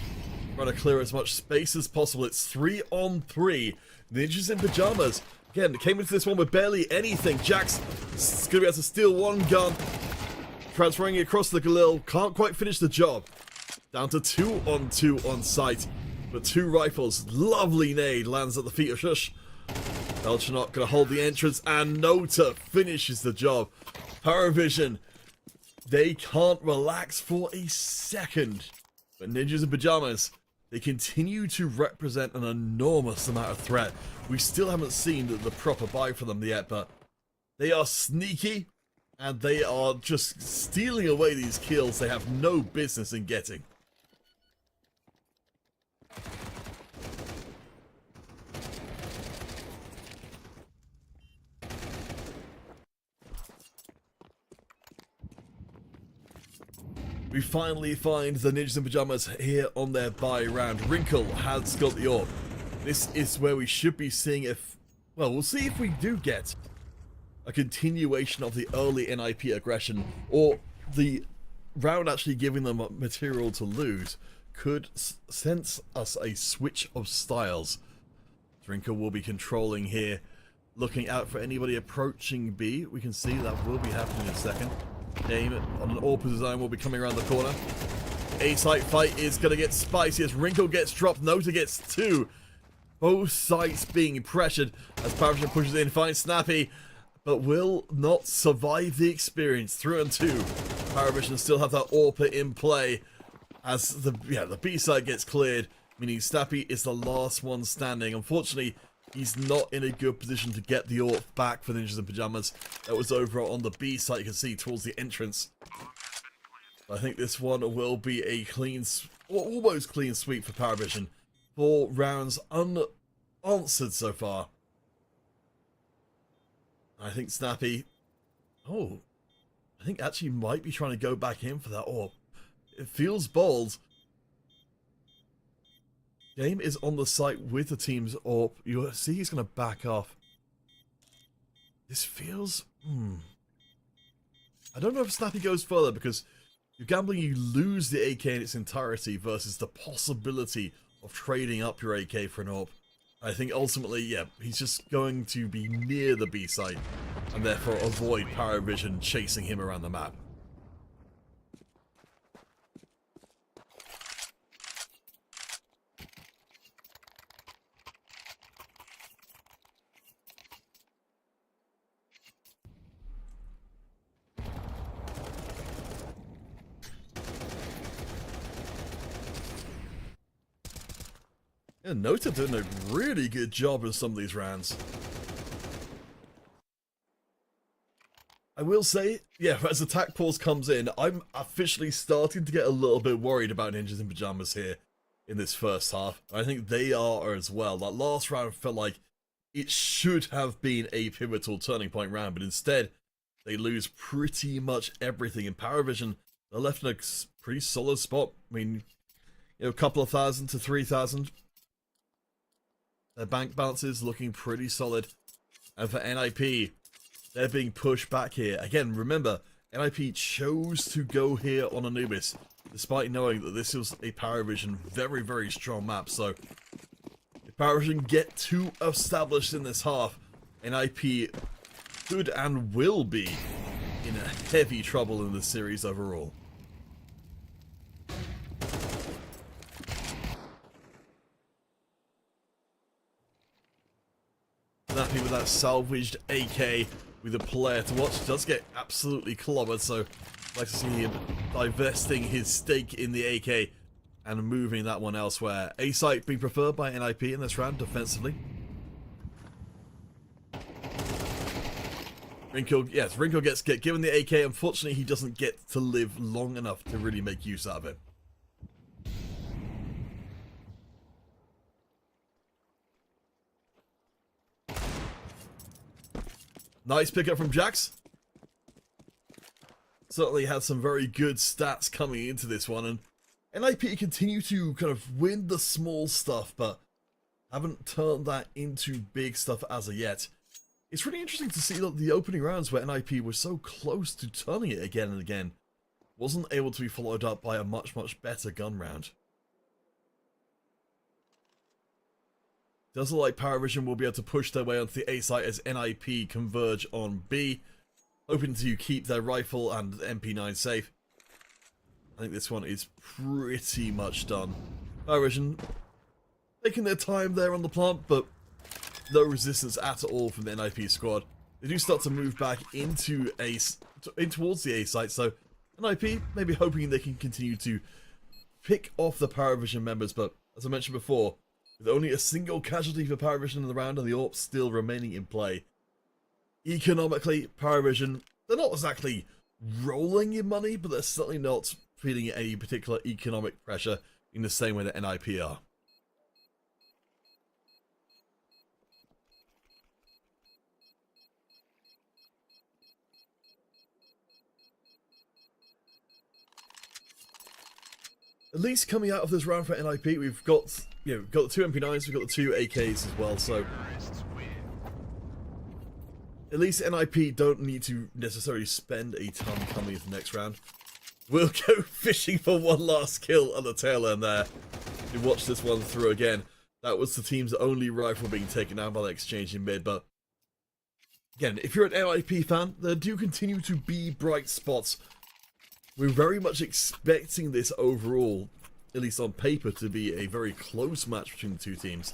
trying to clear as much space as possible. It's 3-on-3. Ninjas in pajamas. Again, came into this one with barely anything. Jax is going to be able to steal one gun, transferring it across the Galil. Can't quite finish the job. Down to 2-on-2 on site, but 2 rifles. Lovely nade lands at the feet of Shush. Belchanok going to hold the entrance, and Nota finishes the job. Paravision, they can't relax for a second. But Ninjas in Pajamas, they continue to represent an enormous amount of threat. We still haven't seen the proper buy for them yet, but they are sneaky, and they are just stealing away these kills they have no business in getting. We finally find the Ninjas in Pajamas here on their buy round. Wrinkle has got the orb. This is where we should be seeing if... Well, we'll see if we do get a continuation of the early NIP aggression, or the round actually giving them material to lose could sense us a switch of styles. Wrinkle will be controlling here, looking out for anybody approaching B. We can see that will be happening in a second. Aim on an AWP design will be coming around the corner. A-site fight is going to get spicy as Wrinkle gets dropped. Nota gets 2. Both sides being pressured as Paravision pushes in, finds Snappy, but will not survive the experience. 3-on-2. Paravision still have that AWP in play as the B side gets cleared, meaning Snappy is the last one standing. Unfortunately, he's not in a good position to get the AWP back for Ninjas in Pajamas. That was over on the B side, you can see, towards the entrance. I think this one will be a clean, almost clean sweep for Paravision. 4 rounds unanswered so far. I think Snappy, I think actually might be trying to go back in for that AWP. It feels bold. Game is on the site with the team's AWP. You see he's going to back off. This feels... I don't know if Snappy goes further, because you're gambling you lose the AK in its entirety versus the possibility of trading up your AK for an AWP. I think ultimately, yeah, he's just going to be near the B site and therefore avoid Paravision chasing him around the map. Yeah, Nota doing a really good job in some of these rounds. I will say, yeah, as attack pause comes in, I'm officially starting to get a little bit worried about Ninjas in Pajamas here in this first half. I think they are as well. That last round felt like it should have been a pivotal turning point round, but instead they lose pretty much everything. In Paravision, they're left in a pretty solid spot. I mean, a couple of thousand to 3,000. Their bank balance is looking pretty solid. And for NIP, They're being pushed back here. Again, remember, NIP chose to go here on Anubis, despite knowing that this was a Paravision very, very strong map. So, if Paravision get too established in this half, NIP could and will be in heavy trouble in this series overall. Snappy with that salvaged AK with a player to watch. Does get absolutely clobbered, so I'd like to see him divesting his stake in the AK and moving that one elsewhere. A site being preferred by NIP in this round defensively. Rhyno gets given the AK. Unfortunately, he doesn't get to live long enough to really make use out of it. Nice pickup from Jax. Certainly had some very good stats coming into this one, and NIP continue to kind of win the small stuff, but haven't turned that into big stuff as of yet. It's really interesting to see that the opening rounds where NIP was so close to turning it again and again wasn't able to be followed up by a much, much better gun round. Does look like Paravision will be able to push their way onto the A site as NIP converge on B, hoping to keep their rifle and MP9 safe. I think this one is pretty much done. Paravision taking their time there on the plant, but no resistance at all from the NIP squad. They do start to move back into in towards the A site, so NIP maybe hoping they can continue to pick off the Paravision members, but as I mentioned before, with only a single casualty for Paravision in the round and the AWP still remaining in play, economically, Paravision, they're not exactly rolling in money, but they're certainly not feeling any particular economic pressure in the same way that NIP are. At least coming out of this round for NIP, we've got, we've got the 2 MP9s, we've got the 2 AKs as well, so at least NIP don't need to necessarily spend a ton coming into the next round. We'll go fishing for one last kill on the tail end there. You watch this one through again. That was the team's only rifle being taken out by the exchange in mid, but again, if you're an NIP fan, there do continue to be bright spots. We're very much expecting this overall, at least on paper, to be a very close match between the two teams.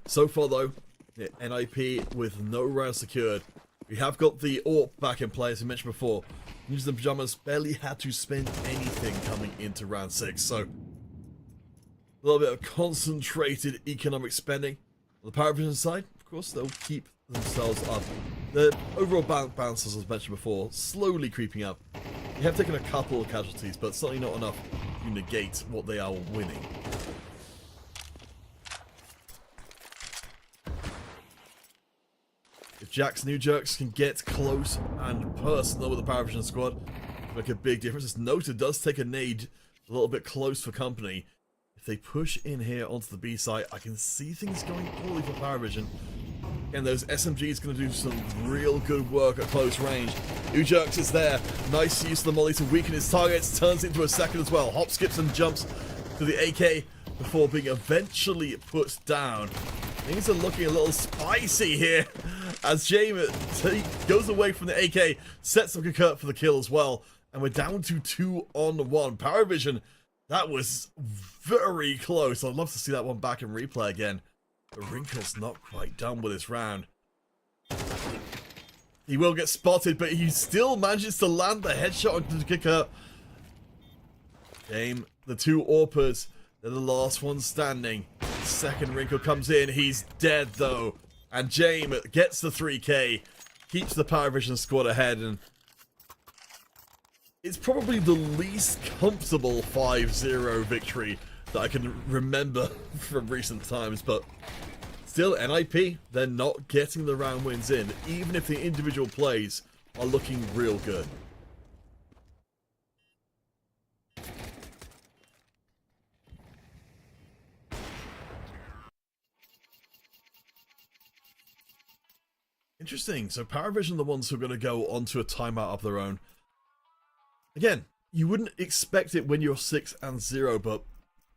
So far though, NIP with no round secured. We have got the AWP back in play, as I mentioned before. Ninjas and Pyjamas barely had to spend anything coming into round 6, so a little bit of concentrated economic spending. On the Paravision side, of course, they'll keep themselves up. The overall balance, as I mentioned before, slowly creeping up. They have taken a couple of casualties, but certainly not enough to negate what they are winning. If Jax New Jerks can get close and personal with the Paravision squad, make a big difference. As Nota does take a nade a little bit close for company. If they push in here onto the B site, I can see things going poorly for Paravision. And those SMGs going to do some real good work at close range. Ujerks is there. Nice use of the molly to weaken his targets. Turns into a second as well. Hop, skips and jumps to the AK before being eventually put down. Things are looking a little spicy here as James goes away from the AK, sets up Kurt for the kill as well. And we're down to 2-on-1. Paravision, that was very close. I'd love to see that one back in replay again. But Wrinkle's not quite done with this round. He will get spotted, but he still manages to land the headshot onto the kicker. Game, the 2 AWPers, they're the last ones standing. Second Wrinkle comes in, he's dead though. And James gets the 3k, keeps the Paravision squad ahead, and it's probably the least comfortable 5-0 victory that I can remember from recent times, but still, NIP, they're not getting the round wins in, even if the individual plays are looking real good. Interesting. So Paravision are the ones who are going to go onto a timeout of their own. Again, you wouldn't expect it when you're 6-0, but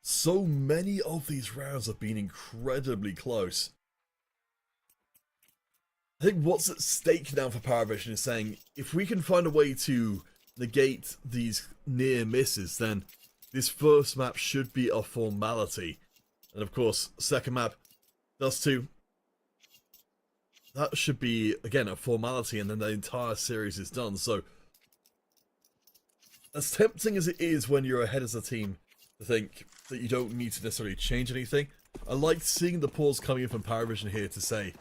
so many of these rounds have been incredibly close. I think what's at stake now for Paravision is saying, if we can find a way to negate these near misses, then this first map should be a formality. And of course, second map does too. That should be, again, a formality, and then the entire series is done. So, as tempting as it is when you're ahead as a team to think that you don't need to necessarily change anything, I like seeing the pause coming in from Paravision here to say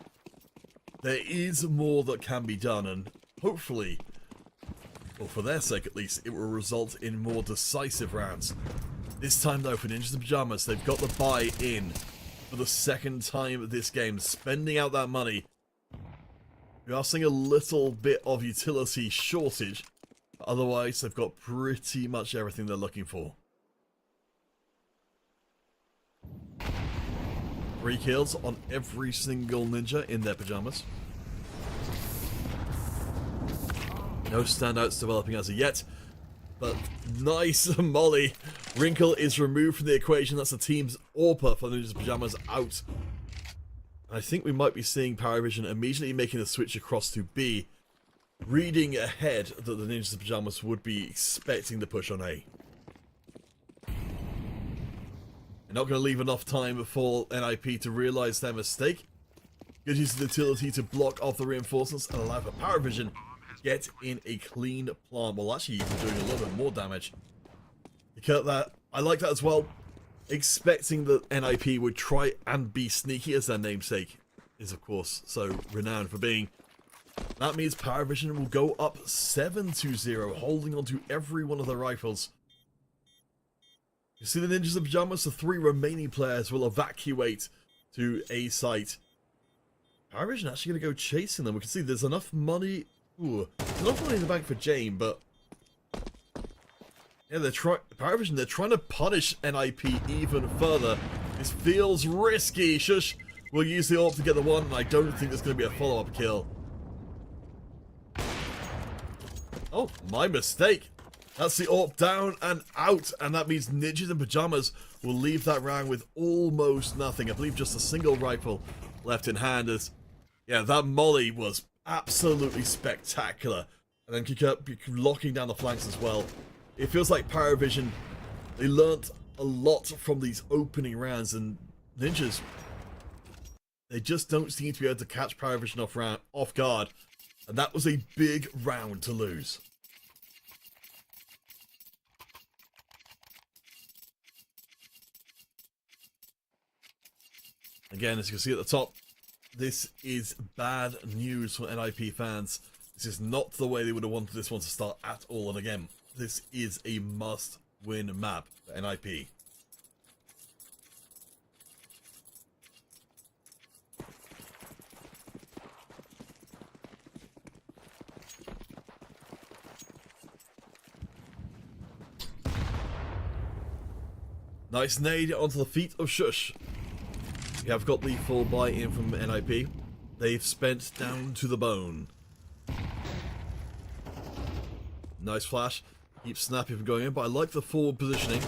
there is more that can be done, and hopefully, or for their sake at least, it will result in more decisive rounds. This time though, for Ninjas in Pyjamas, they've got the buy-in for the second time this game, spending out that money. We are seeing a little bit of utility shortage, but otherwise they've got pretty much everything they're looking for. 3 kills on every single ninja in their pajamas. No standouts developing as of yet, but nice molly. Wrinkle is removed from the equation. That's the team's AWPer for the Ninjas Pyjamas out. I think we might be seeing Paravision immediately making the switch across to B, reading ahead that the Ninjas in Pyjamas would be expecting the push on A. They're not going to leave enough time for NIP to realise their mistake. Good use of the utility to block off the reinforcements and allow for Paravision to get in a clean plant. Well, actually, even doing a little bit more damage. You cut that. I like that as well. Expecting that NIP would try and be sneaky, as their namesake is, of course, so renowned for being. That means Paravision will go up 7-0, holding on to every one of their rifles. You see the Ninjas in Pyjamas, the 3 remaining players will evacuate to a site. Paravision actually going to go chasing them. We can see there's enough money. Ooh, there's enough money in the bank for Jane, but yeah, Paravision, they're trying to punish NIP even further. This feels risky. Shush. We'll use the AWP to get the one, and I don't think there's going to be a follow-up kill. Oh, my mistake. That's the AWP down and out, and that means Ninjas in Pyjamas will leave that round with almost nothing. I believe just a single rifle left in hand. As yeah, that molly was absolutely spectacular. And then keep locking down the flanks as well. It feels like Paravision, they learnt a lot from these opening rounds, and Ninjas, they just don't seem to be able to catch Paravision off guard, and that was a big round to lose. Again, as you can see at the top, this is bad news for NIP fans. This is not the way they would have wanted this one to start at all, and again, this is a must-win map for NIP. Nice nade onto the feet of Shush. We have got the full buy-in from NIP. They've spent down to the bone. Nice flash. Keep snapping from going in, but I like the forward positioning.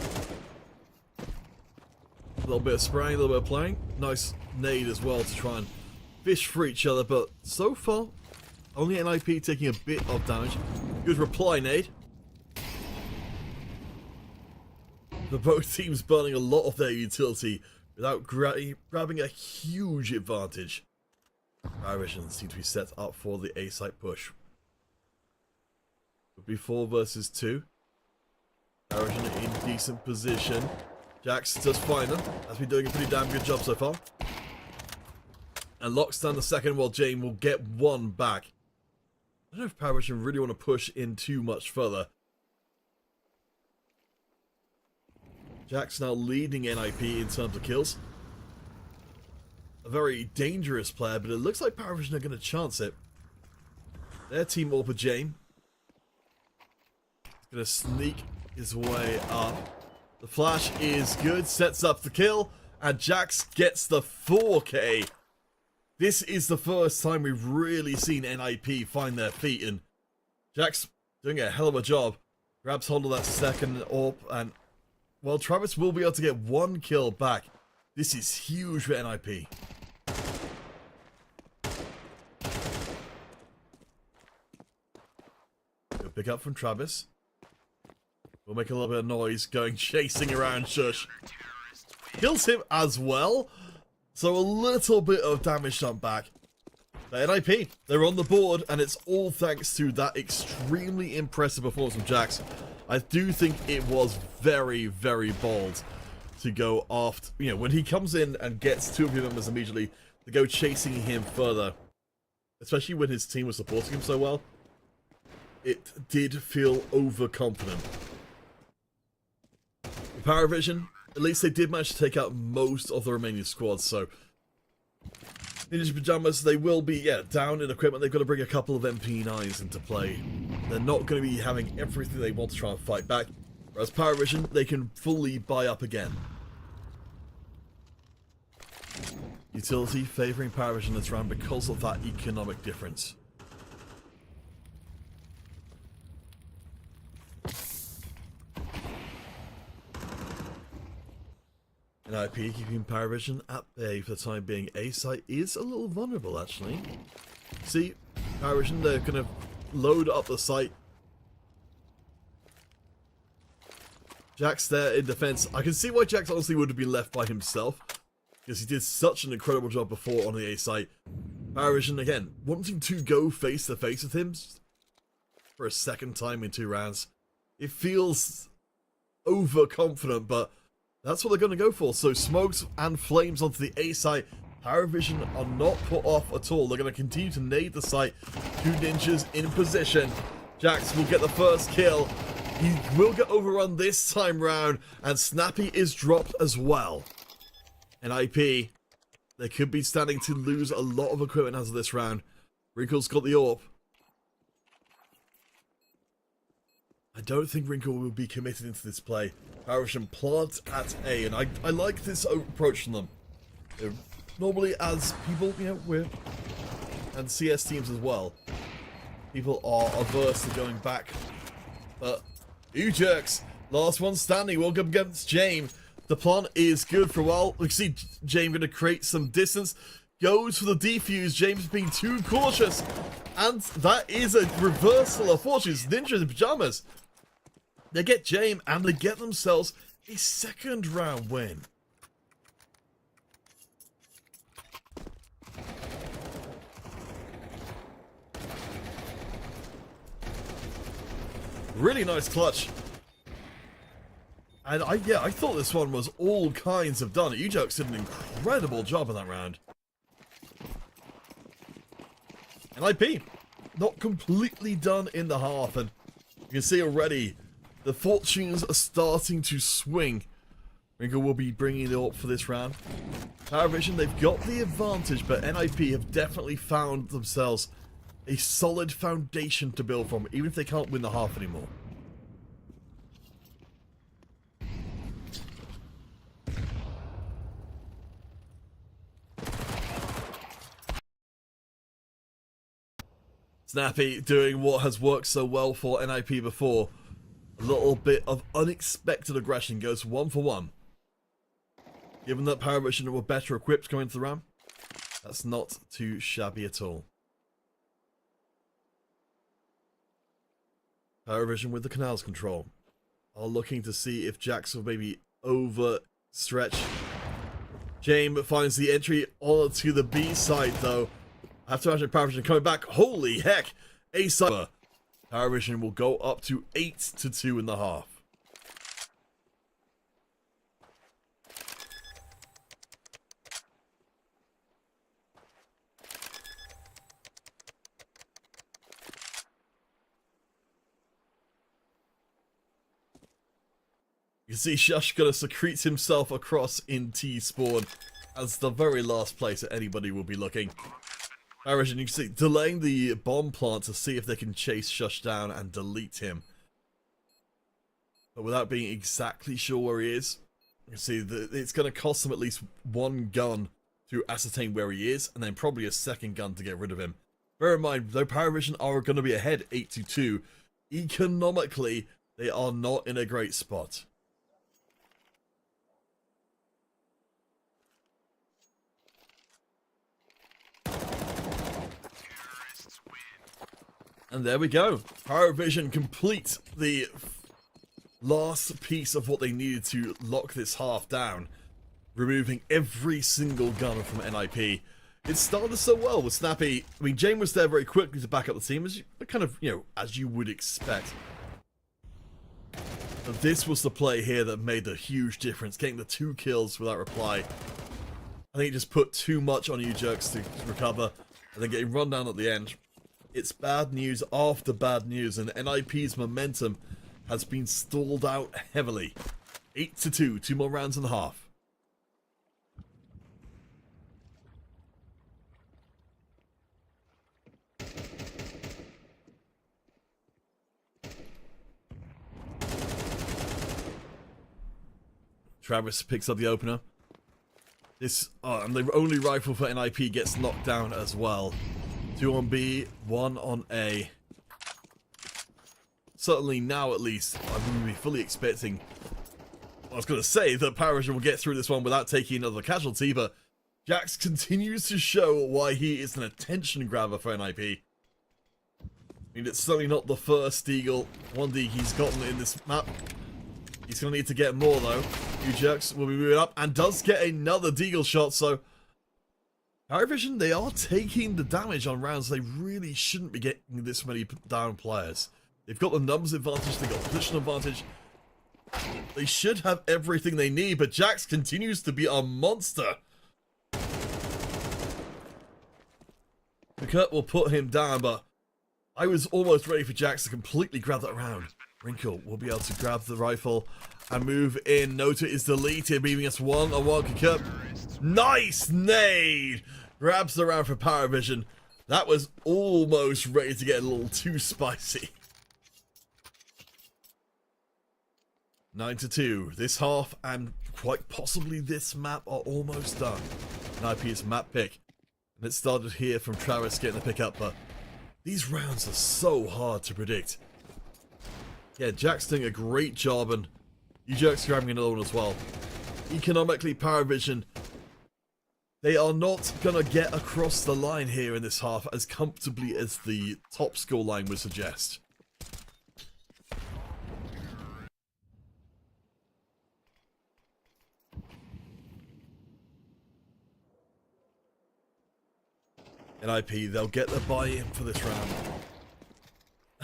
A little bit of spraying, a little bit of playing. Nice nade as well to try and fish for each other, but so far, only NIP taking a bit of damage. Good reply nade. But both teams burning a lot of their utility without grabbing a huge advantage. Paravision seem to be set up for the A-site push. Would be 4 versus 2. Paravision in decent position. Jax does find them. Has been doing a pretty damn good job so far. And locks down the second while Jane will get one back. I don't know if Paravision really want to push in too much further. Jax now leading NIP in terms of kills. A very dangerous player, but it looks like Paravision are going to chance it. Their team Apogee. Going to sneak his way up. The flash is good, sets up the kill, and Jax gets the 4K. This is the first time we've really seen NIP find their feet, and Jack's doing a hell of a job. Grabs hold of that second AWP, and well, Travis will be able to get one kill back. This is huge for NIP. Good pick up from Travis. We'll make a little bit of noise going chasing around Shush. Kills him as well. So a little bit of damage done back. The NIP, they're on the board, and it's all thanks to that extremely impressive performance from Jax. I do think it was very, very bold to go after, you know, when he comes in and gets two of your members immediately, to go chasing him further. Especially when his team was supporting him so well. It did feel overconfident. Power Vision, at least they did manage to take out most of the remaining squads, so Ninja Pajamas, they will be, down in equipment. They've got to bring a couple of MP9s into play. They're not going to be having everything they want to try and fight back. Whereas Power Vision, they can fully buy up again. Utility favouring Power Vision this round because of that economic difference. NIP keeping Power Vision at bay for the time being. A site is a little vulnerable, actually. See, Power Vision, they're going to load up the site. Jax there in defense. I can see why Jax honestly would have been left by himself, because he did such an incredible job before on the A site. Power Vision, again, wanting to go face to face with him for a second time in 2 rounds. It feels overconfident, but that's what they're going to go for. So smokes and flames onto the A site. Power Vision are not put off at all. They're going to continue to nade the site. 2 ninjas in position. Jax will get the first kill. He will get overrun this time round, and Snappy is dropped as well. NIP, they could be standing to lose a lot of equipment as of this round. Wrinkle's got the AWP. I don't think Wrinkle will be committed into this play. Power Vision plant at A, and I like this approach from them. Normally, as people, you know, and CS teams as well, people are averse to going back. But Ujerks, last one standing, welcome against James. The plant is good for a while. We see James going to create some distance. Goes for the defuse. James being too cautious. And that is a reversal of fortunes. Ninjas in pajamas. They get James and they get themselves a second round win. Really nice clutch. And I thought this one was all kinds of done. Ujox did an incredible job in that round. And IP, not completely done in the half, and you can see already the fortunes are starting to swing. Wrinkle will be bringing it up for this round. Power Vision, they've got the advantage, but NIP have definitely found themselves a solid foundation to build from, even if they can't win the half anymore. Snappy doing what has worked so well for NIP before. A little bit of unexpected aggression, goes 1 for 1. Given that Power Vision were better equipped going into the round, that's not too shabby at all. Power Vision with the canals control are looking to see if Jax will maybe overstretch. James finds the entry onto the B side though. I have to imagine Power Vision coming back. Holy heck! A side. Power Vision will go up to 8-2 in the half. You can see Shush gonna secrete himself across in T-spawn as the very last place that anybody will be looking. Power Vision, you can see, delaying the bomb plant to see if they can chase Shush down and delete him. But without being exactly sure where he is, you can see that it's going to cost them at least 1 gun to ascertain where he is, and then probably a second gun to get rid of him. Bear in mind, though Paravision are going to be ahead 8-2, economically, they are not in a great spot. And there we go. Paravision complete the last piece of what they needed to lock this half down, removing every single gun from NIP. It started so well with Snappy. I mean, Jane was there very quickly to back up the team, as you, kind of, you know, as you would expect. But this was the play here that made the huge difference, getting the 2 kills without reply. I think it just put too much on you jerks to recover, and then getting run down at the end. It's bad news after bad news, and NIP's momentum has been stalled out heavily. 8-2, 2 more rounds and a half. Travis picks up the opener. This, and the only rifle for NIP gets knocked down as well. 2 on B, 1 on A. Certainly now, at least, I'm going to be fully expecting... I was going to say that Paravision will get through this one without taking another casualty, but Jax continues to show why he is an attention grabber for NIP. I mean, it's certainly not the first Deagle 1D he's gotten in this map. He's going to need to get more, though. You jerks will be moving up and does get another Deagle shot, so... Paravision, they are taking the damage on rounds. They really shouldn't be getting this many down players. They've got the numbers advantage, they've got position advantage. They should have everything they need, but Jax continues to be a monster. Kurt will put him down, but I was almost ready for Jax to completely grab that round. Wrinkle will be able to grab the rifle and move in. Nota is deleted, leaving us 1-on-1. Kurt, nice nade! Grabs the round for Paravision. That was almost ready to get a little too spicy. 9-2. This half and quite possibly this map are almost done. NIP's map pick. And it started here from Travis getting the pick up, but these rounds are so hard to predict. Yeah, Jack's doing a great job, and you jerks grabbing another one as well. Economically, Paravision, they are not going to get across the line here in this half as comfortably as the top score line would suggest. NIP, they'll get the buy-in for this round.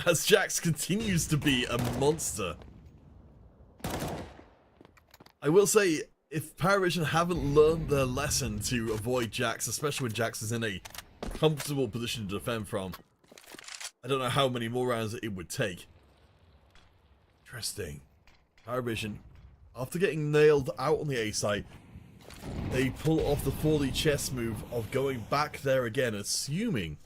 As Jax continues to be a monster. I will say, if Paravision haven't learned their lesson to avoid Jax, especially when Jax is in a comfortable position to defend from, I don't know how many more rounds it would take. Interesting. Paravision, after getting nailed out on the A site, they pull off the 4D chess move of going back there again, assuming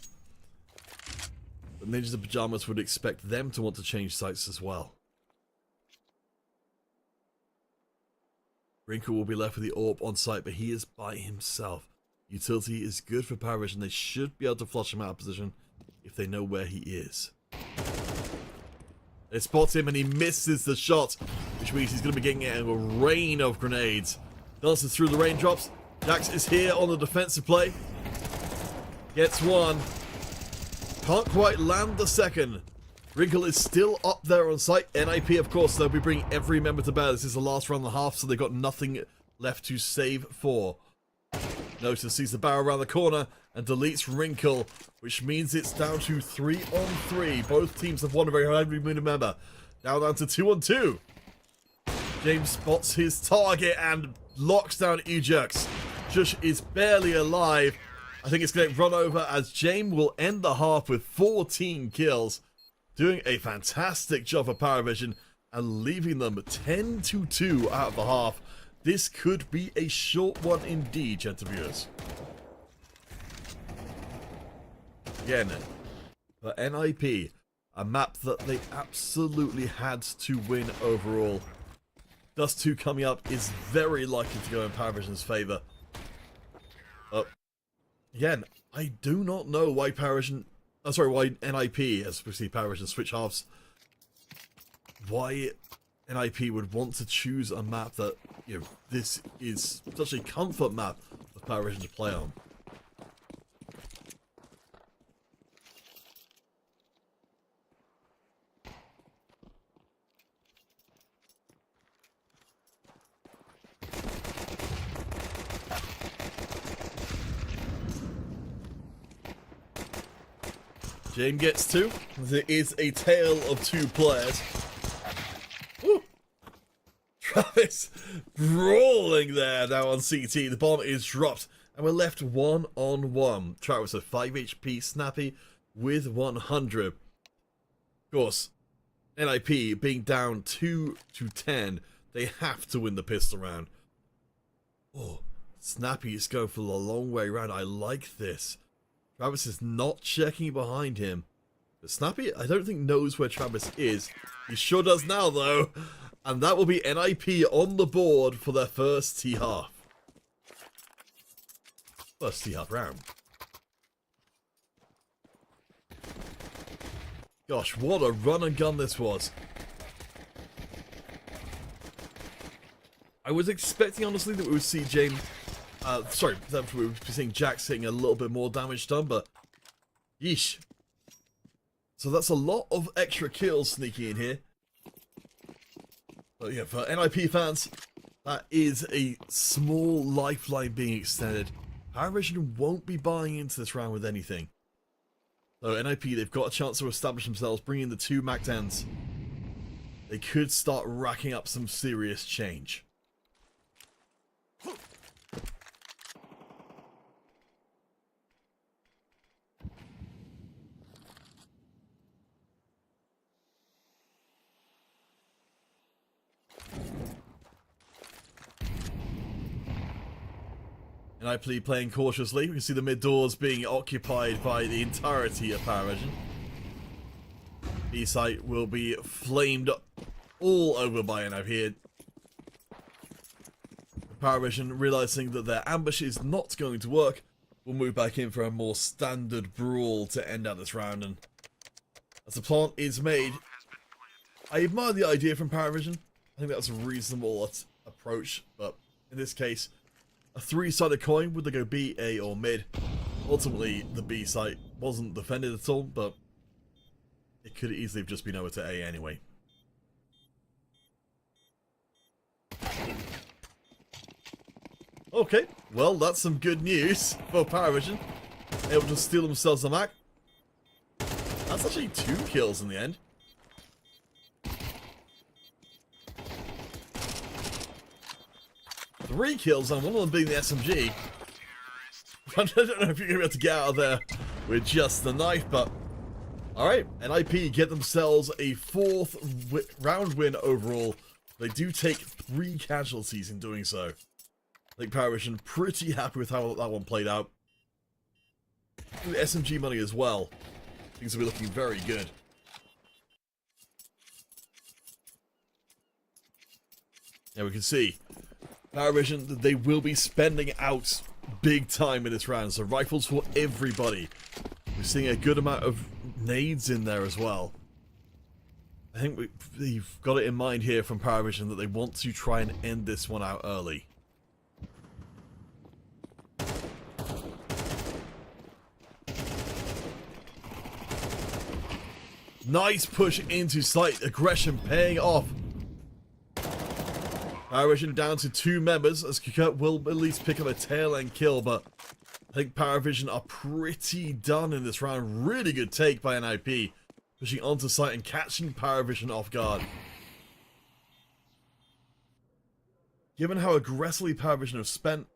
that Ninjas in Pyjamas would expect them to want to change sites as well. Wrinkle will be left with the AWP on site, but he is by himself. Utility is good for Paravision. They should be able to flush him out of position if they know where he is. They spot him and he misses the shot, which means he's going to be getting a rain of grenades. Dances through the raindrops. Jax is here on the defensive play. Gets one. Can't quite land the second. Wrinkle is still up there on site. NIP, of course, they'll be bringing every member to bear. This is the last round and a half, so they've got nothing left to save for. Nota sees the barrel around the corner and deletes Wrinkle, which means it's down to 3-on-3. Both teams have won a very highly moving member. Now down to 2-on-2. James spots his target and locks down Ejux. Jush is barely alive. I think it's going to run over as James will end the half with 14 kills. Doing a fantastic job for Paravision and leaving them 10-2 out of the half. This could be a short one indeed, gentle viewers. Again, for NIP, a map that they absolutely had to win overall. Dust 2 coming up is very likely to go in Paravision's favour. again, I do not know why why NIP, especially Paravision switch halves, why NIP would want to choose a map that, you know, this is such a comfort map for Paravision to play on. Jane gets two. There is a tale of two players. Woo. Travis brawling there now on CT. The bomb is dropped. And we're left 1-on-1. Travis at 5 HP, Snappy with 100. Of course, NIP being down 2-10. They have to win the pistol round. Oh, Snappy is going for the long way around. I like this. Travis is not checking behind him. But Snappy, I don't think, knows where Travis is. He sure does now, though. And that will be NIP on the board for their first T-half. First T-half round. Gosh, what a run and gun this was. I was expecting, honestly, that we would see James... that we would be seeing Jax hitting a little bit more damage done, but... Yeesh. So that's a lot of extra kills sneaking in here. But yeah, for NIP fans, that is a small lifeline being extended. Paravision won't be buying into this round with anything. So NIP, they've got a chance to establish themselves, bring in the 2 Mac 10s. They could start racking up some serious change. NIP playing cautiously. We can see the mid doors being occupied by the entirety of Paravision. B site will be flamed all over by NIP. Paravision, realizing that their ambush is not going to work, will move back in for a more standard brawl to end out this round. And as the plant is made, I admire the idea from Paravision. I think that's a reasonable approach, but in this case, a 3-sided coin, would they go B, A, or mid? Ultimately, the B site wasn't defended at all, but it could easily have just been over to A anyway. Okay, well, that's some good news for Paravision. Able to steal themselves a Mac. That's actually 2 kills in the end. Three kills, and one of them being the SMG. I don't know if you're going to be able to get out of there with just the knife, but... Alright, NIP get themselves a 4th round win overall. They do take 3 casualties in doing so. I think Paravision pretty happy with how that one played out. With SMG money as well. Things will be looking very good. Yeah, we can see Paravision, they will be spending out big time in this round. So rifles for everybody. We're seeing a good amount of nades in there as well. I think we've got it in mind here from Paravision that they want to try and end this one out early. Nice push into site. Aggression paying off. Paravision down to 2 members, as Kukurt will at least pick up a tail end kill, but I think Paravision are pretty done in this round. Really good take by NIP, pushing onto site and catching Paravision off guard. Given how aggressively Paravision have spent,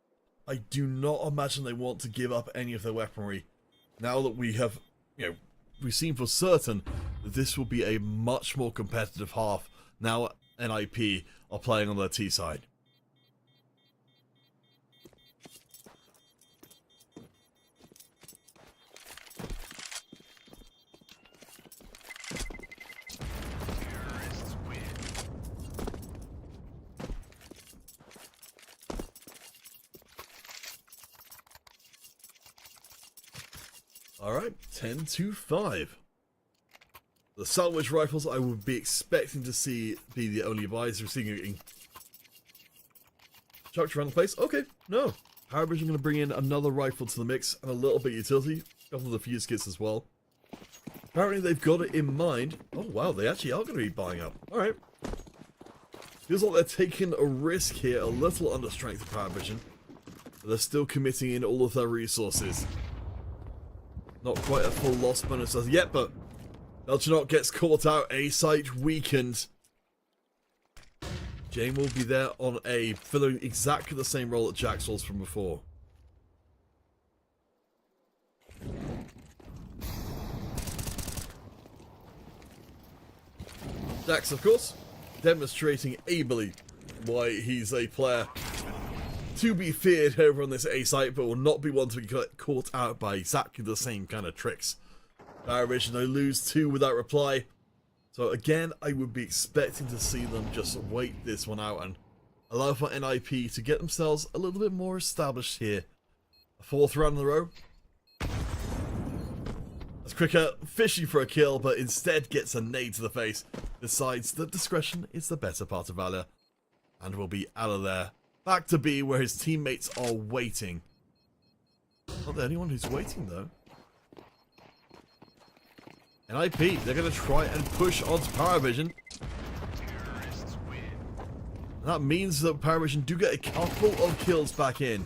I do not imagine they want to give up any of their weaponry. Now that we have, we've seen for certain that this will be a much more competitive half. Now NIP are playing on their T side. Alright, 10-5. The salvage rifles I would be expecting to see be the only buys. We're seeing it getting chucked around the place. Okay, no. Power Vision going to bring in another rifle to the mix and a little bit of utility. A couple of the fuse kits as well. Apparently they've got it in mind. Oh wow, they actually are going to be buying up. Alright. Feels like they're taking a risk here, a little under strength of Power Vision. But they're still committing in all of their resources. Not quite a full loss bonus as yet, but Belchanaut gets caught out, A site weakened. Jane will be there on A, filling exactly the same role that Jax was from before. Jax, of course, demonstrating ably why he's a player to be feared over on this A site, but will not be one to be caught out by exactly the same kind of tricks. Power Vision, they lose 2 without reply. So again, I would be expecting to see them just wait this one out and allow for NIP to get themselves a little bit more established here. A 4th round in a row. As Cricket fishing for a kill, but instead gets a nade to the face. Decides that discretion is the better part of valor. And will be out of there. Back to B, where his teammates are waiting. Not the only one who's waiting, though. NIP, they're going to try and push onto Power Vision. And that means that Power Vision do get a couple of kills back in.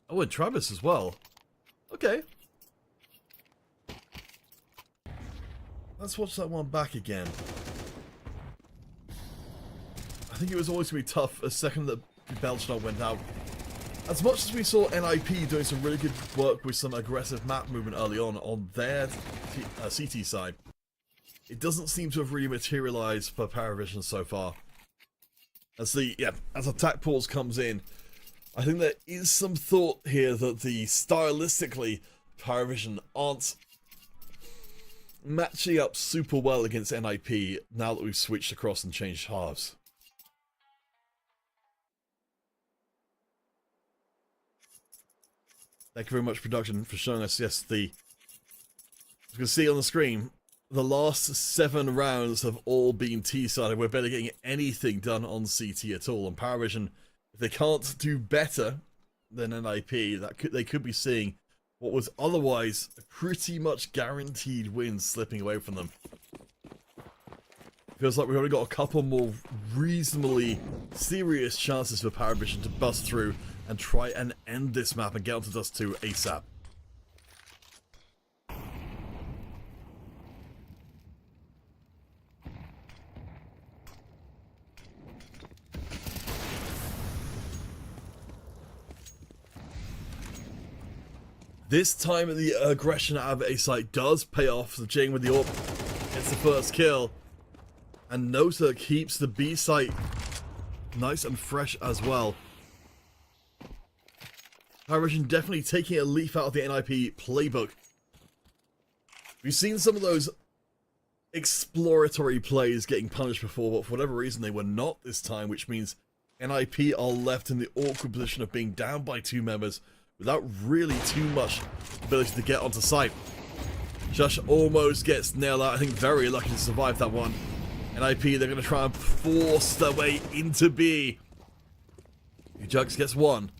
Oh, and Travis as well. Okay. Let's watch that one back again. I think it was always going to be tough a second that Belchanaut went out. As much as we saw NIP doing some really good work with some aggressive map movement early on their CT side, it doesn't seem to have really materialized for Power Vision so far. As attack pause comes in, I think there is some thought here that stylistically Power Vision aren't matching up super well against NIP now that we've switched across and changed halves. Thank you very much, production, for showing us, yes, as you can see on the screen, the last 7 rounds have all been T-sided. We're barely getting anything done on CT at all. And Power Vision, if they can't do better than NIP, they could be seeing what was otherwise a pretty much guaranteed win slipping away from them. Feels like we've only got a couple more reasonably serious chances for Power Vision to bust through and try and end this map and get onto Dust 2 ASAP. This time the aggression out of A site does pay off. The Jane with the AWP gets the first kill. And Nota keeps the B site nice and fresh as well. Power Vision definitely taking a leaf out of the NIP playbook. We've seen some of those exploratory plays getting punished before, but for whatever reason they were not this time, which means NIP are left in the awkward position of being down by 2 members without really too much ability to get onto site. Shush almost gets nailed out. I think very lucky to survive that one. NIP, they're going to try and force their way into B. Ujux gets one.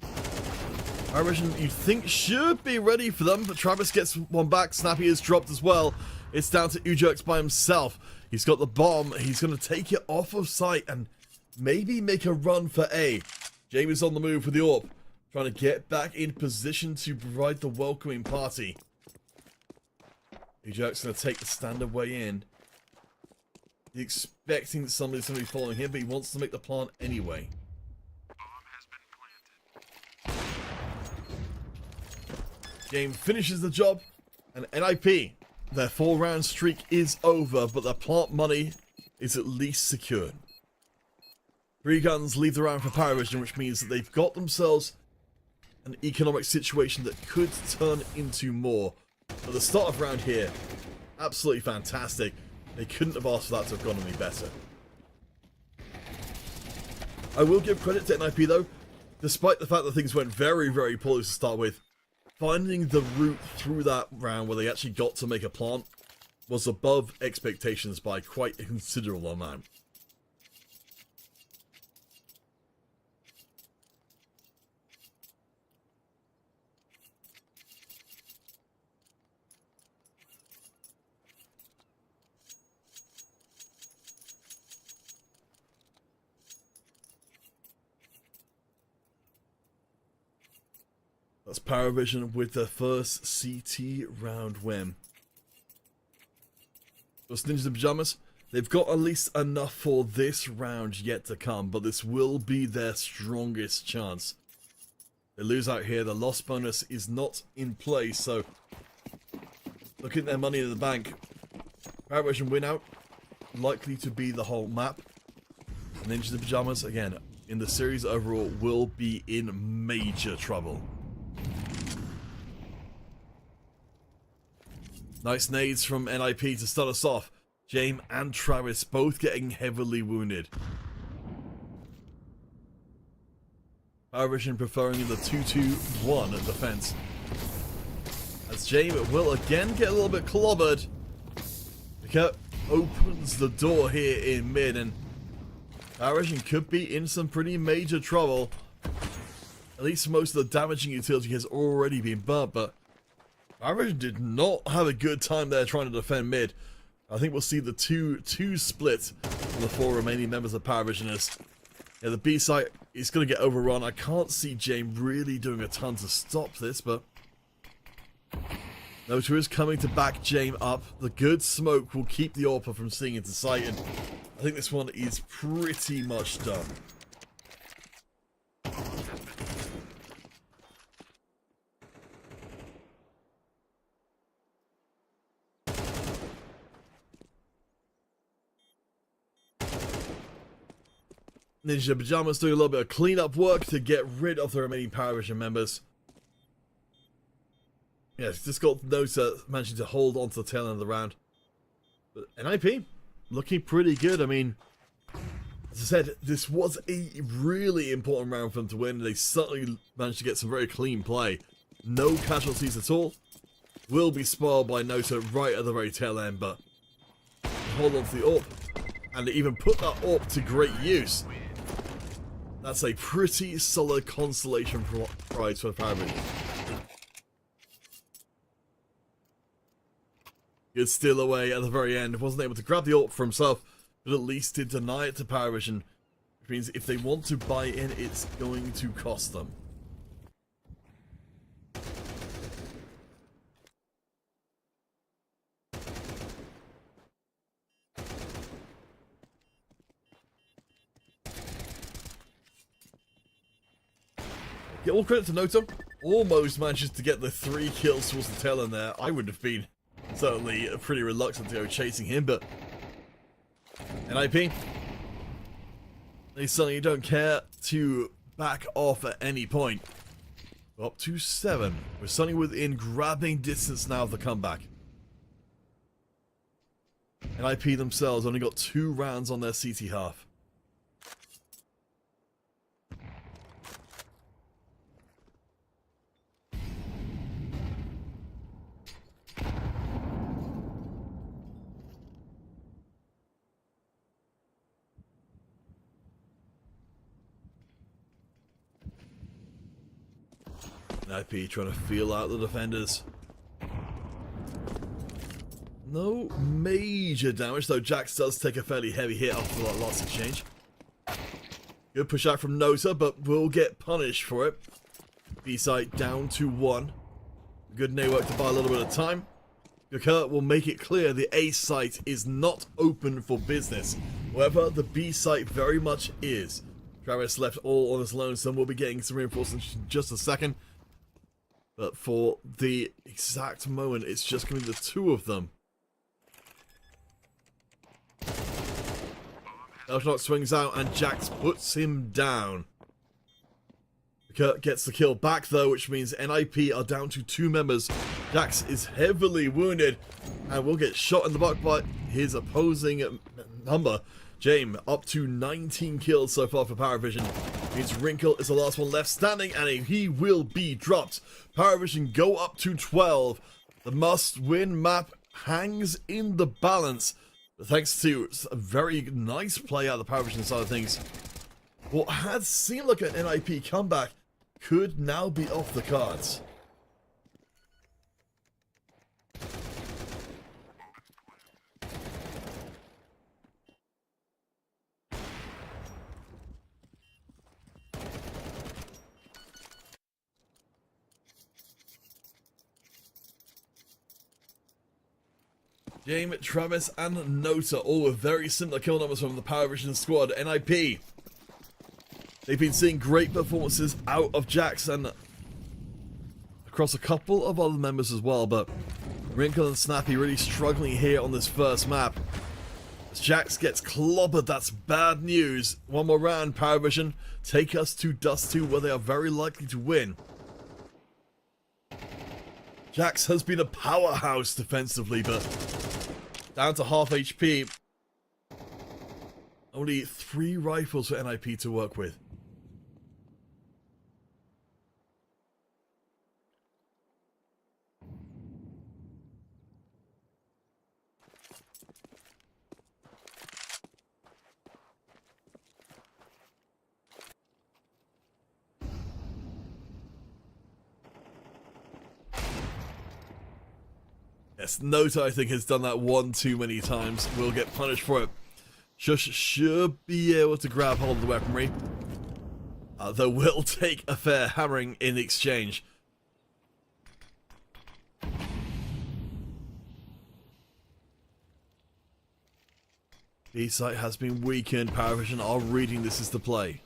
Power Vision, you think, should be ready for them, but Travis gets one back. Snappy is dropped as well. It's down to Ujux by himself. He's got the bomb. He's going to take it off of site and maybe make a run for A. Jamie's on the move with the AWP, trying to get back in position to provide the welcoming party. Ujux going to take the standard way in. He's expecting that somebody's going to be following him, but he wants to make the plant anyway. Game finishes the job, and NIP, their 4-round streak is over, but their plant money is at least secured. 3 guns leave the round for Power Vision, which means that they've got themselves an economic situation that could turn into more. But the start of round here, absolutely fantastic. They couldn't have asked for that to have gone any better. I will give credit to NIP though, despite the fact that things went very, very poorly to start with. finding the route through that round where they actually got to make a plant was above expectations by quite a considerable amount. That's Paravision with their first CT round win. Those Ninjas in Pajamas, they've got at least enough for this round yet to come, but this will be their strongest chance. They lose out here, the loss bonus is not in place, so looking at their money in the bank, Paravision win out, likely to be the whole map. Ninjas in Pajamas, again, in the series overall, will be in major trouble. Nice nades from NIP to start us off. James and Travis both getting heavily wounded. Paravision preferring the 2-2-1 defense. As James will again get a little bit clobbered. Because opens the door here in mid, and Paravision could be in some pretty major trouble. At least most of the damaging utility has already been burnt, but Paravision did not have a good time there trying to defend mid. I think we'll see the 2-2 split from the 4 remaining members of Paravisioners. Yeah, the B site is going to get overrun. I can't see James really doing a ton to stop this, but Nota is coming to back James up. The good smoke will keep the AWPer from seeing into sight, and I think this one is pretty much done. Ninja Pajamas doing a little bit of cleanup work to get rid of the remaining Paravision members. Yeah, just got Nota managing to hold on to the tail end of the round. But NIP looking pretty good. I mean, as I said, this was a really important round for them to win. They certainly managed to get some very clean play. No casualties at all. Will be spoiled by Nota right at the very tail end, but hold on to the AWP. And they even put that AWP to great use. That's a pretty solid consolation prize for Paravision. Good steal away at the very end. Wasn't able to grab the AWP for himself, but at least did deny it to Paravision. Which means if they want to buy in, it's going to cost them. Yeah, all credit to Nota. Almost manages to get the 3 kills towards the tail end there. I would have been certainly pretty reluctant to go chasing him, but NIP, they certainly don't care to back off at any point. Up to 7. We're suddenly within grabbing distance now of the comeback. NIP themselves only got 2 rounds on their CT half. NIP trying to feel out the defenders. No major damage, though Jax does take a fairly heavy hit after that last exchange. Good push out from Nota, but will get punished for it. B site down to 1. Good nade work to buy a little bit of time. Kurt will make it clear the A site is not open for business. However, the B site very much is. Travis left all on his lonesome. We'll be getting some reinforcements in just a second. But for the exact moment, it's just going to be the 2 of them. Elshnock swings out and Jax puts him down. Kurt gets the kill back though, which means NIP are down to 2 members. Jax is heavily wounded and will get shot in the butt by his opposing number. James up to 19 kills so far for Paravision. Means Wrinkle is the last one left standing, and he will be dropped. Paravision go up to 12. The must-win map hangs in the balance. But thanks to a very nice play out of the Paravision side of things, what had seemed like an NIP comeback could now be off the cards. James, Travis, and Nota, all with very similar kill numbers from the Paravision squad. NIP, they've been seeing great performances out of Jax and across a couple of other members as well, but Wrinkle and Snappy really struggling here on this first map. As Jax gets clobbered, that's bad news. One more round, Paravision take us to Dust 2, where they are very likely to win. Jax has been a powerhouse defensively, but down to half HP. Only 3 rifles for NIP to work with. Yes, Nota, I think, has done that one too many times. Will get punished for it. Shush should be able to grab hold of the weaponry. Though will take a fair hammering in exchange. B-site has been weakened. Paravision are reading this is the play.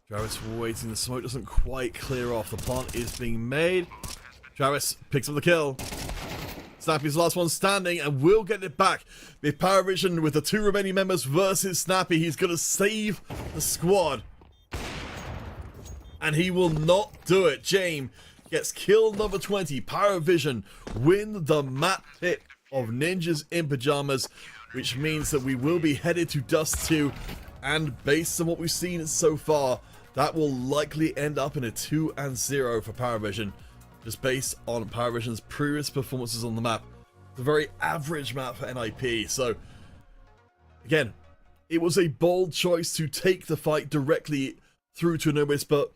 Travis waiting, the smoke doesn't quite clear off. The plant is being made. Travis picks up the kill. Snappy's the last one standing and will get it back. With Paravision with the 2 remaining members versus Snappy, he's going to save the squad. And he will not do it. James gets kill number 20. Paravision win the map pick of Ninjas in Pajamas, which means that we will be headed to Dust 2. And based on what we've seen so far, that will likely end up in a 2-0 for Paravision, just based on Paravision's previous performances on the map. It's a very average map for NIP, so again, it was a bold choice to take the fight directly through to Anubis, but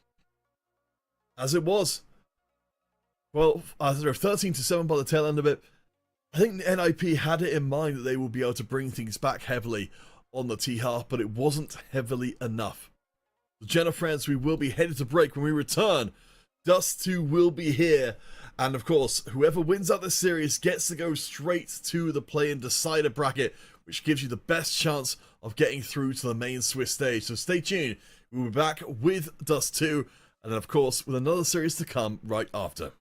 as it was, well, 13-7 by the tail end of it, I think NIP had it in mind that they will be able to bring things back heavily on the T-half, but it wasn't heavily enough. So, Jenna friends, we will be headed to break. When we return, Dust 2 will be here, and of course, whoever wins out this series gets to go straight to the play-in decider bracket, which gives you the best chance of getting through to the main Swiss stage. So stay tuned. We'll be back with Dust 2, and then of course with another series to come right after.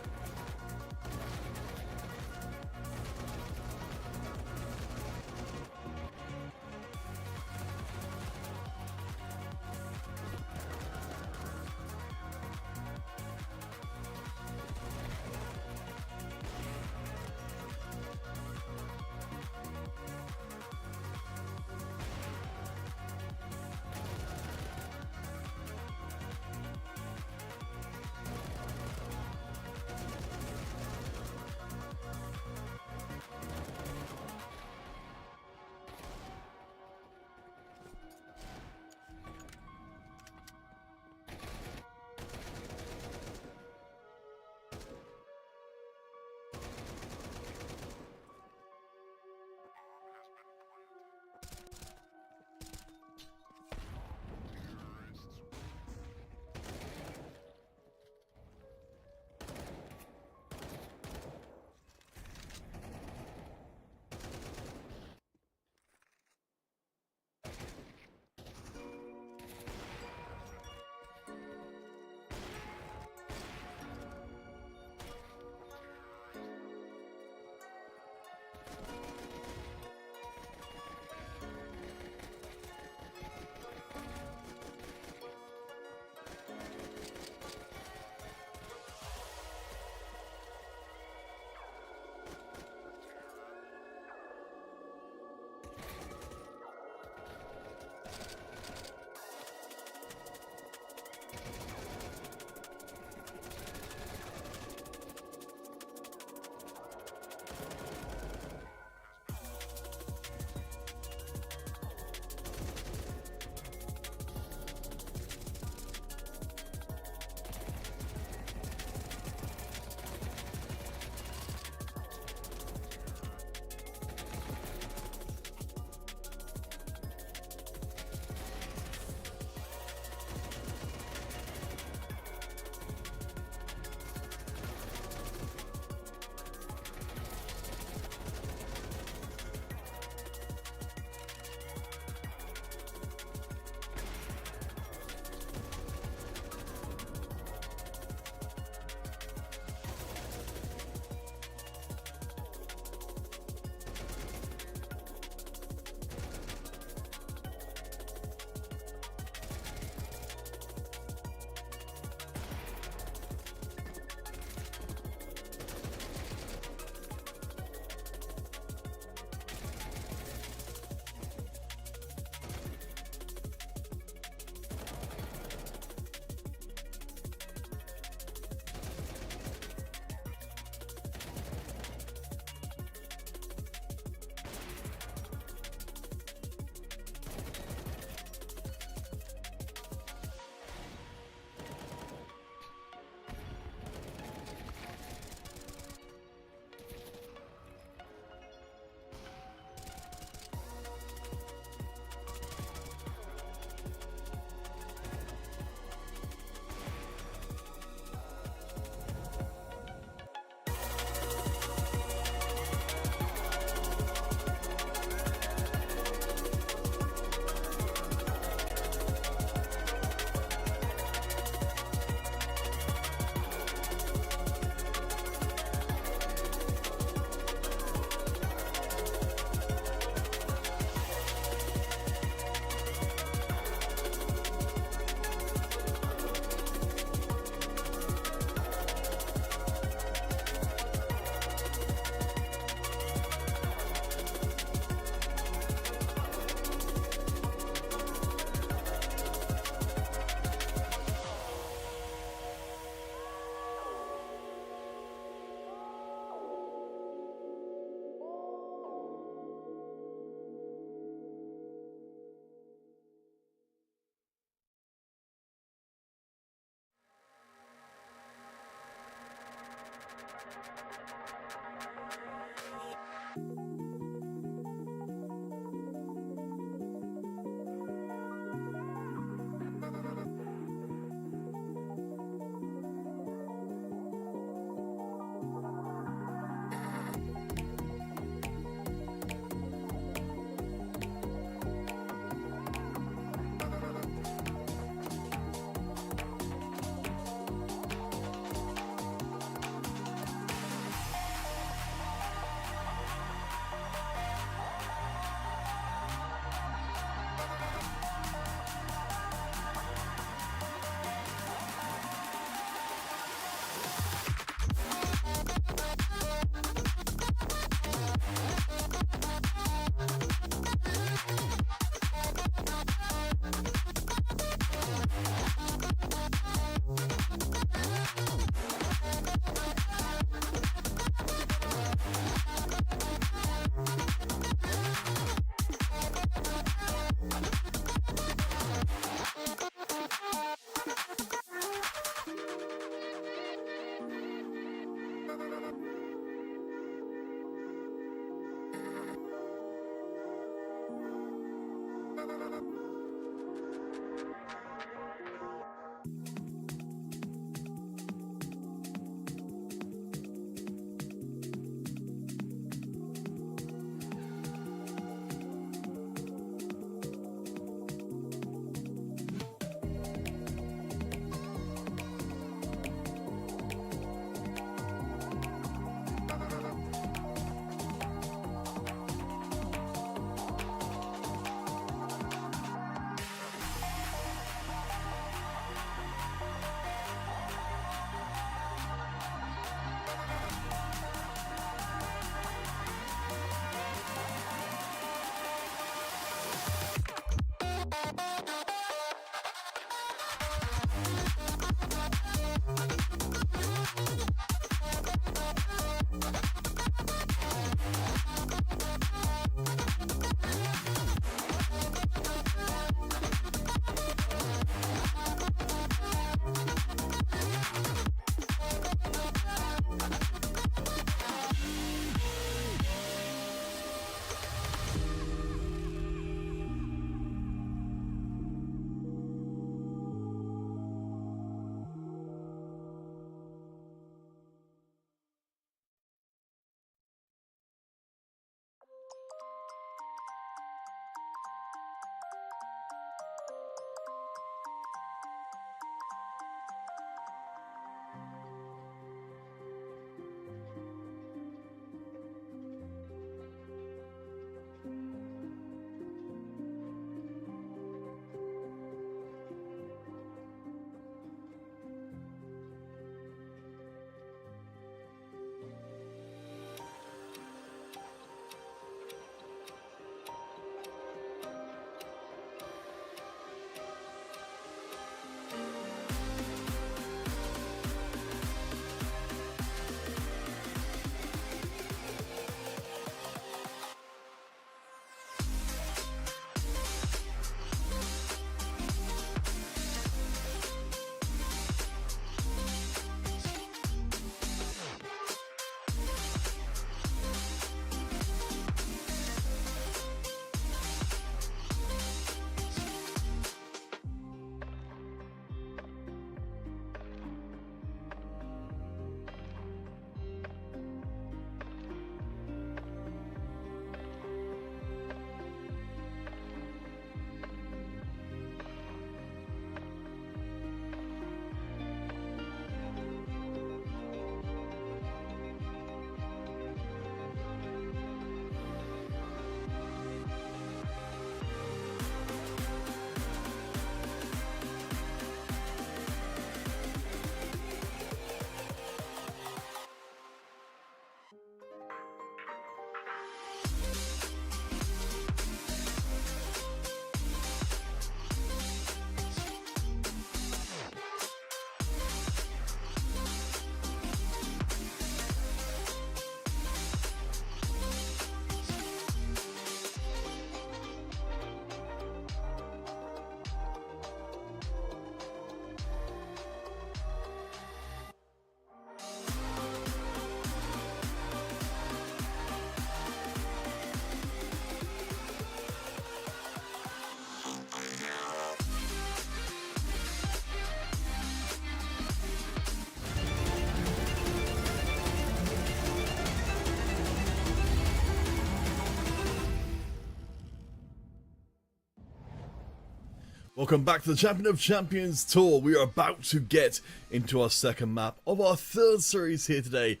Welcome back to the Champion of Champions Tour. We are about to get into our second map of our third series here today.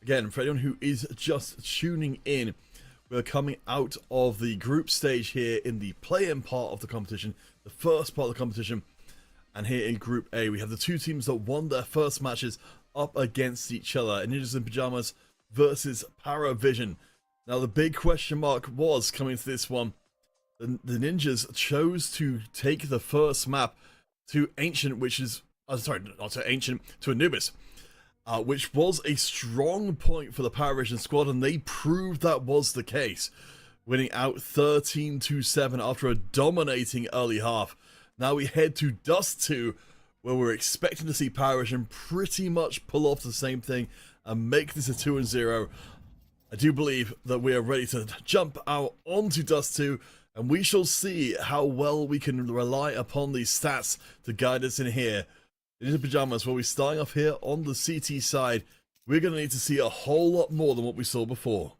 Again, for anyone who is just tuning in, we're coming out of the group stage here in the play-in part of the competition, the first part of the competition. And here in Group A, we have the two teams that won their first matches up against each other. Ninjas in Pajamas versus Paravision. Now, the big question mark was coming to this one. The Ninjas chose to take the first map to Ancient, which is... sorry, not to Ancient, to Anubis. Which was a strong point for the Paravision squad, and they proved that was the case. Winning out 13-7 after a dominating early half. Now we head to Dust 2, where we're expecting to see Paravision pretty much pull off the same thing and make this a 2-0. I do believe that we are ready to jump out onto Dust 2, and we shall see how well we can rely upon these stats to guide us in here. Into Pajamas, where we're starting off here on the CT side. We're going to need to see a whole lot more than what we saw before.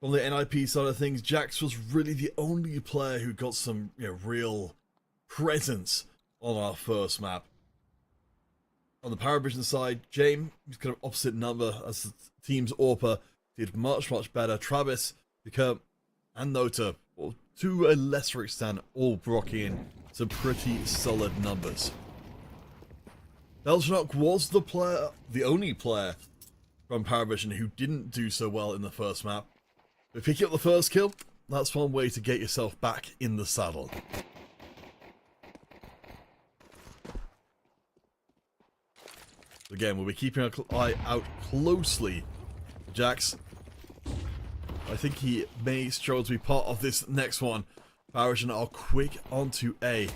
On the NIP side of things, Jax was really the only player who got some real presence on our first map. On the Paravision side, James, who's kind of opposite number as the team's AWPer, did much better. Travis, Pickup, and Nota, well, to a lesser extent, all rocking in some pretty solid numbers. Belchanok was the only player from Paravision who didn't do so well in the first map. But picking up the first kill, that's one way to get yourself back in the saddle. Again, we'll be keeping our eye out closely. Jax, I think he may struggle to be part of this next one. Paravision are quick onto A.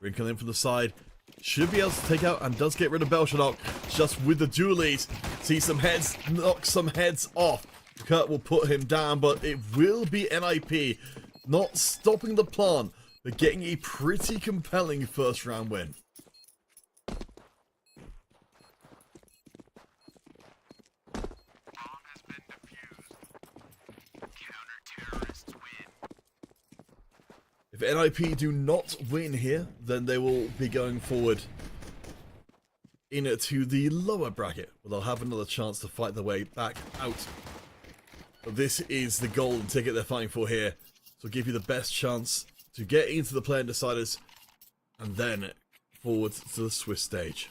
Wrinkle in from the side. Should be able to take out and does get rid of Belchanok. Just with the dualies. See some heads, knock some heads off. Kurt will put him down, but it will be NIP not stopping the plant, but getting a pretty compelling first round win.
Bomb has been defused. Counter-terrorists win.
If NIP do not win here, then they will be going forward into the lower bracket, where they'll have another chance to fight their way back out. But this is the golden ticket they're fighting for here. So give you the best chance to get into the play-in deciders and then forward to the Swiss stage.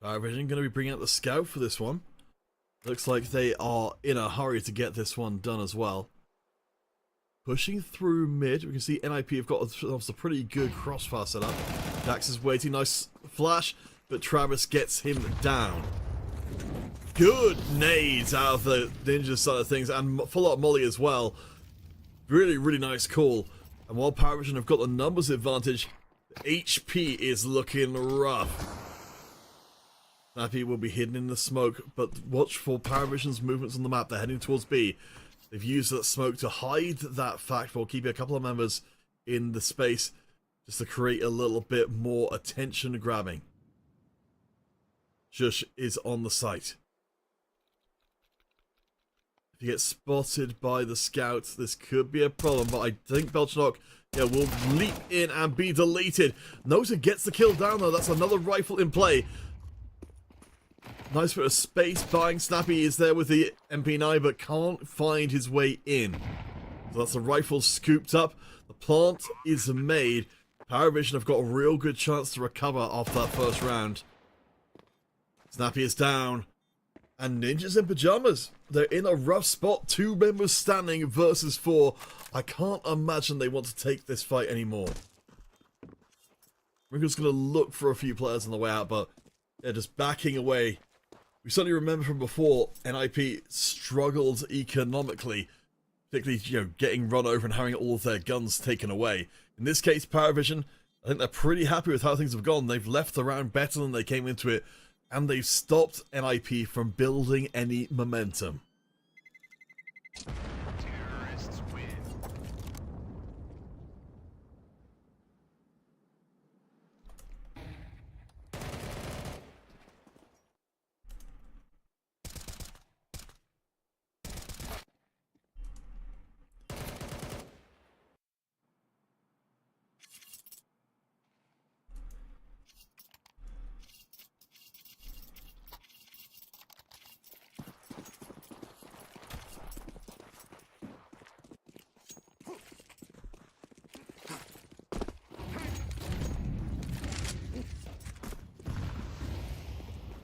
Paravision going to be bringing out the scout for this one. Looks like they are in a hurry to get this one done as well. Pushing through mid, we can see NIP have got a pretty good crossfire set up. Jax is waiting, nice flash, but Travis gets him down. Good nades out of the ninja side of things, and full out molly as well. Really nice call. And while Paravision have got the numbers advantage, HP is looking rough. Snappy will be hidden in the smoke, but watch for Paravision's movements on the map. They're heading towards B. They've used that smoke to hide that fact while keeping a couple of members in the space just to create a little bit more attention grabbing. Shush is on the site. If you get spotted by the scouts, this could be a problem, but I think Belchanok will leap in and be deleted. Nota gets the kill down though. That's another rifle in play. Nice bit of space buying. Snappy is there with the MP9 but can't find his way in. So that's the rifle scooped up. The plant is made. Paravision have got a real good chance to recover after that first round. Snappy is down. And Ninjas in Pajamas. They're in a rough spot. 2 members standing versus 4. I can't imagine they want to take this fight anymore. Wrinkle's going to look for a few players on the way out, but they're just backing away. We certainly remember from before, NIP struggled economically, particularly, getting run over and having all of their guns taken away. In this case, Paravision, I think they're pretty happy with how things have gone. They've left the round better than they came into it, and they've stopped NIP from building any momentum.
Terrorists win.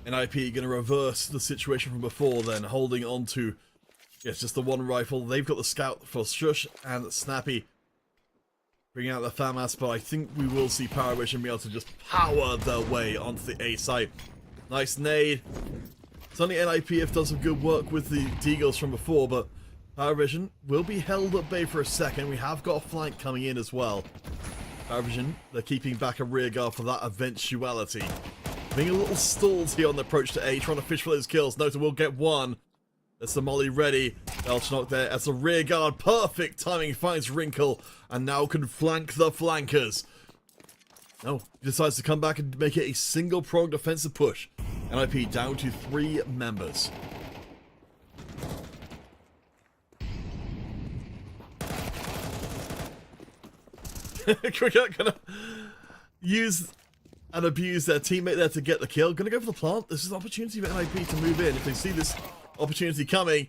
NIP going to reverse the situation from before then, holding on to, yes, just the one rifle. They've got the scout for Shush and Snappy. Bring out the FAMAS, but I think we will see Power Vision be able to just power their way onto the A site. Nice nade. Suddenly NIP have done some good work with the Deagles from before, but Power Vision will be held at bay for a second. We have got a flank coming in as well. Power Vision, they're keeping back a rear guard for that eventuality. Being a little stalled here on the approach to A, trying to fish for those kills. Nota will get one. That's the molly ready. Belchnok there as the rear guard. Perfect timing finds Wrinkle and now can flank the flankers. No, he decides to come back and make it a single-pronged offensive push. NIP down to 3 members. Cricket gonna use and abuse their teammate there to get the kill. Gonna go for the plant. This is an opportunity for NIP to move in. If they see this opportunity coming,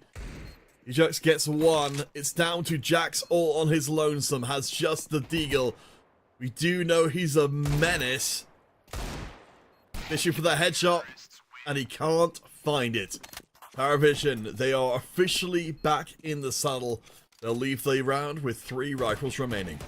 Jax gets one. It's down to Jax all on his lonesome. Has just the deagle. We do know he's a menace. Fishing for that headshot, and he can't find it. Paravision, they are officially back in the saddle. They'll leave the round with 3 rifles remaining.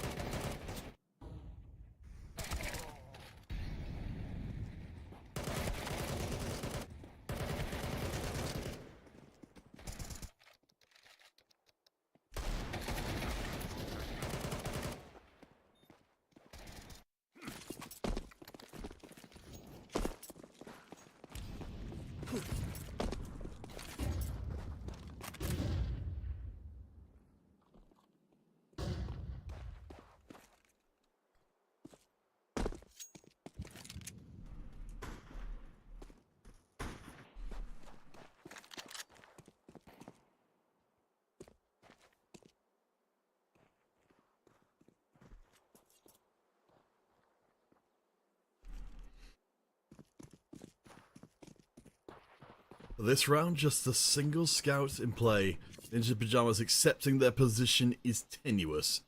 For this round, just the single scout in play. Ninja Pajamas accepting their position is tenuous.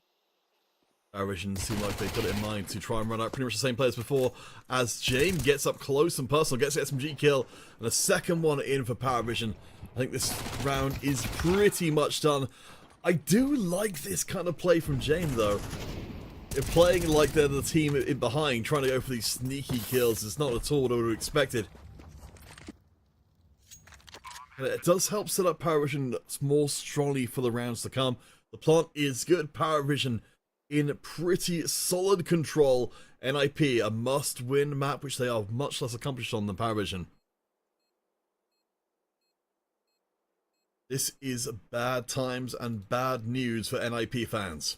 Paravision seem like they've got it in mind to try and run out pretty much the same players before, as James gets up close and personal, gets the SMG kill, and a second one in for Paravision. I think this round is pretty much done. I do like this kind of play from James though. They're playing like they're the team in behind, trying to go for these sneaky kills. It's not at all what I would have expected. It does help set up Paravision more strongly for the rounds to come. The plant is good. Paravision in pretty solid control. NIP, a must-win map, which they are much less accomplished on than Paravision. This is bad times and bad news for NIP fans.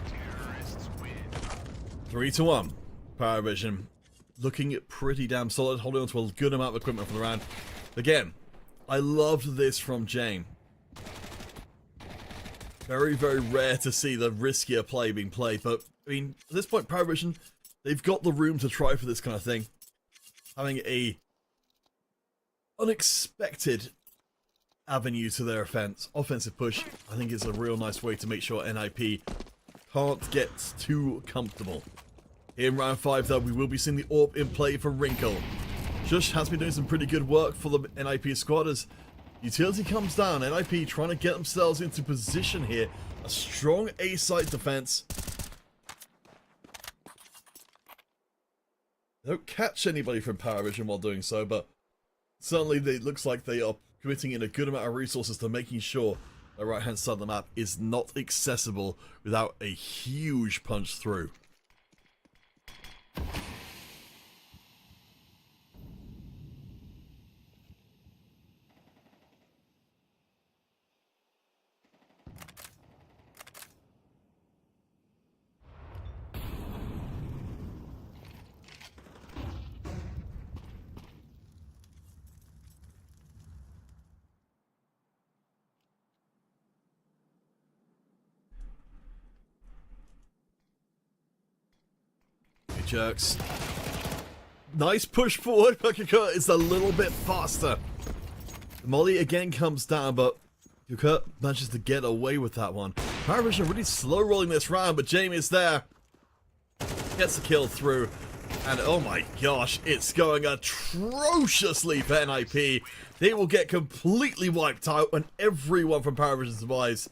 Terrorists win.
3-1. Paravision looking pretty damn solid, holding on to a good amount of equipment for the round. Again, I loved this from Jane. Very, very rare to see the riskier play being played, but I mean, at this point, Paravision, they've got the room to try for this kind of thing. Having a unexpected avenue to their offensive push, I think is a real nice way to make sure NIP can't get too comfortable. In round 5 though, we will be seeing the AWP in play for Wrinkle. Shush has been doing some pretty good work for the NIP squad as utility comes down. NIP trying to get themselves into position here. A strong A-site defense. They don't catch anybody from Paravision while doing so, but certainly it looks like they are committing in a good amount of resources to making sure the right-hand side of the map is not accessible without a huge punch through. Jerks. Nice push forward. Kurt is a little bit faster. The molly again comes down, but Kurt manages to get away with that one. Paravision really slow rolling this round, but Jamie is there. Gets the kill through. And oh my gosh, it's going atrociously for NIP. They will get completely wiped out and everyone from Paravision survives.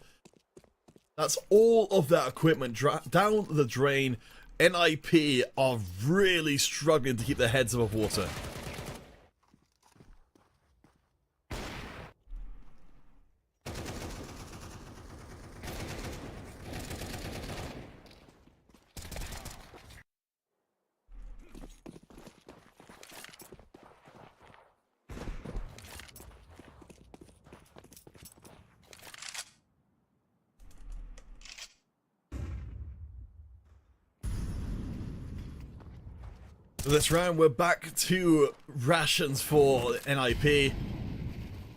That's all of that equipment down the drain. NIP are really struggling to keep their heads above water. So this round we're back to rations for NIP.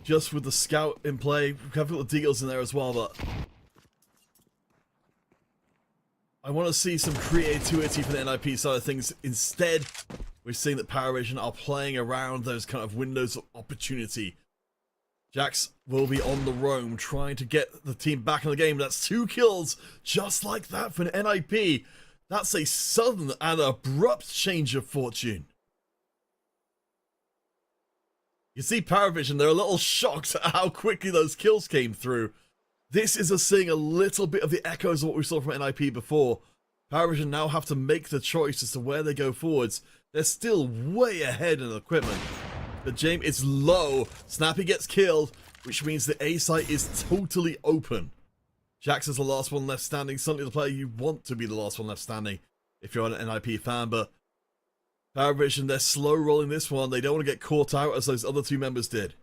Just with the scout in play. We've got the deals in there as well, but I want to see some creativity from the NIP side of things. Instead, we're seeing that Paravision are playing around those kind of windows of opportunity. Jax will be on the roam, trying to get the team back in the game. That's 2 kills, just like that for an NIP. That's a sudden and abrupt change of fortune. You see Paravision, they're a little shocked at how quickly those kills came through. This is seeing a little bit of the echoes of what we saw from NIP before. Paravision now have to make the choice as to where they go forwards. They're still way ahead in equipment. But James is low. Snappy gets killed, which means the A site is totally open. Jax is the last one left standing. Certainly the player you want to be the last one left standing if you're an NIP fan, but Paravision, they're slow rolling this one. They don't want to get caught out as those other 2 members did. Of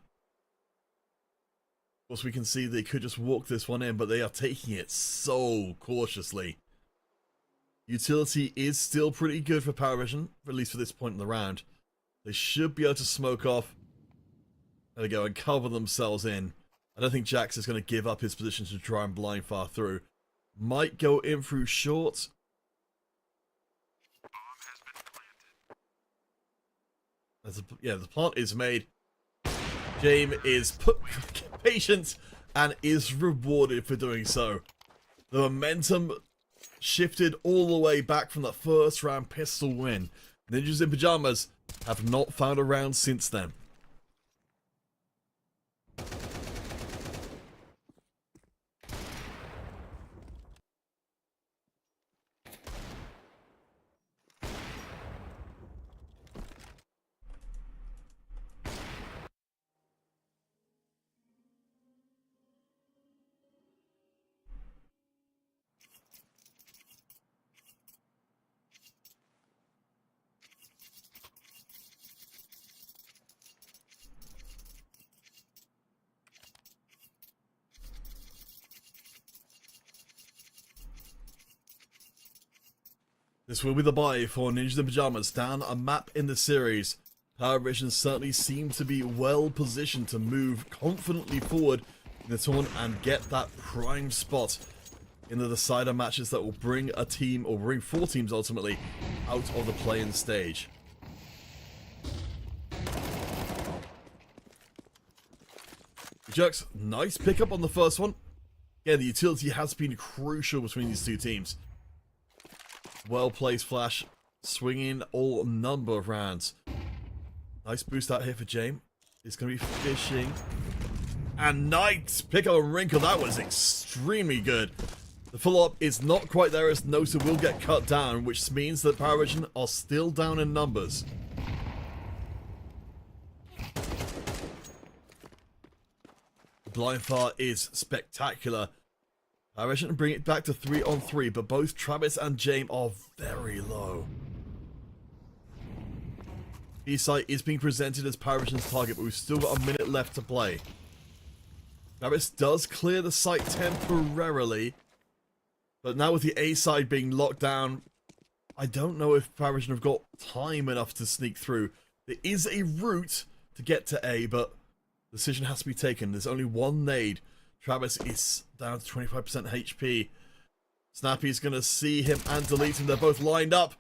course, we can see they could just walk this one in, but they are taking it so cautiously. Utility is still pretty good for Paravision, at least for this point in the round. They should be able to smoke off. There we go, and cover themselves in. I don't think Jax is going to give up his position to try and blind fire through. Might go in through short. Yeah, the plant is made. James is patient and is rewarded for doing so. The momentum shifted all the way back from that first round pistol win. Ninjas in Pajamas have not found a round since then. This will be the buy for Ninjas in Pajamas down a map in the series. Paravision certainly seems to be well positioned to move confidently forward in the tournament and get that prime spot in the decider matches that will bring a team, or bring 4 teams ultimately, out of the play-in stage. Jerks, nice pickup on the first one. Yeah, the utility has been crucial between these 2 teams. Well-placed flash, swinging all number of rounds. Nice boost out here for James. It's going to be fishing. And nice pick up a wrinkle. That was extremely good. The follow-up is not quite there as Nosa will get cut down, which means that Paravision are still down in numbers. Blind fire is spectacular. Paravision bring it back to 3-on-3, but both Travis and James are very low. B-site is being presented as Paravision's target, but we've still got a minute left to play. Travis does clear the site temporarily, but now with the A-side being locked down, I don't know if Paravision have got time enough to sneak through. There is a route to get to A, but the decision has to be taken. There's only one nade. Travis is down to 25% HP. Snappy's going to see him and delete him. They're both lined up.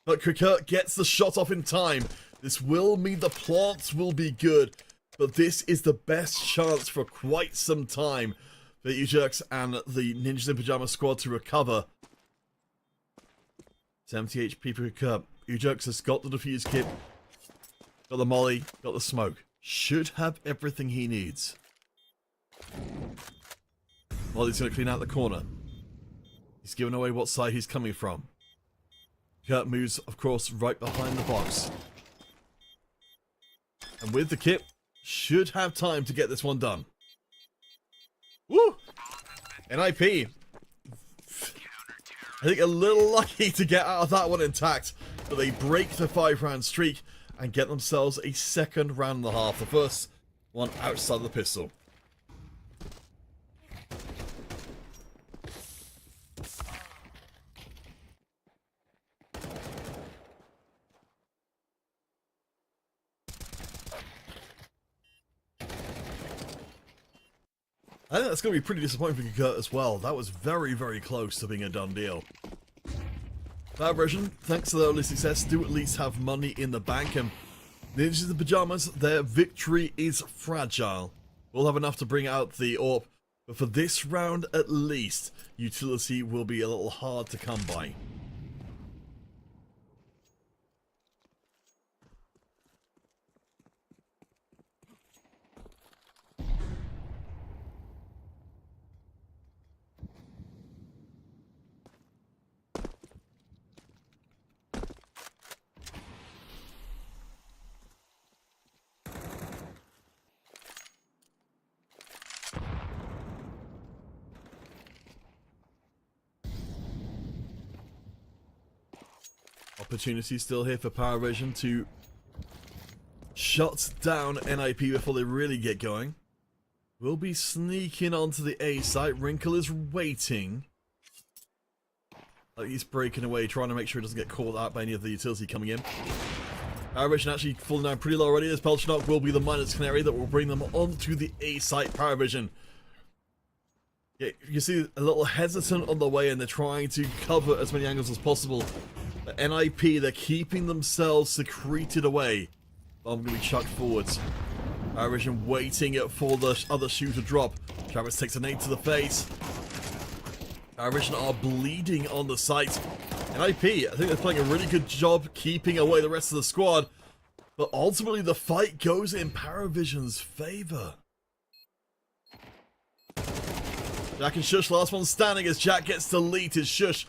But Krikert gets the shot off in time. This will mean the plants will be good, but this is the best chance for quite some time for Ujerks and the Ninjas in Pyjama squad to recover. 70 HP per Krikert. Ujerks has got the defuse kit, got the molly, got the smoke. Should have everything he needs. Molly's going to clean out the corner. He's giving away what side he's coming from. Kurt moves, of course, right behind the box. And with the kit, should have time to get this one done. Woo! NIP. I think a little lucky to get out of that one intact, but they break the 5-round streak and get themselves a second round and a half. The first one outside the pistol. I think that's going to be pretty disappointing for Kurt as well. That was very, very close to being a done deal. That version, thanks to their early success, do at least have money in the bank, and Ninjas in Pyjamas, their victory is fragile. We'll have enough to bring out the AWP, but for this round at least, utility will be a little hard to come by. Opportunity still here for Power Vision to shut down NIP before they really get going. We'll be sneaking onto the A site. Wrinkle is waiting. Like he's breaking away, trying to make sure he doesn't get caught out by any of the utility coming in. Power Vision actually falling down pretty low already, as Pelchnok will be the minus canary that will bring them onto the A site. Power Vision. Yeah, you see a little hesitant on the way, and they're trying to cover as many angles as possible. But NIP, they're keeping themselves secreted away. Bomb going to be chucked forwards. Power Vision waiting for the other shoe to drop. Travis takes a nade to the face. Power Vision are bleeding on the site. NIP, I think they're playing a really good job keeping away the rest of the squad. But ultimately, the fight goes in Power Vision's favor. Jack and Shush, last one standing as Jack gets deleted. Shush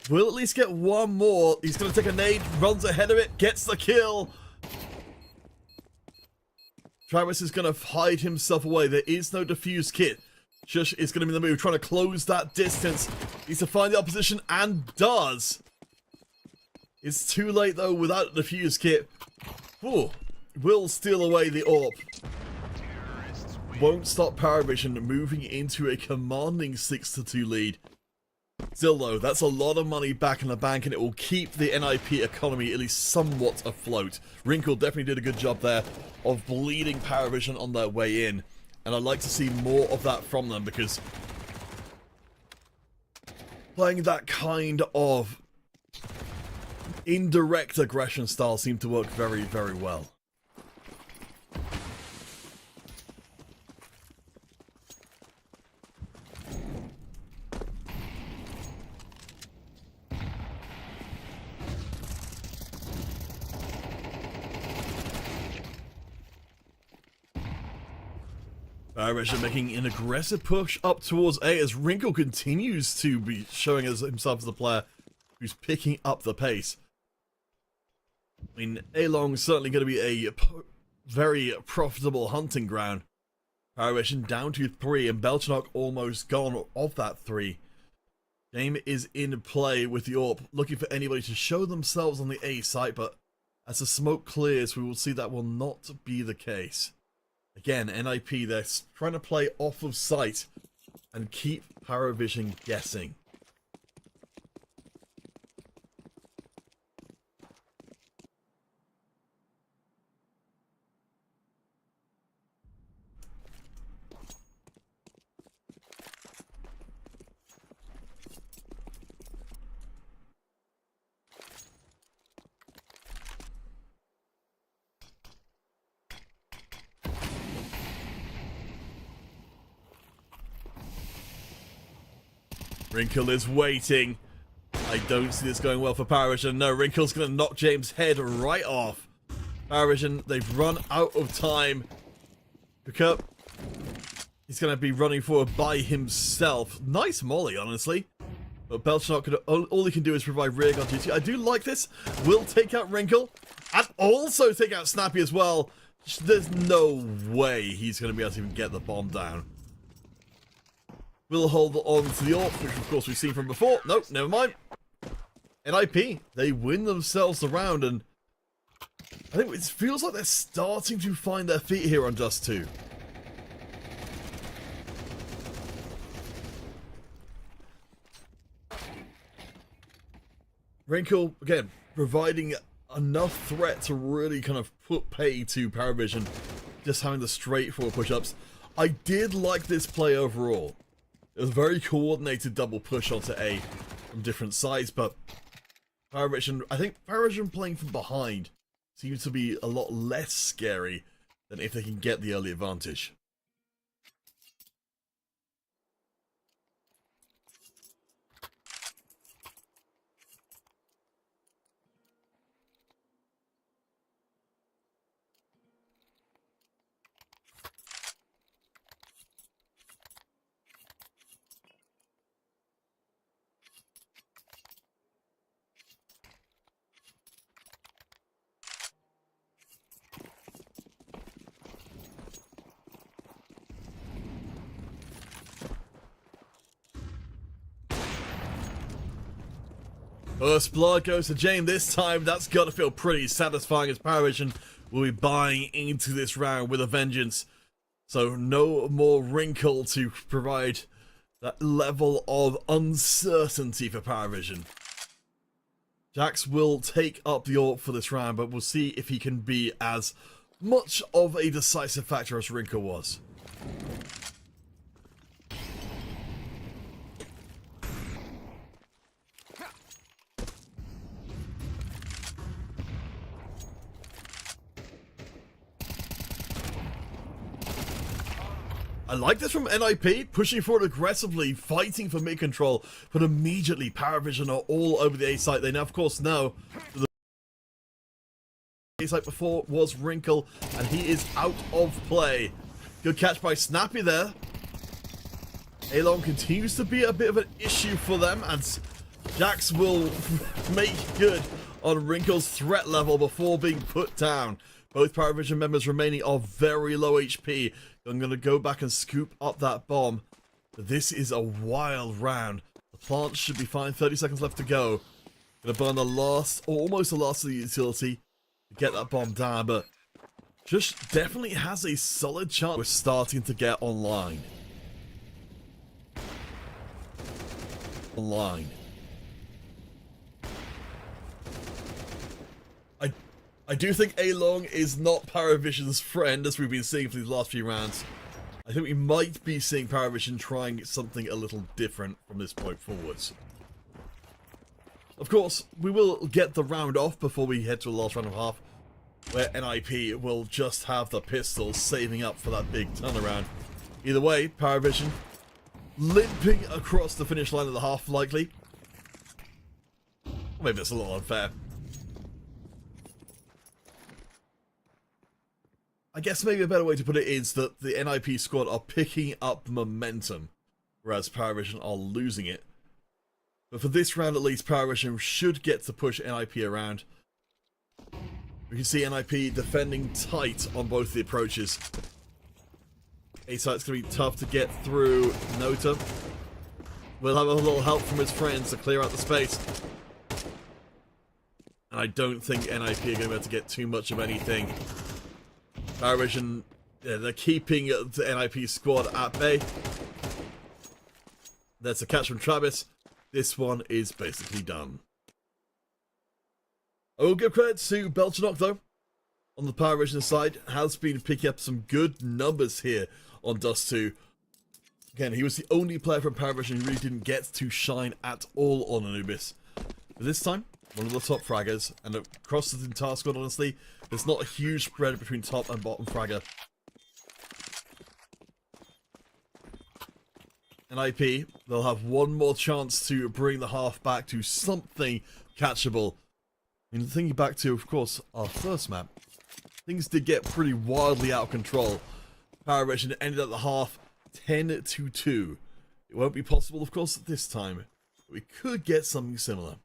will at least get one more. He's going to take a nade, runs ahead of it, gets the kill. Travis is going to hide himself away. There is no defuse kit. Shush is going to be in the move, trying to close that distance. Needs to find the opposition, and does. It's too late, though, without the defuse kit. Ooh, will steal away the AWP. Won't stop Power Vision moving into a commanding 6-2 lead. Still though, that's a lot of money back in the bank, and it will keep the NIP economy at least somewhat afloat. Wrinkle definitely did a good job there of bleeding Power Vision on their way in, and I'd like to see more of that from them, because playing that kind of indirect aggression style seemed to work very, very well. Power Vision making an aggressive push up towards A as Wrinkle continues to be showing as himself as the player who's picking up the pace. I mean, A-Long is certainly going to be a very profitable hunting ground. Power Vision down to 3, and Belchnok almost gone off that 3. Game is in play with the AWP, looking for anybody to show themselves on the A site, but as the smoke clears, we will see that will not be the case. Again, NIP, they're trying to play off of sight and keep Power Vision guessing. Wrinkle is waiting. I don't see this going well for Paravision. No, Wrinkle's going to knock James' head right off. Paravision, they've run out of time. Pick up. He's going to be running forward by himself. Nice molly, honestly. But Belchnok, all he can do is provide rear guard duty. I do like this. Will take out Wrinkle. And also take out Snappy as well. There's no way he's going to be able to even get the bomb down. We'll hold on to the AWP, which of course we've seen from before. Nope, never mind. NIP, they win themselves the round, and I think it feels like they're starting to find their feet here on Dust 2. Wrinkle, again, providing enough threat to really kind of put pay to Paravision, just having the straightforward push-ups. I did like this play overall. It was a very coordinated double push onto A from different sides, but Paravision, I think Paravision playing from behind seems to be a lot less scary than if they can get the early advantage. First blood goes to Jane this time. That's got to feel pretty satisfying as Paravision will be buying into this round with a vengeance. So no more Wrinkle to provide that level of uncertainty for Paravision. Jax will take up the AWP for this round, but we'll see if he can be as much of a decisive factor as Wrinkle was. I like this from NIP, pushing forward aggressively, fighting for mid control, but immediately Paravision are all over the A site. They now, of course, know that the A site before was Wrinkle, and he is out of play. Good catch by Snappy there. A-Long continues to be a bit of an issue for them, and Jax will make good on Wrinkle's threat level before being put down. Both Paravision members remaining are very low HP. I'm going to go back and scoop up that bomb. But this is a wild round. The plant should be fine. 30 seconds left to go. Going to burn the last, or almost the last of the utility to get that bomb down. But just definitely has a solid chance. We're starting to get online. I do think A-Long is not Paravision's friend, as we've been seeing for these last few rounds. I think we might be seeing Paravision trying something a little different from this point forwards. Of course, we will get the round off before we head to the last round of half, where NIP will just have the pistols saving up for that big turnaround. Either way, Paravision limping across the finish line of the half, likely. Maybe that's a little unfair. I guess maybe a better way to put it is that the NIP squad are picking up momentum, whereas Paravision are losing it. But for this round at least, Paravision should get to push NIP around. We can see NIP defending tight on both the approaches. A-site's going to be tough to get through. Nota will have a little help from his friends to clear out the space. And I don't think NIP are going to be able to get too much of anything. Paravision, yeah, they're keeping the NIP squad at bay. There's a catch from Travis. This one is basically done. I will give credit to Belchnok, though. On the Paravision side, has been picking up some good numbers here on Dust 2. Again, he was the only player from Paravision who really didn't get to shine at all on Anubis. But this time, one of the top fraggers, and across the entire squad, honestly, there's not a huge spread between top and bottom fragger. NIP, they'll have one more chance to bring the half back to something catchable. And thinking back to, of course, our first map, things did get pretty wildly out of control. Power Vision ended at the half 10-2. It won't be possible, of course, this time. But we could get something similar.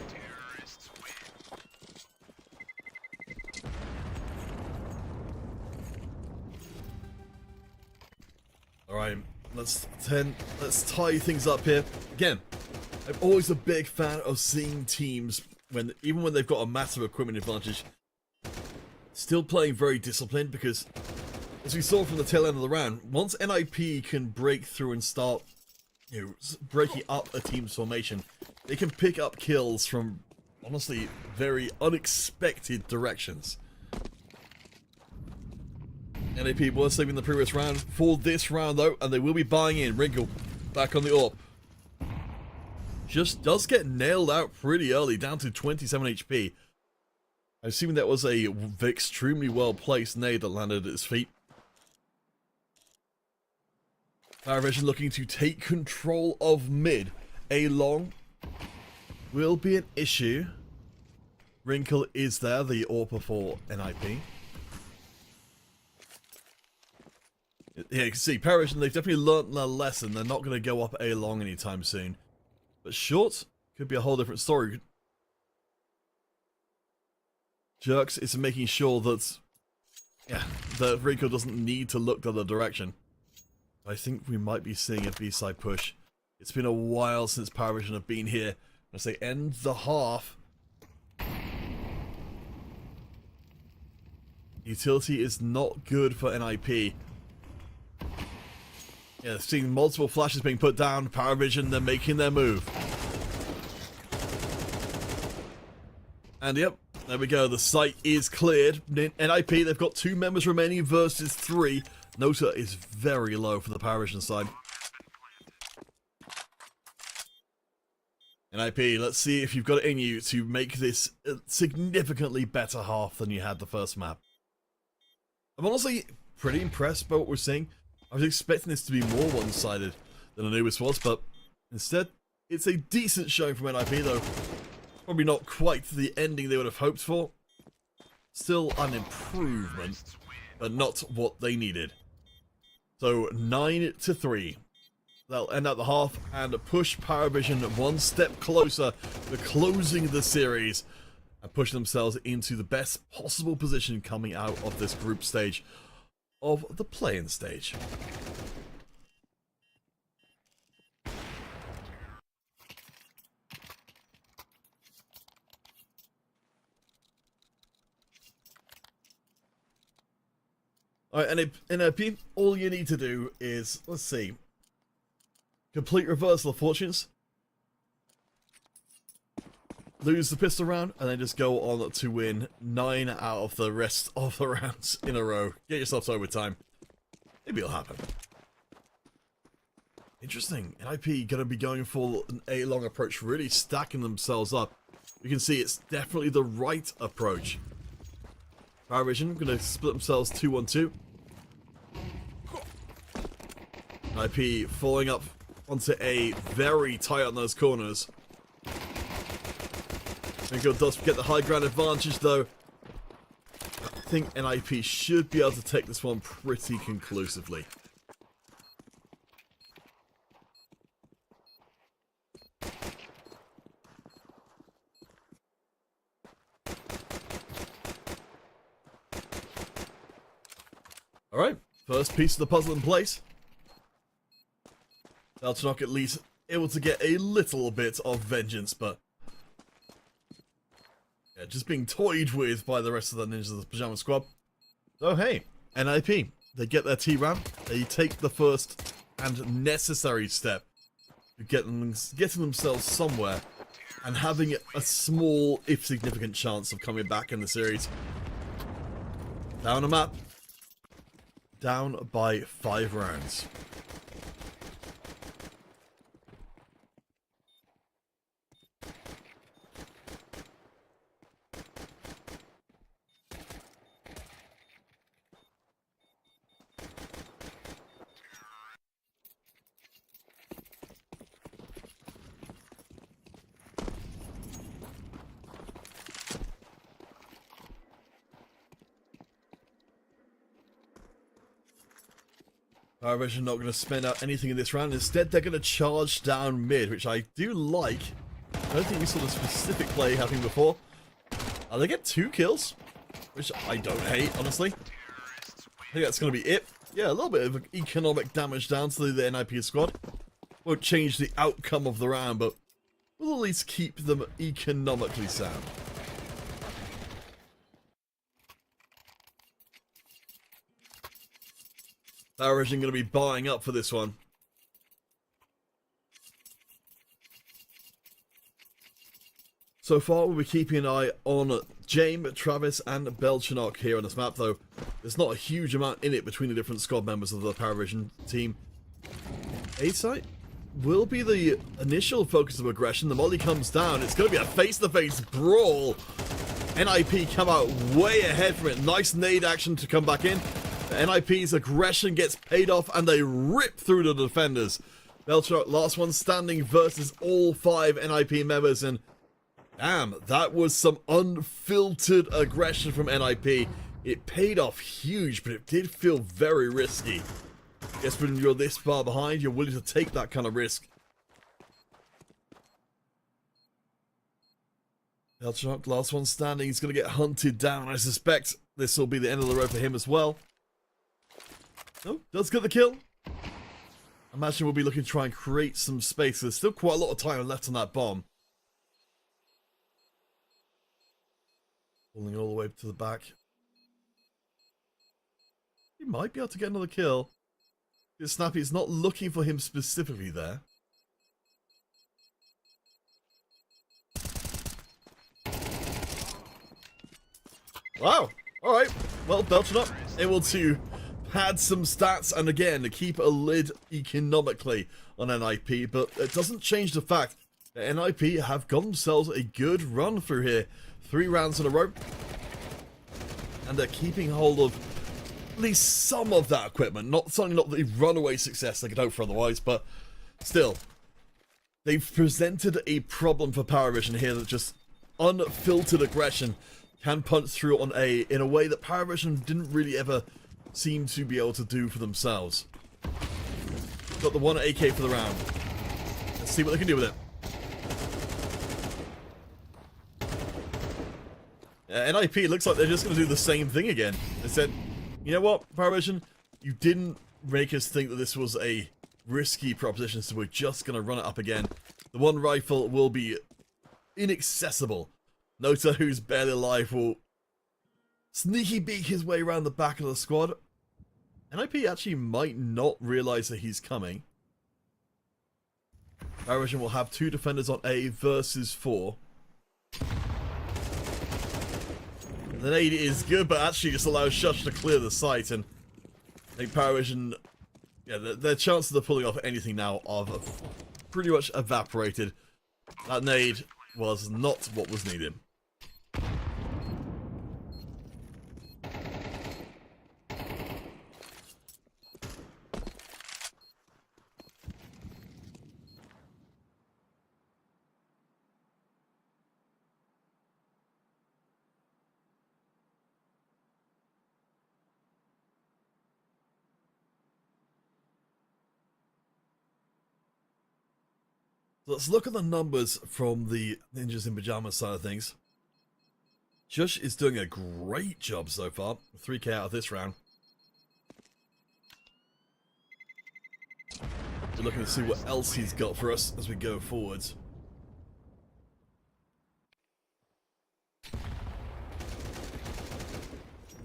Terrorists win.
Alright, let's tie things up here. Again, I'm always a big fan of seeing teams, even when they've got a massive equipment advantage, still playing very disciplined, because as we saw from the tail end of the round, once NIP can break through and start, breaking up a team's formation, they can pick up kills from, honestly, very unexpected directions. NAP was saving the previous round for this round, though, and they will be buying in. Wrinkle back on the AWP. Just does get nailed out pretty early, down to 27 HP. I'm assuming that was a extremely well-placed nade that landed at his feet. Power Vision looking to take control of mid. A long will be an issue. Wrinkle is there, the AWPer for NIP. Yeah, you can see, Power Vision, they've definitely learnt their lesson. They're not going to go up A long anytime soon. But short could be a whole different story. Jerks is making sure that, that Rico doesn't need to look the other direction. I think we might be seeing a B-side push. It's been a while since Power Vision have been here. As they end the half, utility is not good for NIP. Yeah, seeing multiple flashes being put down. Power Vision, they're making their move. And yep, there we go. The site is cleared. NIP, they've got 2 members remaining versus 3. Nota is very low for the Power Vision side. NIP, let's see if you've got it in you to make this a significantly better half than you had the first map. I'm honestly pretty impressed by what we're seeing. I was expecting this to be more one-sided than I knew this was, but instead, it's a decent showing from NIP, though. Probably not quite the ending they would have hoped for. Still an improvement, but not what they needed. So 9-3. They'll end at the half and push Power Vision one step closer to closing the series and push themselves into the best possible position coming out of this group stage of the play-in stage. Alright, NIP, all you need to do is, let's see, complete reversal of fortunes, lose the pistol round, and then just go on to win 9 out of the rest of the rounds in a row. Get yourself to overtime. Maybe it'll happen. Interesting. NIP going to be going for an A-long approach, really stacking themselves up. You can see it's definitely the right approach. Power Vision going to split themselves 2-1-2. NIP falling up onto A, very tight on those corners. Ringo does get the high ground advantage, though. I think NIP should be able to take this one pretty conclusively. Alright, first piece of the puzzle in place. Daltonok at least able to get a little bit of vengeance, but yeah, just being toyed with by the rest of the Ninjas of the Pajama Squad. So hey, NIP, they get their T-round, they take the first and necessary step to getting themselves somewhere and having a small, if significant, chance of coming back in the series. Down a map, down by 5 rounds. Vision not going to spend out anything in this round. Instead, they're going to charge down mid, which I do like. I don't think we saw the specific play happening before. They get 2 kills, which I don't hate, honestly. I think that's going to be it. Yeah, a little bit of economic damage down to the NIP squad. Won't change the outcome of the round, but we'll at least keep them economically sound. Origin going to be buying up for this one. So far, we'll be keeping an eye on James, Travis, and Belchanok here on this map, though there's not a huge amount in it between the different squad members of the Paravision team. A-site will be the initial focus of aggression. The molly comes down. It's going to be a face-to-face brawl. NIP come out way ahead from it. Nice nade action to come back in. The NIP's aggression gets paid off, and they rip through the defenders. Belchanok, last one standing versus all 5 NIP members, and damn, that was some unfiltered aggression from NIP. It paid off huge, but it did feel very risky. Guess when you're this far behind, you're willing to take that kind of risk. Belchanok, last one standing, he's going to get hunted down. I suspect this will be the end of the road for him as well. Oh, does get the kill. I imagine we'll be looking to try and create some space. There's still quite a lot of time left on that bomb. Pulling all the way to the back. He might be able to get another kill. Snappy's not looking for him specifically there. Wow. Alright. Well, Belchanok able to pad some stats and again to keep a lid economically on NIP, but it doesn't change the fact that NIP have got themselves a good run through here. 3 rounds in a row. And they're keeping hold of at least some of that equipment. Certainly not the runaway success they could hope for otherwise, but still. They've presented a problem for Paravision here that just unfiltered aggression can punch through on A in a way that Paravision didn't really ever seem to be able to do for themselves. Got the 1 AK for the round. Let's see what they can do with it. NIP looks like they're just going to do the same thing again. They said, you know what, Paravision, you didn't make us think that this was a risky proposition, so we're just going to run it up again. The 1 rifle will be inaccessible. Nota, who's barely alive, will sneaky beak his way around the back of the squad. NIP actually might not realize that he's coming. Paravision will have 2 defenders on A versus 4. The nade is good, but actually just allows Shush to clear the site, and I think Paravision, yeah, their chances of pulling off anything now are pretty much evaporated. That nade was not what was needed. So let's look at the numbers from the Ninjas in Pajamas side of things. Shush is doing a great job so far. 3k out of this round. We're looking to see what else he's got for us as we go forwards.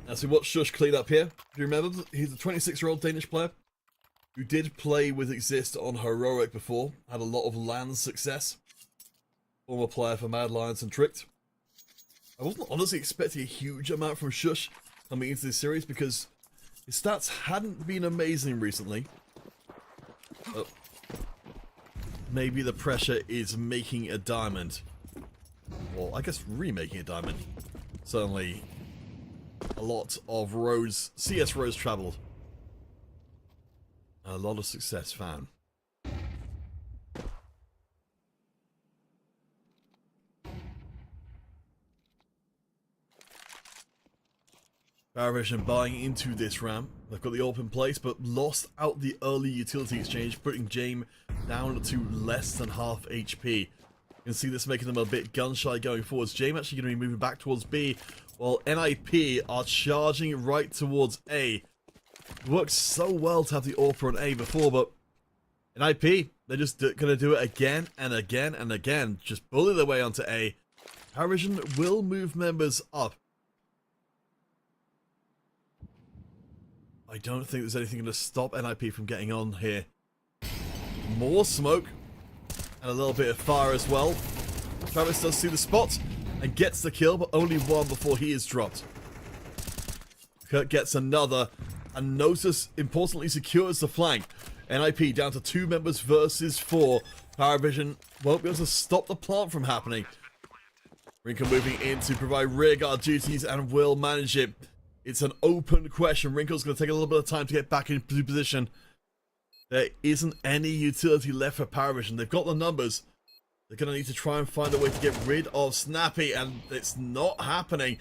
As we watch Shush clean up here, do you remember he's a 26-year-old Danish player who did play with Exist on Heroic before, had a lot of LAN success. Former player for Mad Lions and Tricked. I wasn't honestly expecting a huge amount from Shush coming into this series because his stats hadn't been amazing recently. But maybe the pressure is making a diamond. Well, I guess remaking a diamond. Certainly a lot of roads, CS roads travelled. A lot of success found. Paravision buying into this ramp. They've got the AWP in place, but lost out the early utility exchange, putting Jame down to less than half HP. You can see this making them a bit gun-shy going forwards. Jame actually going to be moving back towards B, while NIP are charging right towards A. It worked so well to have the AWP on A before, but NIP, they're just going to do it again and again and again. Just bully their way onto A. Paravision will move members up. I don't think there's anything going to stop NIP from getting on here. More smoke. And a little bit of fire as well. Travis does see the spot and gets the kill, but only one before he is dropped. Kurt gets another, and Notus importantly secures the flank. NIP down to 2 members versus 4. Paravision won't be able to stop the plant from happening. Rinko moving in to provide rearguard duties and will manage it. It's an open question. Rinko's going to take a little bit of time to get back into position. There isn't any utility left for Paravision. They've got the numbers. They're going to need to try and find a way to get rid of Snappy, and it's not happening.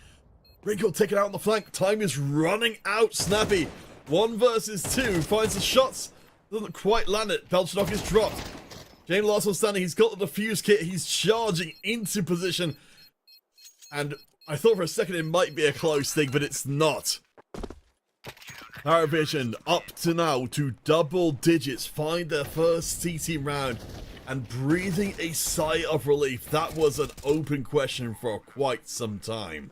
Rinko taken out on the flank. Time is running out. Snappy, 1 versus 2, finds the shots. Doesn't quite land it. Belchenok is dropped. Jane last one standing. He's got the defuse kit. He's charging into position. And I thought for a second it might be a close thing, but it's not. Paravision up to now to double digits, find their first CT round, and breathing a sigh of relief. That was an open question for quite some time.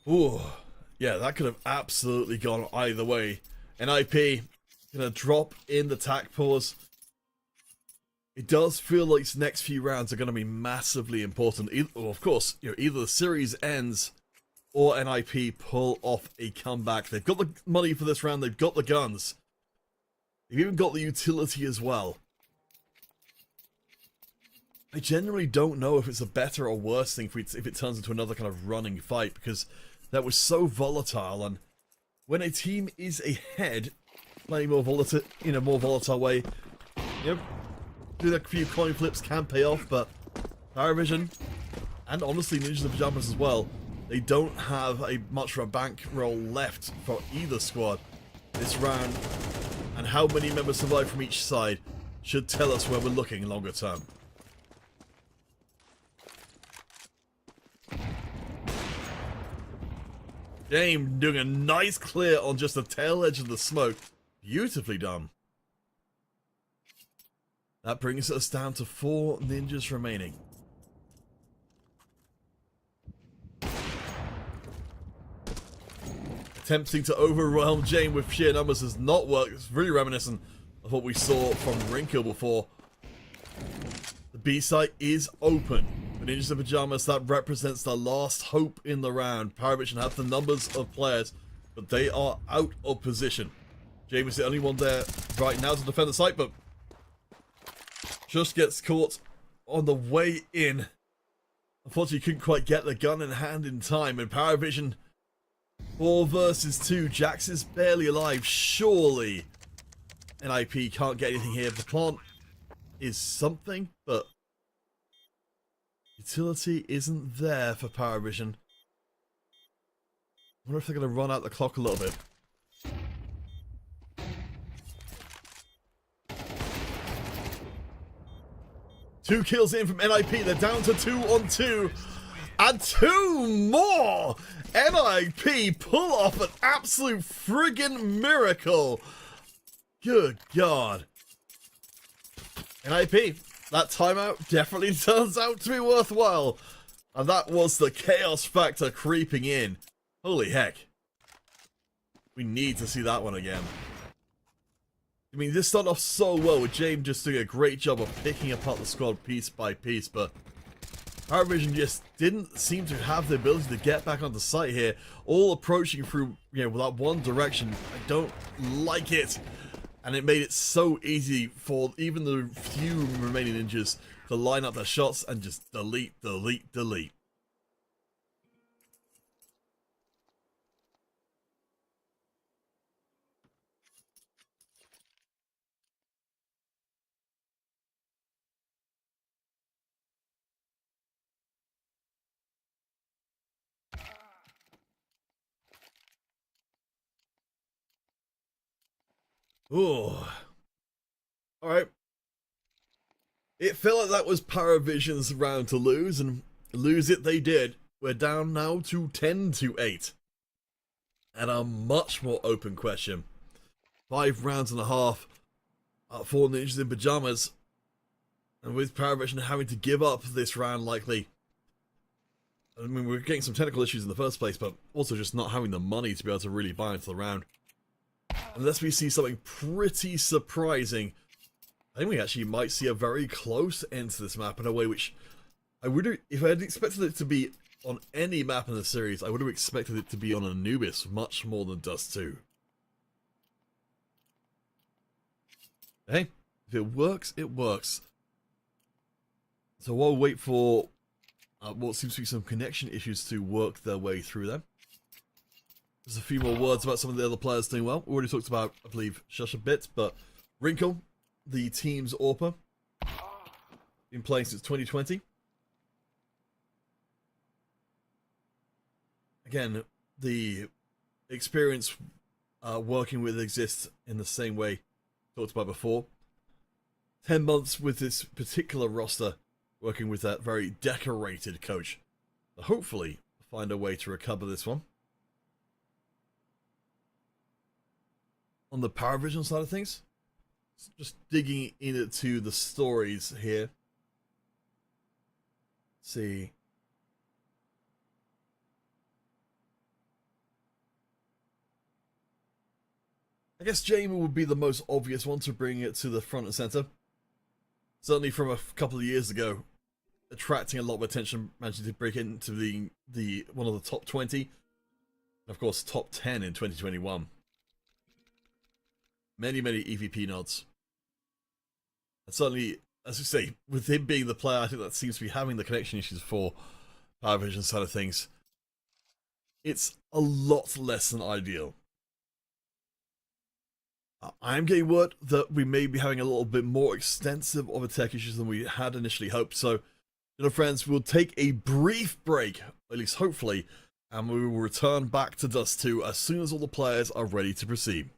Ooh. Yeah, that could have absolutely gone either way. NIP gonna drop in the tac pause. It does feel like these next few rounds are gonna be massively important. Well, of course, either the series ends or NIP pull off a comeback. They've got the money for this round. They've got the guns. They've even got the utility as well. I generally don't know if it's a better or worse thing if it turns into another kind of running fight, because that was so volatile, and when a team is ahead, playing more volatile in a more volatile way, doing a few coin flips can pay off. But Paravision, and honestly Ninjas in Pajamas as well, they don't have much of a bankroll left for either squad this round, and how many members survive from each side should tell us where we're looking longer term. Game doing a nice clear on just the tail edge of the smoke. Beautifully done. That brings us down to 4 ninjas remaining. Attempting to overwhelm Jane with sheer numbers has not worked. It's really reminiscent of what we saw from Rinko before. The B site is open. Ninjas in Pajamas, that represents the last hope in the round. Paravision have the numbers of players, but they are out of position. James is the only one there right now to defend the site, but just gets caught on the way in. Unfortunately, couldn't quite get the gun in hand in time, and Paravision 4 versus 2. Jax is barely alive. Surely NIP can't get anything here. The plant is something, but utility isn't there for Paravision. I wonder if they're going to run out the clock a little bit. Two kills in from NIP. They're down to 2 on 2. And 2 more! NIP pull off an absolute friggin' miracle. Good God. NIP. That timeout definitely turns out to be worthwhile. And that was the chaos factor creeping in. Holy heck. We need to see that one again. I mean, this started off so well with James just doing a great job of picking apart the squad piece by piece, but Paravision just didn't seem to have the ability to get back on the site here. All approaching through, that one direction. I don't like it. And it made it so easy for even the few remaining ninjas to line up their shots and just delete, delete, delete. Oh, all right. It felt like that was Paravision's round to lose, and lose it they did. We're down now to 10-8. And a much more open question. 5 rounds and a half. 4 ninjas in pajamas. And with Paravision having to give up this round likely. I mean, we're getting some technical issues in the first place, but also just not having the money to be able to really buy into the round. Unless we see something pretty surprising, I think we actually might see a very close end to this map in a way which I would, if I had expected it to be on any map in the series, I would have expected it to be on Anubis much more than Dust 2. Hey, if it works, it works. So while we wait for what seems to be some connection issues to work their way through them, there's a few more words about some of the other players doing well. We already talked about, I believe, Shush a bit, but Wrinkle, the team's AWPer, been playing since 2020. Again, the experience working with exists in the same way talked about before. 10 months with this particular roster, working with that very decorated coach. Hopefully, find a way to recover this one. On the Paravision side of things, just digging into the stories here. Let's see. I guess Jamie would be the most obvious one to bring it to the front and center. Certainly from a couple of years ago, attracting a lot of attention, managing to break into the one of the top 20, and of course top 10 in 2021. Many EVP nods. And certainly, as you say, with him being the player, I think that seems to be having the connection issues for Paravision side of things. It's a lot less than ideal. I am getting word that we may be having a little bit more extensive of a tech issues than we had initially hoped. So, friends, we'll take a brief break, at least hopefully, and we will return back to Dust 2 as soon as all the players are ready to proceed.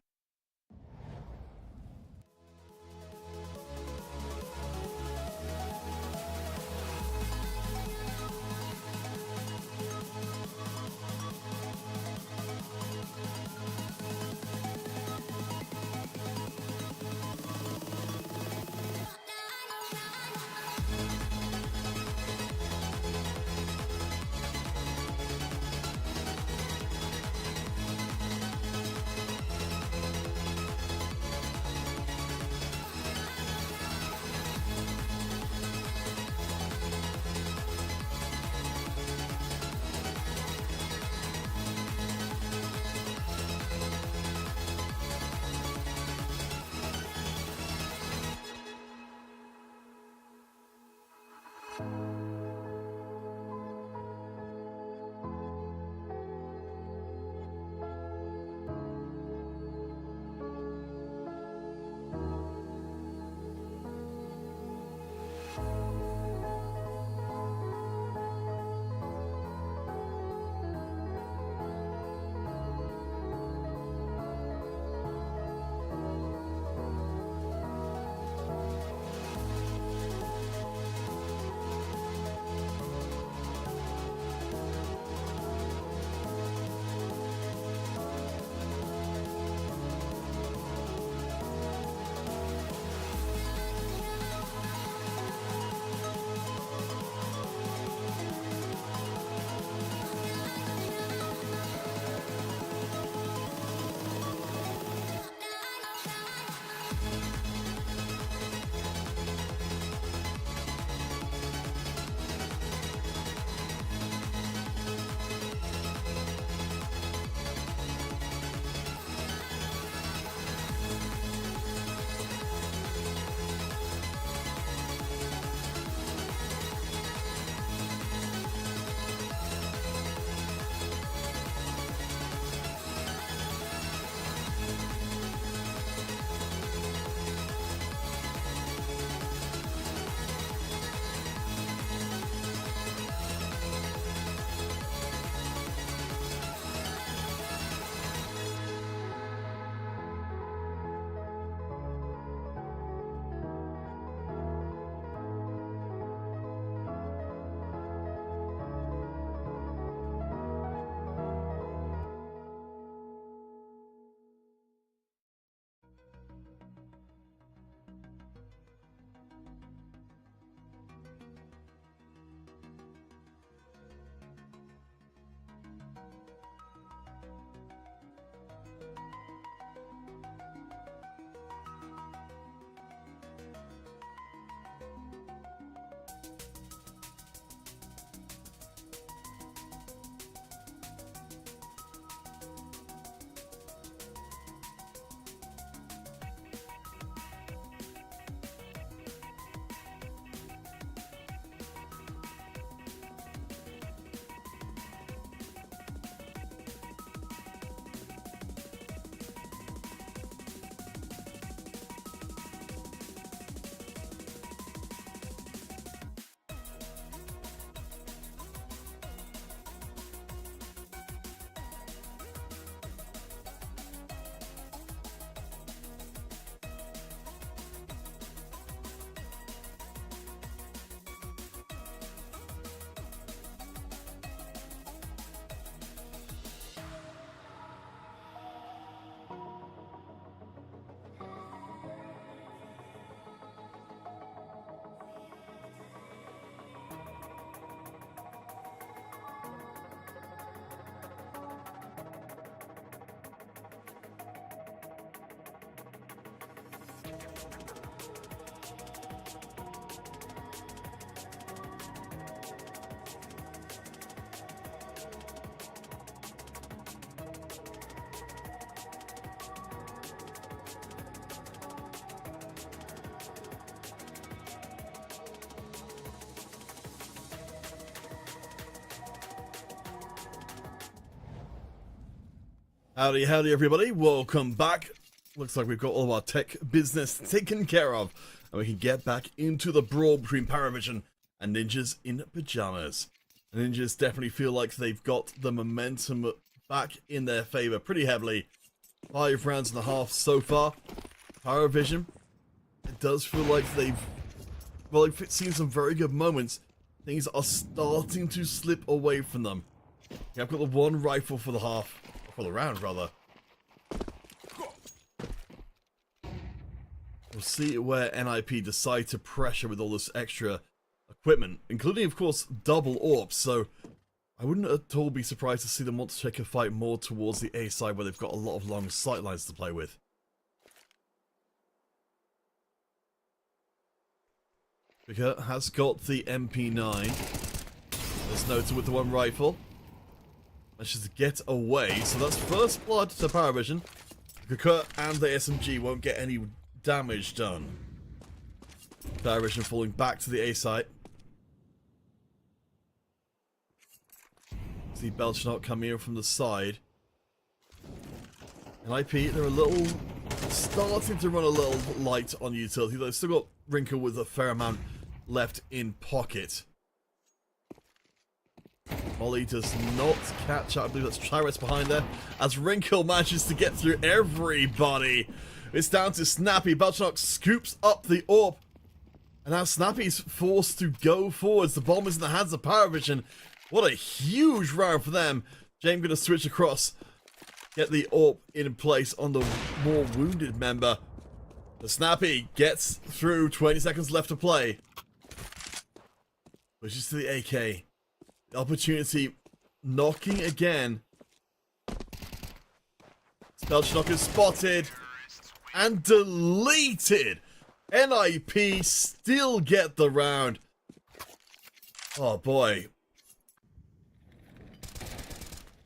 Howdy, howdy, everybody. Welcome back. Looks like we've got all of our tech business taken care of, and we can get back into the brawl between Paravision and Ninjas in Pajamas. The Ninjas definitely feel like they've got the momentum back in their favor pretty heavily. 5 rounds and a half so far. Paravision, it does feel like they've seen some very good moments. Things are starting to slip away from them. Yeah, I've got the one rifle for the half. For the round, rather. We'll see where NIP decide to pressure with all this extra equipment, including, of course, double AWPs, so I wouldn't at all be surprised to see them want to take a fight more towards the A side where they've got a lot of long sightlines to play with. Vika has got the MP9. There's Nota with the one rifle. Manages to get away, so that's first blood to Paravision. Kuka and the SMG won't get any damage done. Paravision falling back to the A site. See Belchnot coming in from the side. And IP, they're a little starting to run a little light on utility, though they've still got Wrinkle with a fair amount left in pocket. Molly does not catch up. I believe that's Charis behind there. As Wrinkle manages to get through everybody. It's down to Snappy. Belchnok scoops up the AWP. And now Snappy's forced to go forwards. The bomb is in the hands of Paravision. What a huge round for them. James going to switch across. Get the AWP in place on the more wounded member. The Snappy gets through. 20 seconds left to play. Pushes to the AK. The opportunity knocking again. Spellshock is spotted and deleted. NIP still get the round. Oh boy.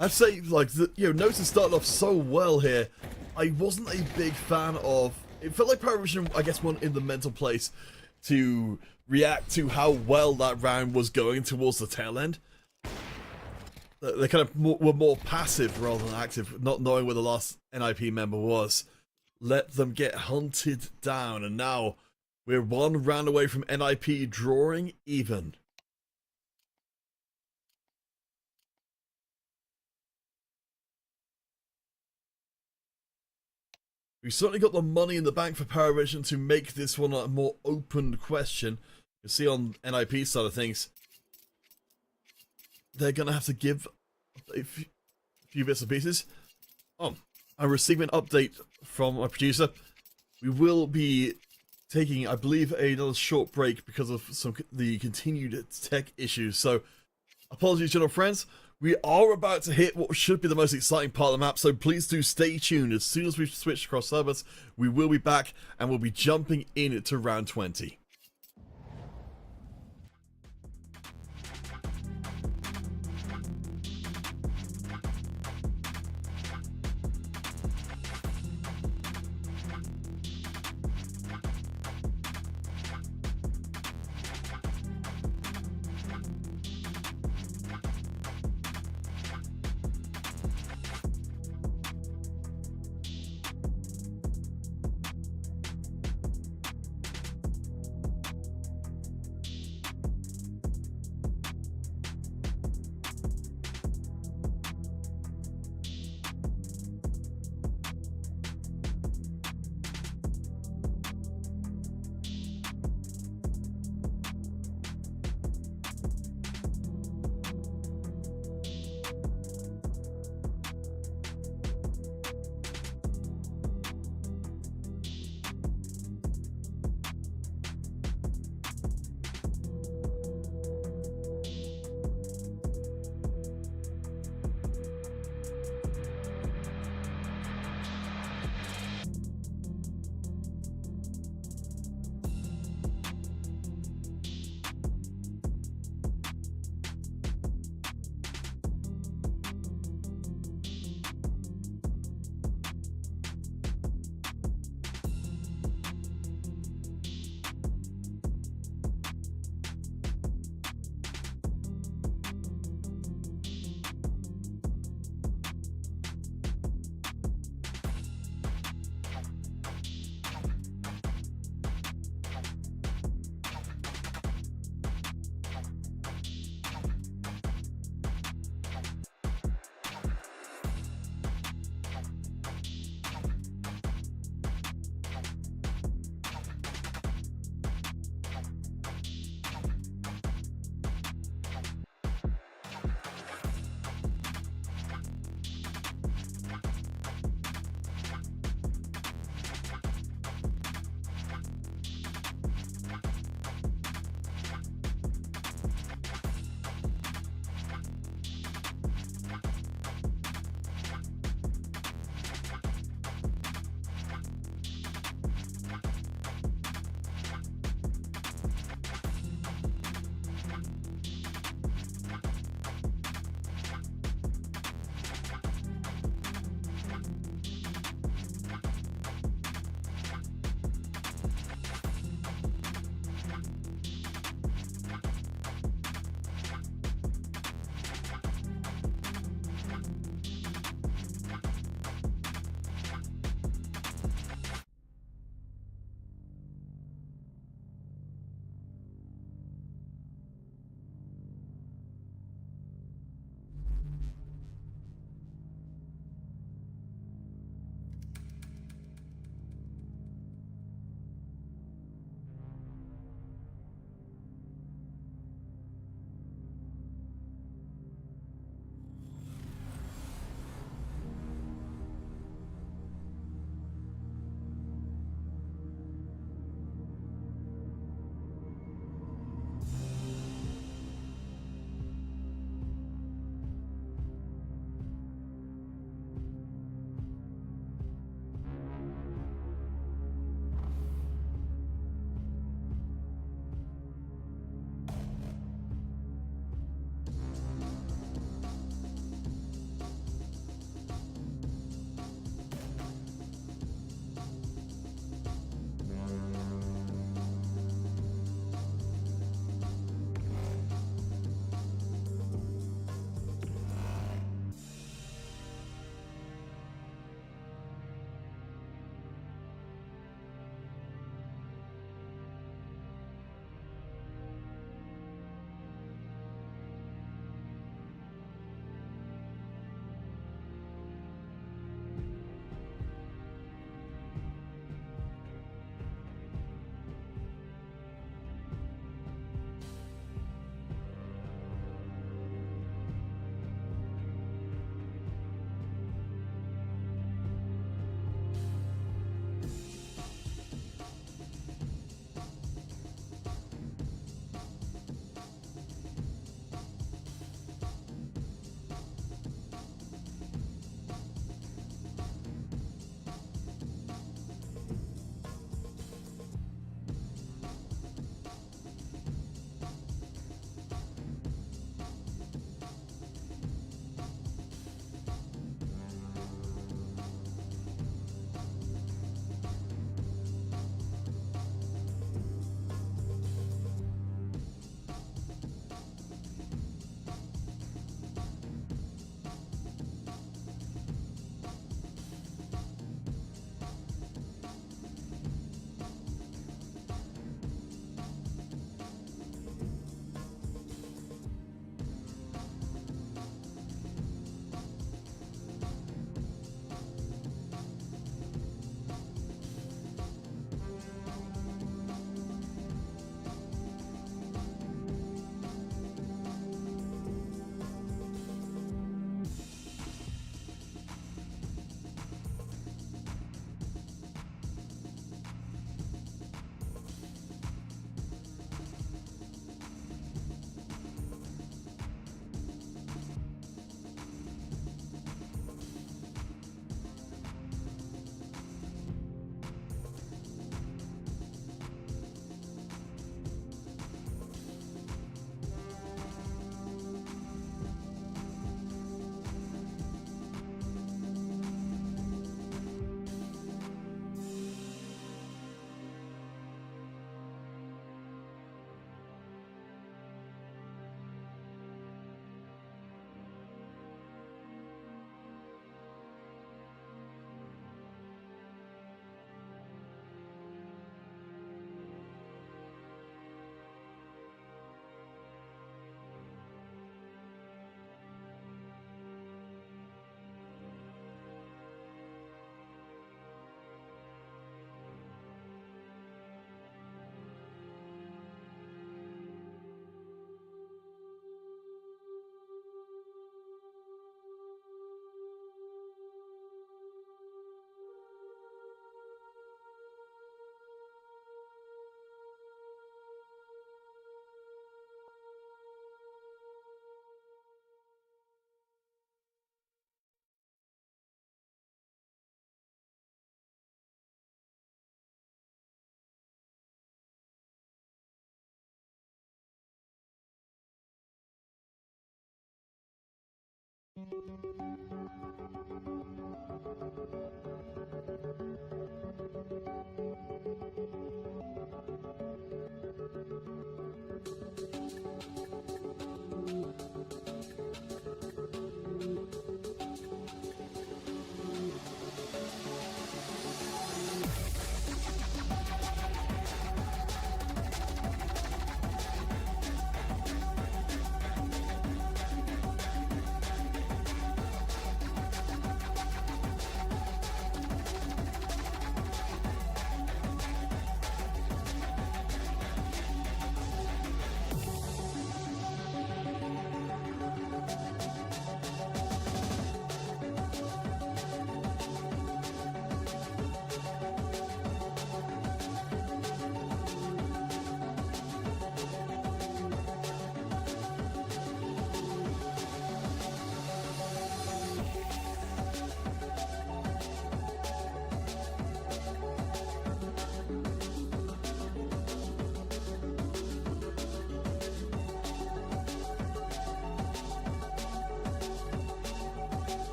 I'd say, like, Notice started off so well here. I wasn't a big fan of. It felt like Paravision, I guess, weren't in the mental place to react to how well that round was going towards the tail end. They kind of were more passive rather than active, not knowing where the last NIP member was. Let them get hunted down, and now we're one round away from NIP drawing even. We've certainly got the money in the bank for Paravision to make this one a more open question. You see on NIP's side of things, they're going to have to give a few bits and pieces. I'm receiving an update from my producer. We will be taking, I believe, another short break because of the continued tech issues. So, apologies, channel friends. We are about to hit what should be the most exciting part of the map, so please do stay tuned. As soon as we've switched across servers, we will be back and we'll be jumping in to round 20.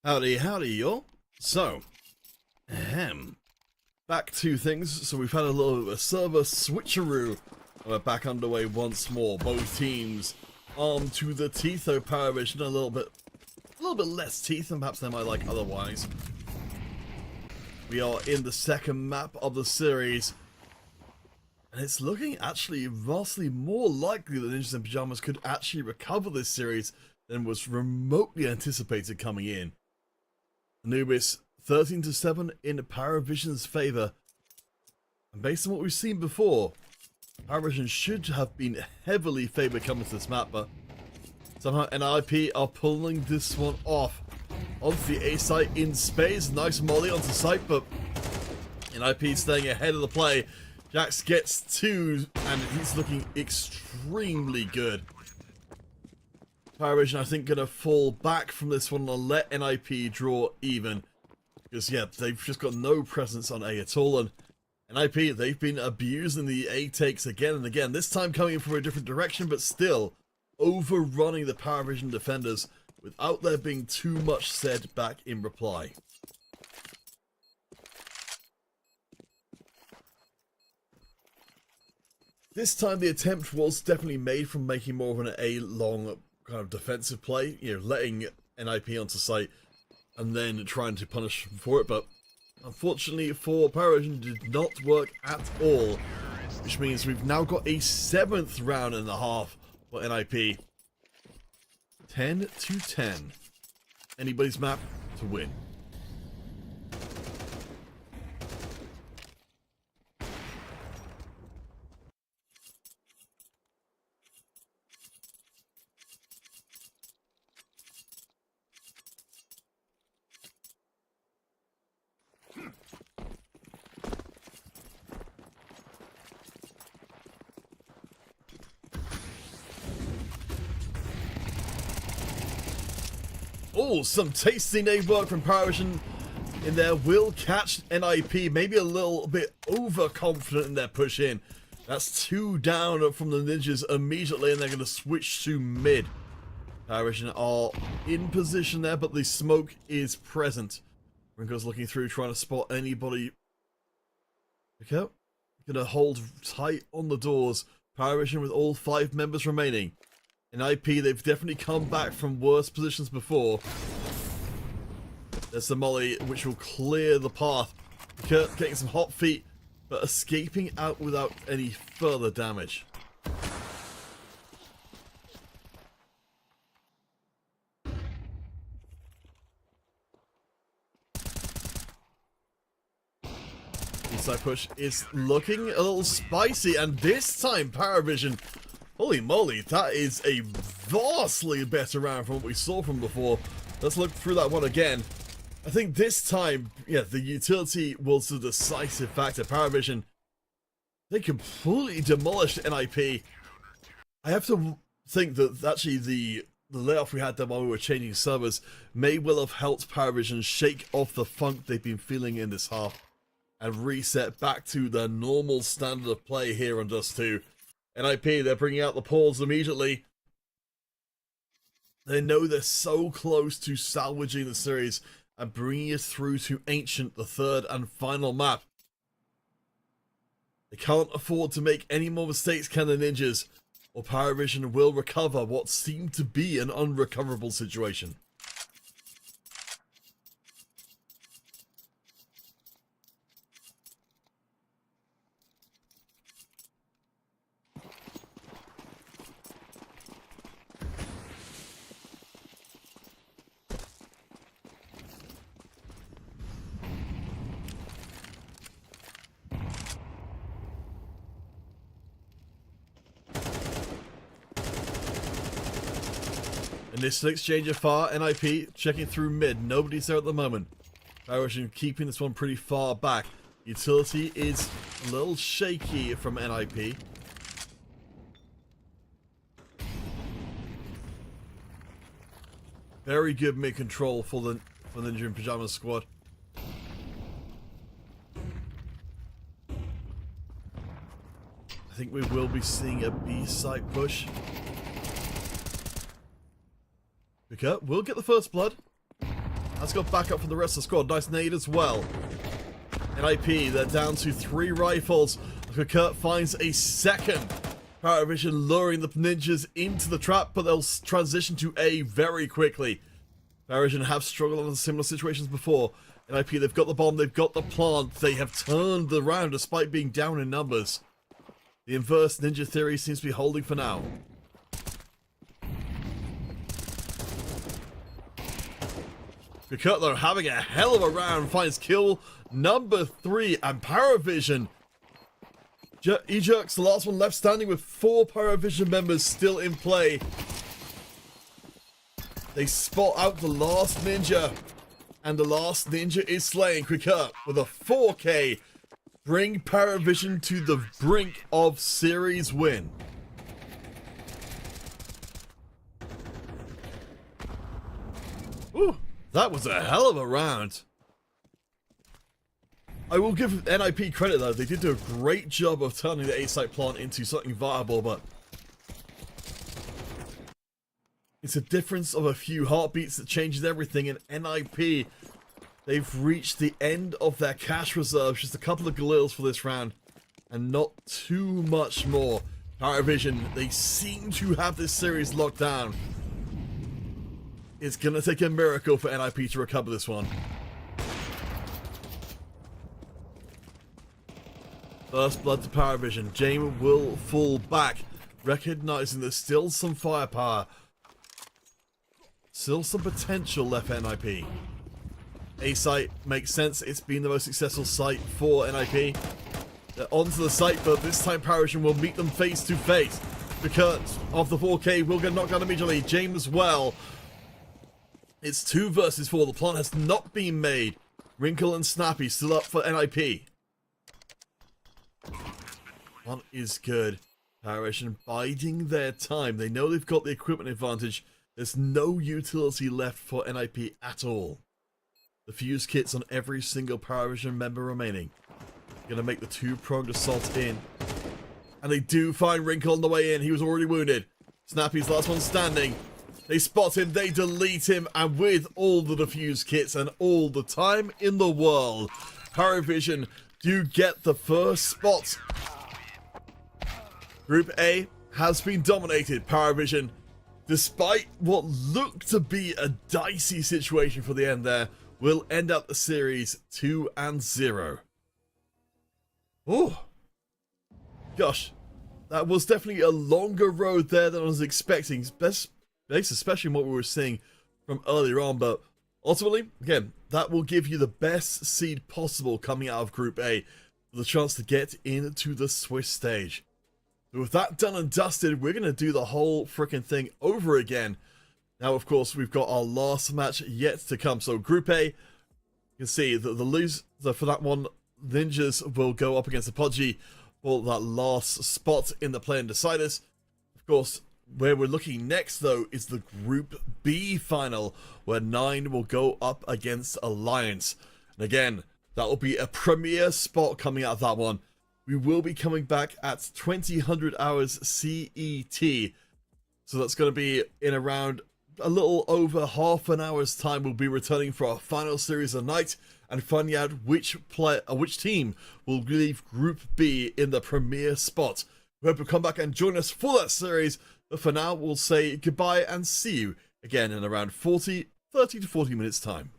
Howdy, howdy, y'all. So, back to things. So we've had a little bit of a server switcheroo. We're back underway once more. Both teams armed to the teeth, though Paravision a little bit less teeth than perhaps they might like otherwise. We are in the second map of the series, and it's looking actually vastly more likely that Ninjas in Pyjamas could actually recover this series than was remotely anticipated coming in. Anubis 13-7 in Paravision's favour, and based on what we've seen before, Paravision should have been heavily favoured coming to this map, but somehow NIP are pulling this one off. Onto the A site in space, nice molly onto site, but NIP staying ahead of the play. Jax gets 2, and he's looking extremely good. Paravision, I think, going to fall back from this one and let NIP draw even. Because, yeah, they've just got no presence on A at all. And NIP, they've been abusing the A takes again and again. This time coming from a different direction, but still overrunning the Paravision defenders without there being too much said back in reply. This time the attempt was definitely made from making more of an A-long kind of defensive play, you know, letting NIP onto site and then trying to punish for it, but unfortunately for Paravision did not work at all, which means we've now got a 7th round and a half for NIP. 10-10. Anybody's map to win. Oh, some tasty nade work from Paravision in there. Will catch NIP. Maybe a little bit overconfident in their push in. That's 2 down from the Ninjas immediately, and they're going to switch to mid. Paravision are in position there, but the smoke is present. Rinko's looking through, trying to spot anybody. Okay. Going to hold tight on the doors. Paravision with all 5 members remaining. In IP, they've definitely come back from worse positions before. There's the molly, which will clear the path. Kurt getting some hot feet, but escaping out without any further damage. Inside push is looking a little spicy, and this time Paravision, holy moly, that is a vastly better round from what we saw from before. Let's look through that one again. I think this time, yeah, the utility was the decisive factor. Paravision, they completely demolished NIP. I have to think that actually the layoff we had there while we were changing servers may well have helped Paravision shake off the funk they've been feeling in this half and reset back to the normal standard of play here on Dust 2. NIP, they're bringing out the pawns immediately. They know they're so close to salvaging the series and bringing us through to Ancient, the 3rd and final map. They can't afford to make any more mistakes, can the Ninjas, or Paravision will recover what seemed to be an unrecoverable situation. Initial exchange of far, NIP checking through mid. Nobody's there at the moment. Paravision keeping this one pretty far back. Utility is a little shaky from NIP. Very good mid control for the Ninja in Pyjamas squad. I think we will be seeing a B site push. We'll get the first blood. That's got backup from the rest of the squad. Nice nade as well. NIP, they're down to 3 rifles. Kurt finds a second. Paravision luring the ninjas into the trap, but they'll transition to A very quickly. Paravision have struggled in similar situations before. NIP, they've got the bomb, they've got the plant. They have turned the round despite being down in numbers. The inverse ninja theory seems to be holding for now. Kurt, though, having a hell of a round, finds kill number 3, and Paravision ejects the last one left standing with 4 Paravision members still in play. They spot out the last ninja, and the last ninja is slain. Quicker with a 4K, bring Paravision to the brink of series win. Ooh, that was a hell of a round. I will give NIP credit though, they did do a great job of turning the A-site plant into something viable, but it's a difference of a few heartbeats that changes everything. And NIP, they've reached the end of their cash reserves, just a couple of galils for this round, and not too much more. Paravision, they seem to have this series locked down. It's gonna take a miracle for NIP to recover this one. First blood to Paravision. James will fall back, recognizing there's still some firepower. Still some potential left for NIP. A-site makes sense. It's been the most successful site for NIP. They're onto the site, but this time Paravision will meet them face to face. Because of the 4K will get knocked down immediately. James well. It's 2 versus 4. The plant has not been made. Wrinkle and Snappy still up for NIP. One is good. Paravision biding their time. They know they've got the equipment advantage. There's no utility left for NIP at all. The fuse kits on every single Paravision member remaining. Gonna make the 2-pronged assault in. And they do find Wrinkle on the way in. He was already wounded. Snappy's last one standing. They spot him, they delete him, and with all the defuse kits and all the time in the world, Paravision do get the first spot. Group A has been dominated. Paravision, despite what looked to be a dicey situation for the end there, will end up the series 2-0. Oh, gosh, that was definitely a longer road there than I was expecting, especially what we were seeing from earlier on. But ultimately, again, that will give you the best seed possible coming out of Group A for the chance to get into the Swiss stage. So with that done and dusted, we're going to do the whole freaking thing over again. Now, of course, we've got our last match yet to come. So Group A, you can see that the loser for that one, Ninjas will go up against Apogee for that last spot in the play and deciders. Of course, where we're looking next, though, is the Group B final, where 9 will go up against Alliance. And again, that will be a premier spot coming out of that one. We will be coming back at 2000 hours CET. So that's going to be in around a little over half an hour's time. We'll be returning for our final series of the night and finding out which team will leave Group B in the premier spot. We hope you'll come back and join us for that series. But for now, we'll say goodbye and see you again in around 30 to 40 minutes time.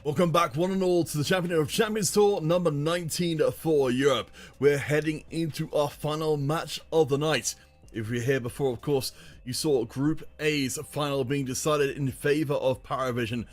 Welcome back, one and all, to the Champion of Champions Tour number 19 for Europe. We're heading into our final match of the night. If you're here before, of course, you saw Group A's final being decided in favour of Paravision,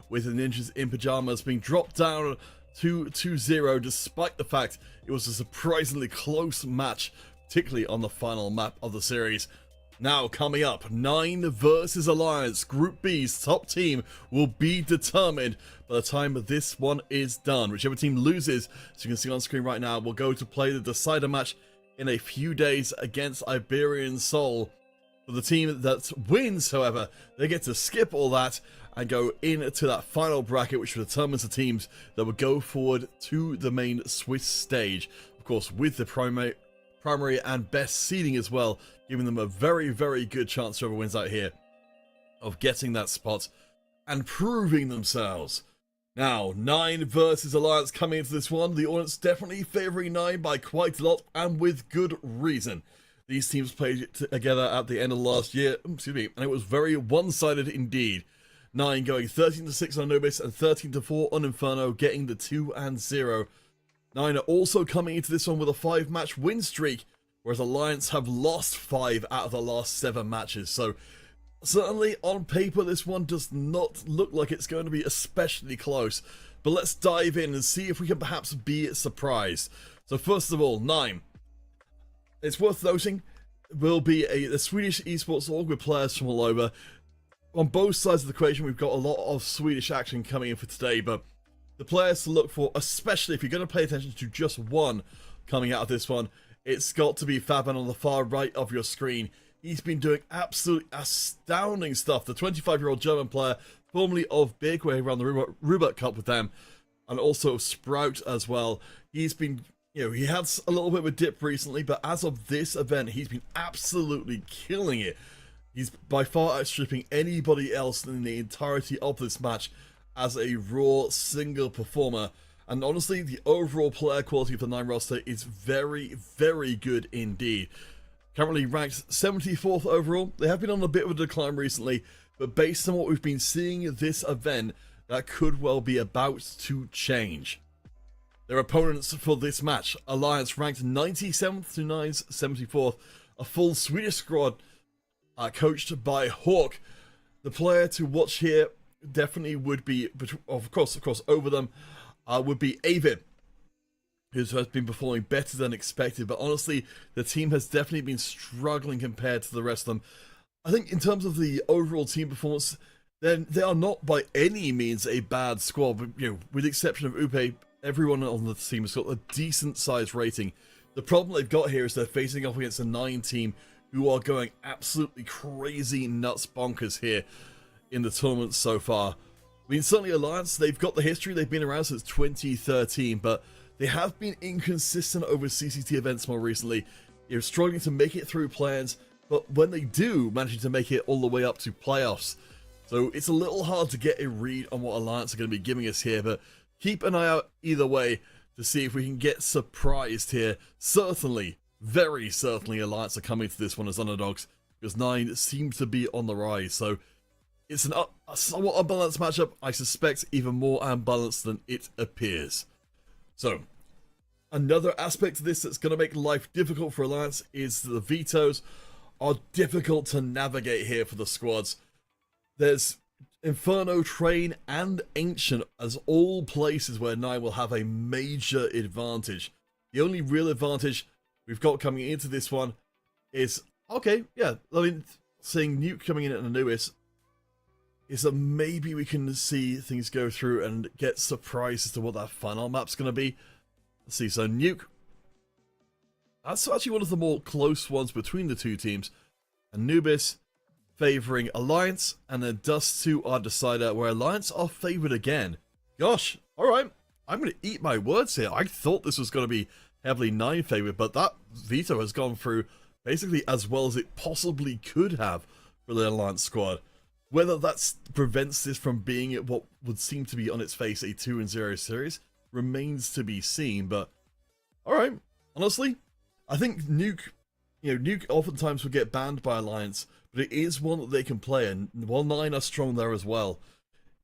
with the Ninjas in Pyjamas being dropped down to 2-0, despite the fact it was a surprisingly close match, particularly on the final map of the series. Now, coming up, 9 versus Alliance. Group B's top team will be determined by the time this one is done. Whichever team loses, as you can see on screen right now, will go to play the decider match in a few days against Iberian Soul. For the team that wins, however, they get to skip all that and go into that final bracket, which determines the teams that will go forward to the main Swiss stage. Of course, with the primary and best seeding as well, giving them a very, very good chance, whoever wins out here, of getting that spot and proving themselves. Now, 9 versus Alliance coming into this one. The audience definitely favouring 9 by quite a lot, and with good reason. These teams played together at the end of last year, and it was very one-sided indeed. 9 going 13-6 on Anubis and 13-4 on Inferno, getting the 2-0. 9 are also coming into this one with a 5-match win streak, whereas Alliance have lost 5 out of the last 7 matches. So, certainly on paper, this one does not look like it's going to be especially close. But let's dive in and see if we can perhaps be surprised. So first of all, 9. It's worth noting, will be a Swedish esports org with players from all over. On both sides of the equation, we've got a lot of Swedish action coming in for today, but the players to look for, especially if you're going to pay attention to just one coming out of this one, it's got to be Fabian on the far right of your screen. He's been doing absolutely astounding stuff. The 25-year-old German player, formerly of Big, where he ran the Rubert Cup with them, and also Sprout as well. He's been, he had a little bit of a dip recently, but as of this event, he's been absolutely killing it. He's by far outstripping anybody else in the entirety of this match as a raw single performer. And honestly, the overall player quality of the 9 roster is very, very good indeed. Currently ranked 74th overall. They have been on a bit of a decline recently, but based on what we've been seeing this event, that could well be about to change. Their opponents for this match, Alliance ranked 97th to 74th, a full Swedish squad coached by Hawk. The player to watch here definitely would be, of course, over them, would be Avid, who has been performing better than expected, but honestly, the team has definitely been struggling compared to the rest of them. I think in terms of the overall team performance, then they are not by any means a bad squad, but, with the exception of Upe, everyone on the team has got a decent sized rating. The problem they've got here is they're facing off against a 9 team who are going absolutely crazy nuts bonkers here in the tournament so far. I mean, certainly Alliance, they've got the history, they've been around since 2013, but they have been inconsistent over CCT events more recently. You're struggling to make it through plans, but when they do, managing to make it all the way up to playoffs. So it's a little hard to get a read on what Alliance are going to be giving us here, but keep an eye out either way to see if we can get surprised here. Certainly, very certainly, Alliance are coming to this one as underdogs, because 9 seems to be on the rise. So it's a somewhat unbalanced matchup. I suspect even more unbalanced than it appears. So, another aspect of this that's going to make life difficult for Alliance is the vetoes are difficult to navigate here for the squads. There's Inferno, Train, and Ancient as all places where 9 will have a major advantage. The only real advantage we've got coming into this one is, okay, yeah, I mean, seeing Nuke coming in at Anubis is that maybe we can see things go through and get surprised as to what that final map's going to be. Let's see, so Nuke, that's actually one of the more close ones between the two teams. Anubis favouring Alliance, and then Dust 2 are decider, where Alliance are favoured again. Gosh, alright, I'm going to eat my words here. I thought this was going to be heavily 9 favoured, but that veto has gone through basically as well as it possibly could have for the Alliance squad. Whether that prevents this from being what would seem to be on its face a 2-0 series remains to be seen, but alright, honestly, I think Nuke, Nuke oftentimes will get banned by Alliance, but it is one that they can play, and while 9 are strong there as well,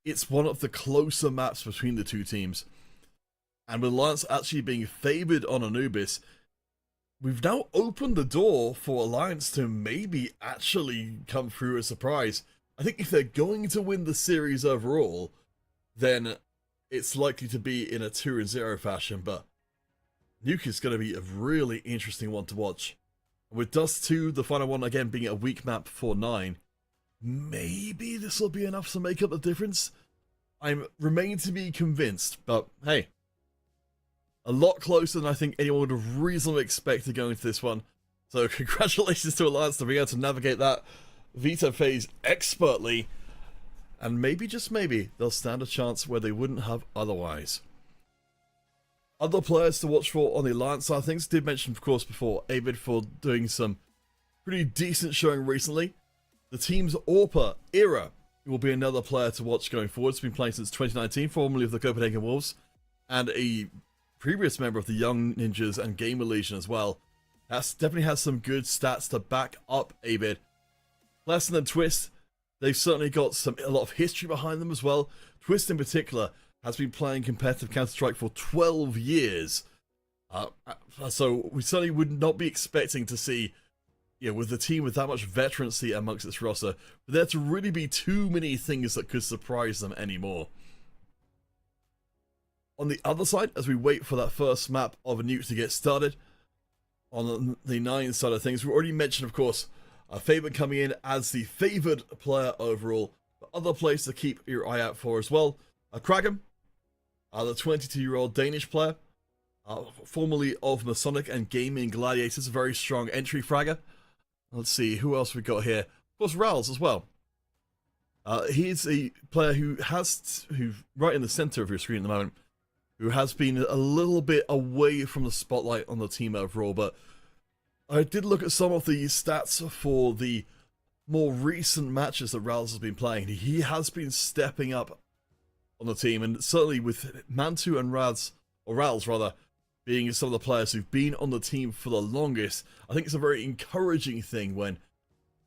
it's one of the closer maps between the two teams. And with Alliance actually being favoured on Anubis, we've now opened the door for Alliance to maybe actually come through a surprise. I think if they're going to win the series overall, then it's likely to be in a 2-0 fashion, but Nuke is going to be a really interesting one to watch. With Dust 2, the final one, again, being a weak map for 9, maybe this will be enough to make up the difference. I remain to be convinced, but hey, a lot closer than I think anyone would have reasonably expected going into this one. So congratulations to Alliance to being able to navigate that veto phase expertly, and maybe, just maybe, they'll stand a chance where they wouldn't have otherwise. Other players to watch for on the Alliance side of things, did mention, of course, before, Abid for doing some pretty decent showing recently. The team's AWPA, Era, will be another player to watch going forward. It's been playing since 2019, formerly of the Copenhagen Wolves, and a previous member of the Young Ninjas and Gamer Legion as well. That's definitely has some good stats to back up Abid. Lesson and Twist, they've certainly got a lot of history behind them as well. Twist in particular has been playing competitive Counter-Strike for 12 years. So we certainly would not be expecting to see, with the team with that much veterancy amongst its roster, for there to really be too many things that could surprise them anymore. On the other side, as we wait for that first map of a Nuke to get started, on the 9 side of things, we already mentioned, of course, Faber coming in as the favoured player overall, but other players to keep your eye out for as well. Kragan, the 22-year-old Danish player, formerly of Masonic and Gaming Gladiators, a very strong entry fragger. Let's see, who else we got here? Of course, Rals as well. He's a player who's right in the centre of your screen at the moment, who has been a little bit away from the spotlight on the team overall, but I did look at some of the stats for the more recent matches that Rals has been playing. He has been stepping up on the team, and certainly with Mantu and Rals being some of the players who've been on the team for the longest, I think it's a very encouraging thing when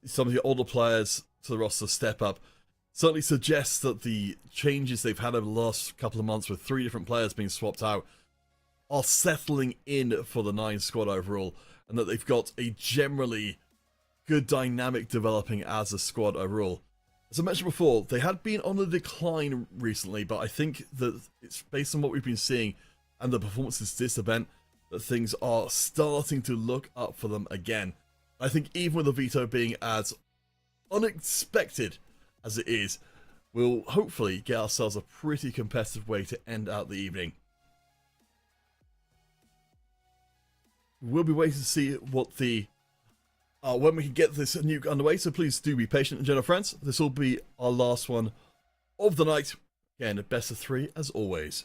some of the older players to the roster step up. Certainly suggests that the changes they've had over the last couple of months with 3 different players being swapped out are settling in for the 9 squad overall, and that they've got a generally good dynamic developing as a squad overall. As I mentioned before, they had been on the decline recently, but I think that it's based on what we've been seeing and the performances this event that things are starting to look up for them again. I think even with the veto being as unexpected as it is, we'll hopefully get ourselves a pretty competitive way to end out the evening. We'll be waiting to see what the when we can get this nuke underway, so please do be patient, and general friends. This will be our last one of the night. Again, a best of 3 as always.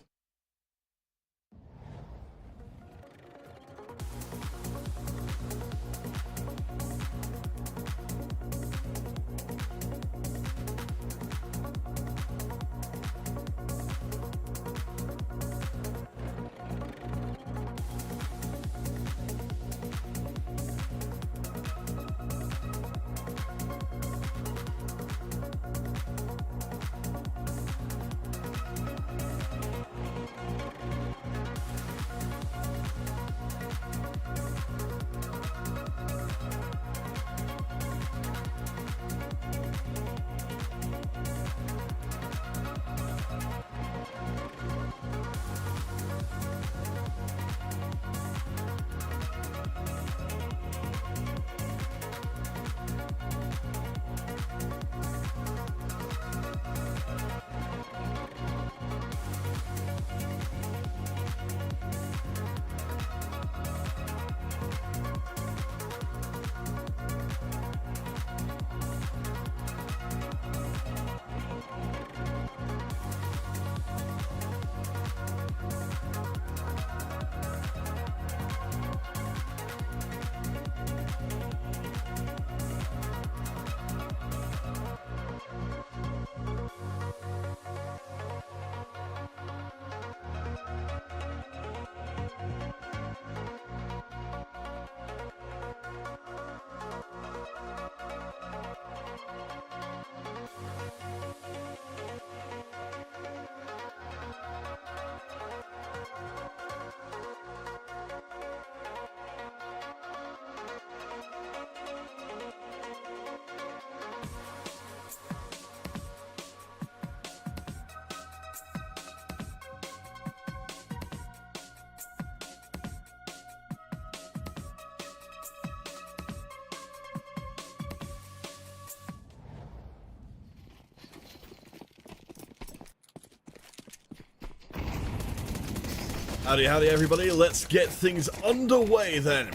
Howdy, howdy everybody, let's get things underway then.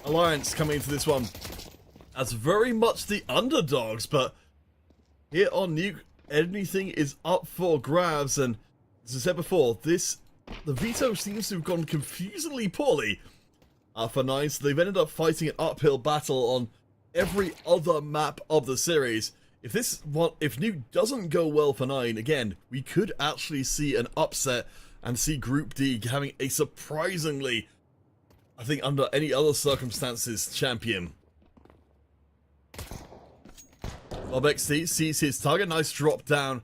Alliance coming into this one as very much the underdogs, but here on Nuke, anything is up for grabs, and as I said before, the veto seems to have gone confusingly poorly for 9, so they've ended up fighting an uphill battle on every other map of the series. If Nuke doesn't go well for 9, again, we could actually see an upset and see Group D having a surprisingly, I think under any other circumstances, champion. Bob XT sees his target. Nice drop down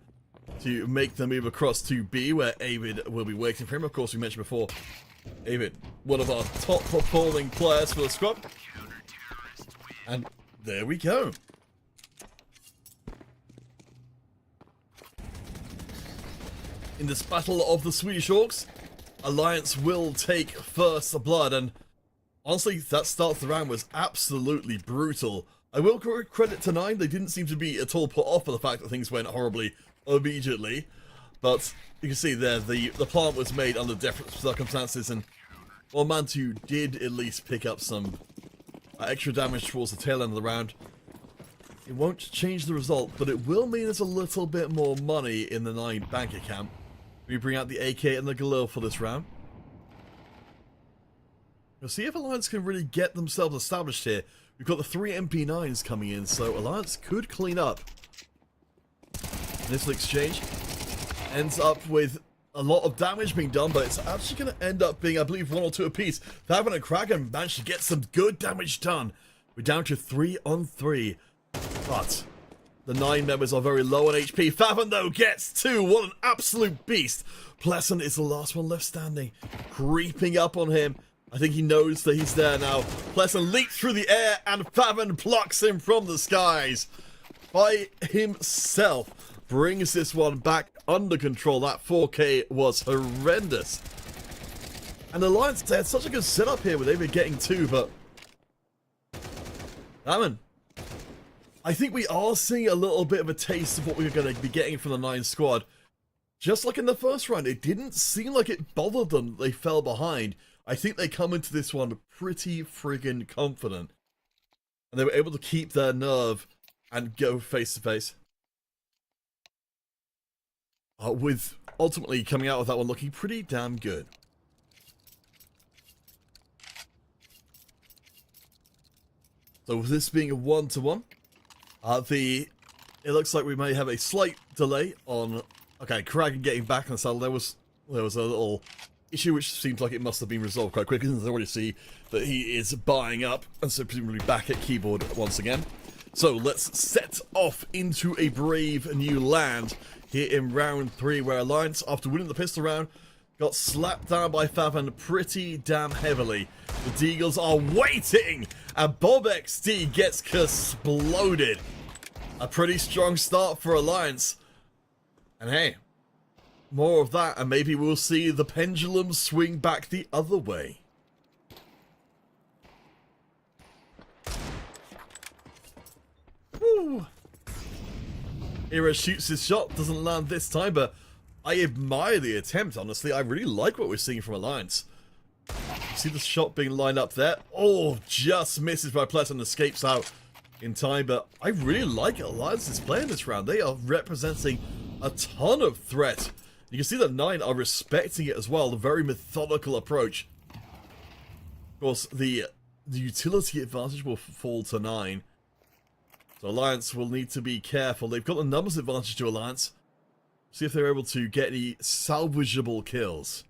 to make the move across to B, where Avid will be waiting for him. Of course, we mentioned before, Avid, one of our top performing players for the squad. And there we go. In this battle of the Swedish Orcs, Alliance will take first blood, and honestly, that start of the round was absolutely brutal. I will credit to 9, they didn't seem to be at all put off by the fact that things went horribly immediately, but you can see there, the plant was made under different circumstances, and while Mantu did at least pick up some extra damage towards the tail end of the round, it won't change the result, but it will mean there's a little bit more money in the 9 bank account. We bring out the AK and the Galil for this round. We'll see if Alliance can really get themselves established here. We've got the 3 MP9s coming in, so Alliance could clean up. This exchange ends up with a lot of damage being done, but it's actually going to end up being, I believe, 1 or 2 apiece. Favan and Kraken managed to get some good damage done. We're down to 3 on 3, but the 9 members are very low on HP. Favan, though, gets 2. What an absolute beast. Pleasant is the last one left standing, creeping up on him. I think he knows that he's there now. Pleasant leaps through the air, and Favan plucks him from the skies by himself. Brings this one back under control. That 4K was horrendous. And Alliance, they had such a good setup here where they were getting 2, but... Damn, I think we are seeing a little bit of a taste of what we're going to be getting from the 9 squad. Just like in the first round, it didn't seem like it bothered them that they fell behind. I think they come into this one pretty friggin' confident. And they were able to keep their nerve and go face to face. With ultimately coming out of that one looking pretty damn good. So with this being a 1-to-1, it looks like we may have a slight delay on... Okay, Kraken getting back in the saddle. There was a little issue which seems like it must have been resolved quite quickly, since I already see that he is buying up, and so presumably back at keyboard once again. So let's set off into a brave new land here in round 3, where Alliance, after winning the pistol round, got slapped down by Favan pretty damn heavily. The Deagles are waiting, and Bob XD gets exploded. A pretty strong start for Alliance. And hey, more of that, and maybe we'll see the pendulum swing back the other way. Woo! Era shoots his shot, doesn't land this time, but I admire the attempt, honestly. I really like what we're seeing from Alliance. See the shot being lined up there? Oh, just misses by Pleasant, escapes out in time, but I really like Alliance's play in this round. They are representing a ton of threat. You can see that 9 are respecting it as well, the very methodical approach. Of course, the utility advantage will fall to 9. So Alliance will need to be careful. They've got the numbers advantage to Alliance. See if they're able to get any salvageable kills.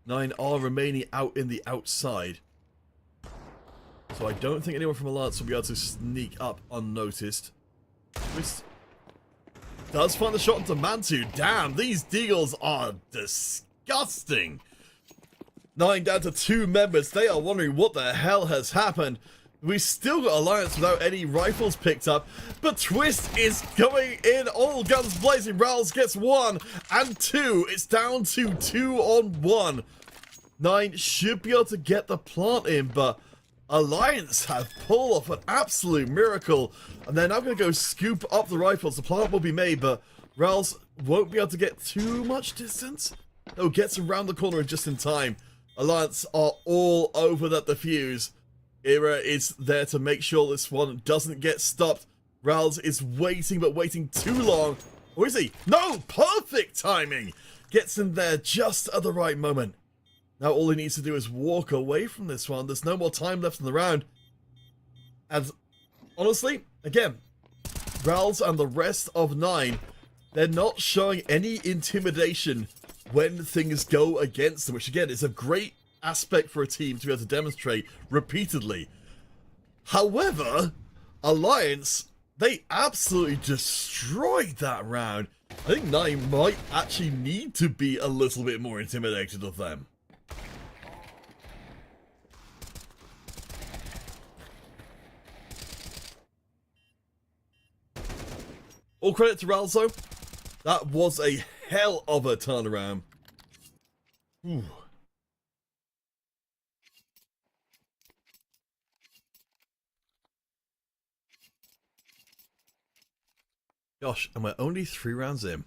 9 are remaining out in the outside. So I don't think anyone from Alliance will be able to sneak up unnoticed. Twist does find the shot into Mantu. Damn, these Deagles are disgusting. 9 down to 2 members. They are wondering what the hell has happened. We still got Alliance without any rifles picked up, but Twist is going in, all guns blazing. Rowls gets 1 and 2. It's down to 2 on 1. 9 should be able to get the plant in, but Alliance have pulled off an absolute miracle, and they're now going to go scoop up the rifles. The plant will be made, but Rowls won't be able to get too much distance. Oh, gets around the corner just in time. Alliance are all over that defuse. Era is there to make sure this one doesn't get stopped. Rowls is waiting, but waiting too long. Or is he? No! Perfect timing! Gets in there just at the right moment. Now all he needs to do is walk away from this one. There's no more time left in the round. And honestly, again, Rowls and the rest of 9, they're not showing any intimidation when things go against them, which again is a great aspect for a team to be able to demonstrate repeatedly. However, Alliance, they absolutely destroyed that round. I think 9 might actually need to be a little bit more intimidated of them. All credit to Rowls though. That was a hell of a turnaround. Ooh. Gosh, and we're only 3 rounds in.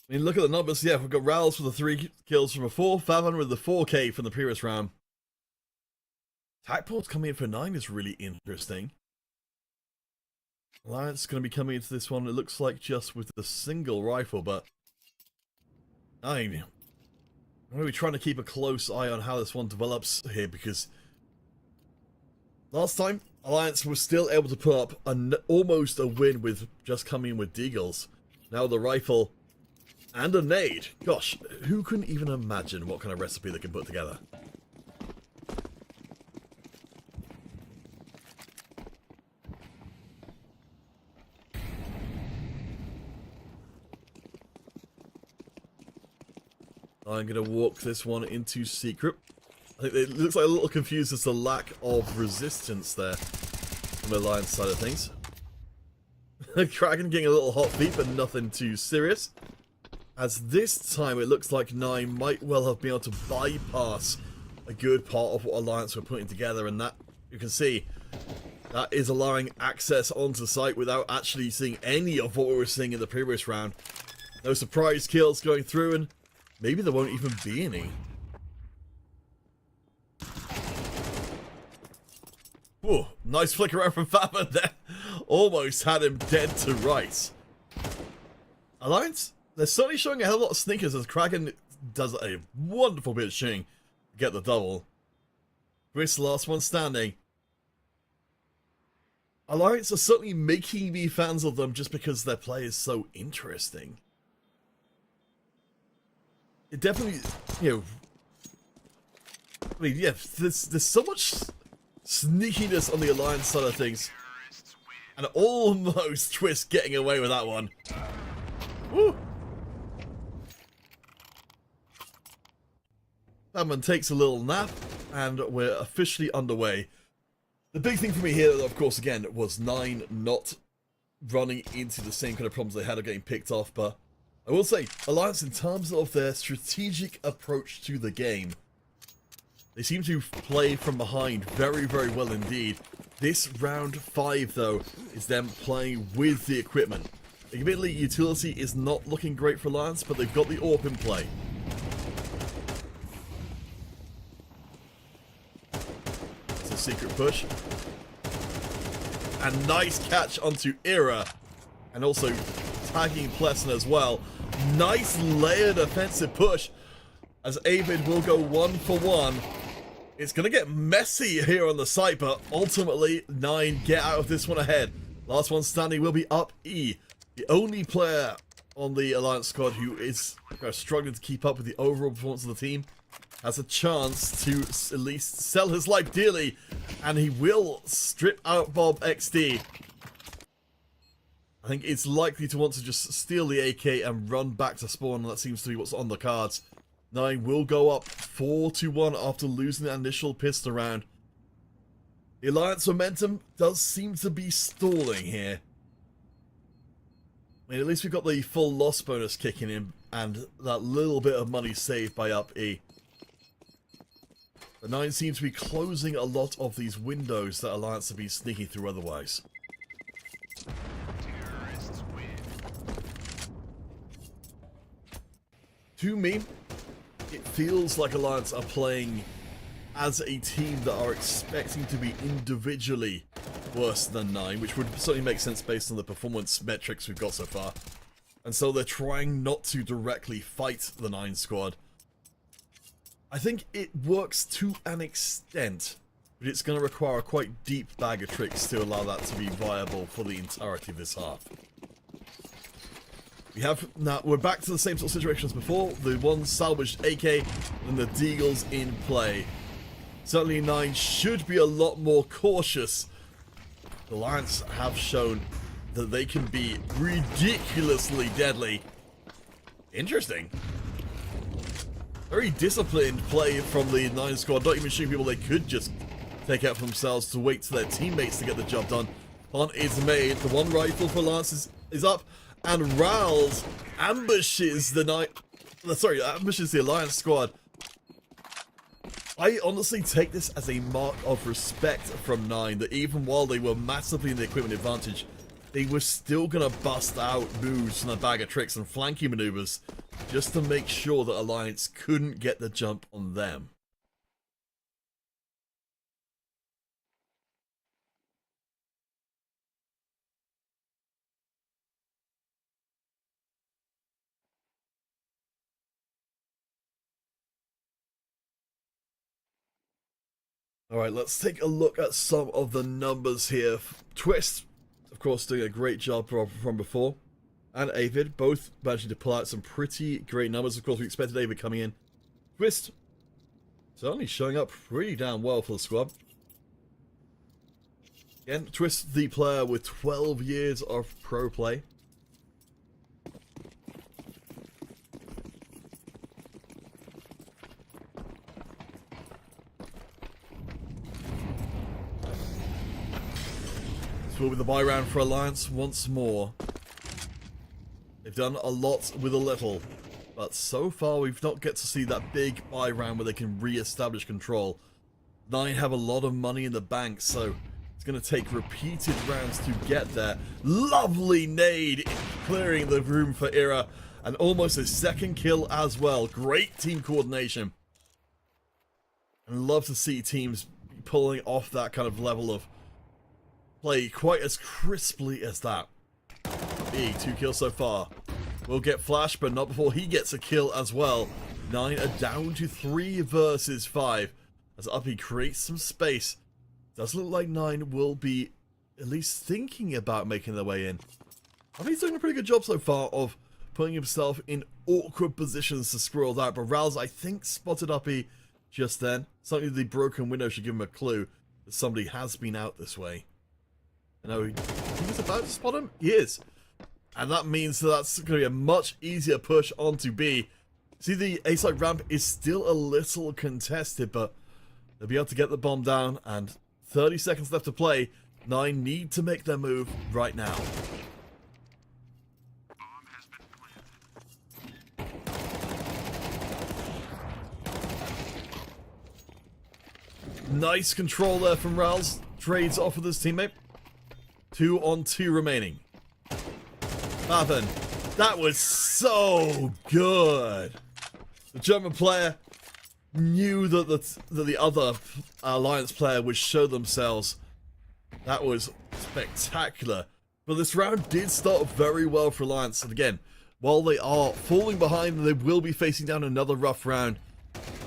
I mean, look at the numbers. Yeah, we've got Rowls for the 3 kills from before, Favan with the 4K from the previous round. Tacport's coming in for 9 is really interesting. Alliance is going to be coming into this one, it looks like, just with the single rifle, but I'm going to be trying to keep a close eye on how this one develops here, because Last time, Alliance was still able to put up almost a win with just coming in with deagles. Now the rifle and a nade. Gosh, who can even imagine what kind of recipe they can put together? I'm going to walk this one into secret. I think it looks like a little confused as the lack of resistance there from the Alliance side of things. Kraken getting a little hot feet, but nothing too serious. As this time it looks like 9 might well have been able to bypass a good part of what Alliance were putting together, and that, you can see, that is allowing access onto site without actually seeing any of what we were seeing in the previous round. No surprise kills going through, and maybe there won't even be any. Whoa, nice flick around from Fama there. Almost had him dead to rights. Alliance, they're certainly showing a hell of a lot of sneakers as Kraken does a wonderful bit of shooting to get the double. Chris, last one standing. Alliance are certainly making me fans of them just because their play is so interesting. It definitely, you know, I mean, yeah, there's so much sneakiness on the Alliance side of things. And almost Twist getting away with that one. Woo! Batman takes a little nap, and we're officially underway. The big thing for me here, of course, again, was 9 not running into the same kind of problems they had of getting picked off, but I will say, Alliance, in terms of their strategic approach to the game, they seem to play from behind very, very well indeed. This round 5, though, is them playing with the equipment. Admittedly, utility is not looking great for Alliance, but they've got the AWP in play. It's a secret push. And nice catch onto Ira. And also tagging Plesson as well. Nice layered offensive push, as Avid will go 1 for 1. It's going to get messy here on the site, but ultimately, 9 get out of this one ahead. Last one standing will be Up E. The only player on the Alliance squad who is struggling to keep up with the overall performance of the team has a chance to at least sell his life dearly, and he will strip out Bob XD. I think it's likely to want to just steal the AK and run back to spawn, and that seems to be what's on the cards. 9 will go up 4-1 after losing the initial pistol round. The Alliance momentum does seem to be stalling here. I mean, at least we've got the full loss bonus kicking in, and that little bit of money saved by Up E. The 9 seems to be closing a lot of these windows that Alliance have been sneaking through otherwise.
Terrorists win.
To me, it feels like Alliance are playing as a team that are expecting to be individually worse than 9, which would certainly make sense based on the performance metrics we've got so far. And so they're trying not to directly fight the 9 squad. I think it works to an extent, but it's going to require a quite deep bag of tricks to allow that to be viable for the entirety of this half. We're back to the same sort of situation as before. The one salvaged AK and the deagles in play. Certainly 9 should be a lot more cautious. The Alliance have shown that they can be ridiculously deadly. Interesting. Very disciplined play from the 9 squad, not even shooting people they could just take out for themselves to wait for their teammates to get the job done. Punt is made. The one rifle for Alliance is up. And Rals ambushes the ambushes the Alliance squad. I honestly take this as a mark of respect from 9, that even while they were massively in the equipment advantage, they were still going to bust out moves from a bag of tricks and flanking maneuvers just to make sure that Alliance couldn't get the jump on them. Alright, let's take a look at some of the numbers here. Twist, of course, doing a great job from before. And Avid, both managing to pull out some pretty great numbers. Of course, we expected Avid coming in. Twist, certainly showing up pretty damn well for the squad. Again, Twist, the player with 12 years of pro play. This will be the buy round for Alliance once more. They've done a lot with a little, but so far we've not get to see that big buy round where they can re-establish control. 9 have a lot of money in the bank, so it's going to take repeated rounds to get there. Lovely nade, clearing the room for Ira, and almost a second kill as well. Great team coordination. And love to see teams pulling off that kind of level of play quite as crisply as that. 2 kills so far. We'll get Flash, but not before he gets a kill as well. 9 are down to 3 versus 5. As Uppy creates some space. Does look like 9 will be at least thinking about making their way in. I think he's doing a pretty good job so far of putting himself in awkward positions to squirrel that. But Rals, I think, spotted Uppy just then. Something the broken window should give him a clue that somebody has been out this way. I know he's about to spot him. He is. And that means that's going to be a much easier push onto B. See, the A-side ramp is still a little contested, but they'll be able to get the bomb down, and 30 seconds left to play. 9 need to make their move right now.
Bomb has been planted.
Nice control there from Rals. Trades off with his teammate. 2 on 2 remaining. Faven, that was so good. The German player knew that the other Alliance player would show themselves. That was spectacular. But this round did start very well for Alliance. And again, while they are falling behind and they will be facing down another rough round,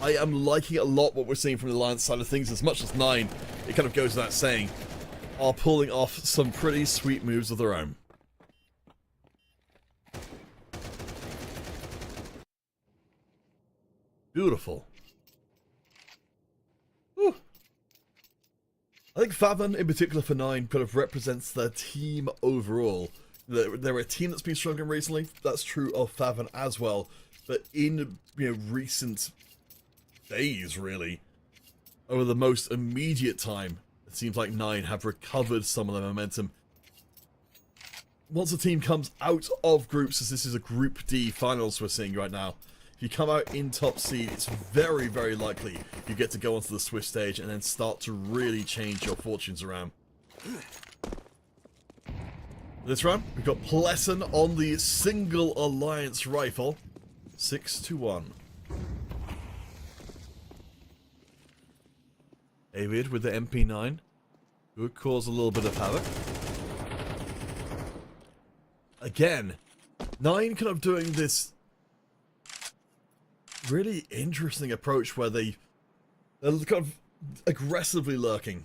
I am liking a lot what we're seeing from the Alliance side of things. As much as 9, it kind of goes without saying, are pulling off some pretty sweet moves of their own. Beautiful. Whew. I think Faven, in particular for 9, kind of represents their team overall. They're a team that's been struggling recently. That's true of Faven as well. But in recent days, really, over the most immediate time, it seems like 9 have recovered some of their momentum. Once a team comes out of groups, as this is a Group D finals we're seeing right now, if you come out in top seed, it's very, very likely you get to go onto the Swiss stage and then start to really change your fortunes around. This round, we've got Plessen on the single Alliance rifle. 6-1. Avid with the MP9. Would cause a little bit of havoc. Again, 9 kind of doing this really interesting approach where they're kind of aggressively lurking,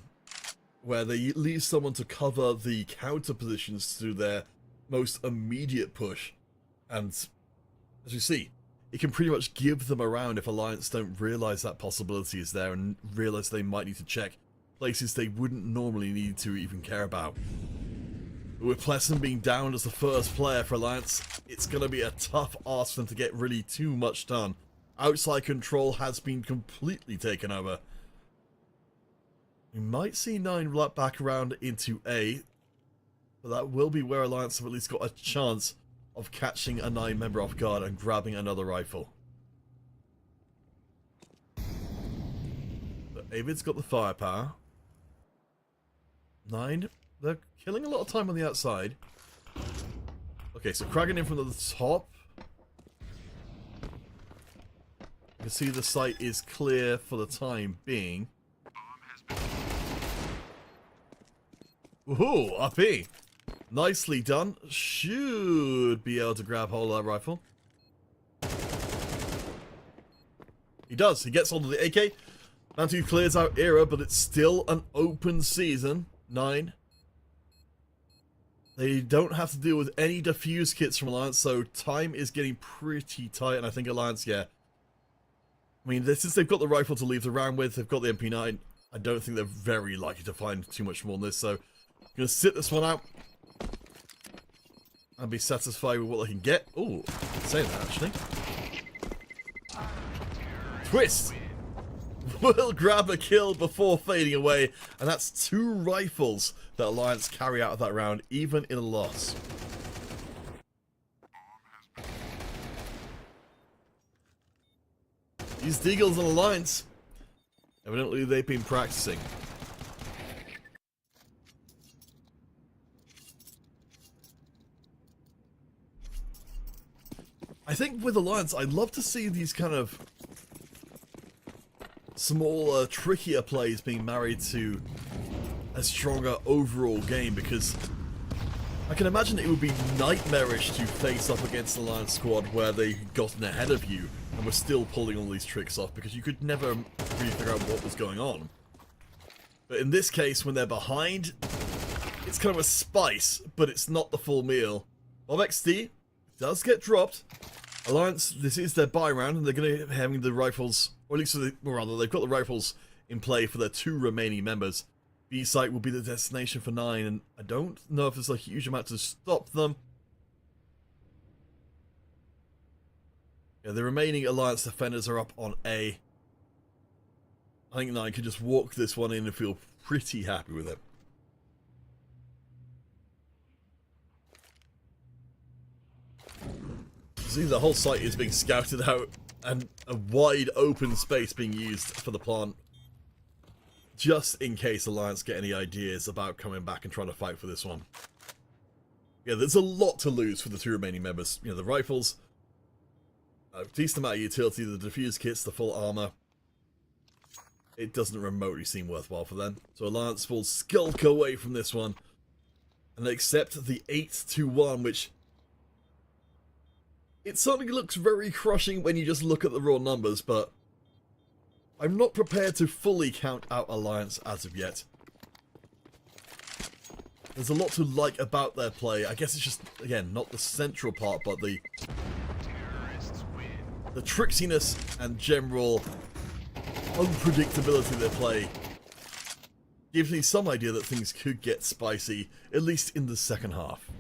where they leave someone to cover the counter positions to their most immediate push, and as you see, it can pretty much give them a round if Alliance don't realize that possibility is there and realize they might need to check places they wouldn't normally need to even care about. But with Plessen being down as the first player for Alliance, it's going to be a tough ask for them to get really too much done. Outside control has been completely taken over. We might see 9 back around into A, but that will be where Alliance have at least got a chance of catching a 9 member off guard and grabbing another rifle. But Avid's got the firepower. 9, they're killing a lot of time on the outside. Okay, so Kragan in from the top. You can see the site is clear for the time being. Woohoo, RP. Nicely done. Should be able to grab hold of that rifle. He does. He gets hold of the AK. Mantu clears out Era, but it's still an open season. 9. They don't have to deal with any defuse kits from Alliance, so time is getting pretty tight, and I think Alliance, yeah. I mean, since they've got the rifle to leave the round with, they've got the MP9, I don't think they're very likely to find too much more than this, so I'm going to sit this one out and be satisfied with what they can get. Oh, saying that, actually. Twist! Will grab a kill before fading away, and that's 2 rifles that Alliance carry out of that round, even in a loss. These Deagles and Alliance, evidently they've been practicing. I think with Alliance, I'd love to see these kind of smaller, trickier plays being married to a stronger overall game, because I can imagine it would be nightmarish to face up against an Alliance squad where they'd gotten ahead of you and were still pulling all these tricks off, because you could never really figure out what was going on. But in this case, when they're behind, it's kind of a spice, but it's not the full meal. Bob XD does get dropped. Alliance, this is their buy round, and they're going to be having the rifles, or at least, rather, they've got the rifles in play for their 2 remaining members. B-site will be the destination for 9, and I don't know if there's a huge amount to stop them. Yeah, the remaining Alliance defenders are up on A. I think 9 can just walk this one in and feel pretty happy with it. See, the whole site is being scouted out, and a wide open space being used for the plant, just in case Alliance get any ideas about coming back and trying to fight for this one. Yeah, there's a lot to lose for the 2 remaining members. You know, the rifles, a decent amount of utility, the defuse kits, the full armor. It doesn't remotely seem worthwhile for them. So Alliance will skulk away from this one and accept the 8-1, which it certainly looks very crushing when you just look at the raw numbers, but I'm not prepared to fully count out Alliance as of yet. There's a lot to like about their play. I guess it's just, again, not the central part, but the tricksiness and general unpredictability of their play gives me some idea that things could get spicy, at least in the second half.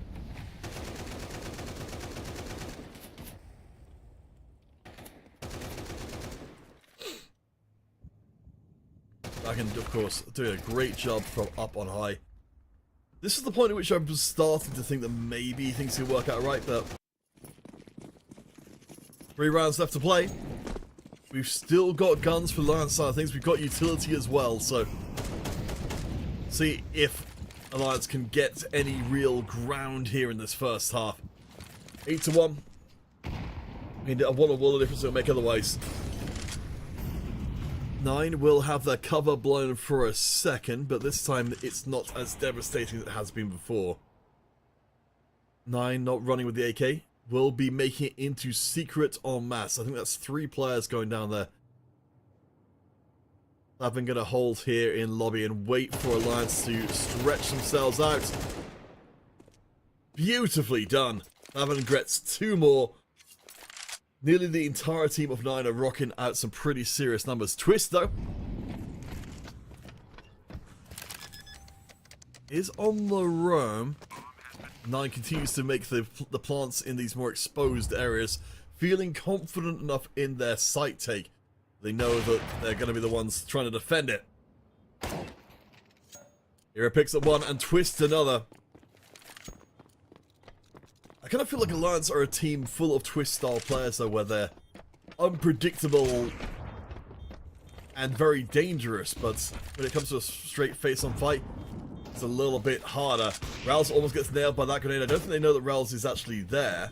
I can, of course, do a great job from up on high. This is the point at which I'm starting to think that maybe things can work out right, but 3 rounds left to play. We've still got guns for Alliance side of things. We've got utility as well, so see if Alliance can get any real ground here in this first half. 8-1. I mean, a one of difference it will make otherwise. 9 will have their cover blown for a second, but this time it's not as devastating as it has been before. 9 not running with the AK. Will be making it into secret en masse. I think that's 3 players going down there. I've been going to hold here in lobby and wait for Alliance to stretch themselves out. Beautifully done. Avon gets 2 more. Nearly the entire team of 9 are rocking out some pretty serious numbers. Twist, though, is on the roam. 9 continues to make the plants in these more exposed areas feeling confident enough in their site take. They know that they're going to be the ones trying to defend it. Hero picks up 1 and twists another. I kind of feel like Alliance are a team full of twist-style players, though, where they're unpredictable and very dangerous, but when it comes to a straight face-on fight, it's a little bit harder. Rals almost gets nailed by that grenade. I don't think they know that Rals is actually there.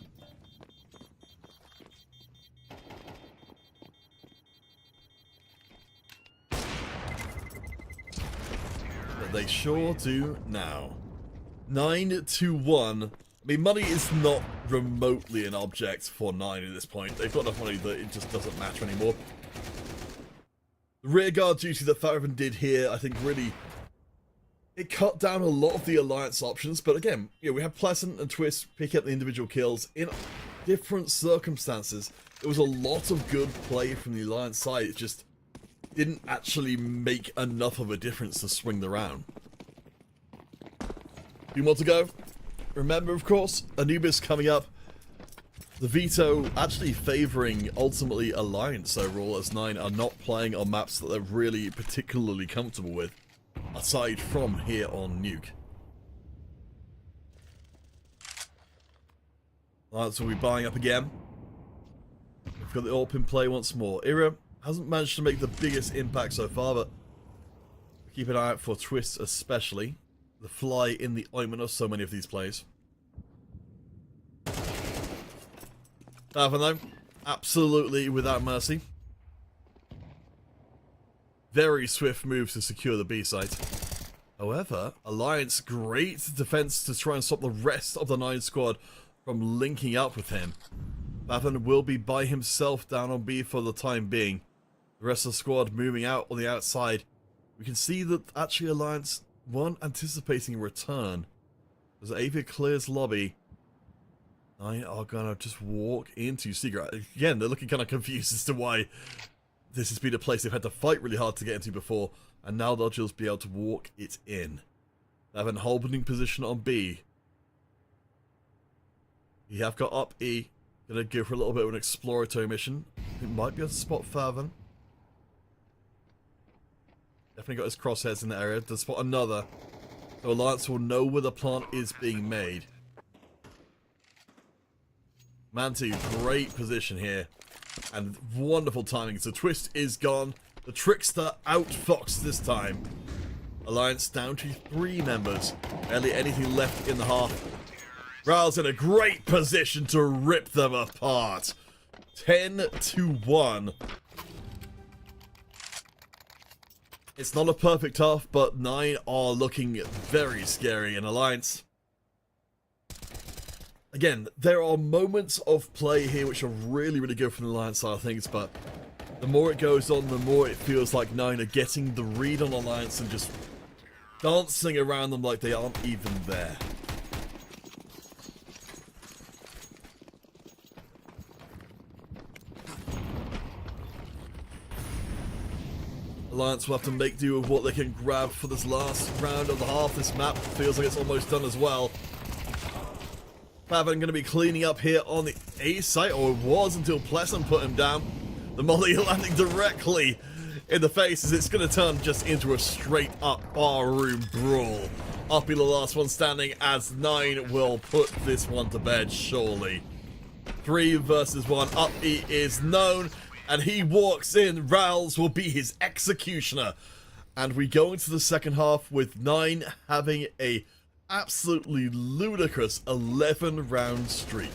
But they sure do now. 9-1. I mean, money is not remotely an object for 9 at this point. They've got enough money that it just doesn't matter anymore. 9-1. The rearguard duty that Farraven did here, I think, really, it cut down a lot of the Alliance options. But again, we have Pleasant and Twist pick up the individual kills in different circumstances. There was a lot of good play from the Alliance side. It just didn't actually make enough of a difference to swing the round. 2 more to go. Remember, of course, Anubis coming up. The veto actually favouring ultimately Alliance overall, as 9 are not playing on maps that they're really particularly comfortable with, aside from here on Nuke. Alliance will be buying up again. We've got the AWP in play once more. Ira hasn't managed to make the biggest impact so far, but keep an eye out for Twist especially. The fly in the ointment of so many of these plays. Falcon though, absolutely without mercy. Very swift moves to secure the B site. However, Alliance, great defense to try and stop the rest of the 9 squad from linking up with him. Falcon will be by himself down on B for the time being. The rest of the squad moving out on the outside. We can see that actually Alliance weren't anticipating a return. As Avia clears lobby, 9 are gonna just walk into Secret. Again, they're looking kind of confused as to why this has been a place they've had to fight really hard to get into before, and now they'll just be able to walk it in. They have a holding position on B. You have got up E. Gonna go for a little bit of an exploratory mission. It might be able to spot Faven. Definitely got his crosshairs in the area. To spot another. So Alliance will know where the plant is being made. Manti, great position here. And wonderful timing. So Twist is gone. The Trickster outfoxed this time. Alliance down to 3 members. Barely anything left in the half. Ral's in a great position to rip them apart. 10-1. It's not a perfect half, but 9 are looking very scary in Alliance. Again, there are moments of play here which are really, really good from the Alliance side of things, but the more it goes on, the more it feels like 9 are getting the read on Alliance and just dancing around them like they aren't even there. Alliance will have to make do with what they can grab for this last round of the half. This map feels like it's almost done as well. Faven going to be cleaning up here on the A site, or it was until Pleasant put him down. The molly landing directly in the face as it's going to turn just into a straight up barroom brawl. I'll be the last one standing as 9 will put this one to bed, surely. 3 versus 1. Up E is known. And he walks in. Rals will be his executioner. And we go into the second half with 9 having a absolutely ludicrous 11-round streak.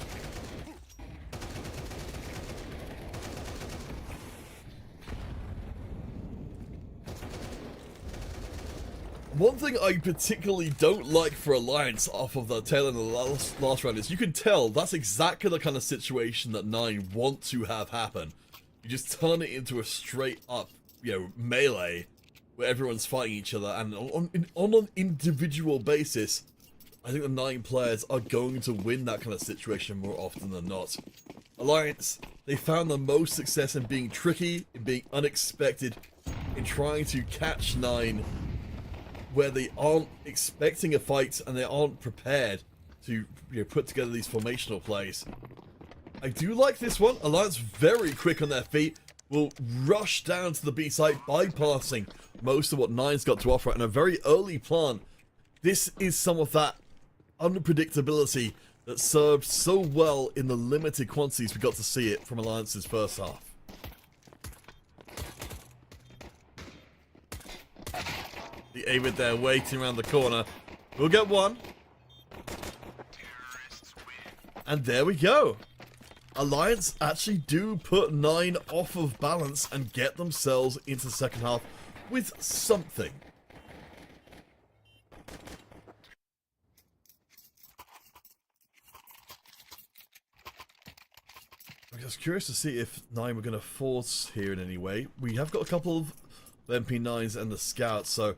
One thing I particularly don't like for Alliance off of the tail end of the last round is you can tell that's exactly the kind of situation that 9 want to have happen. You just turn it into a straight up, melee where everyone's fighting each other, and on an individual basis, I think the 9 players are going to win that kind of situation more often than not. Alliance, they found the most success in being tricky, in being unexpected, in trying to catch 9 where they aren't expecting a fight and they aren't prepared to put together these formational plays. I do like this one. Alliance very quick on their feet. Will rush down to the B site, bypassing most of what 9's got to offer. And a very early plant. This is some of that unpredictability that served so well in the limited quantities we got to see it from Alliance's first half. The Avid there waiting around the corner. We'll get one. And there we go. Alliance actually do put 9 off of balance and get themselves into the second half with something. I'm just curious to see if 9 were going to force here in any way. We have got a couple of the MP9s and the Scouts, so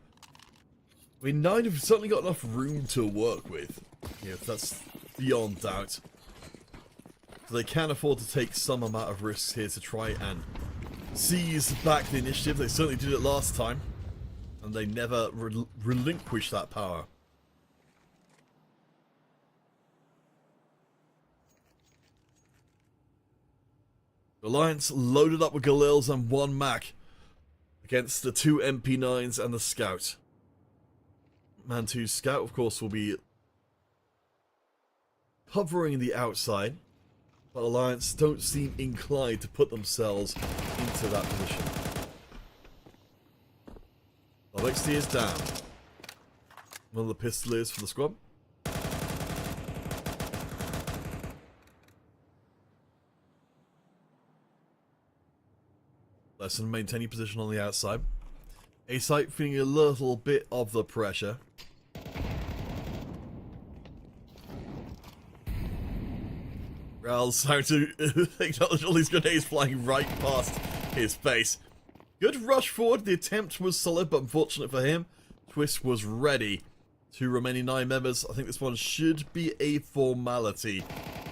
I mean, 9 have certainly got enough room to work with. Yeah, that's beyond doubt. So they can afford to take some amount of risks here to try and seize back the initiative. They certainly did it last time, and they never relinquished that power. Alliance loaded up with Galils and 1 Mac against the 2 MP9s and the Scout. Mantu's Scout, of course, will be covering the outside, but Alliance don't seem inclined to put themselves into that position. Ecstatic is down. One of the Pistoliers for the squad. Lesson maintaining position on the outside. A-Site feeling a little bit of the pressure. Ral's trying to acknowledge all these grenades flying right past his face. Good rush forward. The attempt was solid, but unfortunate for him. Twist was ready. 2 remaining 9 members. I think this one should be a formality.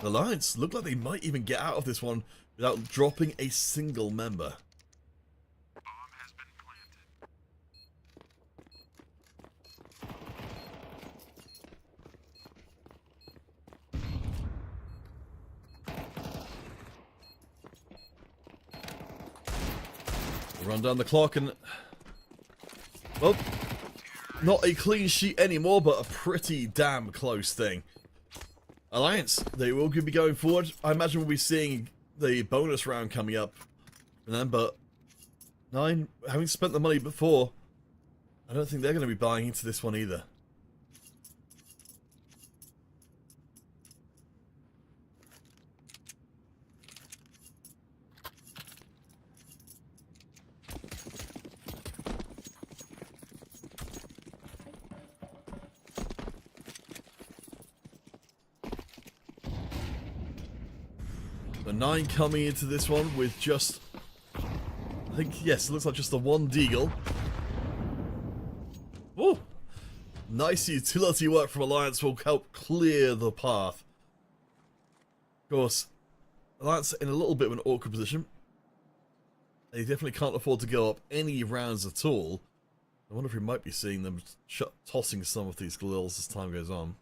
The Alliance look like they might even get out of this one without dropping a single member.
Bomb has been planted.
Run down the clock and... well, not a clean sheet anymore, but a pretty damn close thing. Alliance, they will be going forward. I imagine we'll be seeing the bonus round coming up and then, but 9, having spent the money before, I don't think they're going to be buying into this one either. The 9 coming into this one with just, I think, yes, it looks like just the 1 Deagle. Oh, nice utility work from Alliance will help clear the path. Of course, Alliance in a little bit of an awkward position. They definitely can't afford to go up any rounds at all. I wonder if we might be seeing them tossing some of these Galils as time goes on.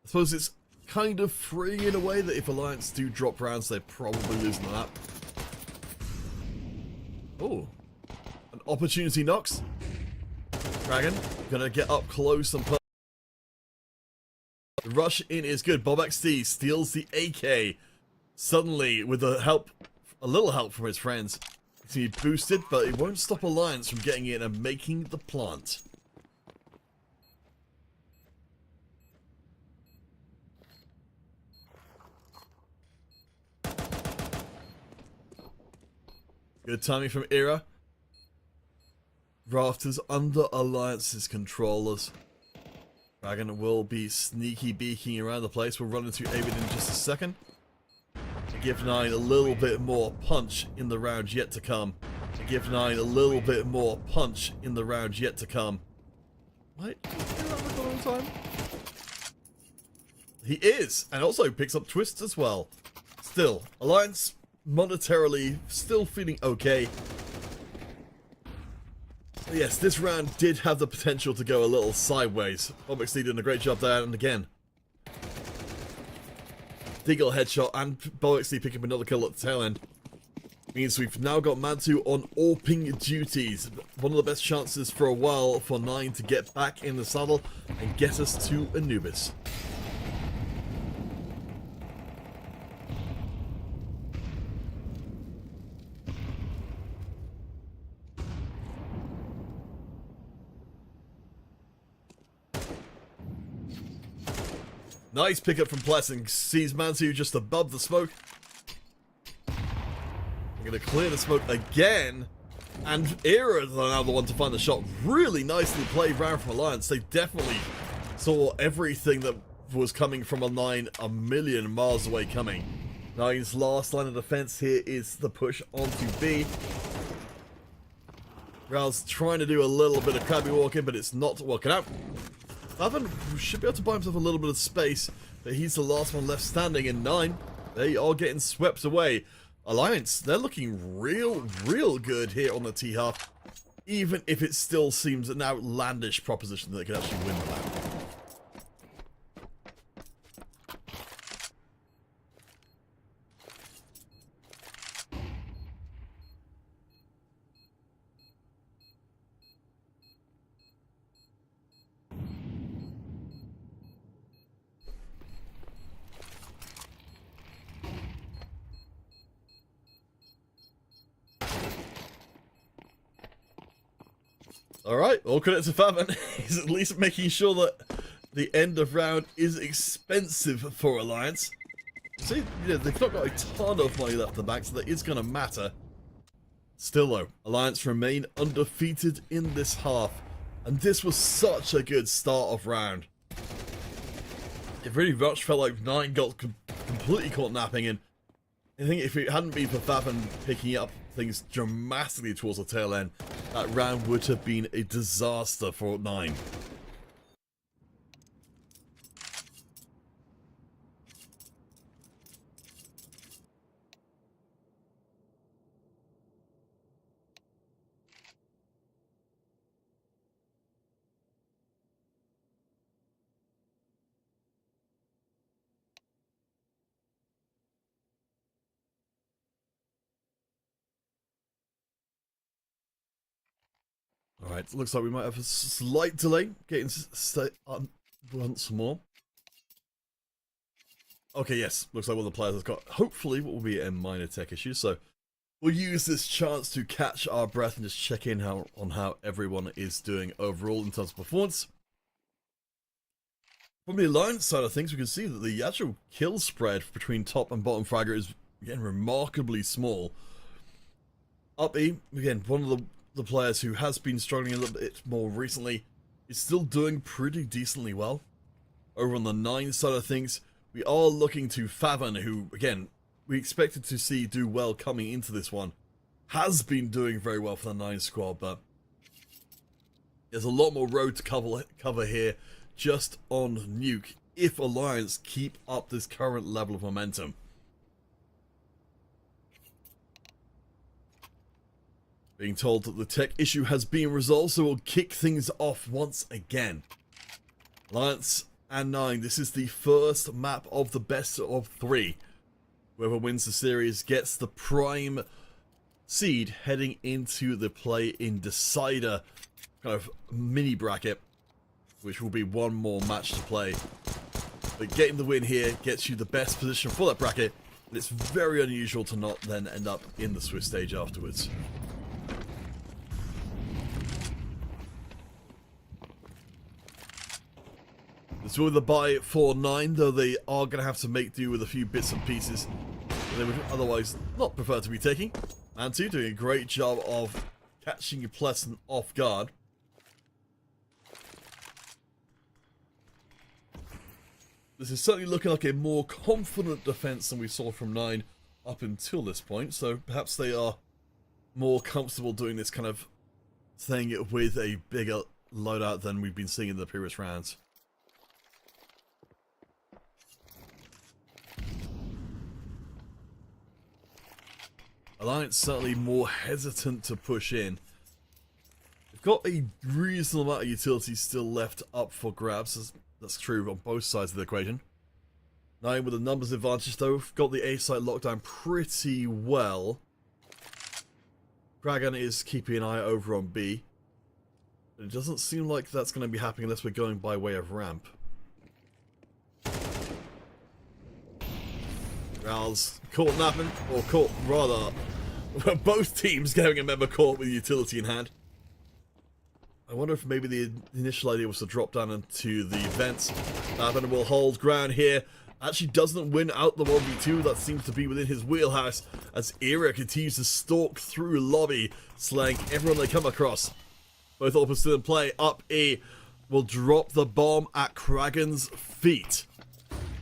I suppose it's kind of free in a way that if Alliance do drop rounds, they're probably losing the map. Oh, an opportunity knocks. Dragon gonna get up close and put. The rush in is good. Bob XD steals the AK. Suddenly, with the help, a little help from his friends, he's boosted, but it won't stop Alliance from getting in and making the plant. Good timing from Era. Rafters under Alliance's controllers. Dragon will be sneaky beaking around the place. We'll run into Avid in just a second. Give 9 a little bit more punch in the round yet to come. Give 9 a little bit more punch in the round yet to come. Might just do that for a long time. He is, and also picks up Twist as well. Still, Alliance monetarily still feeling okay. Yes, this round did have the potential to go a little sideways. Obviously doing a great job there, and again, Deagle headshot and Boexley picking up another kill at the tail end. Means we've now got Mantu on AWPing duties. One of the best chances for a while for 9 to get back in the saddle and get us to Anubis. Nice pickup from Blessing. Sees Mantu just above the smoke. I'm going to clear the smoke again. And Era is now the one to find the shot. Really nicely played round from Alliance. They definitely saw everything that was coming from a 9 a million miles away coming. Nine's last line of defense here is the push onto B. Raul's trying to do a little bit of crabby walking, but it's not working out. Favan should be able to buy himself a little bit of space, but he's the last one left standing in 9. They are getting swept away. Alliance, they're looking real good here on the T-half, even if it still seems an outlandish proposition that they could actually win the map. Alright, all credit to Favan. He's at least making sure that the end of round is expensive for Alliance. See, you know, they've not got a ton of money left in the bank, so that is going to matter. Still though, Alliance remain undefeated in this half, and this was such a good start of round. It really much felt like 9 got completely caught napping, and I think if it hadn't been for Favan picking up things dramatically towards the tail end, that round would have been a disaster for 9. Alright, looks like we might have a slight delay getting once more. Okay, yes, looks like one of the players has got, hopefully, what will be a minor tech issue, so we'll use this chance to catch our breath and just check in on how everyone is doing overall in terms of performance. From the Alliance side of things, we can see that the actual kill spread between top and bottom fragger is, again, remarkably small. Up E, again, one of the players who has been struggling a little bit more recently is still doing pretty decently well. Over on the 9 side of things, we are looking to Favan, who, again, we expected to see do well coming into this one. Has been doing very well for the 9 squad, but there's a lot more road to cover here just on Nuke if Alliance keep up this current level of momentum. Being told that the tech issue has been resolved, so we'll kick things off once again. Alliance and 9, this is the first map of the best of 3. Whoever wins the series gets the prime seed heading into the play-in decider kind of mini bracket, which will be one more match to play. But getting the win here gets you the best position for that bracket, but it's very unusual to not then end up in the Swiss stage afterwards. This will be the buy for 9, though they are going to have to make do with a few bits and pieces they would otherwise not prefer to be taking. And 2 doing a great job of catching Pleasant off guard. This is certainly looking like a more confident defense than we saw from 9 up until this point, so perhaps they are more comfortable doing this kind of thing with a bigger loadout than we've been seeing in the previous rounds. Alliance certainly more hesitant to push in. They've got a reasonable amount of utilities still left up for grabs. That's true on both sides of the equation. 9 with a numbers advantage though. Got the A site locked down pretty well. Dragon is keeping an eye over on B. But it doesn't seem like that's going to be happening unless we're going by way of ramp. Raul's caught napping, or caught rather, both teams getting a member caught with utility in hand. I wonder if maybe the initial idea was to drop down into the vents. Favan will hold ground here. Actually doesn't win out the 1v2. That seems to be within his wheelhouse as Era continues to stalk through lobby, slaying everyone they come across. Both opens still in play. Up E will drop the bomb at Kragen's feet.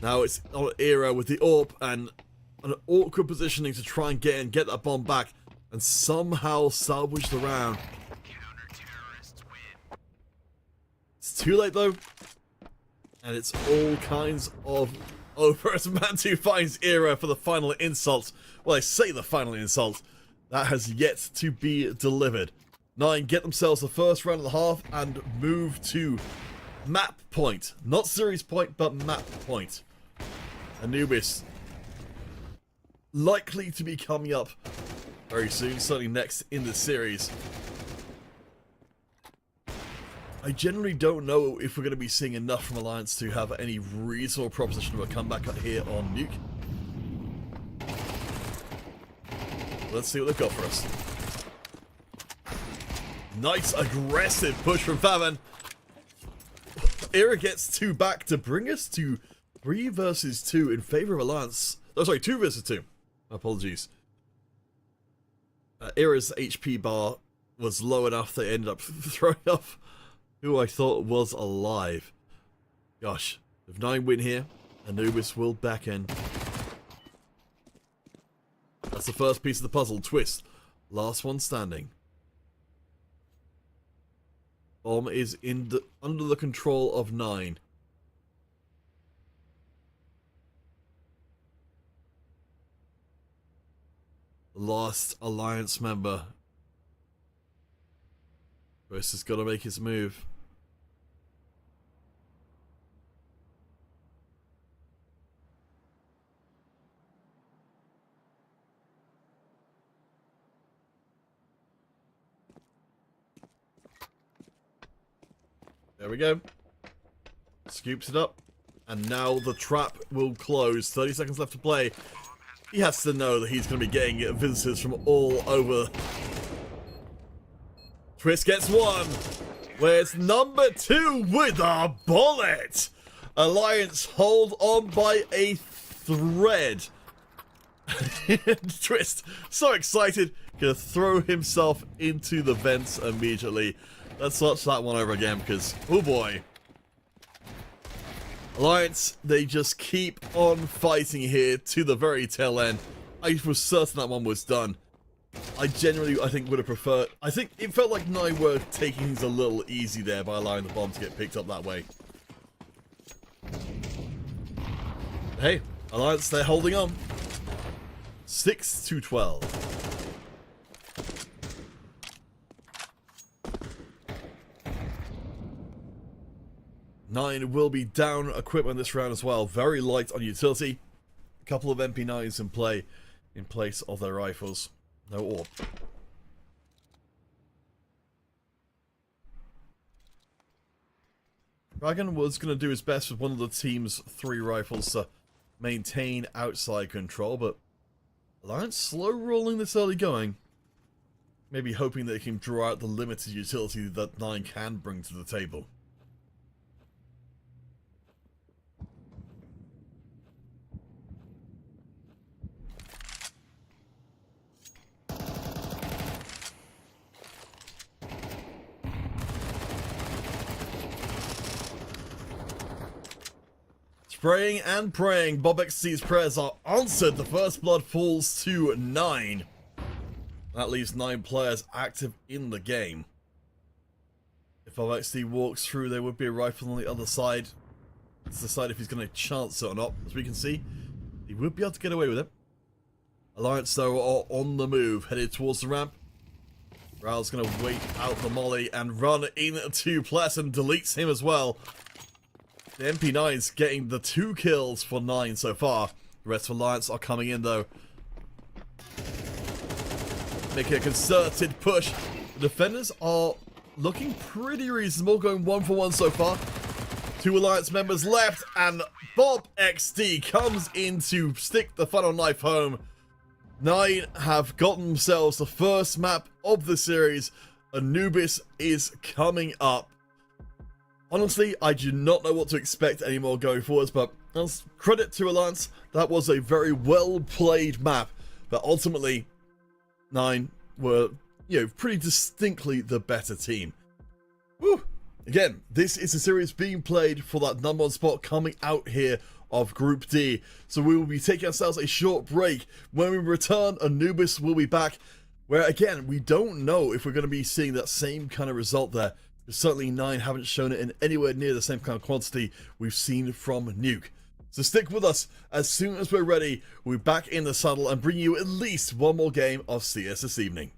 Now it's on Era with the AWP, and an awkward positioning to try and get in, get that bomb back, and somehow salvage the round.
Counter-terrorists win.
It's too late though, and it's all kinds of over as Mantu finds Era for the final insult. Well, I say the final insult. That has yet to be delivered. 9 get themselves the first round of the half and move to map point. Not series point, but map point. Anubis likely to be coming up very soon, certainly next in the series. I generally don't know if we're going to be seeing enough from Alliance to have any reasonable proposition of a comeback up here on Nuke. Let's see what they've got for us. Nice aggressive push from Favan. Era gets 2 back to bring us to 3 versus 2 in favor of Alliance. Oh, sorry, 2 versus 2. Apologies. Era's HP bar was low enough they ended up throwing off who I thought was alive. Gosh, if 9 win here, Anubis will back in. That's the first piece of the puzzle. Twist. Last one standing. Bomb is under the control of 9. The last Alliance member. Twist has got to make his move. There we go. Scoops it up. And now the trap will close. 30 seconds left to play. He has to know that he's going to be getting visitors from all over. Twist gets 1. Where's number 2 with a bullet? Alliance hold on by a thread. Twist, so excited, gonna throw himself into the vents immediately. Let's watch that one over again because, oh boy. Alliance, they just keep on fighting here to the very tail end. I was certain that one was done. I genuinely, I think, would have preferred... I think it felt like 9 were taking things a little easy there by allowing the bomb to get picked up that way. Hey, Alliance, they're holding on. 6-12. Nine will be down equipment this round as well. Very light on utility. A couple of MP9s in play in place of their rifles. No orb. Dragon was going to do his best with one of the team's 3 rifles to maintain outside control, but Alliance slow rolling this early going. Maybe hoping they can draw out the limited utility that 9 can bring to the table. Praying and praying, Bob XC's prayers are answered. The first blood falls to 9. That leaves 9 players active in the game. If Bob XC walks through, there would be a rifle on the other side. Let's decide if he's going to chance it or not. As we can see, he would be able to get away with it. Alliance, though, are on the move, headed towards the ramp. Raul's going to wait out the molly and run into Pless and deletes him as well. The MP9's getting the 2 kills for 9 so far. The rest of Alliance are coming in though. Making a concerted push. The defenders are looking pretty reasonable, going 1 for 1 so far. 2 Alliance members left, and Bob XD comes in to stick the final knife home. 9 have gotten themselves the first map of the series. Anubis is coming up. Honestly, I do not know what to expect anymore going forwards, but as credit to Alliance, that was a very well played map. But ultimately, 9 were, pretty distinctly the better team. Whew. Again, this is a series being played for that number one spot coming out here of Group D. So we will be taking ourselves a short break. When we return, Anubis will be back, where again, we don't know if we're going to be seeing that same kind of result there. Certainly 9 haven't shown it in anywhere near the same kind of quantity we've seen from Nuke. So stick with us. As soon as we're ready, we'll be back in the saddle and bring you at least one more game of CS this evening.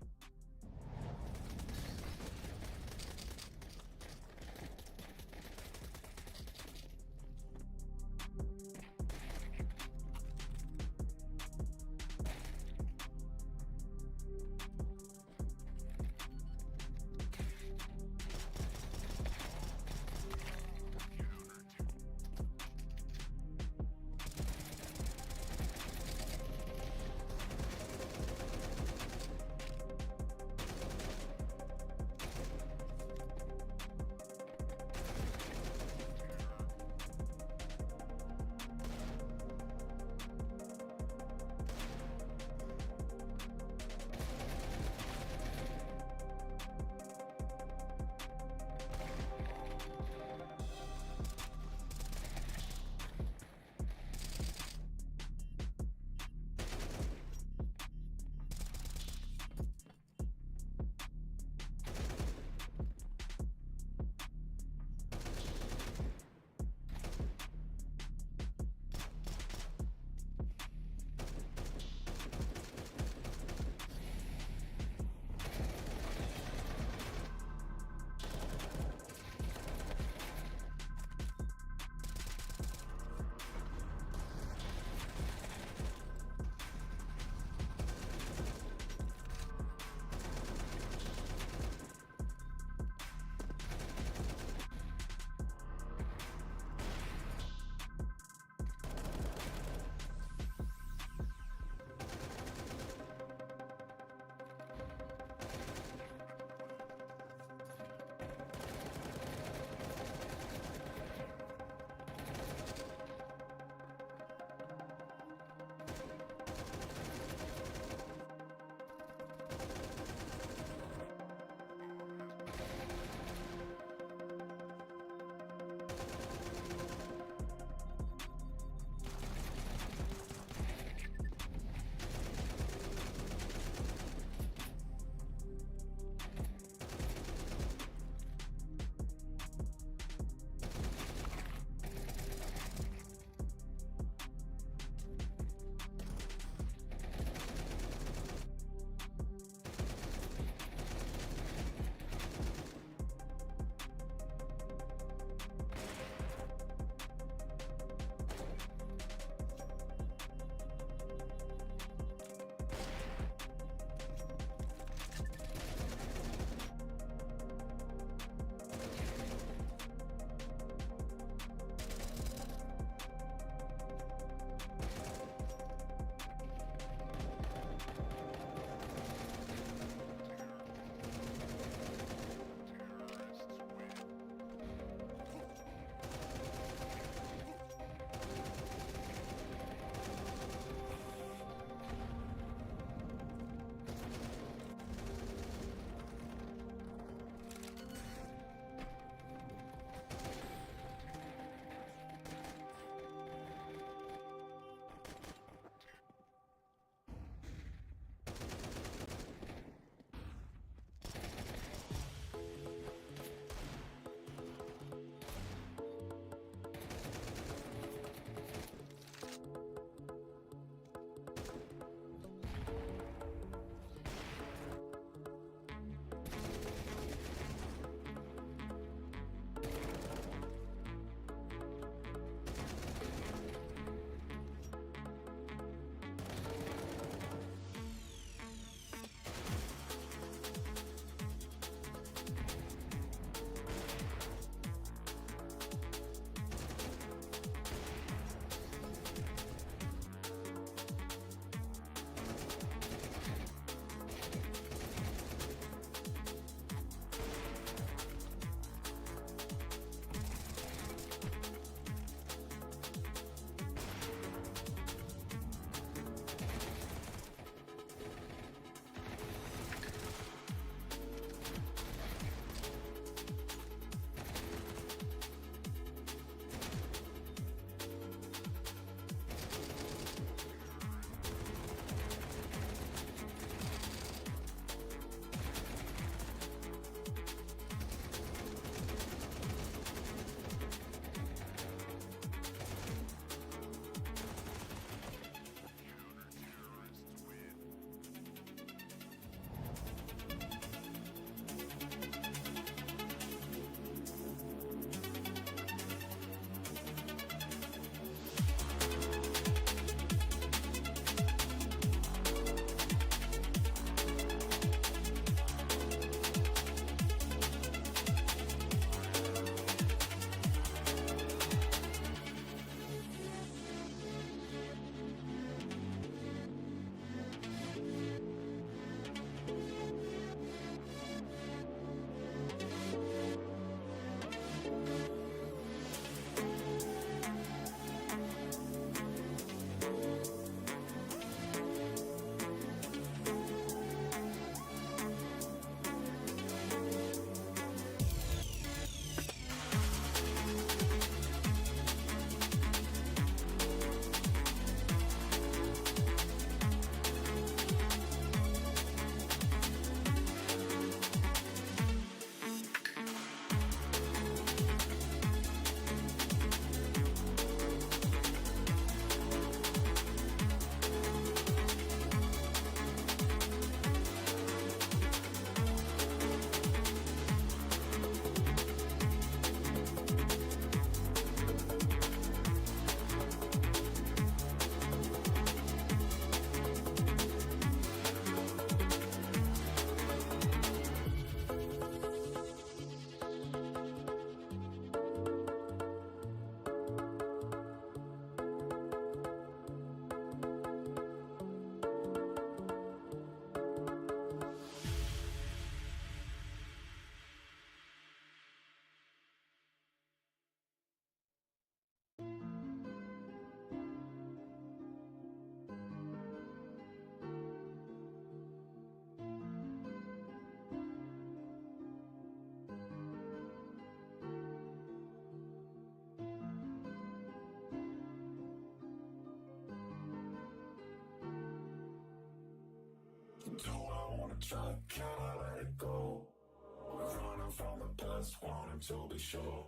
best, want him to be sure.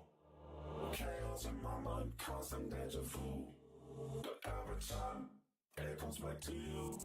Chaos in my mind, constant deja vu. But every time, it comes back to you.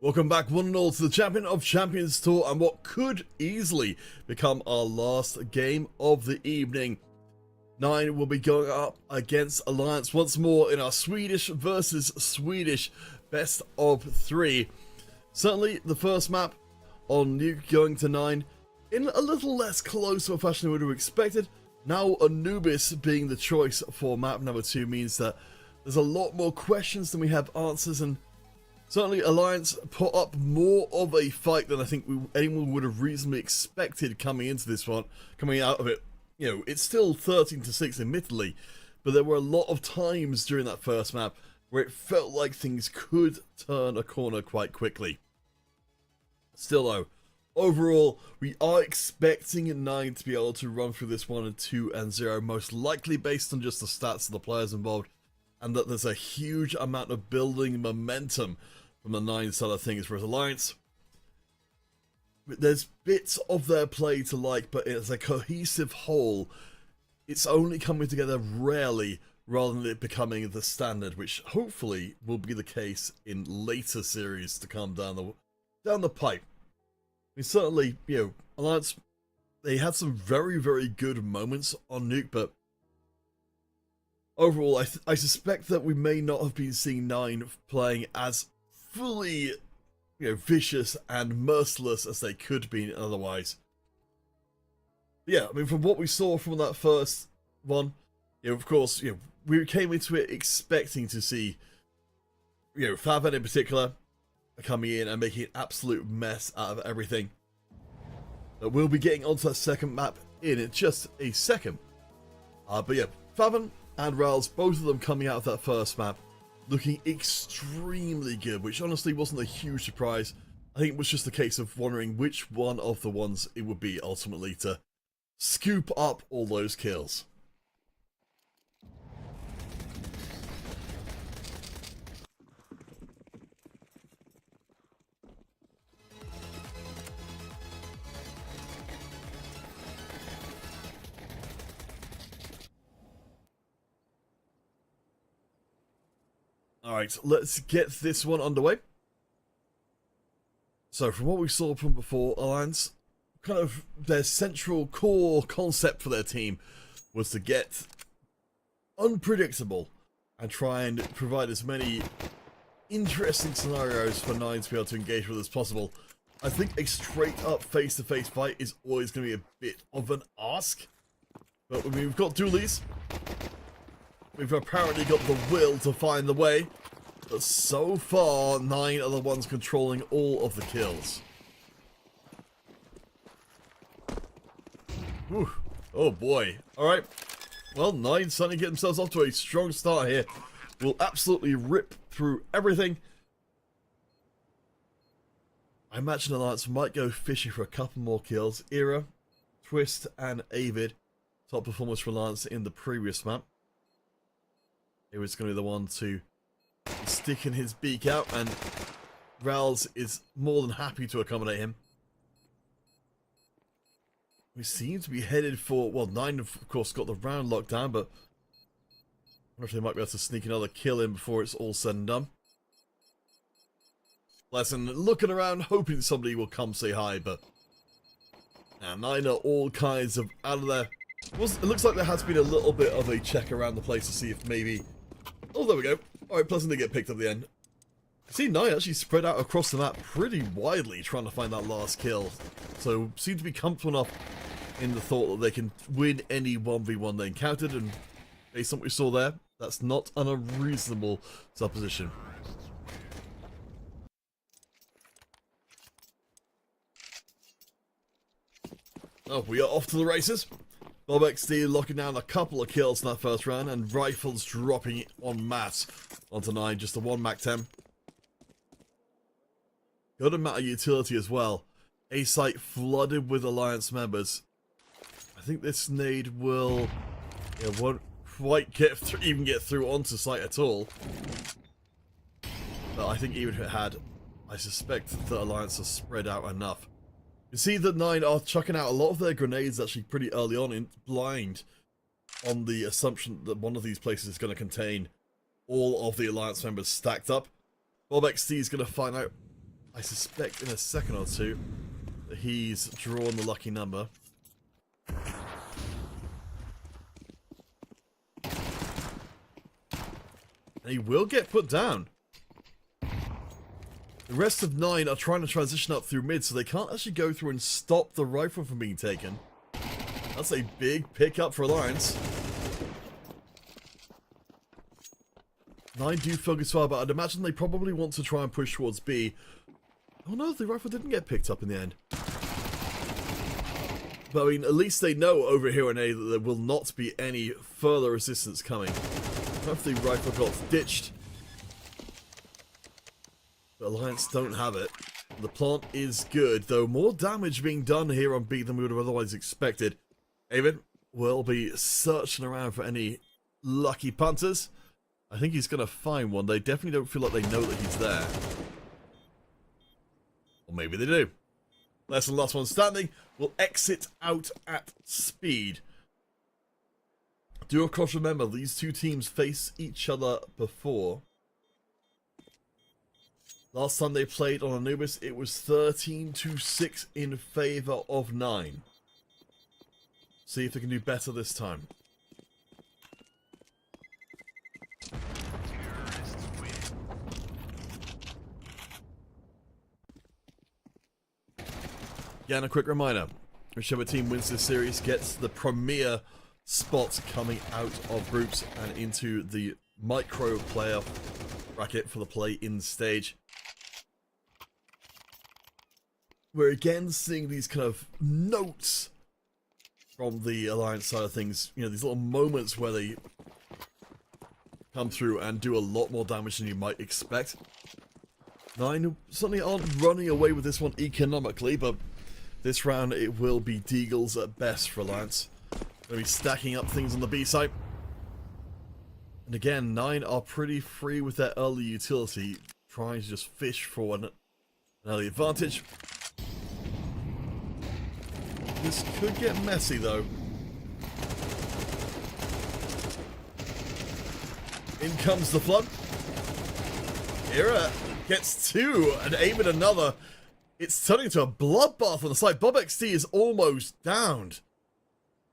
Welcome back, one and all, to the Champion of Champions Tour and what could easily become our last game of the evening. 9 will be going up against Alliance once more in our Swedish versus Swedish best of 3. Certainly the first map on Nuke going to 9 in a little less close of a fashion than we would have expected. Now Anubis being the choice for map number 2 means that there's a lot more questions than we have answers, and certainly Alliance put up more of a fight than I think anyone would have reasonably expected coming into this one, coming out of it. You know, it's still 13-6 admittedly, but there were a lot of times during that first map where it felt like things could turn a corner quite quickly. Still though, overall, we are expecting 9 to be able to run through this 1 and 2 and 0, most likely based on just the stats of the players involved, and that there's a huge amount of building momentum from the 9 side of things. Whereas Alliance, there's bits of their play to like, but as a cohesive whole, it's only coming together rarely rather than it becoming the standard, which hopefully will be the case in later series to come down the pipe. I mean, certainly, you know, Alliance, they had some very, very good moments on Nuke, but overall, I suspect that we may not have been seeing 9 playing as fully, you know, vicious and merciless as they could be otherwise. But yeah, I mean, from what we saw from that first one, you know, of course, you know, we came into it expecting to see, you know, Faven in particular coming in and making an absolute mess out of everything. But we'll be getting onto that second map in just a second. But yeah, Faven and Rals, both of them coming out of that first map looking extremely good, which honestly wasn't a huge surprise. I think it was just a case of wondering which one of the ones it would be ultimately to scoop up all those kills. Alright, let's get this one underway. So, from what we saw from before, Alliance, kind of their central core concept for their team was to get unpredictable and try and provide as many interesting scenarios for 9 to be able to engage with as possible. I think a straight up face-to-face fight is always going to be a bit of an ask, but I mean, we've got dualies. We've apparently got the will to find the way, but so far 9 are the ones controlling all of the kills. Whew. Oh boy. Alright. Well, 9 suddenly get themselves off to a strong start here. We'll absolutely rip through everything. I imagine Alliance might go fishing for a couple more kills. Era, Twist, and Avid. Top performance for Alliance in the previous map. It was going to be the one to be sticking his beak out, and Rals is more than happy to accommodate him. We seem to be headed for, well, 9 of course got the round locked down, but I wonder if they might be able to sneak another kill in before it's all said and done. Lesson looking around, hoping somebody will come say hi, but now 9 are all kinds of out of there. It looks like there has been a little bit of a check around the place to see if maybe... Oh, there we go. Alright, Pleasant did get picked up at the end. See, 9 actually spread out across the map pretty widely trying to find that last kill. So, seem to be comfortable enough in the thought that they can win any 1v1 they encountered, and based on what we saw there, that's not an unreasonable supposition. Oh, we are off to the races. Bob XD locking down a couple of kills in that first round, and Rifles dropping it en masse onto 9, just a 1 Mac 10. Good amount of utility as well. A site flooded with Alliance members. I think this nade will... Yeah, won't quite even get through onto site at all. But I think even if it had, I suspect the Alliance has spread out enough. You see that 9 are chucking out a lot of their grenades actually pretty early on in blind, on the assumption that one of these places is going to contain all of the Alliance members stacked up. Bob XD is going to find out I suspect in a second or two that he's drawn the lucky number. And he will get put down. The rest of 9 are trying to transition up through mid, so they can't actually go through and stop the rifle from being taken. That's a big pickup for Alliance. 9 do focus far, but I'd imagine they probably want to try and push towards B. Oh no, the rifle didn't get picked up in the end. But I mean, at least they know over here in A that there will not be any further assistance coming. If the rifle got ditched. But Alliance don't have it. The plant is good, though more damage being done here on B than we would have otherwise expected. Avon will be searching around for any lucky punters. I think he's going to find one. They definitely don't feel like they know that he's there. Or maybe they do. Less than last one standing will exit out at speed. Do of course remember, these two teams face each other before. Last time they played on Anubis, it was 13-6 in favour of 9. See if they can do better this time. Again, a quick reminder. Whichever team wins this series gets the premier spot coming out of groups and into the micro playoff bracket for the play-in stage. We're again seeing these kind of notes from the Alliance side of things. You know, these little moments where they come through and do a lot more damage than you might expect. 9 certainly aren't running away with this one economically, but this round it will be Deagles at best for Alliance. They'll be stacking up things on the B side. And again, 9 are pretty free with their early utility, trying to just fish for an early advantage. This could get messy though. In comes the flood. Era gets 2 and Aiming another. It's turning into a bloodbath on the side. Bob XT is almost downed.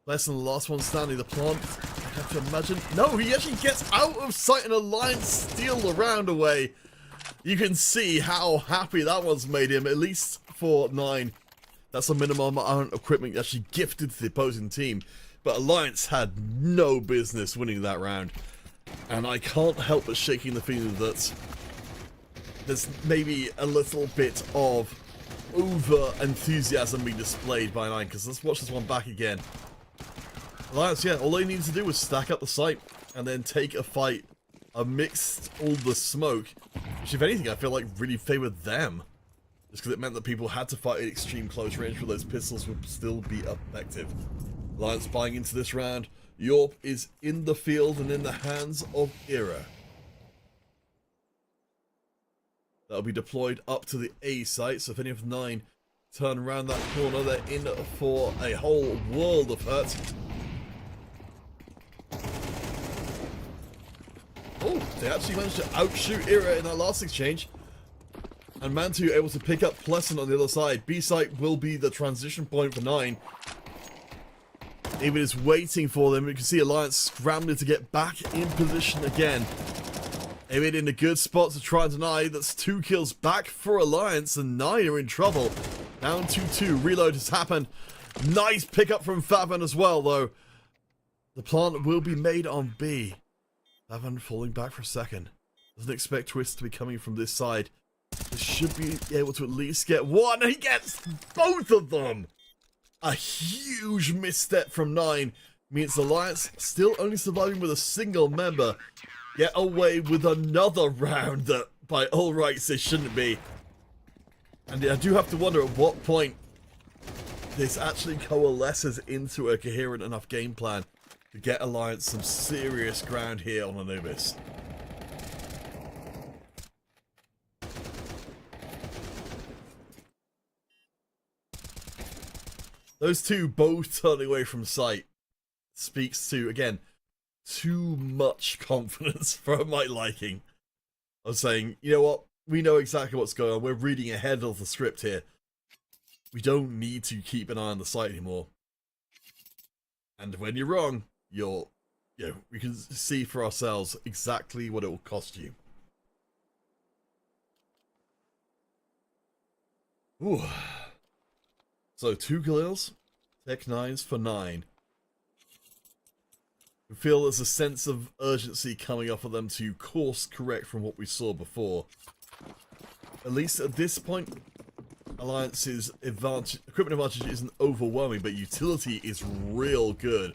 Less than the last one standing. The plant, I have to imagine. No, he actually gets out of sight and Alliance steal the round away. You can see how happy that one's made him, at least for 9. That's the minimum amount of equipment actually gifted to the opposing team. But Alliance had no business winning that round. And I can't help but shaking the feeling that there's maybe a little bit of over enthusiasm being displayed by 9, because let's watch this one back again. Alliance, yeah, all they needed to do was stack up the site and then take a fight amidst all the smoke, which if anything I feel like really favoured them, just because it meant that people had to fight at extreme close range where those pistols would still be effective. Alliance buying into this round. Yorp is in the field and in the hands of Era. That'll be deployed up to the A site, so if any of 9 turn around that corner, they're in for a whole world of hurt. Oh, they actually managed to outshoot Era in that last exchange. And Mantu able to pick up Pleasant on the other side. B site will be the transition point for 9. Even is waiting for them. You can see Alliance scrambling to get back in position again. Aiming in a good spot to try and deny. That's 2 kills back for Alliance, and 9 are in trouble. Down to 2. Reload has happened. Nice pickup from Favan as well, though. The plant will be made on B. Favan falling back for a second. Doesn't expect Twist to be coming from this side. He should be able to at least get 1. And he gets both of them. A huge misstep from 9 means Alliance still only surviving with a single member. Get away with another round that, by all rights, they shouldn't be. And I do have to wonder at what point this actually coalesces into a coherent enough game plan to get Alliance some serious ground here on Anubis. Those two both turning away from sight speaks to, again, too much confidence for my liking. I was saying, you know what? we know exactly what's going on. We're reading ahead of the script here. We don't need to keep an eye on the site anymore. And when you're wrong, we can see for ourselves exactly what it will cost you. Ooh. So 2 Galils, Tech 9s for 9. I feel there's a sense of urgency coming up for them to course correct from what we saw before. At least at this point, Alliance's equipment advantage isn't overwhelming, but utility is real good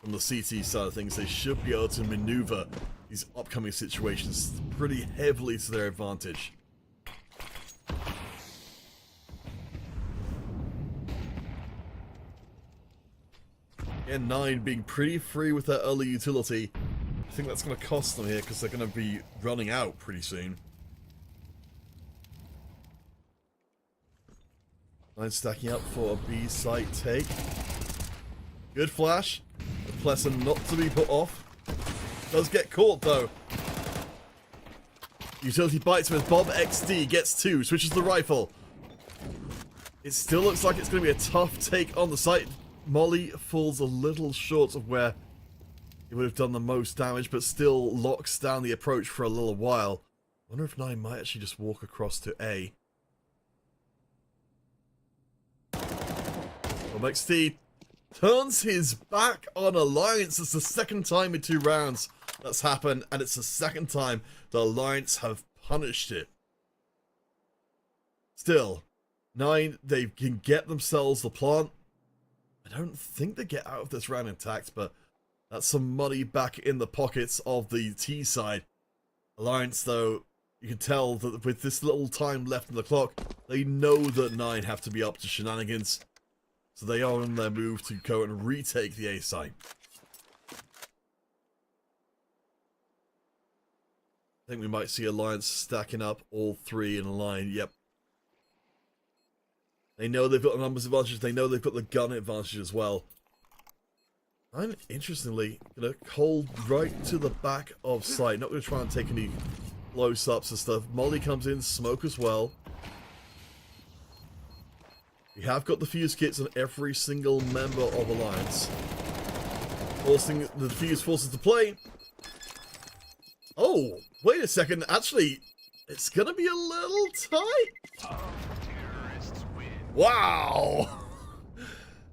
from the CT side of things. They should be able to maneuver these upcoming situations pretty heavily to their advantage. And 9 being pretty free with their early utility. I think that's going to cost them here because they're going to be running out pretty soon. 9 stacking up for a B site take. Good flash. The Plesson not to be put off. Does get caught though. Utility bites with Bob XD gets 2, switches the rifle. It still looks like it's going to be a tough take on the site. Molly falls a little short of where it would have done the most damage, but still locks down the approach for a little while. I wonder if 9 might actually just walk across to A. Bob XD turns his back on Alliance. It's the second time in 2 rounds that's happened, and it's the second time the Alliance have punished it. Still, 9, they can get themselves the plant. I don't think they get out of this round intact, but that's some money back in the pockets of the T side. Alliance, though, you can tell that with this little time left in the clock, they know that 9 have to be up to shenanigans. So they are on their move to go and retake the A site. I think we might see Alliance stacking up all 3 in a line. Yep. They know they've got the numbers advantage. They know they've got the gun advantage as well. I'm interestingly going to hold right to the back of sight. Not going to try and take any close-ups and stuff. Molly comes in, smoke as well. We have got the fuse kits on every single member of Alliance. Forcing the fuse forces to play. Oh, wait a second. Actually, it's going to be a little tight. Wow!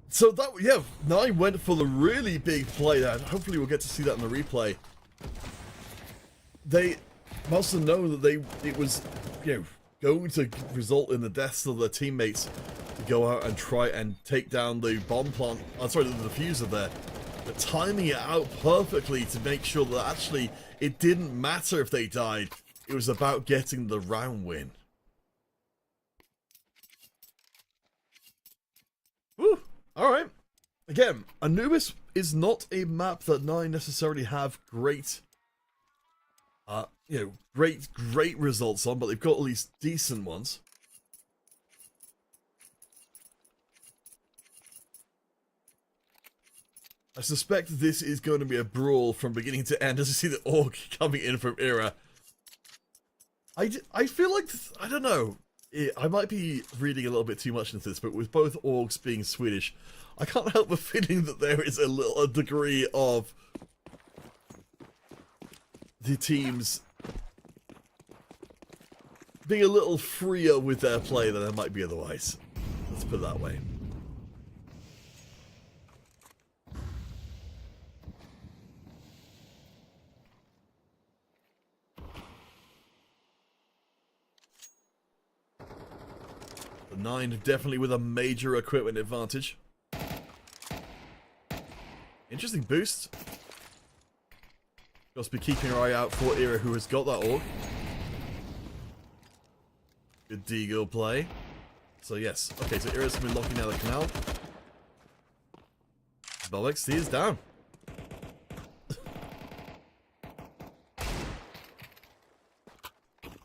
So that, yeah, 9 went for the really big play there. Hopefully we'll get to see that in the replay. They must have known that it was, going to result in the deaths of their teammates to go out and try and take down the bomb plant, the diffuser there. But timing it out perfectly to make sure that actually it didn't matter if they died. It was about getting the round win. Whew. Alright. Again, Anubis is not a map that 9 necessarily have great great results on, but they've got at least decent ones. I suspect this is going to be a brawl from beginning to end as you see the Orc coming in from Era. I feel like, I don't know, I might be reading a little bit too much into this, but with both orgs being Swedish, I can't help but feeling that there is a degree of the teams being a little freer with their play than there might be otherwise. Let's put it that way. The 9 definitely with a major equipment advantage. Interesting boost. Just be keeping our eye out for Era, who has got that org. Good Deagle play. So yes, okay, so Era's been locking down the canal. Bob XD is down.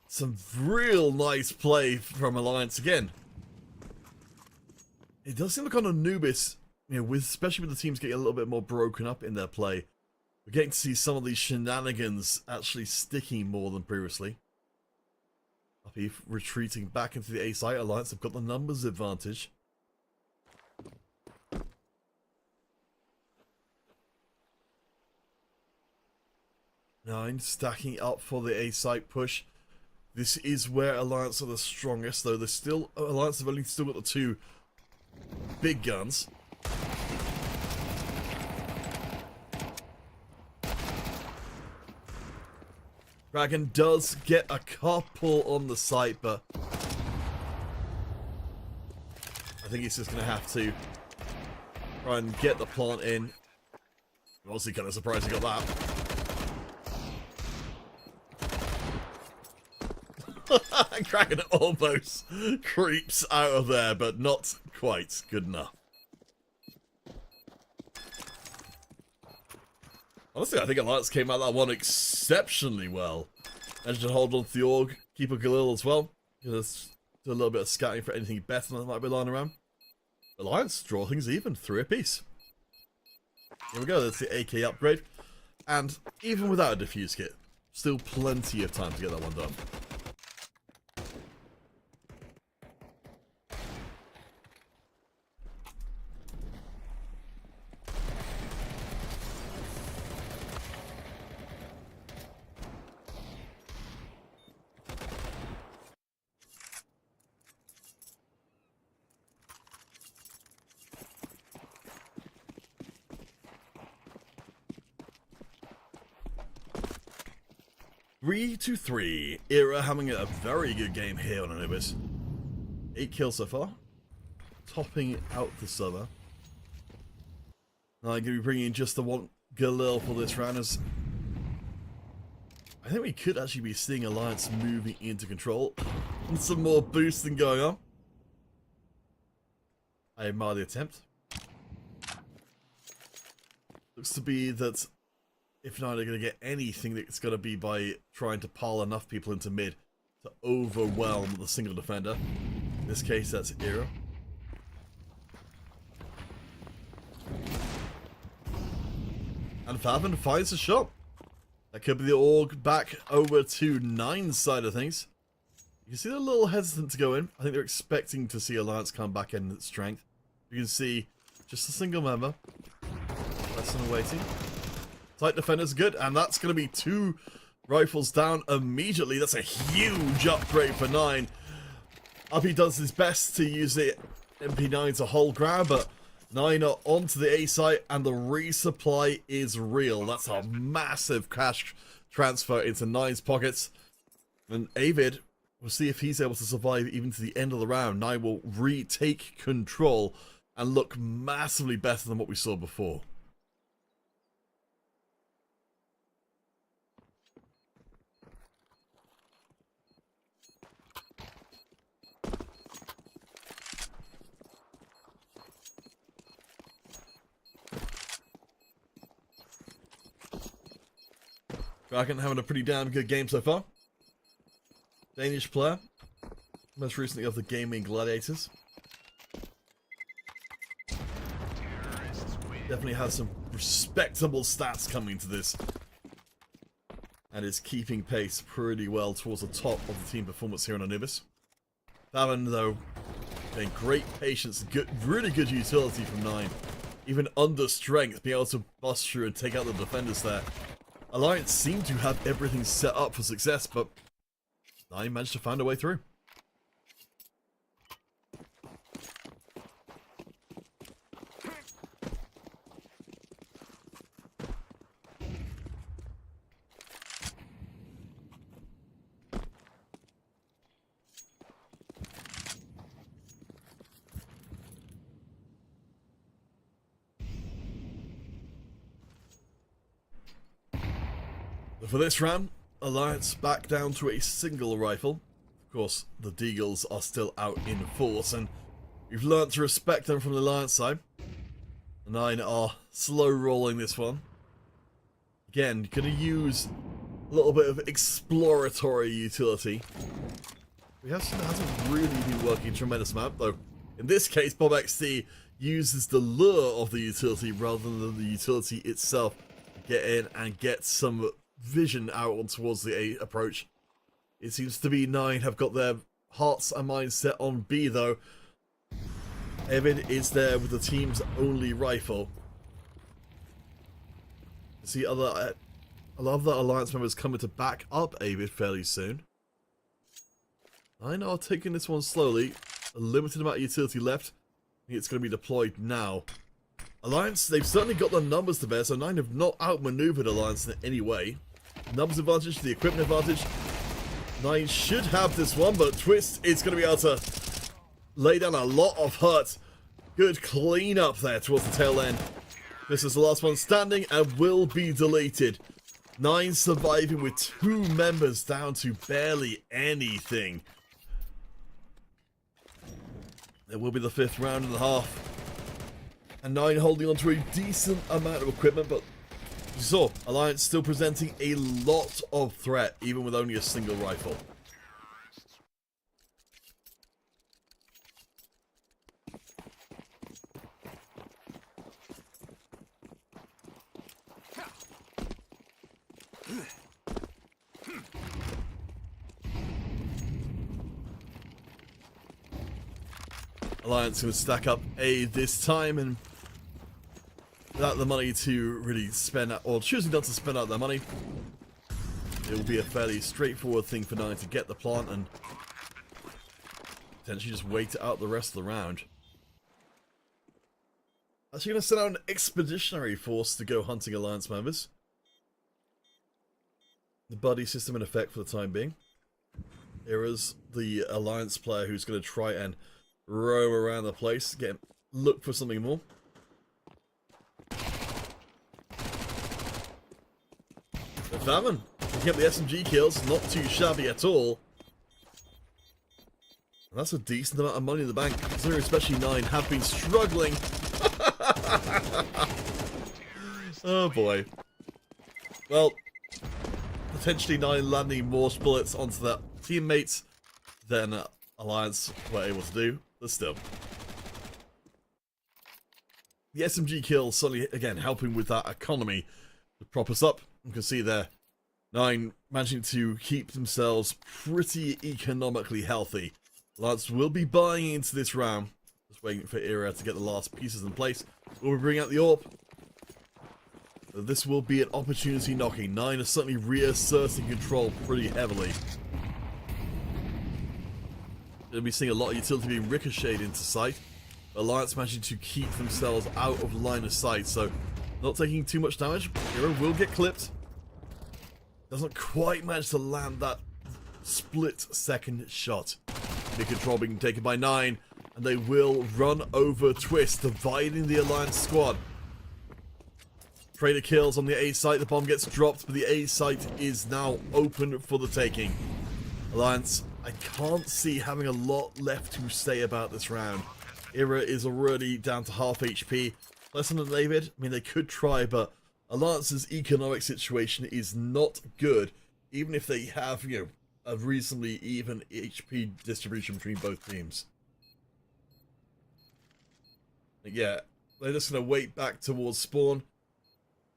Some real nice play from Alliance again. It does seem like on Anubis, especially with the teams getting a little bit more broken up in their play, we're getting to see some of these shenanigans actually sticking more than previously. Uppy retreating back into the A site. Alliance have got the numbers advantage. Nine stacking up for the A site push. This is where Alliance are the strongest, though. There's still Alliance have only still got the two big guns. Dragon does get a couple on the site, but I think he's just going to have to try and get the plant in. I'm obviously kind of surprised he got that. Kraken almost creeps out of there, but not quite good enough. Honestly, I think Alliance came out that one exceptionally well. Managed to hold on to the Org, keep a Galil as well. Just do a little bit of scouting for anything better that might be lying around. Alliance draw things even, 3 apiece. Here we go, that's the AK upgrade. And even without a diffuse kit, still plenty of time to get that one done. Three to 3. Era having a very good game here on Anubis. 8 kills so far. Topping out the server. Now I'm going to be bringing in just the one Galil for this round. As I think we could actually be seeing Alliance moving into control. And some more boosting going on. I admire the attempt. Looks to be that if not, they're going to get anything, it's going to be by trying to pile enough people into mid to overwhelm the single defender. In this case, that's Era. And Faven finds a shot. That could be the Org back over to 9's side of things. You can see they're a little hesitant to go in. I think they're expecting to see Alliance come back in at strength. You can see just a single member. Less than waiting. Tight defender's good, and that's going to be 2 rifles down immediately. That's a huge upgrade for 9. Uppy does his best to use the MP9 to hold ground, but 9 are onto the A site, and the resupply is real. That's a massive cash transfer into 9's pockets. And Avid, we'll see if he's able to survive even to the end of the round. 9 will retake control and look massively better than what we saw before. Dragon having a pretty damn good game so far. Danish player. Most recently of the Gaming Gladiators. Definitely has some respectable stats coming to this. And is keeping pace pretty well towards the top of the team performance here on Anubis. Faven, though, getting great patience, really good utility from 9. Even under strength, being able to bust through and take out the defenders there. Alliance seemed to have everything set up for success, but 9 managed to find a way through. For this round, Alliance back down to a single rifle. Of course, the Deagles are still out in force, and we've learnt to respect them from the Alliance side. The 9 are slow rolling this one. Again, going to use a little bit of exploratory utility. We have seen that hasn't really been working a tremendous amount, though. In this case, Bob XD uses the lure of the utility rather than the utility itself to get in and get some vision out on towards the A approach. It seems to be 9 have got their hearts and minds set on B though. Evid is there with the team's only rifle. See a lot of the Alliance members coming to back up Avid fairly soon. 9 are taking this one slowly. A limited amount of utility left. I think it's going to be deployed now. Alliance, they've certainly got the numbers to bear, so 9 have not outmaneuvered Alliance in any way. Numbers advantage, the equipment advantage. 9 should have this one, but Twist is going to be able to lay down a lot of hurt. Good clean up there towards the tail end. This is the last one standing and will be deleted. 9 surviving with 2 members down to barely anything. It will be the 5th round and a half. And 9 holding on to a decent amount of equipment, but you saw Alliance still presenting a lot of threat, even with only a single rifle. Alliance going to stack up A this time, and without the money to really spend out, or choosing not to spend out their money, it will be a fairly straightforward thing for 9 to get the plant and potentially just wait out the rest of the round. Actually going to send out an expeditionary force to go hunting Alliance members. The buddy system in effect for the time being. Here is the Alliance player who's going to try and roam around the place, look for something more. Favon picking up the SMG kills, not too shabby at all. And that's a decent amount of money in the bank, considering especially 9 have been struggling. Oh boy. Well, potentially 9 landing more bullets onto their teammates than Alliance were able to do, but still. The SMG kill suddenly, again, helping with that economy to prop us up. You can see there, 9 managing to keep themselves pretty economically healthy. Alliance will be buying into this round. Just waiting for Era to get the last pieces in place. Will we bring out the AWP? This will be an opportunity knocking. 9 are certainly reasserting control pretty heavily. Going to be seeing a lot of utility being ricocheted into sight. Alliance managing to keep themselves out of line of sight, so not taking too much damage. Hero will get clipped. Doesn't quite manage to land that split-second shot. Big control being taken by 9, and they will run over Twist, dividing the Alliance squad. Trader kills on the A site, the bomb gets dropped, but the A site is now open for the taking. Alliance, I can't see having a lot left to say about this round. Era is already down to half HP. Less than David, I mean, they could try, but Alliance's economic situation is not good, even if they have, you know, a reasonably even HP distribution between both teams. Yeah, they're just going to wait back towards spawn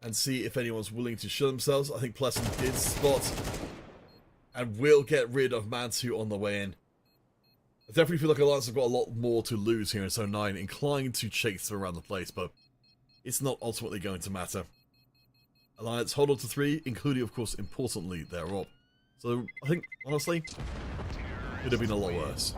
and see if anyone's willing to show themselves. I think Pleasant did spot and will get rid of Mantu on the way in. I definitely feel like Alliance have got a lot more to lose here in Zone 9, inclined to chase them around the place, but it's not ultimately going to matter. Alliance hold on to 3, including, of course, importantly, their AWP. So, I think, honestly, could have been a lot worse.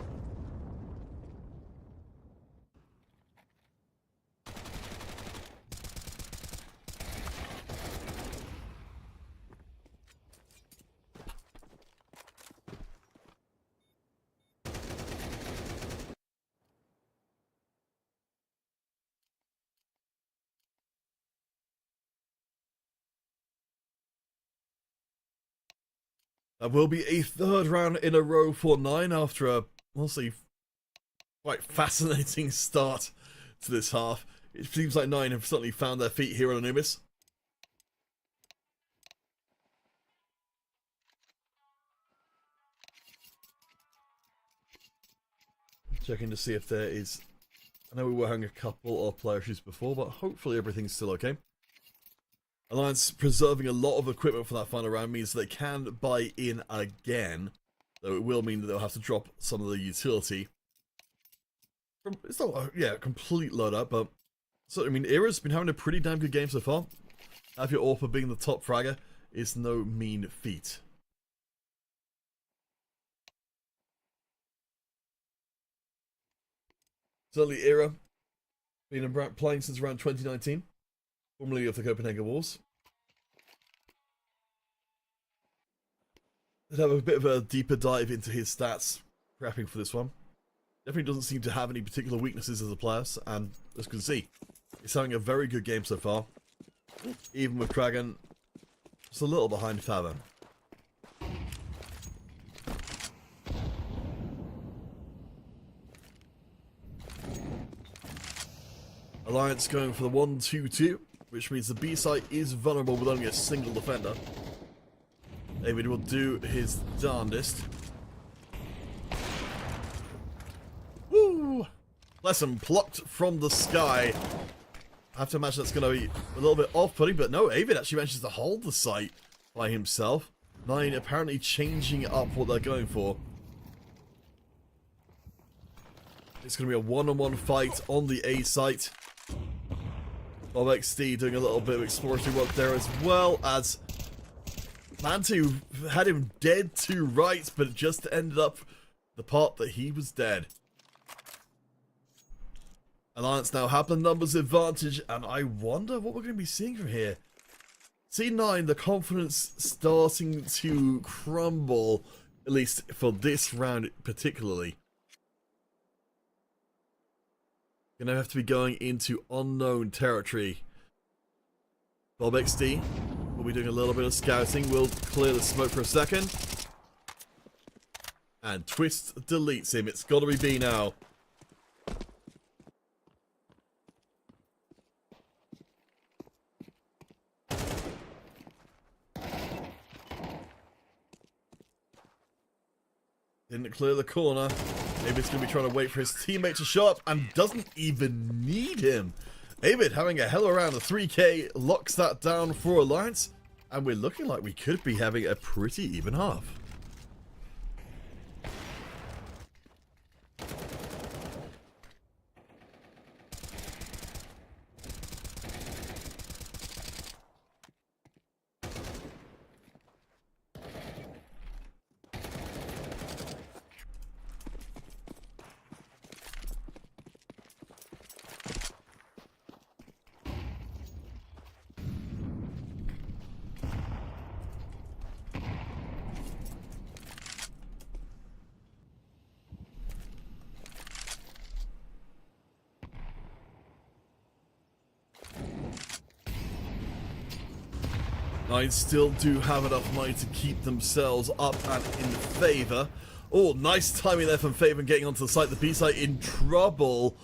That will be a 3rd round in a row for 9 after a, honestly, quite fascinating start to this half. It seems like 9 have certainly found their feet here on Anubis. Checking to see if there is... I know we were having a couple of player issues before, but hopefully everything's still okay. Alliance preserving a lot of equipment for that final round means they can buy in again. So it will mean that they'll have to drop some of the utility. It's not, yeah, a complete load up, but so I mean, Era's been having a pretty damn good game so far. Have your Orpa being the top fragger is no mean feat. Certainly Era, been playing since around 2019, formerly of the Copenhagen Wolves. Let's have a bit of a deeper dive into his stats, prepping for this one. Definitely doesn't seem to have any particular weaknesses as a player, and as you can see, he's having a very good game so far. Even with Kragan, just a little behind Faber. Alliance going for the 1-2-2, which means the B site is vulnerable with only a single defender. David will do his darndest. Woo! Lesson plucked from the sky. I have to imagine that's going to be a little bit off-putting, but no, Avid actually manages to hold the site by himself. 9 apparently changing up what they're going for. It's going to be a one-on-one fight on the A site. Bob XD doing a little bit of exploratory work there, as well as Mantu had him dead to rights, but it just ended up the part that he was dead. Alliance now have the numbers advantage, and I wonder what we're going to be seeing from here. C9, the confidence starting to crumble, at least for this round particularly. Gonna have to be going into unknown territory. Bob XD will be doing a little bit of scouting. We'll clear the smoke for a second. And Twist deletes him. It's got to be B now. Didn't clear the corner. Maybe it's going to be trying to wait for his teammate to show up and doesn't even need him. Avid having a hell of a round. The 3K locks that down for Alliance. And we're looking like we could be having a pretty even half. Nine still do have enough money to keep themselves up and in favour. Oh, nice timing there from Faber getting onto the site. The B site in trouble.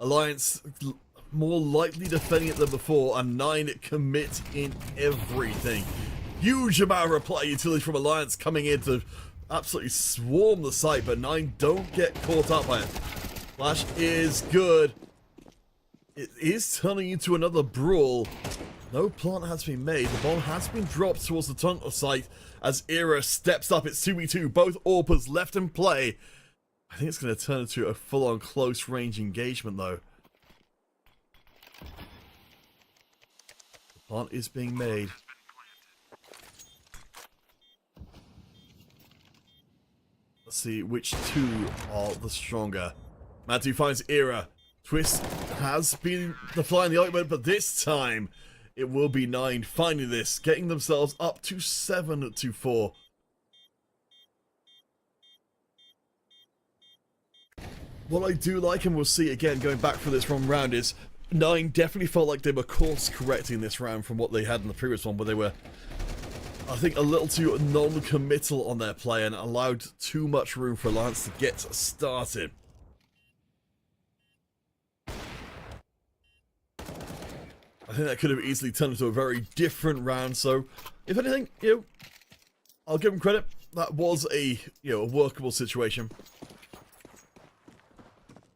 Alliance more likely defending it than before, and 9 commit in everything. Huge amount of reply utility from Alliance coming in to absolutely swarm the site, but 9 don't get caught up by it. Flash is good. It is turning into another brawl. No plant has been made. The bomb has been dropped towards the tunnel site as Era steps up. It's 2v2. Both Orpas left in play. I think it's going to turn into a full-on close-range engagement, though. The plant is being made. Let's see which two are the stronger. Matu finds Era. Twist has been the fly in the ointment, but this time it will be 9 finding this, getting themselves up to 7-4. What I do like, and we'll see again going back for this one round, is 9 definitely felt like they were course correcting this round from what they had in the previous one, where they were, I think, a little too non-committal on their play and allowed too much room for Alliance to get started. I think that could have easily turned into a very different round, so if anything, I'll give them credit. That was a, a workable situation.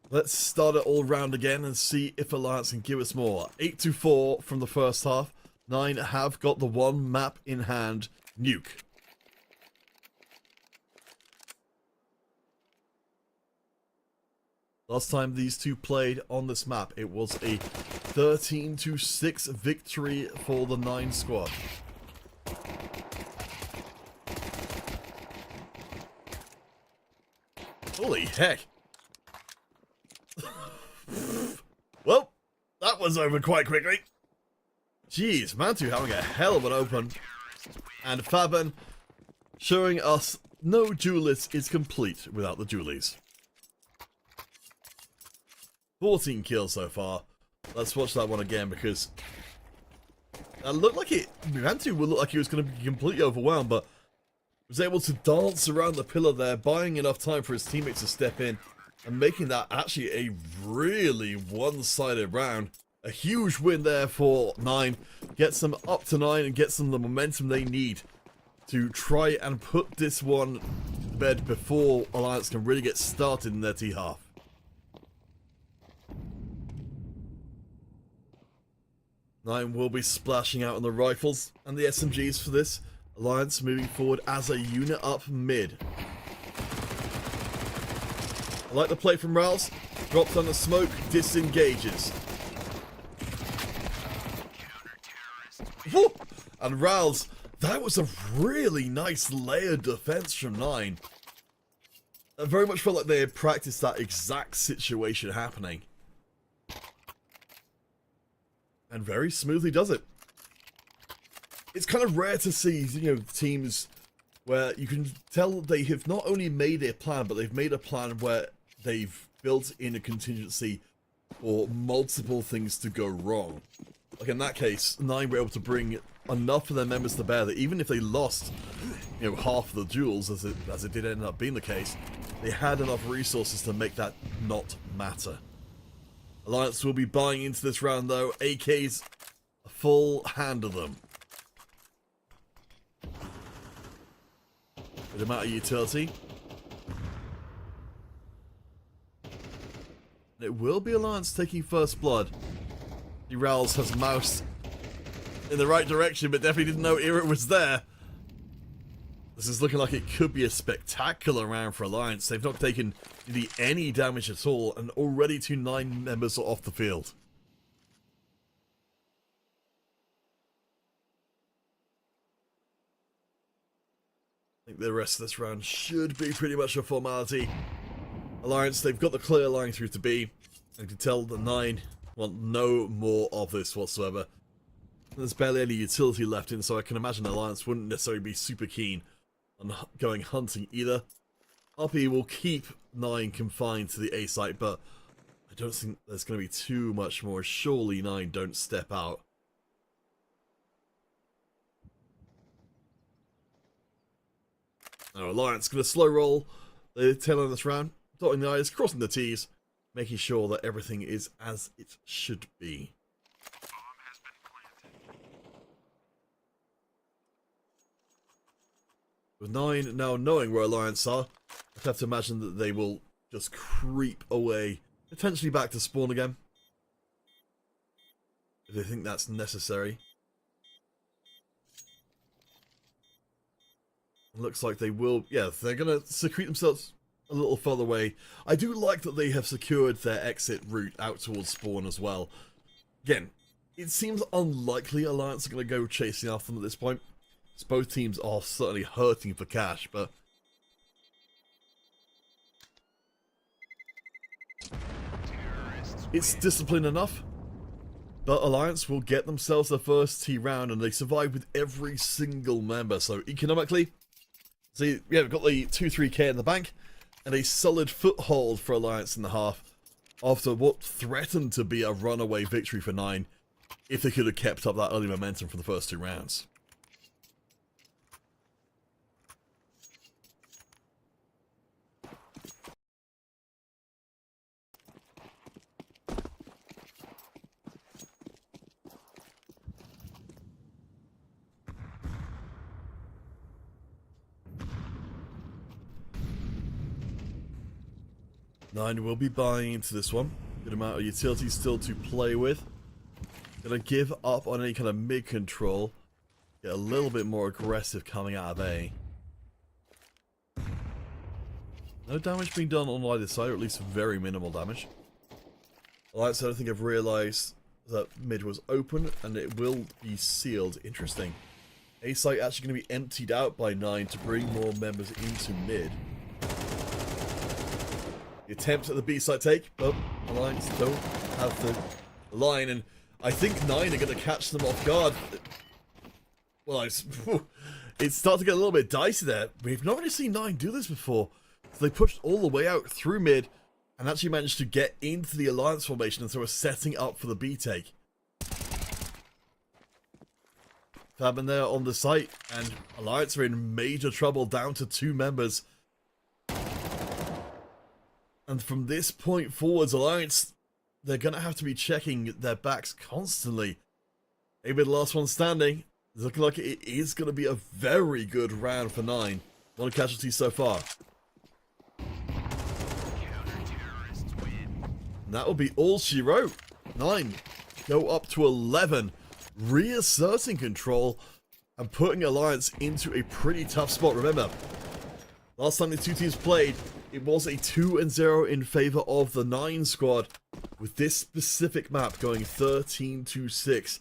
Let's start it all round again and see if Alliance can give us more. 8-4 from the first half. 9 have got the one map in hand, Nuke. Last time these two played on this map, it was a 13-6 victory for the 9 squad. Holy heck. Well, that was over quite quickly. Jeez, Mantu having a hell of an open. And Fabian showing us no duelist is complete without the dualies. 14 kills so far. Let's watch that one again because it looked like Mantu would look like he was going to be completely overwhelmed, but was able to dance around the pillar there, buying enough time for his teammates to step in and making that actually a really one-sided round. A huge win there for 9. Gets them up to 9 and gets them the momentum they need to try and put this one to bed before Alliance can really get started in their T-half. Nine will be splashing out on the rifles and the SMGs for this. Alliance moving forward as a unit up mid. I like the play from Rouse. Drops on the smoke, disengages. Woo! And Rouse, that was a really nice layered defense from 9. I very much felt like they had practiced that exact situation happening. And very smoothly does it. It's kind of rare to see, teams where you can tell they have not only made a plan, but they've made a plan where they've built in a contingency for multiple things to go wrong. Like in that case, 9 were able to bring enough of their members to bear that even if they lost, half of the duels, as it did end up being the case, they had enough resources to make that not matter. Alliance will be buying into this round though. AK's a full hand of them. Good amount of utility. And it will be Alliance taking first blood. Rowls has moused in the right direction, but definitely didn't know Era was there. This is looking like it could be a spectacular round for Alliance. They've not taken really any damage at all, and already 2 9 members are off the field. I think the rest of this round should be pretty much a formality. Alliance, they've got the clear line through to B. I can tell the 9 want no more of this whatsoever. There's barely any utility left in, so I can imagine Alliance wouldn't necessarily be super keen on going hunting either. RP will keep 9 confined to the A site, but I don't think there's going to be too much more. Surely 9 don't step out. Now Alliance going to slow roll the tail end of this round, dotting the I's, crossing the T's, making sure that everything is as it should be. With 9 now knowing where Alliance are, I have to imagine that they will just creep away, potentially back to spawn again, if they think that's necessary. It looks like they will, yeah, they're going to secrete themselves a little further away. I do like that they have secured their exit route out towards spawn as well. Again, it seems unlikely Alliance are going to go chasing after them at this point. Both teams are certainly hurting for cash, but it's discipline enough. But Alliance will get themselves their first T round, and they survive with every single member. So economically, see, yeah, we've got the 2-3k in the bank, and a solid foothold for Alliance in the half after what threatened to be a runaway victory for 9 if they could have kept up that early momentum for the first 2 rounds. Nine will be buying into this one. Good amount of utility still to play with. Gonna give up on any kind of mid control. Get a little bit more aggressive coming out of A. No damage being done on either side, or at least very minimal damage. Alright, so I don't think I've realised that mid was open, and it will be sealed. Interesting. A site actually going to be emptied out by 9 to bring more members into mid. The attempt at the B site take, but Alliance don't have the line, and I think 9 are going to catch them off guard. Well, it's starting to get a little bit dicey there. We've not really seen 9 do this before. So they pushed all the way out through mid and actually managed to get into the Alliance formation, and so we're setting up for the B take. Fabin there on the site, and Alliance are in major trouble, down to 2 members. And from this point forwards, Alliance, they're going to have to be checking their backs constantly. Maybe the last one standing. It's looking like it is going to be a very good round for 9. One casualty so far. And that will be all she wrote. 9 go up to 11. Reasserting control and putting Alliance into a pretty tough spot. Remember, last time the two teams played, it was a 2-0 in favor of the 9 squad, with this specific map going 13-6.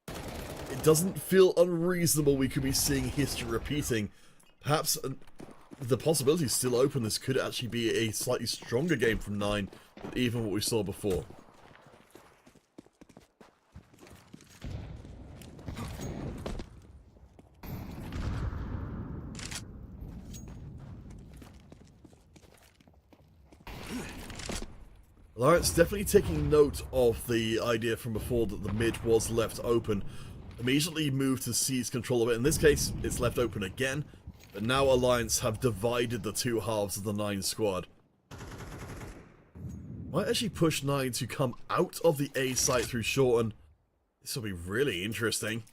It doesn't feel unreasonable we could be seeing history repeating. Perhaps the possibility is still open. This could actually be a slightly stronger game from 9 than even what we saw before. Alliance definitely taking note of the idea from before that the mid was left open. Immediately moved to seize control of it. In this case, it's left open again. But now Alliance have divided the two halves of the 9 squad. Might actually push 9 to come out of the A site through Shorten. This will be really interesting.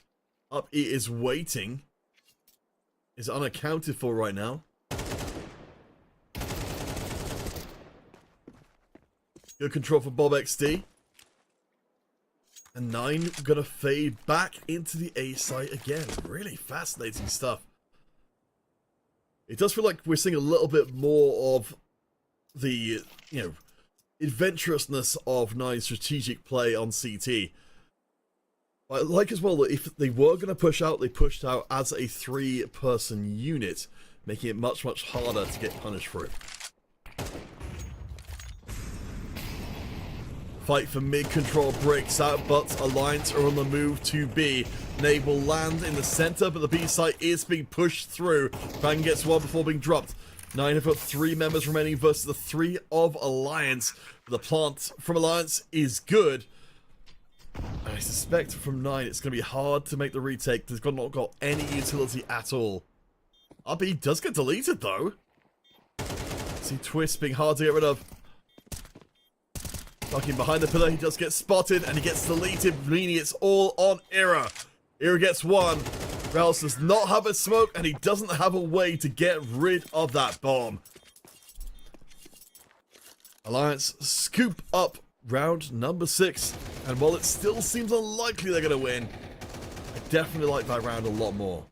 Up E is waiting. Is unaccounted for right now. Good control for Bob XD. And 9 gonna fade back into the A site again. Really fascinating stuff. It does feel like we're seeing a little bit more of the, adventurousness of 9's strategic play on CT. I like as well that if they were going to push out, they pushed out as a 3-person unit, making it much, much harder to get punished for it. Fight for mid-control breaks out, but Alliance are on the move to B. Nade will land in the center, but the B site is being pushed through. Bang gets one before being dropped. 9 have got 3 members remaining versus the 3 of Alliance. The plant from Alliance is good. I suspect from 9 it's going to be hard to make the retake. They've not got any utility at all. RB does get deleted though. See Twist being hard to get rid of. Ducking behind the pillar, he does get spotted and he gets deleted, meaning it's all on Ira. Ira gets one. Rouse does not have a smoke and he doesn't have a way to get rid of that bomb. Alliance scoop up round number 6, and while it still seems unlikely they're going to win, I definitely like that round a lot more.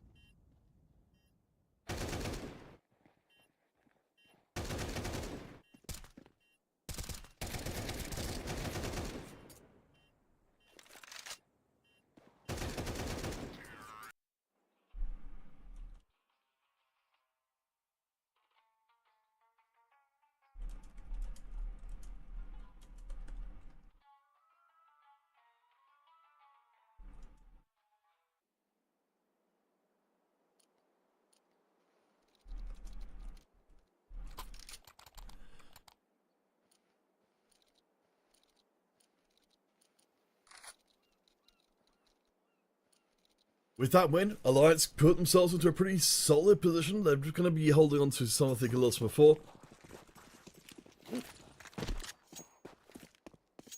With that win, Alliance put themselves into a pretty solid position. They're going to be holding on to something a little before.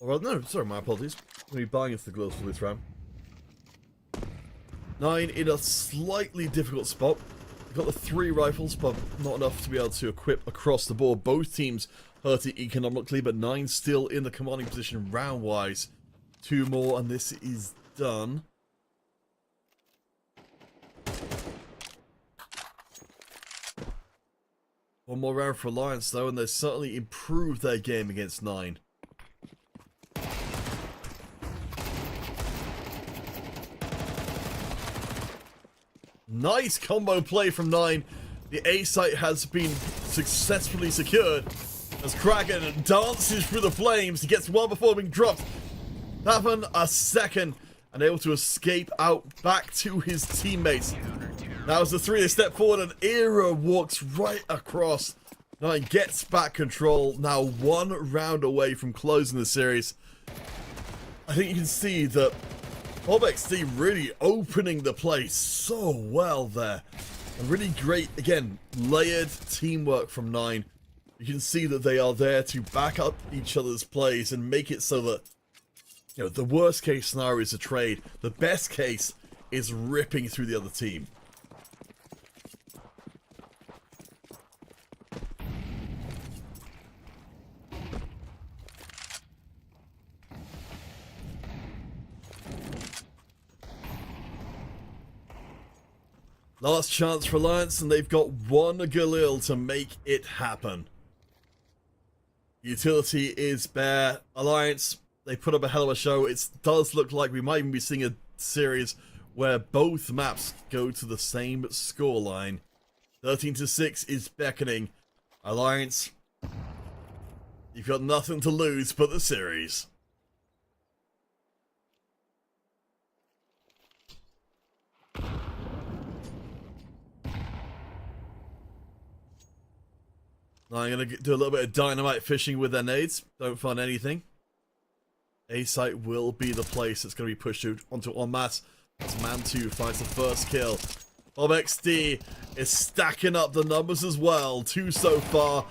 Alright, no, sorry, my apologies. I'm going to be buying into the gloves for this round. 9 in a slightly difficult spot. They've got the 3 rifles, but not enough to be able to equip across the board. Both teams hurting economically, but 9 still in the commanding position round-wise. 2 more, and this is done. One more round for Alliance though, and they certainly improved their game against 9. Nice combo play from 9. The A site has been successfully secured as Kraken dances through the flames. He gets one before being dropped. Having a second and able to escape out back to his teammates. Now as the 3 they step forward and Era walks right across. 9 gets back control. Now 1 round away from closing the series. I think you can see that XD really opening the play so well there. And really great, again, layered teamwork from 9. You can see that they are there to back up each other's plays and make it so that, you know, the worst case scenario is a trade. The best case is ripping through the other team. Last chance for Alliance, and they've got 1 Galil to make it happen. Utility is bare. Alliance, they put up a hell of a show. It does look like we might even be seeing a series where both maps go to the same scoreline. 13-6 is beckoning. Alliance, you've got nothing to lose but the series. Now I'm going to do a little bit of dynamite fishing with their nades. Don't find anything. A site will be the place that's going to be pushed onto en masse as Man 2 finds the first kill. XD is stacking up the numbers as well. 2 so far.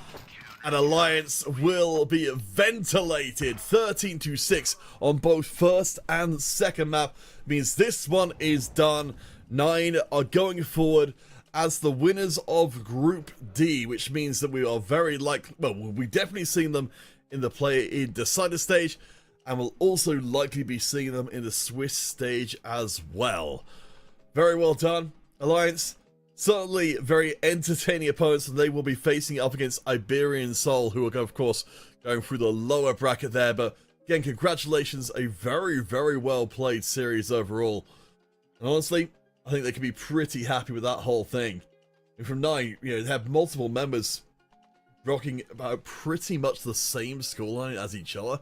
And Alliance will be ventilated. 13-6 on both first and second map. Means this one is done. 9 are going forward as the winners of Group D, which means that we are very likely, well, we'll be definitely seeing them in the play-in decider stage, and we'll also likely be seeing them in the Swiss stage as well. Very well done, Alliance. Certainly very entertaining opponents, and they will be facing up against Iberian Soul, who are, of course, going through the lower bracket there. But again, congratulations, a very, very well played series overall. And honestly, I think they can be pretty happy with that whole thing. And from 9, you know, they have multiple members rocking about pretty much the same scoreline as each other.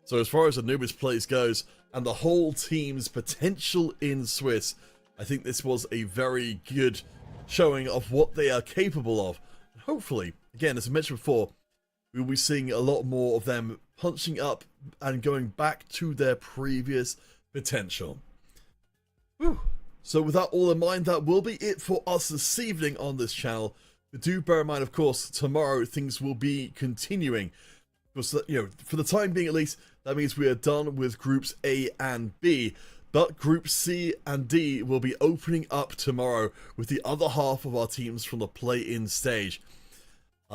So as far as Anubis plays goes, and the whole team's potential in Swiss, I think this was a very good showing of what they are capable of. And hopefully, again, as I mentioned before, we'll be seeing a lot more of them punching up and going back to their previous potential. Whew. So with that all in mind, that will be it for us this evening on this channel. But do bear in mind, of course, tomorrow things will be continuing. Because, you know, for the time being at least, that means we are done with groups A and B. But group C and D will be opening up tomorrow with the other half of our teams from the play-in stage.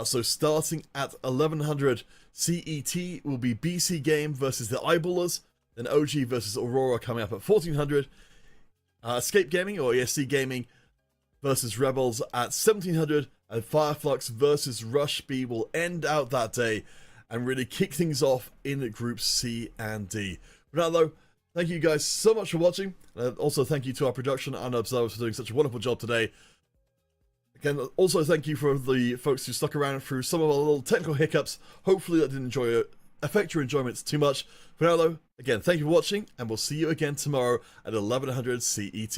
So starting at 1100 CET will be BC Game versus the Eyeballers. Then OG versus Aurora coming up at 1400. Escape Gaming or ESC Gaming versus Rebels at 1700, and Fireflux versus Rush B will end out that day and really kick things off in groups C and D. For now though, thank you guys so much for watching. Also thank you to our production and observers for doing such a wonderful job today. Again, also thank you for the folks who stuck around through some of our little technical hiccups. Hopefully that didn't affect your enjoyment too much. For now though, again, thank you for watching, and we'll see you again tomorrow at 1100 CET.